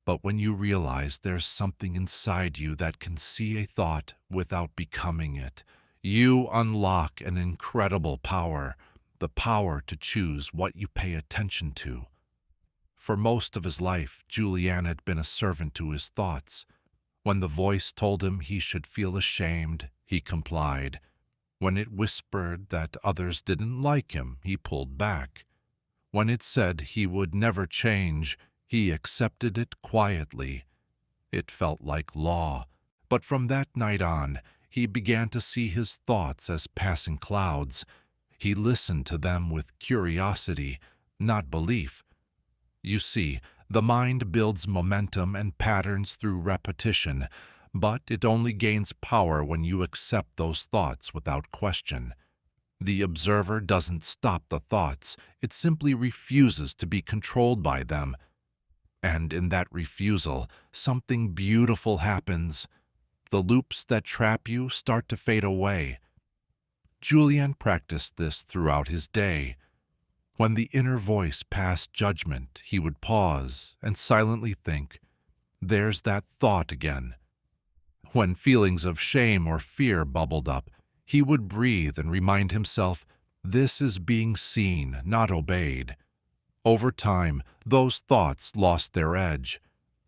But when you realize there's something inside you that can see a thought without becoming it, you unlock an incredible power, the power to choose what you pay attention to. For most of his life, Julian had been a servant to his thoughts. When the voice told him he should feel ashamed, he complied. When it whispered that others didn't like him, he pulled back. When it said he would never change, he accepted it quietly. It felt like law, but from that night on, he began to see his thoughts as passing clouds. He listened to them with curiosity, not belief. You see, the mind builds momentum and patterns through repetition, but it only gains power when you accept those thoughts without question. The observer doesn't stop the thoughts, it simply refuses to be controlled by them. And in that refusal, something beautiful happens. The loops that trap you start to fade away. Julian practiced this throughout his day. When the inner voice passed judgment, he would pause and silently think, "There's that thought again." When feelings of shame or fear bubbled up, he would breathe and remind himself, "This is being seen, not obeyed." Over time, those thoughts lost their edge,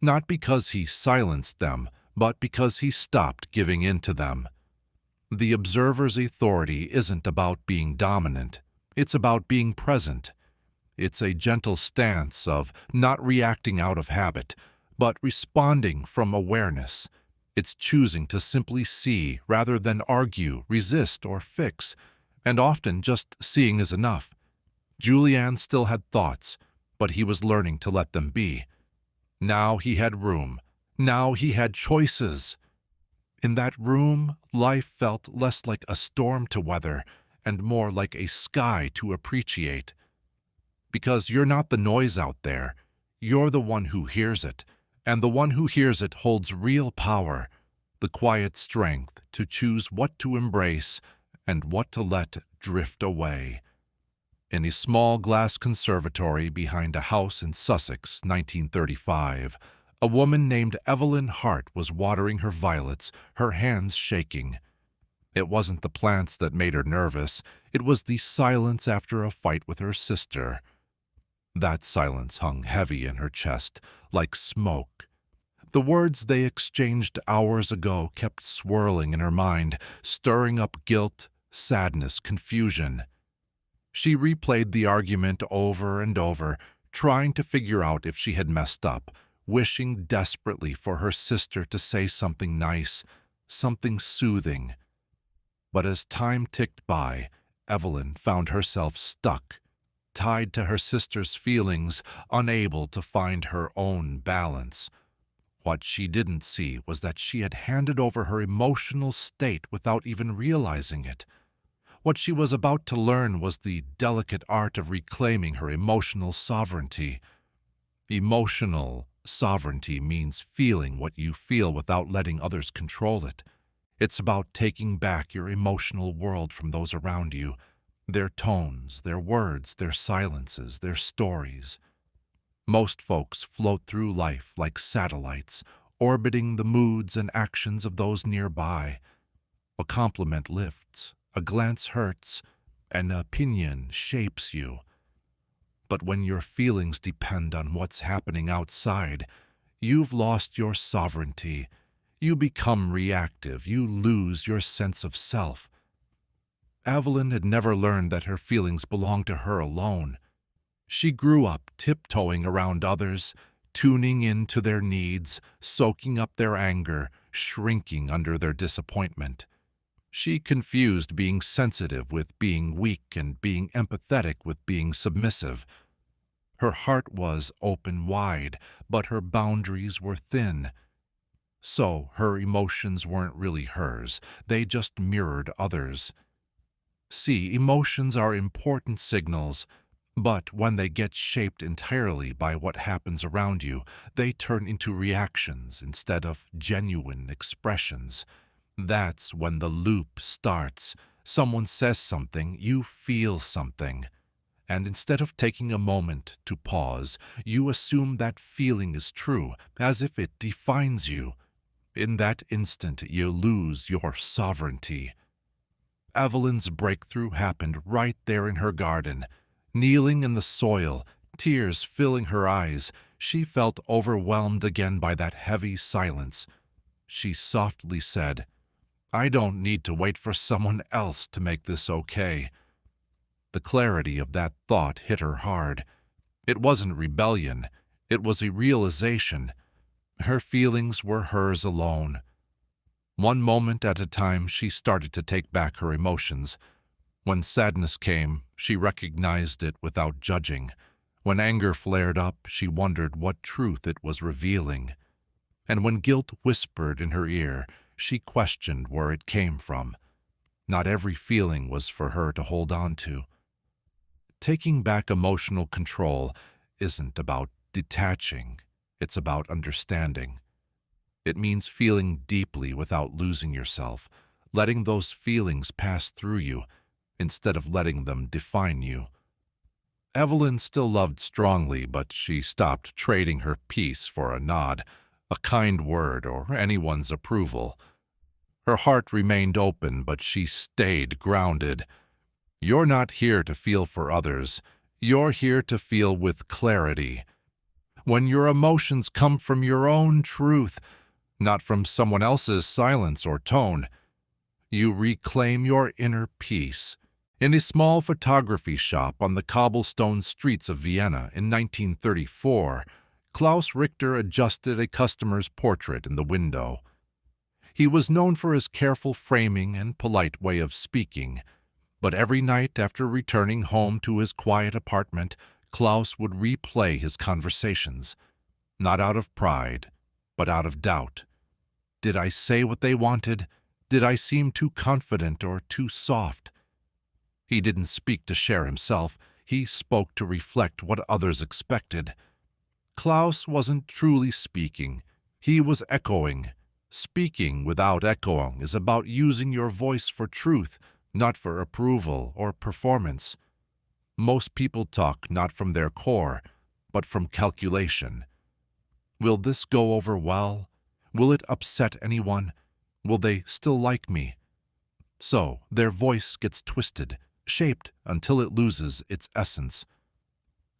not because he silenced them, but because he stopped giving in to them. The observer's authority isn't about being dominant, it's about being present. It's a gentle stance of not reacting out of habit, but responding from awareness. It's choosing to simply see rather than argue, resist, or fix, and often just seeing is enough. Julian still had thoughts, but he was learning to let them be. Now he had room. Now he had choices. In that room, life felt less like a storm to weather and more like a sky to appreciate. Because you're not the noise out there, you're the one who hears it, and the one who hears it holds real power, the quiet strength to choose what to embrace and what to let drift away. In a small glass conservatory behind a house in Sussex, 1935, a woman named Evelyn Hart was watering her violets, her hands shaking. It wasn't the plants that made her nervous, it was the silence after a fight with her sister. That silence hung heavy in her chest, like smoke. The words they exchanged hours ago kept swirling in her mind, stirring up guilt, sadness, confusion. She replayed the argument over and over, trying to figure out if she had messed up, wishing desperately for her sister to say something nice, something soothing. But as time ticked by, Evelyn found herself stuck, tied to her sister's feelings, unable to find her own balance. What she didn't see was that she had handed over her emotional state without even realizing it. What she was about to learn was the delicate art of reclaiming her emotional sovereignty. Emotional sovereignty means feeling what you feel without letting others control it. It's about taking back your emotional world from those around you, their tones, their words, their silences, their stories. Most folks float through life like satellites, orbiting the moods and actions of those nearby. A compliment lifts, a glance hurts, an opinion shapes you. But when your feelings depend on what's happening outside, you've lost your sovereignty. You become reactive, you lose your sense of self. Evelyn had never learned that her feelings belonged to her alone. She grew up tiptoeing around others, tuning into their needs, soaking up their anger, shrinking under their disappointment. She confused being sensitive with being weak and being empathetic with being submissive. Her heart was open wide, but her boundaries were thin. So her emotions weren't really hers, they just mirrored others. See, emotions are important signals, but when they get shaped entirely by what happens around you, they turn into reactions instead of genuine expressions. That's when the loop starts. Someone says something, you feel something. And instead of taking a moment to pause, you assume that feeling is true, as if it defines you. In that instant, you lose your sovereignty. Evelyn's breakthrough happened right there in her garden. Kneeling in the soil, tears filling her eyes, she felt overwhelmed again by that heavy silence. She softly said, "I don't need to wait for someone else to make this okay." The clarity of that thought hit her hard. It wasn't rebellion, it was a realization. Her feelings were hers alone. One moment at a time, she started to take back her emotions. When sadness came, she recognized it without judging. When anger flared up, she wondered what truth it was revealing. And when guilt whispered in her ear, she questioned where it came from. Not every feeling was for her to hold on to. Taking back emotional control isn't about detaching, it's about understanding. It means feeling deeply without losing yourself, letting those feelings pass through you instead of letting them define you. Evelyn still loved strongly, but she stopped trading her peace for a nod, a kind word, or anyone's approval. Her heart remained open, but she stayed grounded. You're not here to feel for others. You're here to feel with clarity. When your emotions come from your own truth, not from someone else's silence or tone, you reclaim your inner peace. In a small photography shop on the cobblestone streets of Vienna in 1934, Klaus Richter adjusted a customer's portrait in the window. He was known for his careful framing and polite way of speaking, but every night after returning home to his quiet apartment, Klaus would replay his conversations, not out of pride, but out of doubt. Did I say what they wanted? Did I seem too confident or too soft? He didn't speak to share himself, he spoke to reflect what others expected. Klaus wasn't truly speaking, he was echoing. Speaking without echoing is about using your voice for truth, not for approval or performance. Most people talk not from their core, but from calculation. Will this go over well? Will it upset anyone? Will they still like me? So their voice gets twisted, shaped until it loses its essence.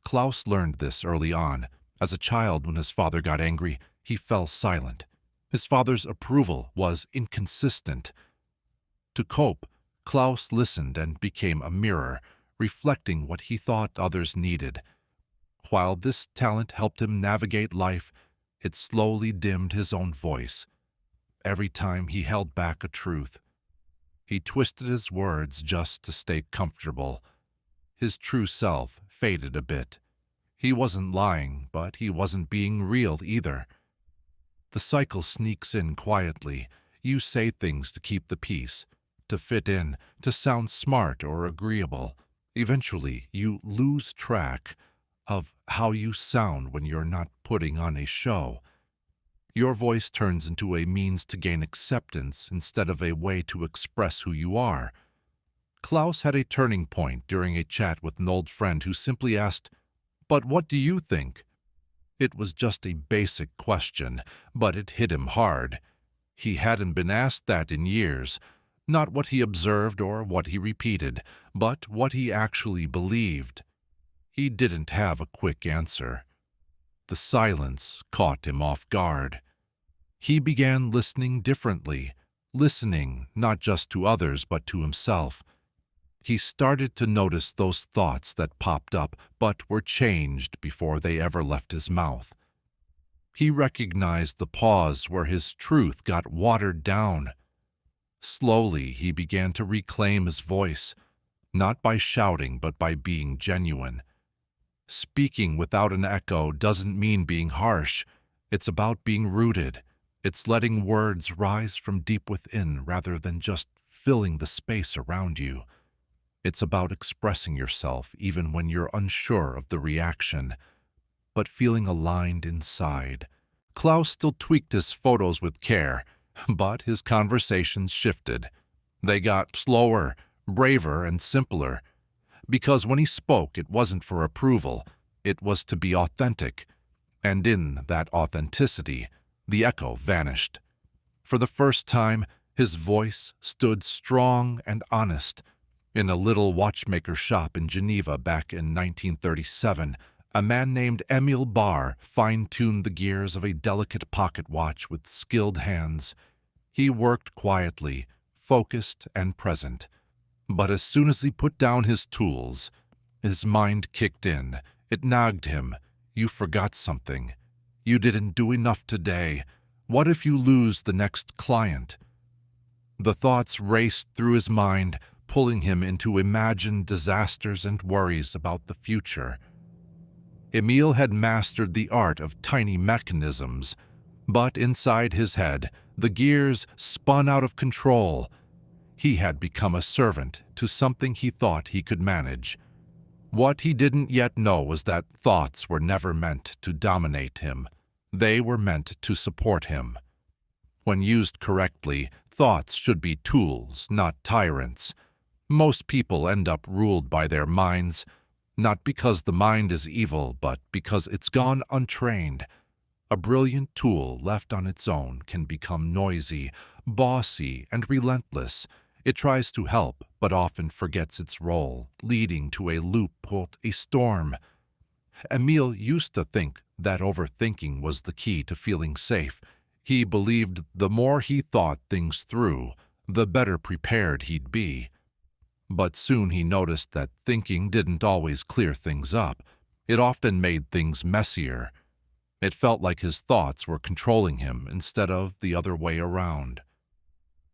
Klaus learned this early on. As a child, when his father got angry, he fell silent. His father's approval was inconsistent. To cope, Klaus listened and became a mirror, reflecting what he thought others needed. While this talent helped him navigate life, it slowly dimmed his own voice. Every time he held back a truth, he twisted his words just to stay comfortable. His true self faded a bit. He wasn't lying, but he wasn't being real either. The cycle sneaks in quietly. You say things to keep the peace, to fit in, to sound smart or agreeable. Eventually, you lose track of how you sound when you're not putting on a show. Your voice turns into a means to gain acceptance instead of a way to express who you are. Klaus had a turning point during a chat with an old friend who simply asked, "But what do you think?" It was just a basic question, but it hit him hard. He hadn't been asked that in years. Not what he observed or what he repeated, but what he actually believed. He didn't have a quick answer. The silence caught him off guard. He began listening differently, listening not just to others but to himself. He started to notice those thoughts that popped up but were changed before they ever left his mouth. He recognized the pause where his truth got watered down. Slowly, he began to reclaim his voice, not by shouting but by being genuine. Speaking without an echo doesn't mean being harsh. It's about being rooted. It's letting words rise from deep within rather than just filling the space around you. It's about expressing yourself even when you're unsure of the reaction, but feeling aligned inside. Klaus still tweaked his photos with care, but his conversations shifted. They got slower, braver, and simpler. Because when he spoke, it wasn't for approval. It was to be authentic. And in that authenticity, the echo vanished. For the first time, his voice stood strong and honest. In a little watchmaker shop in Geneva back in 1937, a man named Emil Barr fine-tuned the gears of a delicate pocket watch with skilled hands. He worked quietly, focused and present. But as soon as he put down his tools, his mind kicked in. It nagged him. You forgot something. You didn't do enough today. What if you lose the next client? The thoughts raced through his mind, pulling him into imagined disasters and worries about the future. Emil had mastered the art of tiny mechanisms, but inside his head, the gears spun out of control. He had become a servant to something he thought he could manage. What he didn't yet know was that thoughts were never meant to dominate him. They were meant to support him. When used correctly, thoughts should be tools, not tyrants. Most people end up ruled by their minds, not because the mind is evil, but because it's gone untrained. A brilliant tool left on its own can become noisy, bossy, and relentless. It tries to help, but often forgets its role, leading to a loophole, a storm. Emil used to think that overthinking was the key to feeling safe. He believed the more he thought things through, the better prepared he'd be. But soon he noticed that thinking didn't always clear things up. It often made things messier. It felt like his thoughts were controlling him instead of the other way around.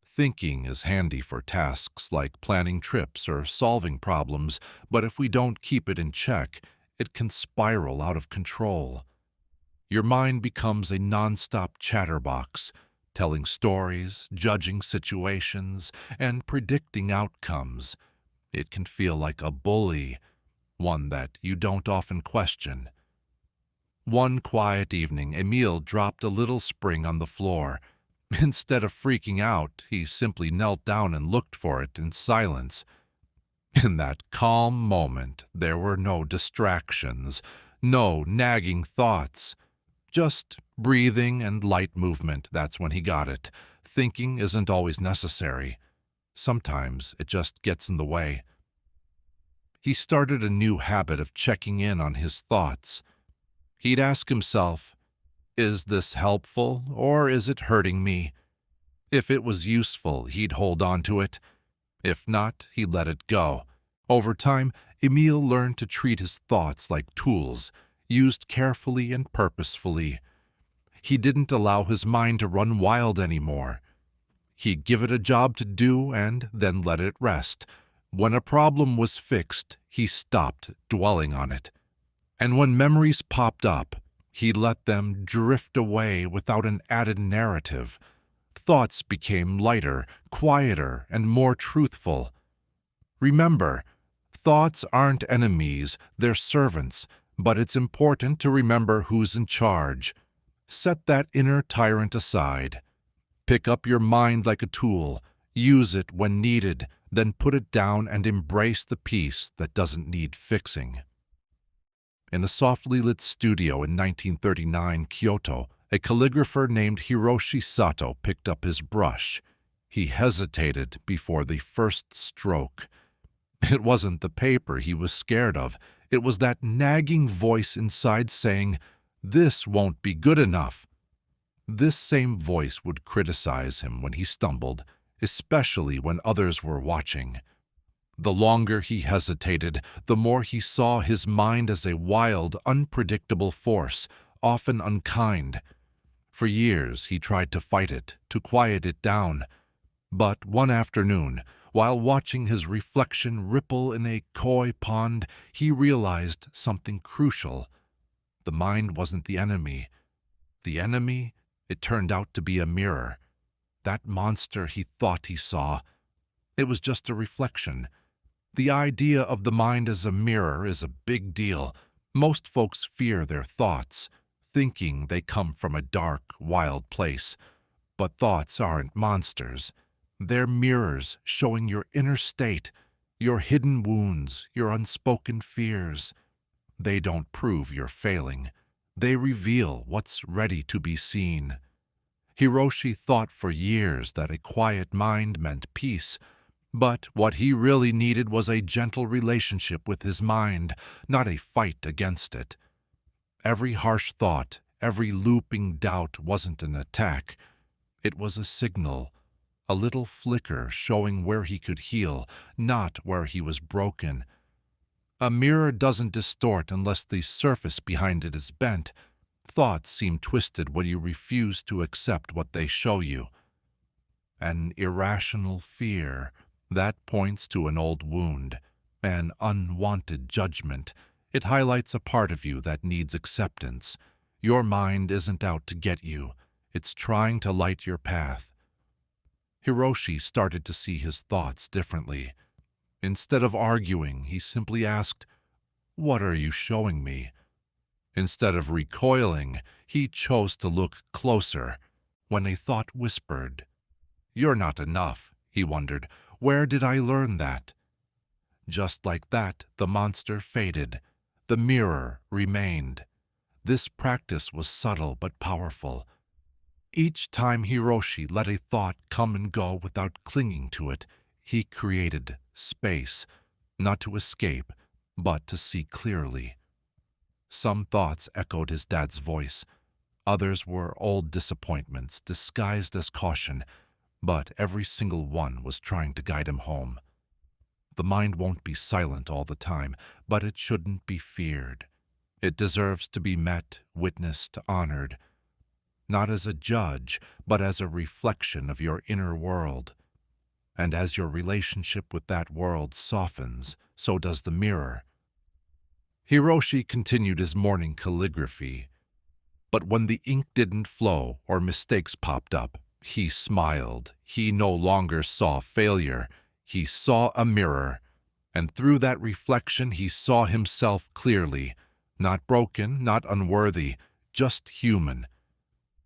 Thinking is handy for tasks like planning trips or solving problems, but if we don't keep it in check, it can spiral out of control. Your mind becomes a non-stop chatterbox, telling stories, judging situations, and predicting outcomes. It can feel like a bully, one that you don't often question. One quiet evening, Emil dropped a little spring on the floor. Instead of freaking out, he simply knelt down and looked for it in silence. In that calm moment, there were no distractions, no nagging thoughts. Just breathing and light movement. That's when he got it. Thinking isn't always necessary. Sometimes it just gets in the way. He started a new habit of checking in on his thoughts. He'd ask himself, is this helpful or is it hurting me? If it was useful, he'd hold on to it. If not, he'd let it go. Over time, Emil learned to treat his thoughts like tools, used carefully and purposefully. He didn't allow his mind to run wild anymore. He'd give it a job to do and then let it rest. When a problem was fixed, he stopped dwelling on it. And when memories popped up, he let them drift away without an added narrative. Thoughts became lighter, quieter, and more truthful. Remember, thoughts aren't enemies, they're servants, but it's important to remember who's in charge. Set that inner tyrant aside. Pick up your mind like a tool, use it when needed, then put it down and embrace the piece that doesn't need fixing. In a softly lit studio in 1939 Kyoto, a calligrapher named Hiroshi Sato picked up his brush. He hesitated before the first stroke. It wasn't the paper he was scared of. It was that nagging voice inside saying, "This won't be good enough." This same voice would criticize him when he stumbled, especially when others were watching. The longer he hesitated, the more he saw his mind as a wild, unpredictable force, often unkind. For years he tried to fight it, to quiet it down. But one afternoon, while watching his reflection ripple in a koi pond, he realized something crucial. The mind wasn't the enemy. The enemy, it turned out to be a mirror. That monster he thought he saw, it was just a reflection. The idea of the mind as a mirror is a big deal. Most folks fear their thoughts, thinking they come from a dark, wild place. But thoughts aren't monsters. They're mirrors showing your inner state, your hidden wounds, your unspoken fears. They don't prove you're failing. They reveal what's ready to be seen. Hiroshi thought for years that a quiet mind meant peace, but what he really needed was a gentle relationship with his mind, not a fight against it. Every harsh thought, every looping doubt wasn't an attack. It was a signal, a little flicker showing where he could heal, not where he was broken. A mirror doesn't distort unless the surface behind it is bent. Thoughts seem twisted when you refuse to accept what they show you. An irrational fear, that points to an old wound, an unwanted judgment. It highlights a part of you that needs acceptance. Your mind isn't out to get you. It's trying to light your path. Hiroshi started to see his thoughts differently. Instead of arguing, he simply asked, "What are you showing me?" Instead of recoiling, he chose to look closer. When a thought whispered, "You're not enough," he wondered, "where did I learn that?" Just like that, the monster faded. The mirror remained. This practice was subtle but powerful. Each time Hiroshi let a thought come and go without clinging to it, he created space, not to escape, but to see clearly. Some thoughts echoed his dad's voice. Others were old disappointments disguised as caution, but every single one was trying to guide him home. The mind won't be silent all the time, but it shouldn't be feared. It deserves to be met, witnessed, honored, not as a judge, but as a reflection of your inner world. And as your relationship with that world softens, so does the mirror. Hiroshi continued his morning calligraphy. But when the ink didn't flow or mistakes popped up, he smiled. He no longer saw failure. He saw a mirror. And through that reflection, he saw himself clearly. Not broken, not unworthy, just human.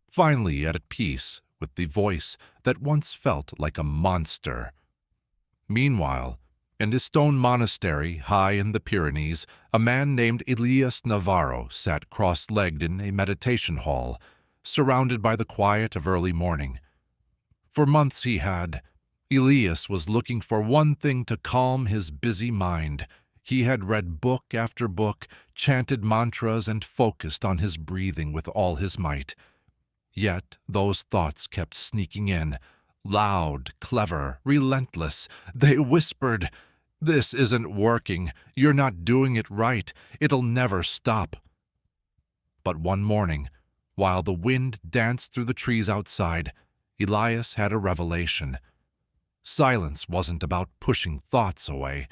Finally at peace with the voice that once felt like a monster. Meanwhile, in his stone monastery high in the Pyrenees, a man named Elias Navarro sat cross-legged in a meditation hall, surrounded by the quiet of early morning. For months Elias was looking for one thing to calm his busy mind. He had read book after book, chanted mantras, and focused on his breathing with all his might. Yet those thoughts kept sneaking in, loud, clever, relentless. They whispered, "This isn't working. You're not doing it right. It'll never stop." But one morning, while the wind danced through the trees outside, Elias had a revelation. Silence wasn't about pushing thoughts away.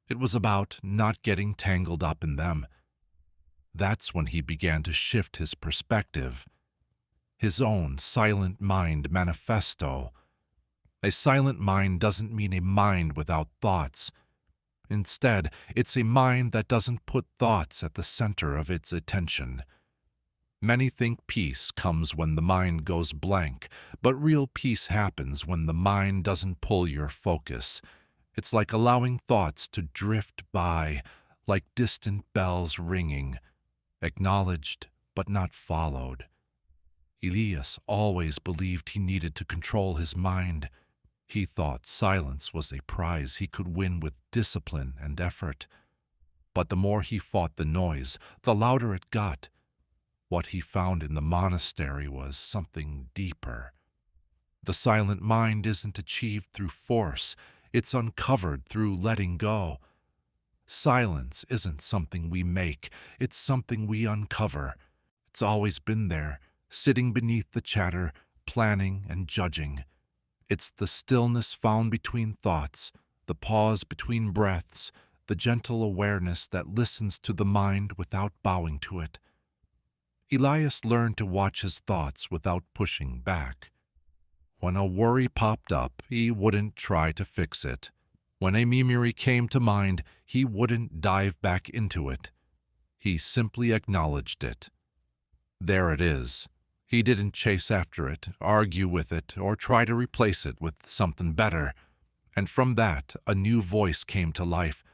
It was about not getting tangled up in them. That's when he began to shift his perspective. His own silent mind manifesto. A silent mind doesn't mean a mind without thoughts. Instead, it's a mind that doesn't put thoughts at the center of its attention. Many think peace comes when the mind goes blank, but real peace happens when the mind doesn't pull your focus. It's like allowing thoughts to drift by, like distant bells ringing, acknowledged but not followed. Elias always believed he needed to control his mind. He thought silence was a prize he could win with discipline and effort. But the more he fought the noise, the louder it got. What he found in the monastery was something deeper. The silent mind isn't achieved through force. It's uncovered through letting go. Silence isn't something we make. It's something we uncover. It's always been there, sitting beneath the chatter, planning and judging. It's the stillness found between thoughts, the pause between breaths, the gentle awareness that listens to the mind without bowing to it. Elias learned to watch his thoughts without pushing back. When a worry popped up, he wouldn't try to fix it. When a memory came to mind, he wouldn't dive back into it. He simply acknowledged it. There it is. He didn't chase after it, argue with it, or try to replace it with something better. And from that, a new voice came to life.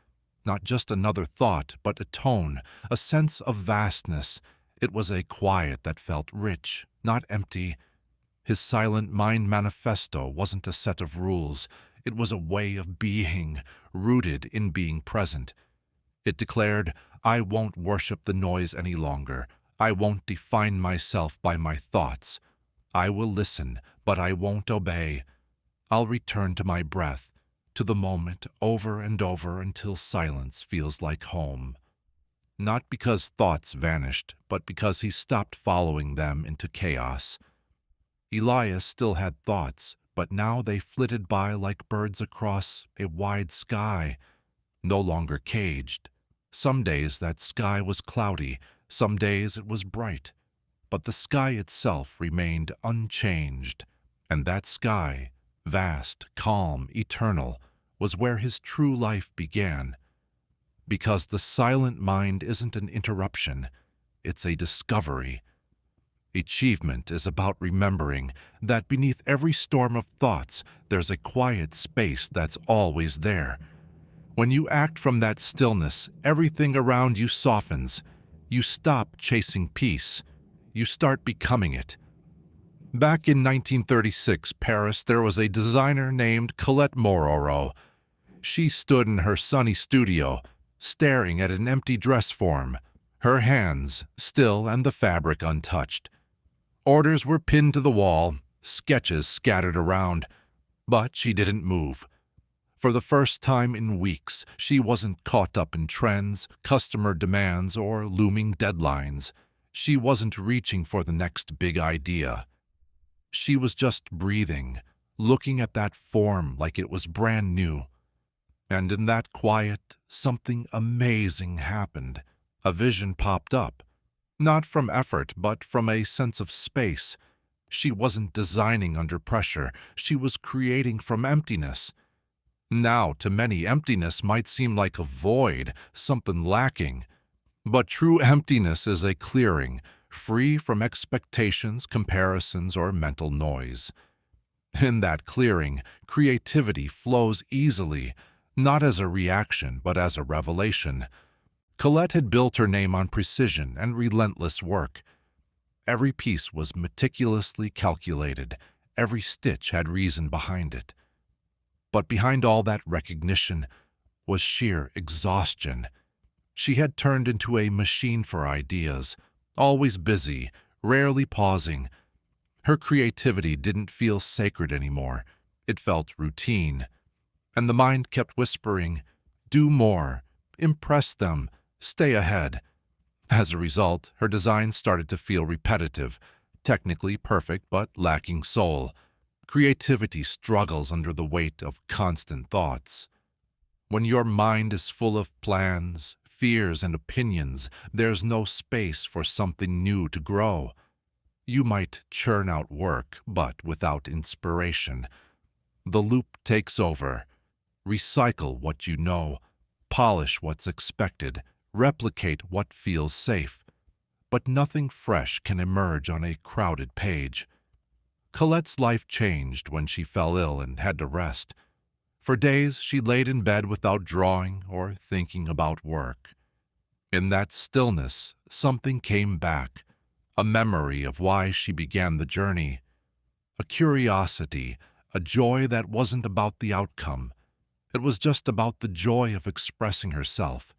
Not just another thought, but a tone, a sense of vastness. It was a quiet that felt rich, not empty. His silent mind manifesto wasn't a set of rules. It was a way of being, rooted in being present. It declared, I won't worship the noise any longer. I won't define myself by my thoughts. I will listen, but I won't obey. I'll return to my breath, to the moment over and over until silence feels like home. Not because thoughts vanished, but because he stopped following them into chaos. Elias still had thoughts, but now they flitted by like birds across a wide sky, no longer caged. Some days that sky was cloudy, some days it was bright, but the sky itself remained unchanged, and that sky, vast, calm, eternal, was where his true life began. Because the silent mind isn't an interruption, it's a discovery. Achievement is about remembering that beneath every storm of thoughts, there's a quiet space that's always there. When you act from that stillness, everything around you softens. You stop chasing peace. You start becoming it. Back in 1936 Paris, there was a designer named Colette Mororo. She stood in her sunny studio, staring at an empty dress form, her hands still and the fabric untouched. Orders were pinned to the wall, sketches scattered around, but she didn't move. For the first time in weeks, she wasn't caught up in trends, customer demands, or looming deadlines. She wasn't reaching for the next big idea. She was just breathing, looking at that form like it was brand new. And in that quiet, something amazing happened. A vision popped up. Not from effort, but from a sense of space. She wasn't designing under pressure. She was creating from emptiness. Now, to many, emptiness might seem like a void, something lacking. But true emptiness is a clearing, free from expectations, comparisons, or mental noise. In that clearing, creativity flows easily, not as a reaction, but as a revelation. Colette had built her name on precision and relentless work. Every piece was meticulously calculated. Every stitch had reason behind it. But behind all that recognition was sheer exhaustion. She had turned into a machine for ideas, always busy, rarely pausing. Her creativity didn't feel sacred anymore. It felt routine. And the mind kept whispering, do more, impress them, stay ahead. As a result, her designs started to feel repetitive, technically perfect but lacking soul. Creativity struggles under the weight of constant thoughts. When your mind is full of plans, fears, and opinions, there's no space for something new to grow. You might churn out work, but without inspiration. The loop takes over. Recycle what you know, polish what's expected, replicate what feels safe. But nothing fresh can emerge on a crowded page. Colette's life changed when she fell ill and had to rest. For days, she laid in bed without drawing or thinking about work. In that stillness, something came back, a memory of why she began the journey, a curiosity, a joy that wasn't about the outcome. It was just about the joy of expressing herself.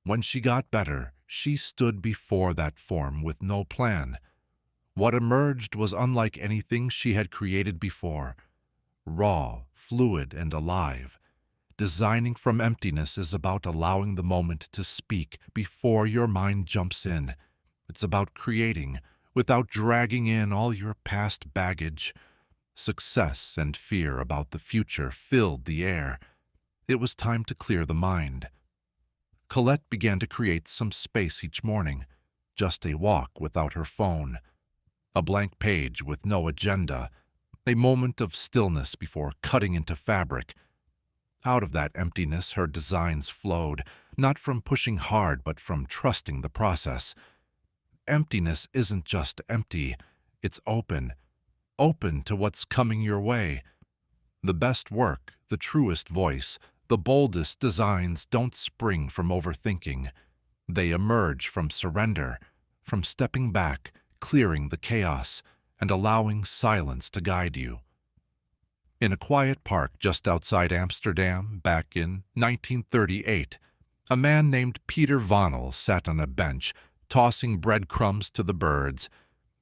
When she got better, she stood before that form with no plan. What emerged was unlike anything she had created before. Raw, fluid, and alive. Designing from emptiness is about allowing the moment to speak before your mind jumps in. It's about creating without dragging in all your past baggage. Success and fear about the future filled the air. It was time to clear the mind. Colette began to create some space each morning, just a walk without her phone, a blank page with no agenda, a moment of stillness before cutting into fabric. Out of that emptiness her designs flowed, not from pushing hard but from trusting the process. Emptiness isn't just empty, it's open, open to what's coming your way. The best work, the truest voice, the boldest designs don't spring from overthinking. They emerge from surrender, from stepping back, clearing the chaos, and allowing silence to guide you. In a quiet park just outside Amsterdam, back in 1938, a man named Peter Vonnel sat on a bench, tossing breadcrumbs to the birds.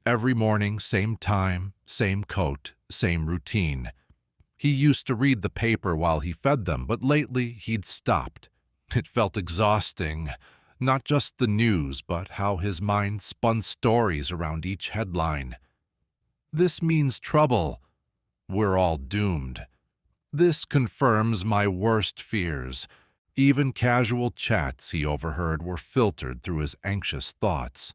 Every morning, same time, same coat, same routine. He used to read the paper while he fed them, but lately he'd stopped. It felt exhausting, not just the news, but how his mind spun stories around each headline. This means trouble. We're all doomed. This confirms my worst fears. Even casual chats he overheard were filtered through his anxious thoughts.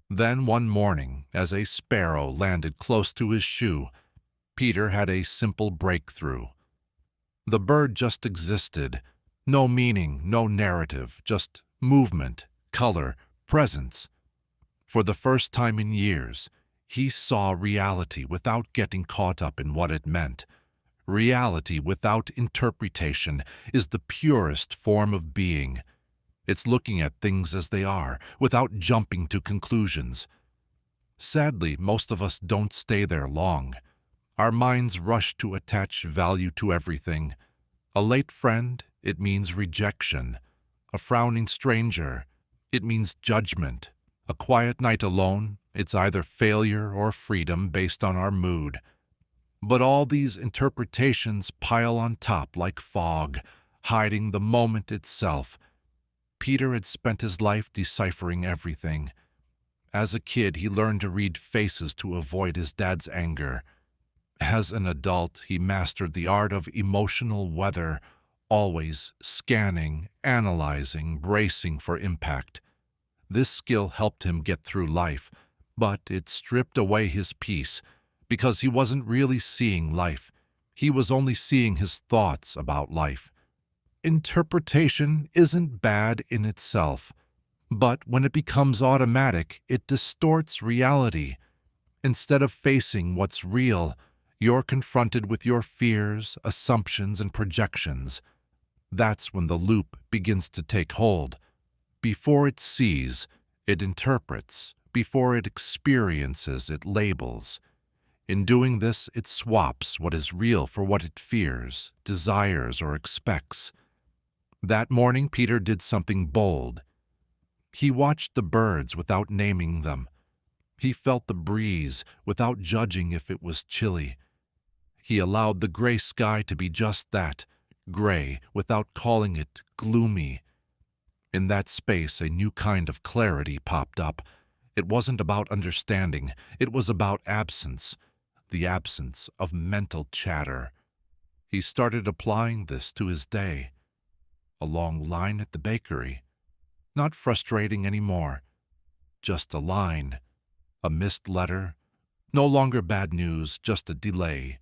Then one morning, as a sparrow landed close to his shoe, Peter had a simple breakthrough. The bird just existed. No meaning, no narrative, just movement, color, presence. For the first time in years, he saw reality without getting caught up in what it meant. Reality without interpretation is the purest form of being. It's looking at things as they are, without jumping to conclusions. Sadly, most of us don't stay there long. Our minds rush to attach value to everything. A late friend, it means rejection. A frowning stranger, it means judgment. A quiet night alone, it's either failure or freedom based on our mood. But all these interpretations pile on top like fog, hiding the moment itself. Peter had spent his life deciphering everything. As a kid, he learned to read faces to avoid his dad's anger. As an adult, he mastered the art of emotional weather, always scanning, analyzing, bracing for impact. This skill helped him get through life, but it stripped away his peace, because he wasn't really seeing life. He was only seeing his thoughts about life. Interpretation isn't bad in itself, but when it becomes automatic, it distorts reality. Instead of facing what's real, you're confronted with your fears, assumptions, and projections. That's when the loop begins to take hold. Before it sees, it interprets. Before it experiences, it labels. In doing this, it swaps what is real for what it fears, desires, or expects. That morning, Peter did something bold. He watched the birds without naming them. He felt the breeze without judging if it was chilly. He allowed the gray sky to be just that, gray, without calling it gloomy. In that space, a new kind of clarity popped up. It wasn't about understanding, it was about absence, the absence of mental chatter. He started applying this to his day. A long line at the bakery. Not frustrating anymore. Just a line. A missed letter. No longer bad news, just a delay.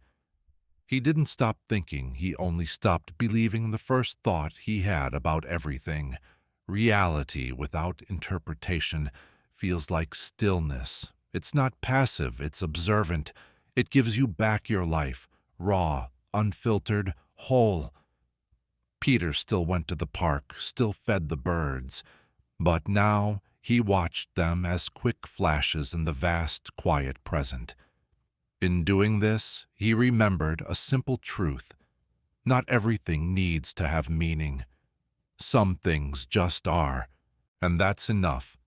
He didn't stop thinking, he only stopped believing the first thought he had about everything. Reality without interpretation feels like stillness. It's not passive, it's observant. It gives you back your life, raw, unfiltered, whole. Peter still went to the park, still fed the birds, but now he watched them as quick flashes in the vast, quiet present. In doing this, he remembered a simple truth. Not everything needs to have meaning. Some things just are, and that's enough.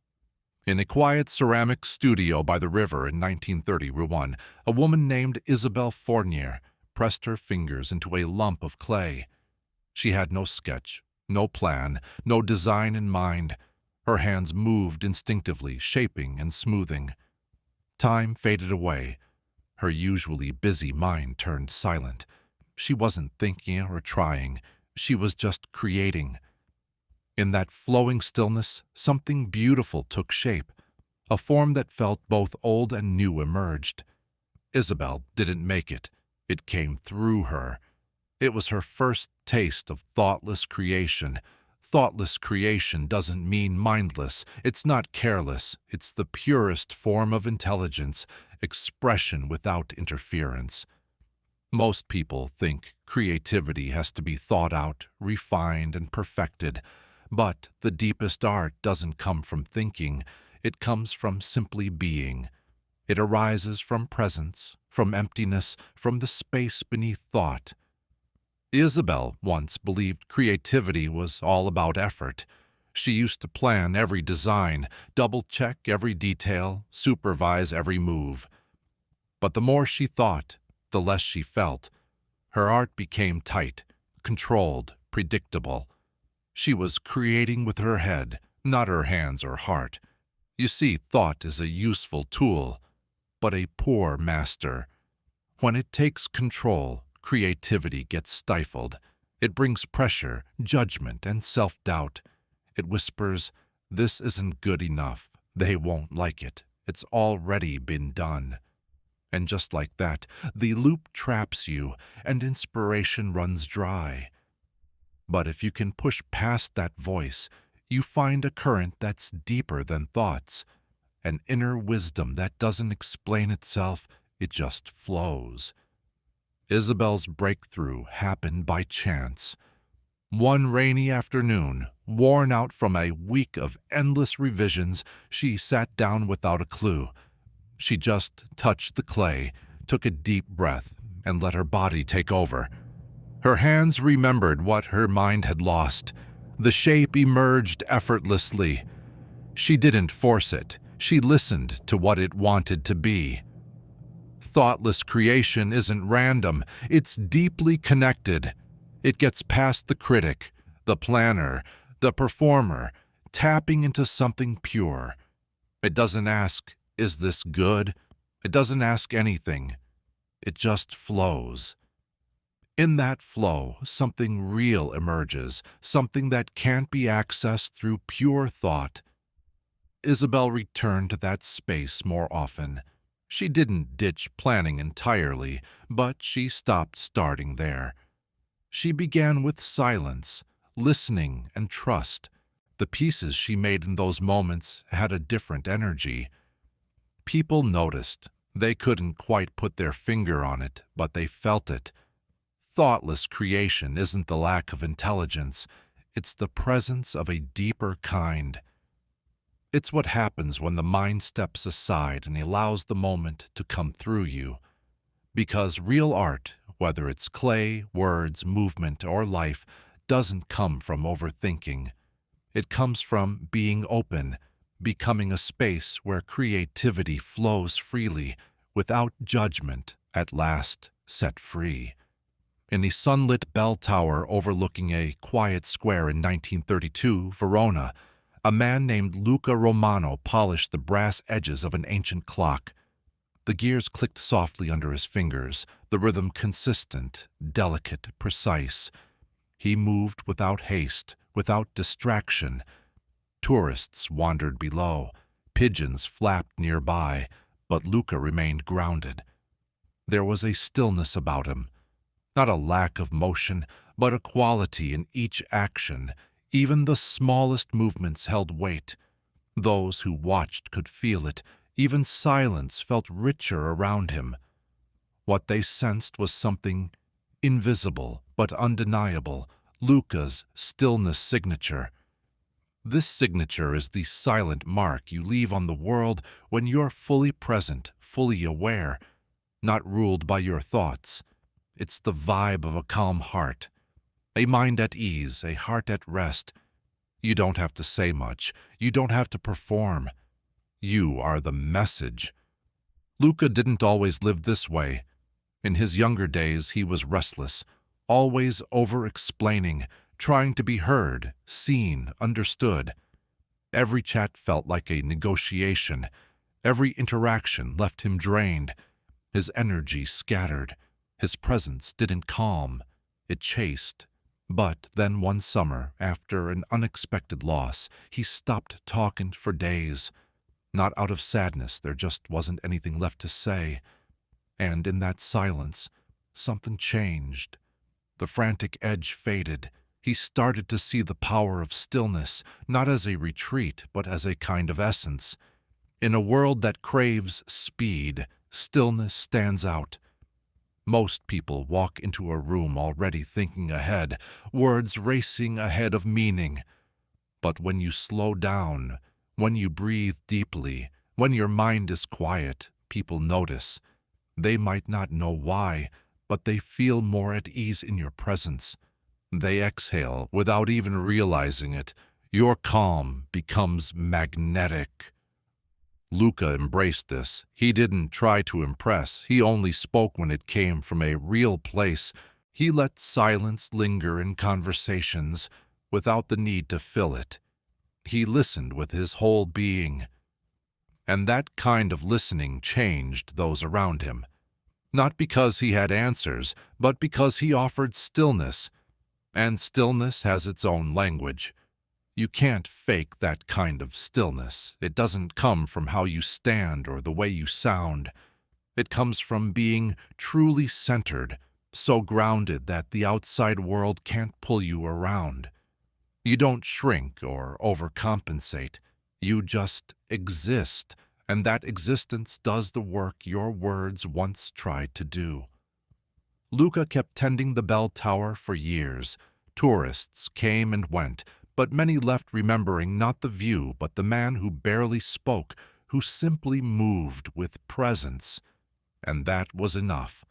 In a quiet ceramic studio by the river in 1931, a woman named Isabelle Fournier pressed her fingers into a lump of clay. She had no sketch, no plan, no design in mind. Her hands moved instinctively, shaping and smoothing. Time faded away. Her usually busy mind turned silent. She wasn't thinking or trying. She was just creating. In that flowing stillness, something beautiful took shape. A form that felt both old and new emerged. Isabel didn't make it. It came through her. It was her first taste of thoughtless creation. Thoughtless creation doesn't mean mindless. It's not careless. It's the purest form of intelligence, expression without interference. Most people think creativity has to be thought out, refined, and perfected. But the deepest art doesn't come from thinking. It comes from simply being. It arises from presence, from emptiness, from the space beneath thought. Isabel once believed creativity was all about effort. She used to plan every design, double-check every detail, supervise every move. But the more she thought, the less she felt. Her art became tight, controlled, predictable. She was creating with her head, not her hands or heart. You see, thought is a useful tool, but a poor master. When it takes control, creativity gets stifled. It brings pressure, judgment, and self-doubt. It whispers, "This isn't good enough. They won't like it. It's already been done." And just like that, the loop traps you, and inspiration runs dry. But if you can push past that voice, you find a current that's deeper than thoughts, an inner wisdom that doesn't explain itself, it just flows. Isabel's breakthrough happened by chance. One rainy afternoon, worn out from a week of endless revisions, she sat down without a clue. She just touched the clay, took a deep breath, and let her body take over. Her hands remembered what her mind had lost. The shape emerged effortlessly. She didn't force it. She listened to what it wanted to be. Thoughtless creation isn't random. It's deeply connected. It gets past the critic, the planner, the performer, tapping into something pure. It doesn't ask, "Is this good?" It doesn't ask anything. It just flows. In that flow, something real emerges, something that can't be accessed through pure thought. Isabel returned to that space more often. She didn't ditch planning entirely, but she stopped starting there. She began with silence, listening, and trust. The pieces she made in those moments had a different energy. People noticed. They couldn't quite put their finger on it, but they felt it. Thoughtless creation isn't the lack of intelligence. It's the presence of a deeper kind. It's what happens when the mind steps aside and allows the moment to come through you. Because real art, whether it's clay, words, movement, or life, doesn't come from overthinking. It comes from being open, becoming a space where creativity flows freely, without judgment, at last set free. In a sunlit bell tower overlooking a quiet square in 1932, Verona, a man named Luca Romano polished the brass edges of an ancient clock. The gears clicked softly under his fingers, the rhythm consistent, delicate, precise. He moved without haste, without distraction. Tourists wandered below. Pigeons flapped nearby, but Luca remained grounded. There was a stillness about him. Not a lack of motion, but a quality in each action. Even the smallest movements held weight. Those who watched could feel it. Even silence felt richer around him. What they sensed was something invisible but undeniable, Luca's stillness signature. This signature is the silent mark you leave on the world when you're fully present, fully aware, not ruled by your thoughts. It's the vibe of a calm heart, a mind at ease, a heart at rest. You don't have to say much. You don't have to perform. You are the message. Luca didn't always live this way. In his younger days, he was restless, always over-explaining, trying to be heard, seen, understood. Every chat felt like a negotiation. Every interaction left him drained. His energy scattered. His presence didn't calm. It chased. But then one summer, after an unexpected loss, he stopped talking for days. Not out of sadness, there just wasn't anything left to say. And in that silence, something changed. The frantic edge faded. He started to see the power of stillness, not as a retreat, but as a kind of essence. In a world that craves speed, stillness stands out. Most people walk into a room already thinking ahead, words racing ahead of meaning. But when you slow down, when you breathe deeply, when your mind is quiet, people notice. They might not know why, but they feel more at ease in your presence. They exhale without even realizing it. Your calm becomes magnetic. Luca embraced this. He didn't try to impress. He only spoke when it came from a real place. He let silence linger in conversations without the need to fill it. He listened with his whole being. And that kind of listening changed those around him. Not because he had answers, but because he offered stillness. And stillness has its own language. You can't fake that kind of stillness. It doesn't come from how you stand or the way you sound. It comes from being truly centered, so grounded that the outside world can't pull you around. You don't shrink or overcompensate. You just exist, and that existence does the work your words once tried to do. Luca kept tending the bell tower for years. Tourists came and went, but many left remembering not the view, but the man who barely spoke, who simply moved with presence. And that was enough.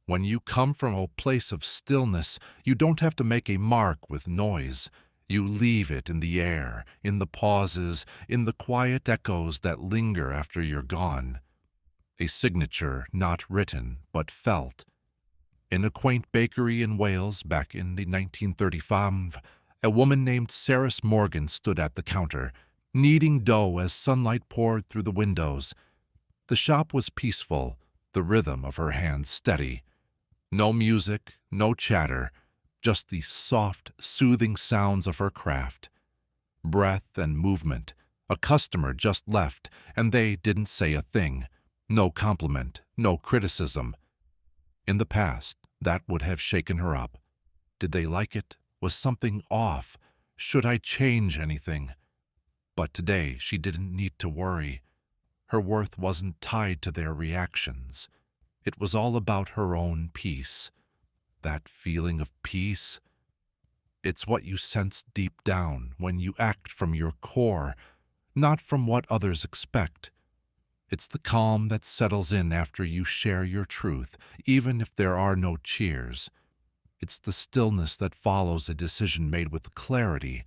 When you come from a place of stillness, you don't have to make a mark with noise. You leave it in the air, in the pauses, in the quiet echoes that linger after you're gone. A signature not written, but felt. In a quaint bakery in Wales back in the 1935, a woman named Sarah Morgan stood at the counter, kneading dough as sunlight poured through the windows. The shop was peaceful, the rhythm of her hands steady. No music, no chatter, just the soft, soothing sounds of her craft. Breath and movement. A customer just left, and they didn't say a thing. No compliment, no criticism. In the past, that would have shaken her up. Did they like it? Was something off? Should I change anything? But today she didn't need to worry. Her worth wasn't tied to their reactions. It was all about her own peace. That feeling of peace? It's what you sense deep down when you act from your core, not from what others expect. It's the calm that settles in after you share your truth, even if there are no cheers. It's the stillness that follows a decision made with clarity,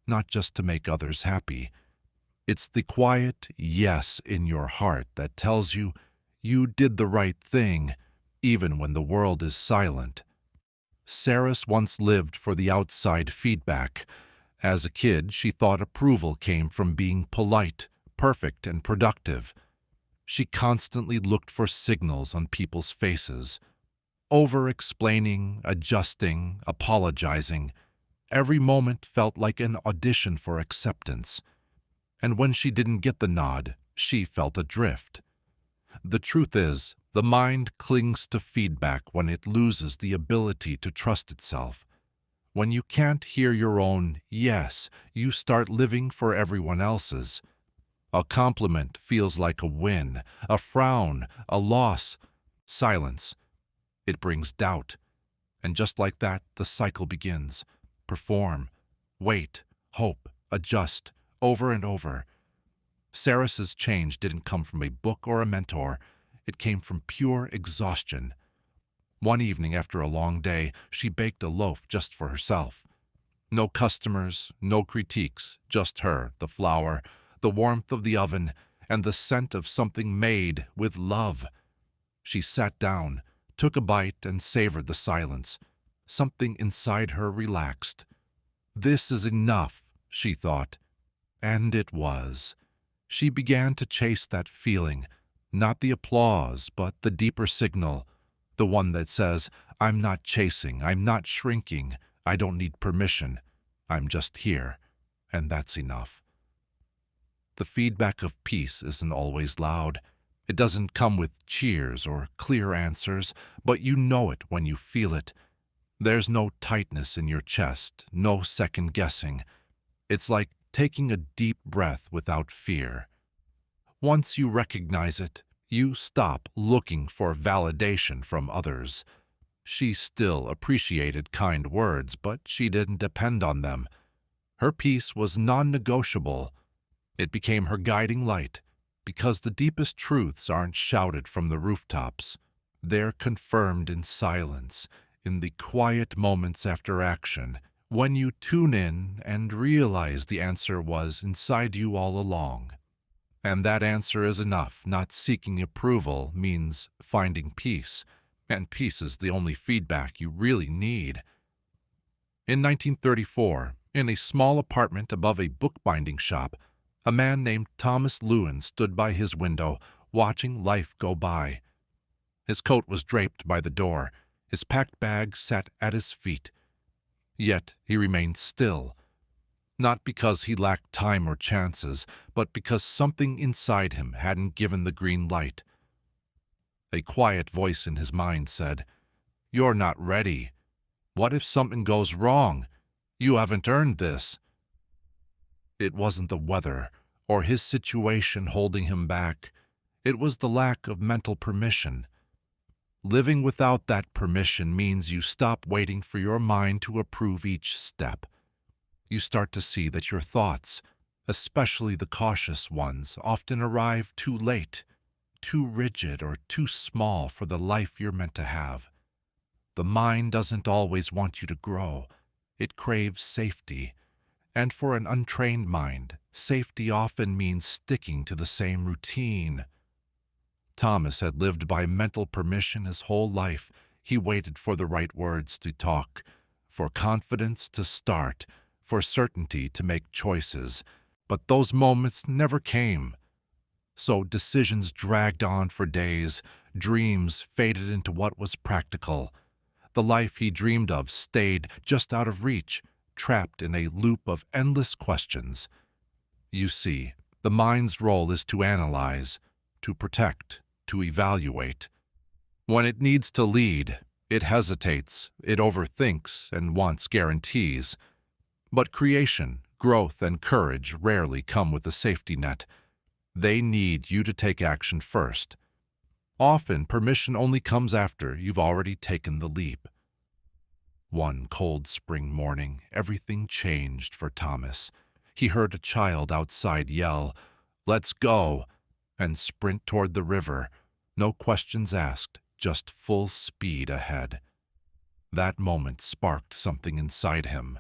not just to make others happy. It's the quiet yes in your heart that tells you you did the right thing, even when the world is silent. Saris once lived for the outside feedback. As a kid, she thought approval came from being polite, perfect, and productive. She constantly looked for signals on people's faces. Over-explaining, adjusting, apologizing. Every moment felt like an audition for acceptance. And when she didn't get the nod, she felt adrift. The truth is, the mind clings to feedback when it loses the ability to trust itself. When you can't hear your own yes, you start living for everyone else's. A compliment feels like a win, a frown, a loss, silence. It brings doubt. And just like that, the cycle begins. Perform, wait, hope, adjust, over and over. Saris's change didn't come from a book or a mentor. It came from pure exhaustion. One evening after a long day, she baked a loaf just for herself. No customers, no critiques, just her, the flour, the warmth of the oven, and the scent of something made with love. She sat down, took a bite, and savored the silence. Something inside her relaxed. This is enough, she thought. And it was. She began to chase that feeling, not the applause, but the deeper signal, the one that says, I'm not chasing, I'm not shrinking, I don't need permission, I'm just here, and that's enough. The feedback of peace isn't always loud. It doesn't come with cheers or clear answers, but you know it when you feel it. There's no tightness in your chest, no second guessing. It's like taking a deep breath without fear. Once you recognize it, you stop looking for validation from others. She still appreciated kind words, but she didn't depend on them. Her peace was non-negotiable. It became her guiding light, because the deepest truths aren't shouted from the rooftops. They're confirmed in silence, in the quiet moments after action, when you tune in and realize the answer was inside you all along. And that answer is enough. Not seeking approval means finding peace, and peace is the only feedback you really need. In 1934, in a small apartment above a bookbinding shop, a man named Thomas Lewin stood by his window, watching life go by. His coat was draped by the door. His packed bag sat at his feet. Yet he remained still, not because he lacked time or chances, but because something inside him hadn't given the green light. A quiet voice in his mind said, "You're not ready. What if something goes wrong? You haven't earned this." It wasn't the weather or his situation holding him back. It was the lack of mental permission. Living without that permission means you stop waiting for your mind to approve each step. You start to see that your thoughts, especially the cautious ones, often arrive too late, too rigid or too small for the life you're meant to have. The mind doesn't always want you to grow. It craves safety. And for an untrained mind, safety often means sticking to the same routine. Thomas had lived by mental permission his whole life. He waited for the right words to talk, for confidence to start, for certainty to make choices. But those moments never came. So decisions dragged on for days, dreams faded into what was practical. The life he dreamed of stayed just out of reach, trapped in a loop of endless questions. You see, the mind's role is to analyze, to protect, to evaluate. When it needs to lead, it hesitates, it overthinks, and wants guarantees. But creation, growth, and courage rarely come with a safety net. They need you to take action first. Often, permission only comes after you've already taken the leap. One cold spring morning, everything changed for Thomas. He heard a child outside yell, "Let's go," and sprint toward the river. No questions asked, just full speed ahead. That moment sparked something inside him.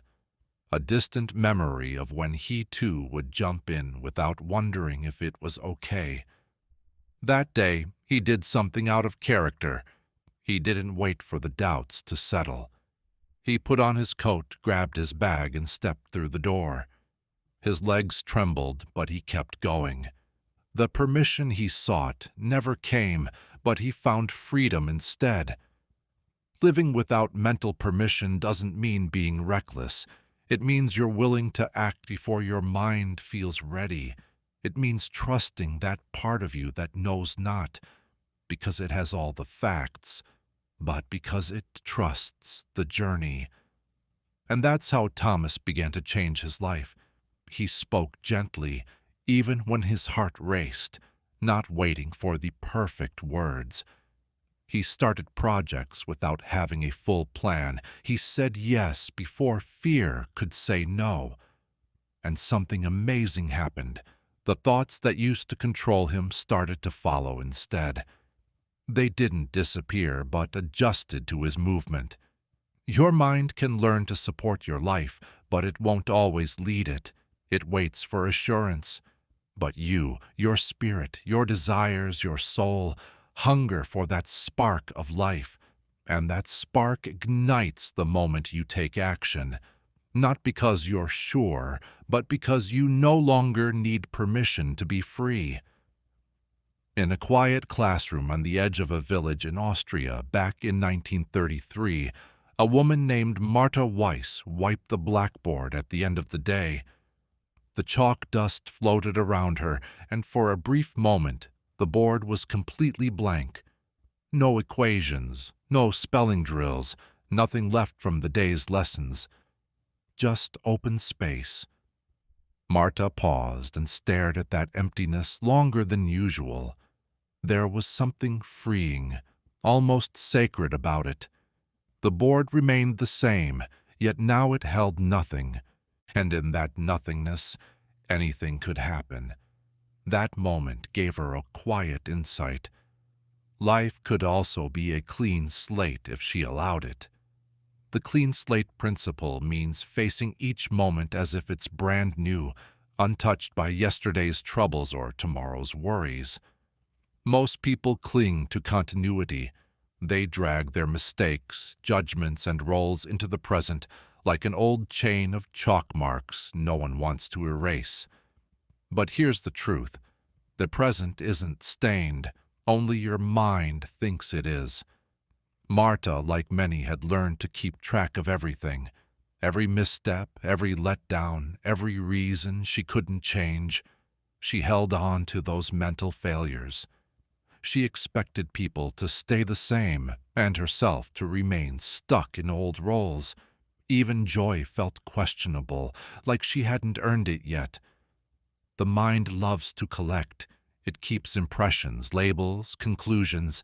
A distant memory of when he too would jump in without wondering if it was okay. That day, he did something out of character. He didn't wait for the doubts to settle. He put on his coat, grabbed his bag, and stepped through the door. His legs trembled, but he kept going. The permission he sought never came, but he found freedom instead. Living without mental permission doesn't mean being reckless. It means you're willing to act before your mind feels ready. It means trusting that part of you that knows not, because it has all the facts, but because it trusts the journey. And that's how Thomas began to change his life. He spoke gently, even when his heart raced, not waiting for the perfect words. He started projects without having a full plan. He said yes before fear could say no. And something amazing happened. The thoughts that used to control him started to follow instead. They didn't disappear, but adjusted to his movement. Your mind can learn to support your life, but it won't always lead it. It waits for assurance. But you, your spirit, your desires, your soul, hunger for that spark of life, and that spark ignites the moment you take action. Not because you're sure, but because you no longer need permission to be free. In a quiet classroom on the edge of a village in Austria back in 1933, a woman named Martha Weiss wiped the blackboard at the end of the day. The chalk dust floated around her, and for a brief moment, the board was completely blank. No equations, no spelling drills, nothing left from the day's lessons. Just open space. Marta paused and stared at that emptiness longer than usual. There was something freeing, almost sacred about it. The board remained the same, yet now it held nothing. And in that nothingness, anything could happen. That moment gave her a quiet insight. Life could also be a clean slate if she allowed it. The clean slate principle means facing each moment as if it's brand new, untouched by yesterday's troubles or tomorrow's worries. Most people cling to continuity. They drag their mistakes, judgments, and roles into the present like an old chain of chalk marks no one wants to erase. But here's the truth. The present isn't stained. Only your mind thinks it is. Marta, like many, had learned to keep track of everything. Every misstep, every letdown, every reason she couldn't change. She held on to those mental failures. She expected people to stay the same and herself to remain stuck in old roles. Even joy felt questionable, like she hadn't earned it yet. The mind loves to collect. It keeps impressions, labels, conclusions.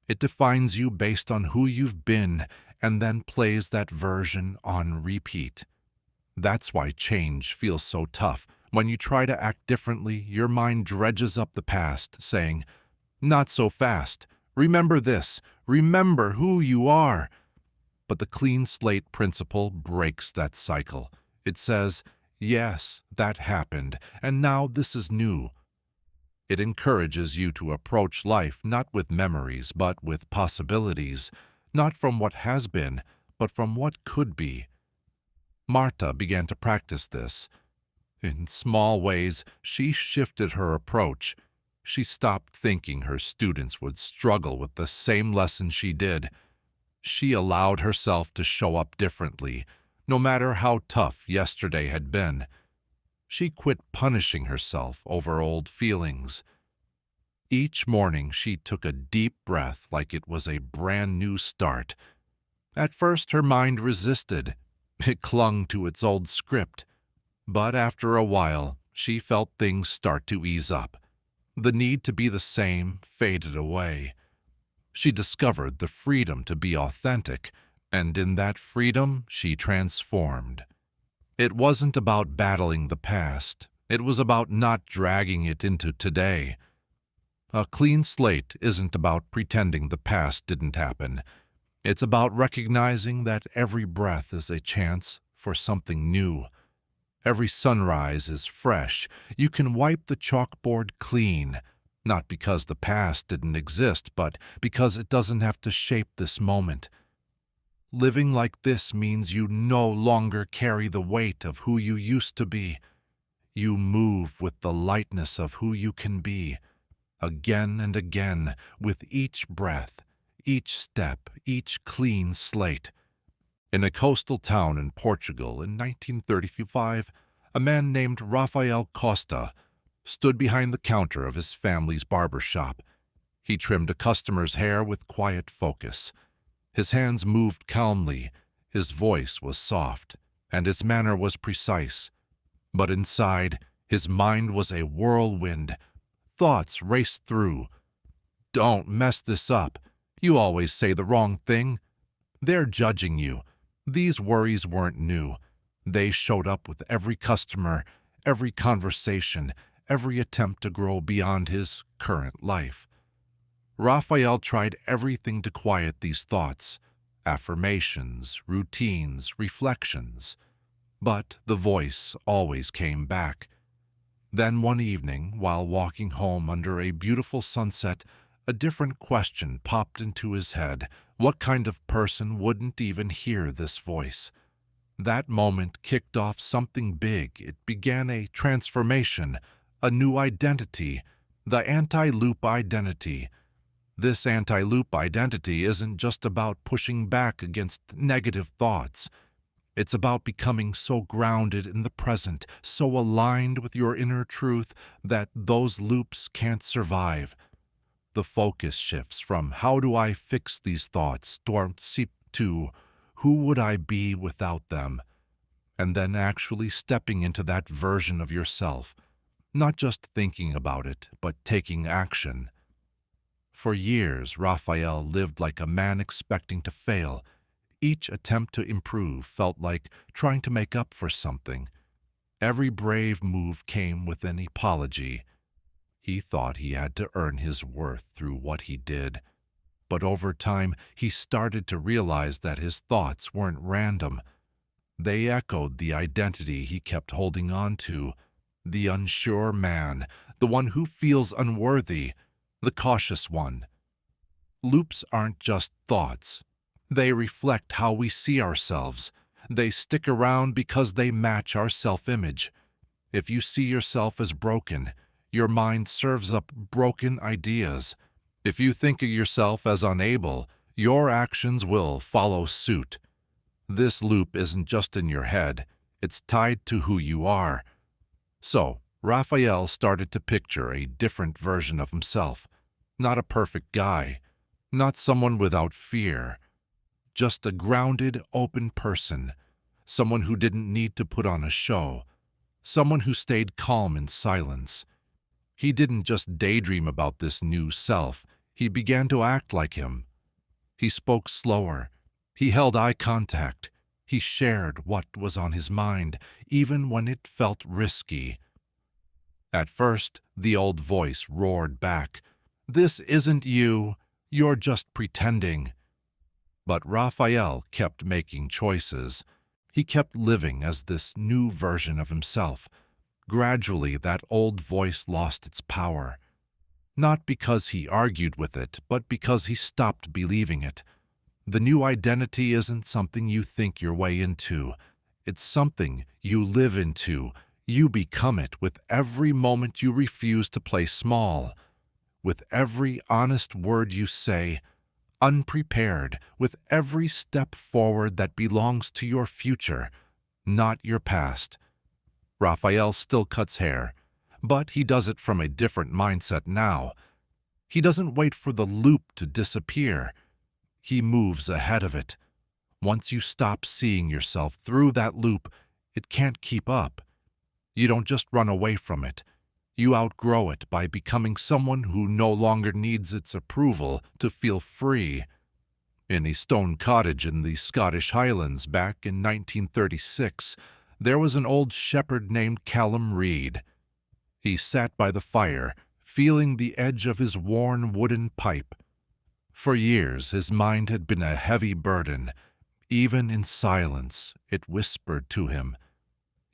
It defines you based on who you've been and then plays that version on repeat. That's why change feels so tough. When you try to act differently, your mind dredges up the past, saying, "Not so fast. Remember this. Remember who you are." But the clean slate principle breaks that cycle. It says, "Yes, that happened, and now this is new." It encourages you to approach life not with memories, but with possibilities, not from what has been, but from what could be. Marta began to practice this. In small ways, she shifted her approach. She stopped thinking her students would struggle with the same lesson she did. She allowed herself to show up differently, no matter how tough yesterday had been. She quit punishing herself over old feelings. Each morning she took a deep breath like it was a brand new start. At first her mind resisted. It clung to its old script. But after a while, she felt things start to ease up. The need to be the same faded away. She discovered the freedom to be authentic, and in that freedom she transformed. It wasn't about battling the past. It was about not dragging it into today. A clean slate isn't about pretending the past didn't happen. It's about recognizing that every breath is a chance for something new. Every sunrise is fresh. You can wipe the chalkboard clean, not because the past didn't exist, but because it doesn't have to shape this moment. Living like this means you no longer carry the weight of who you used to be. You move with the lightness of who you can be, again and again, with each breath, each step, each clean slate. In a coastal town in Portugal in 1935, a man named Rafael Costa stood behind the counter of his family's barber shop. He trimmed a customer's hair with quiet focus. His hands moved calmly, his voice was soft, and his manner was precise. But inside, his mind was a whirlwind. Thoughts raced through. "Don't mess this up. You always say the wrong thing. They're judging you." These worries weren't new. They showed up with every customer, every conversation, every attempt to grow beyond his current life. Raphael tried everything to quiet these thoughts, affirmations, routines, reflections. But the voice always came back. Then one evening, while walking home under a beautiful sunset, a different question popped into his head. What kind of person wouldn't even hear this voice? That moment kicked off something big. It began a transformation, a new identity, the anti-loop identity. This anti-loop identity isn't just about pushing back against negative thoughts. It's about becoming so grounded in the present, so aligned with your inner truth that those loops can't survive. The focus shifts from how do I fix these thoughts to who would I be without them? And then actually stepping into that version of yourself, not just thinking about it, but taking action. For years, Raphael lived like a man expecting to fail. Each attempt to improve felt like trying to make up for something. Every brave move came with an apology. He thought he had to earn his worth through what he did. But over time, he started to realize that his thoughts weren't random. They echoed the identity he kept holding on to, the unsure man, the one who feels unworthy, the cautious one. Loops aren't just thoughts. They reflect how we see ourselves. They stick around because they match our self-image. If you see yourself as broken, your mind serves up broken ideas. If you think of yourself as unable, your actions will follow suit. This loop isn't just in your head, it's tied to who you are. So, Raphael started to picture a different version of himself. Not a perfect guy, not someone without fear. Just a grounded, open person, someone who didn't need to put on a show, someone who stayed calm in silence. He didn't just daydream about this new self, he began to act like him. He spoke slower, he held eye contact, he shared what was on his mind, even when it felt risky. At first, the old voice roared back, "This isn't you, you're just pretending." But Raphael kept making choices. He kept living as this new version of himself. Gradually, that old voice lost its power. Not because he argued with it, but because he stopped believing it. The new identity isn't something you think your way into. It's something you live into. You become it with every moment you refuse to play small, with every honest word you say, unprepared, with every step forward that belongs to your future, not your past. Raphael still cuts hair, but he does it from a different mindset now. He doesn't wait for the loop to disappear. He moves ahead of it. Once you stop seeing yourself through that loop, it can't keep up. You don't just run away from it. You outgrow it by becoming someone who no longer needs its approval to feel free. In a stone cottage in the Scottish Highlands back in 1936, there was an old shepherd named Callum Reed. He sat by the fire, feeling the edge of his worn wooden pipe. For years, his mind had been a heavy burden. Even in silence, it whispered to him,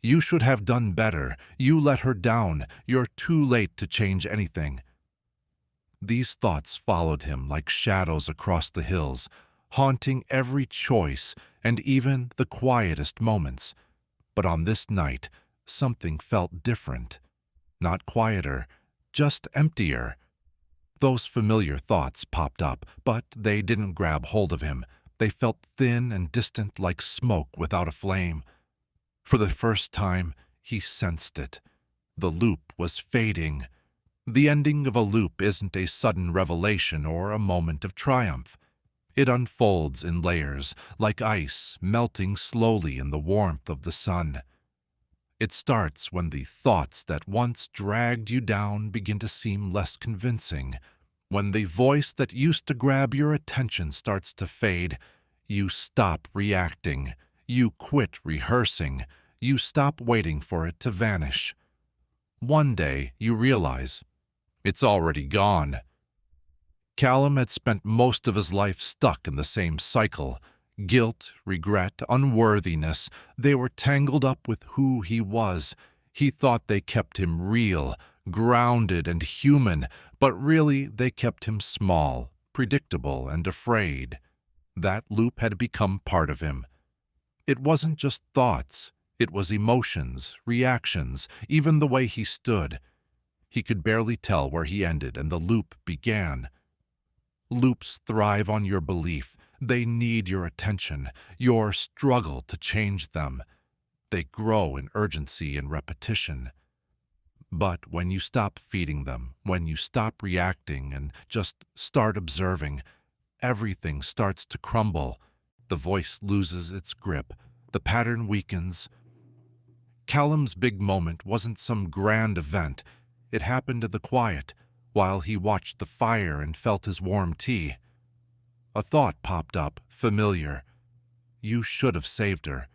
"You should have done better. You let her down. You're too late to change anything." These thoughts followed him like shadows across the hills, haunting every choice and even the quietest moments. But on this night, something felt different. Not quieter, just emptier. Those familiar thoughts popped up, but they didn't grab hold of him. They felt thin and distant like smoke without a flame. For the first time, he sensed it. The loop was fading. The ending of a loop isn't a sudden revelation or a moment of triumph. It unfolds in layers, like ice melting slowly in the warmth of the sun. It starts when the thoughts that once dragged you down begin to seem less convincing. When the voice that used to grab your attention starts to fade, you stop reacting. You quit rehearsing. You stop waiting for it to vanish. One day, you realize, it's already gone. Callum had spent most of his life stuck in the same cycle. Guilt, regret, unworthiness, they were tangled up with who he was. He thought they kept him real, grounded and human, but really they kept him small, predictable, and afraid. That loop had become part of him. It wasn't just thoughts. It was emotions, reactions, even the way he stood. He could barely tell where he ended and the loop began. Loops thrive on your belief. They need your attention, your struggle to change them. They grow in urgency and repetition. But when you stop feeding them, when you stop reacting and just start observing, everything starts to crumble. The voice loses its grip. The pattern weakens. Callum's big moment wasn't some grand event. It happened in the quiet, while he watched the fire and felt his warm tea. A thought popped up, familiar. You should have saved her.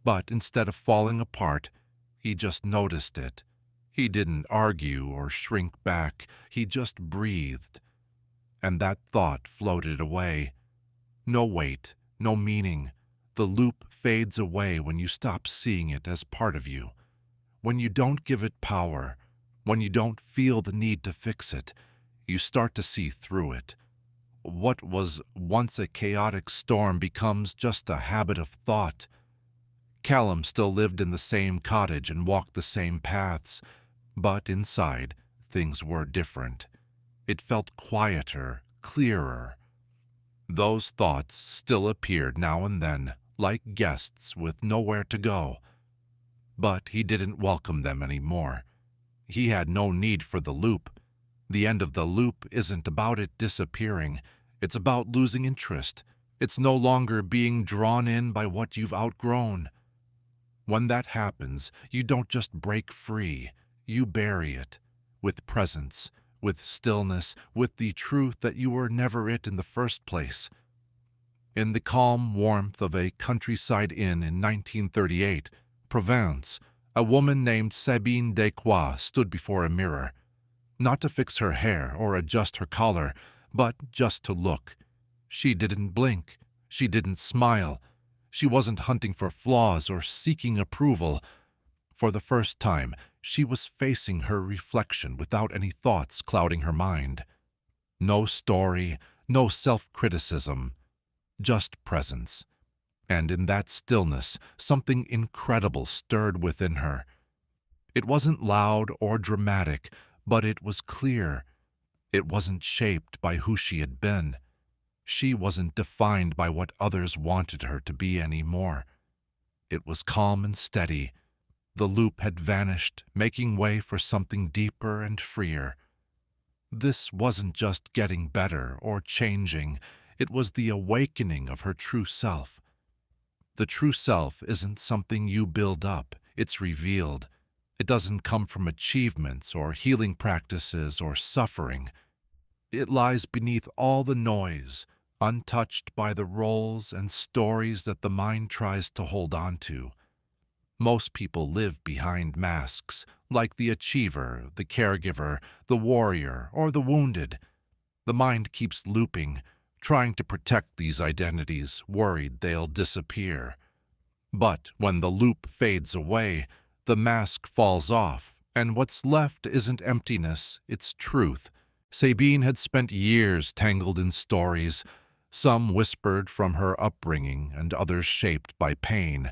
But instead of falling apart, he just noticed it. He didn't argue or shrink back. He just breathed. And that thought floated away. No weight, no meaning. The loop fades away when you stop seeing it as part of you. When you don't give it power, when you don't feel the need to fix it, you start to see through it. What was once a chaotic storm becomes just a habit of thought. Callum still lived in the same cottage and walked the same paths, but inside, things were different. It felt quieter, clearer. Those thoughts still appeared now and then, like guests with nowhere to go. But he didn't welcome them anymore. He had no need for the loop. The end of the loop isn't about it disappearing. It's about losing interest. It's no longer being drawn in by what you've outgrown. When that happens, you don't just break free. You bury it. With presence, with stillness, with the truth that you were never it in the first place. In the calm warmth of a countryside inn in 1938, Provence, a woman named Sabine Descroix stood before a mirror. Not to fix her hair or adjust her collar, but just to look. She didn't blink. She didn't smile. She wasn't hunting for flaws or seeking approval. For the first time, she was facing her reflection without any thoughts clouding her mind. No story, no self-criticism, just presence. And in that stillness, something incredible stirred within her. It wasn't loud or dramatic, but it was clear. It wasn't shaped by who she had been. She wasn't defined by what others wanted her to be anymore. It was calm and steady. The loop had vanished, making way for something deeper and freer. This wasn't just getting better or changing. It was the awakening of her true self. The true self isn't something you build up. It's revealed. It doesn't come from achievements or healing practices or suffering. It lies beneath all the noise, untouched by the roles and stories that the mind tries to hold on to. Most people live behind masks, like the achiever, the caregiver, the warrior, or the wounded. The mind keeps looping, trying to protect these identities, worried they'll disappear. But when the loop fades away, the mask falls off, and what's left isn't emptiness, it's truth. Sabine had spent years tangled in stories, some whispered from her upbringing and others shaped by pain.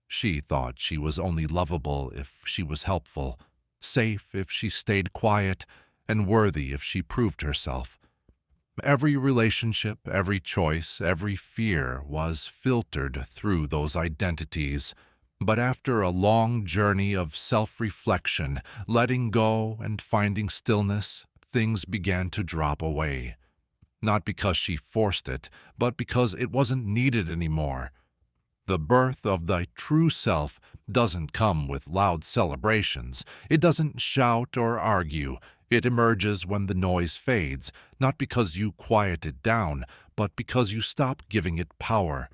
She thought she was only lovable if she was helpful, safe if she stayed quiet, and worthy if she proved herself. Every relationship, every choice, every fear was filtered through those identities. But after a long journey of self-reflection, letting go and finding stillness, things began to drop away. Not because she forced it, but because it wasn't needed anymore. The birth of thy true self doesn't come with loud celebrations. It doesn't shout or argue. It emerges when the noise fades, not because you quiet it down, but because you stop giving it power.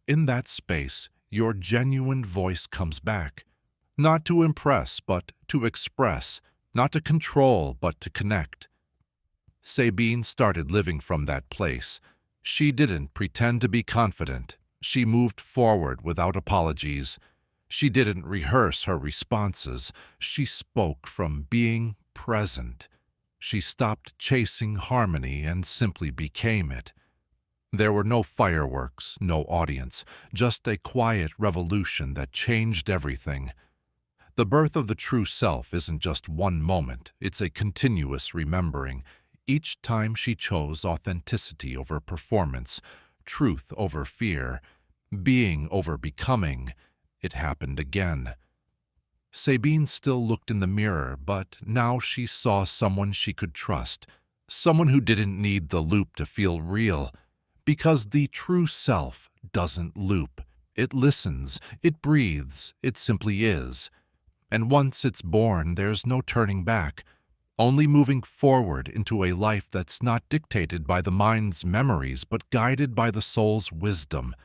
In that space, your genuine voice comes back. Not to impress, but to express. Not to control, but to connect. Sabine started living from that place. She didn't pretend to be confident. She moved forward without apologies. She didn't rehearse her responses. She spoke from being present. She stopped chasing harmony and simply became it. There were no fireworks, no audience, just a quiet revolution that changed everything. The birth of the true self isn't just one moment, it's a continuous remembering. Each time she chose authenticity over performance, truth over fear, being over becoming, it happened again. Sabine still looked in the mirror, but now she saw someone she could trust, someone who didn't need the loop to feel real. Because the true self doesn't loop. It listens, it breathes, it simply is. And once it's born, there's no turning back, only moving forward into a life that's not dictated by the mind's memories but guided by the soul's wisdom.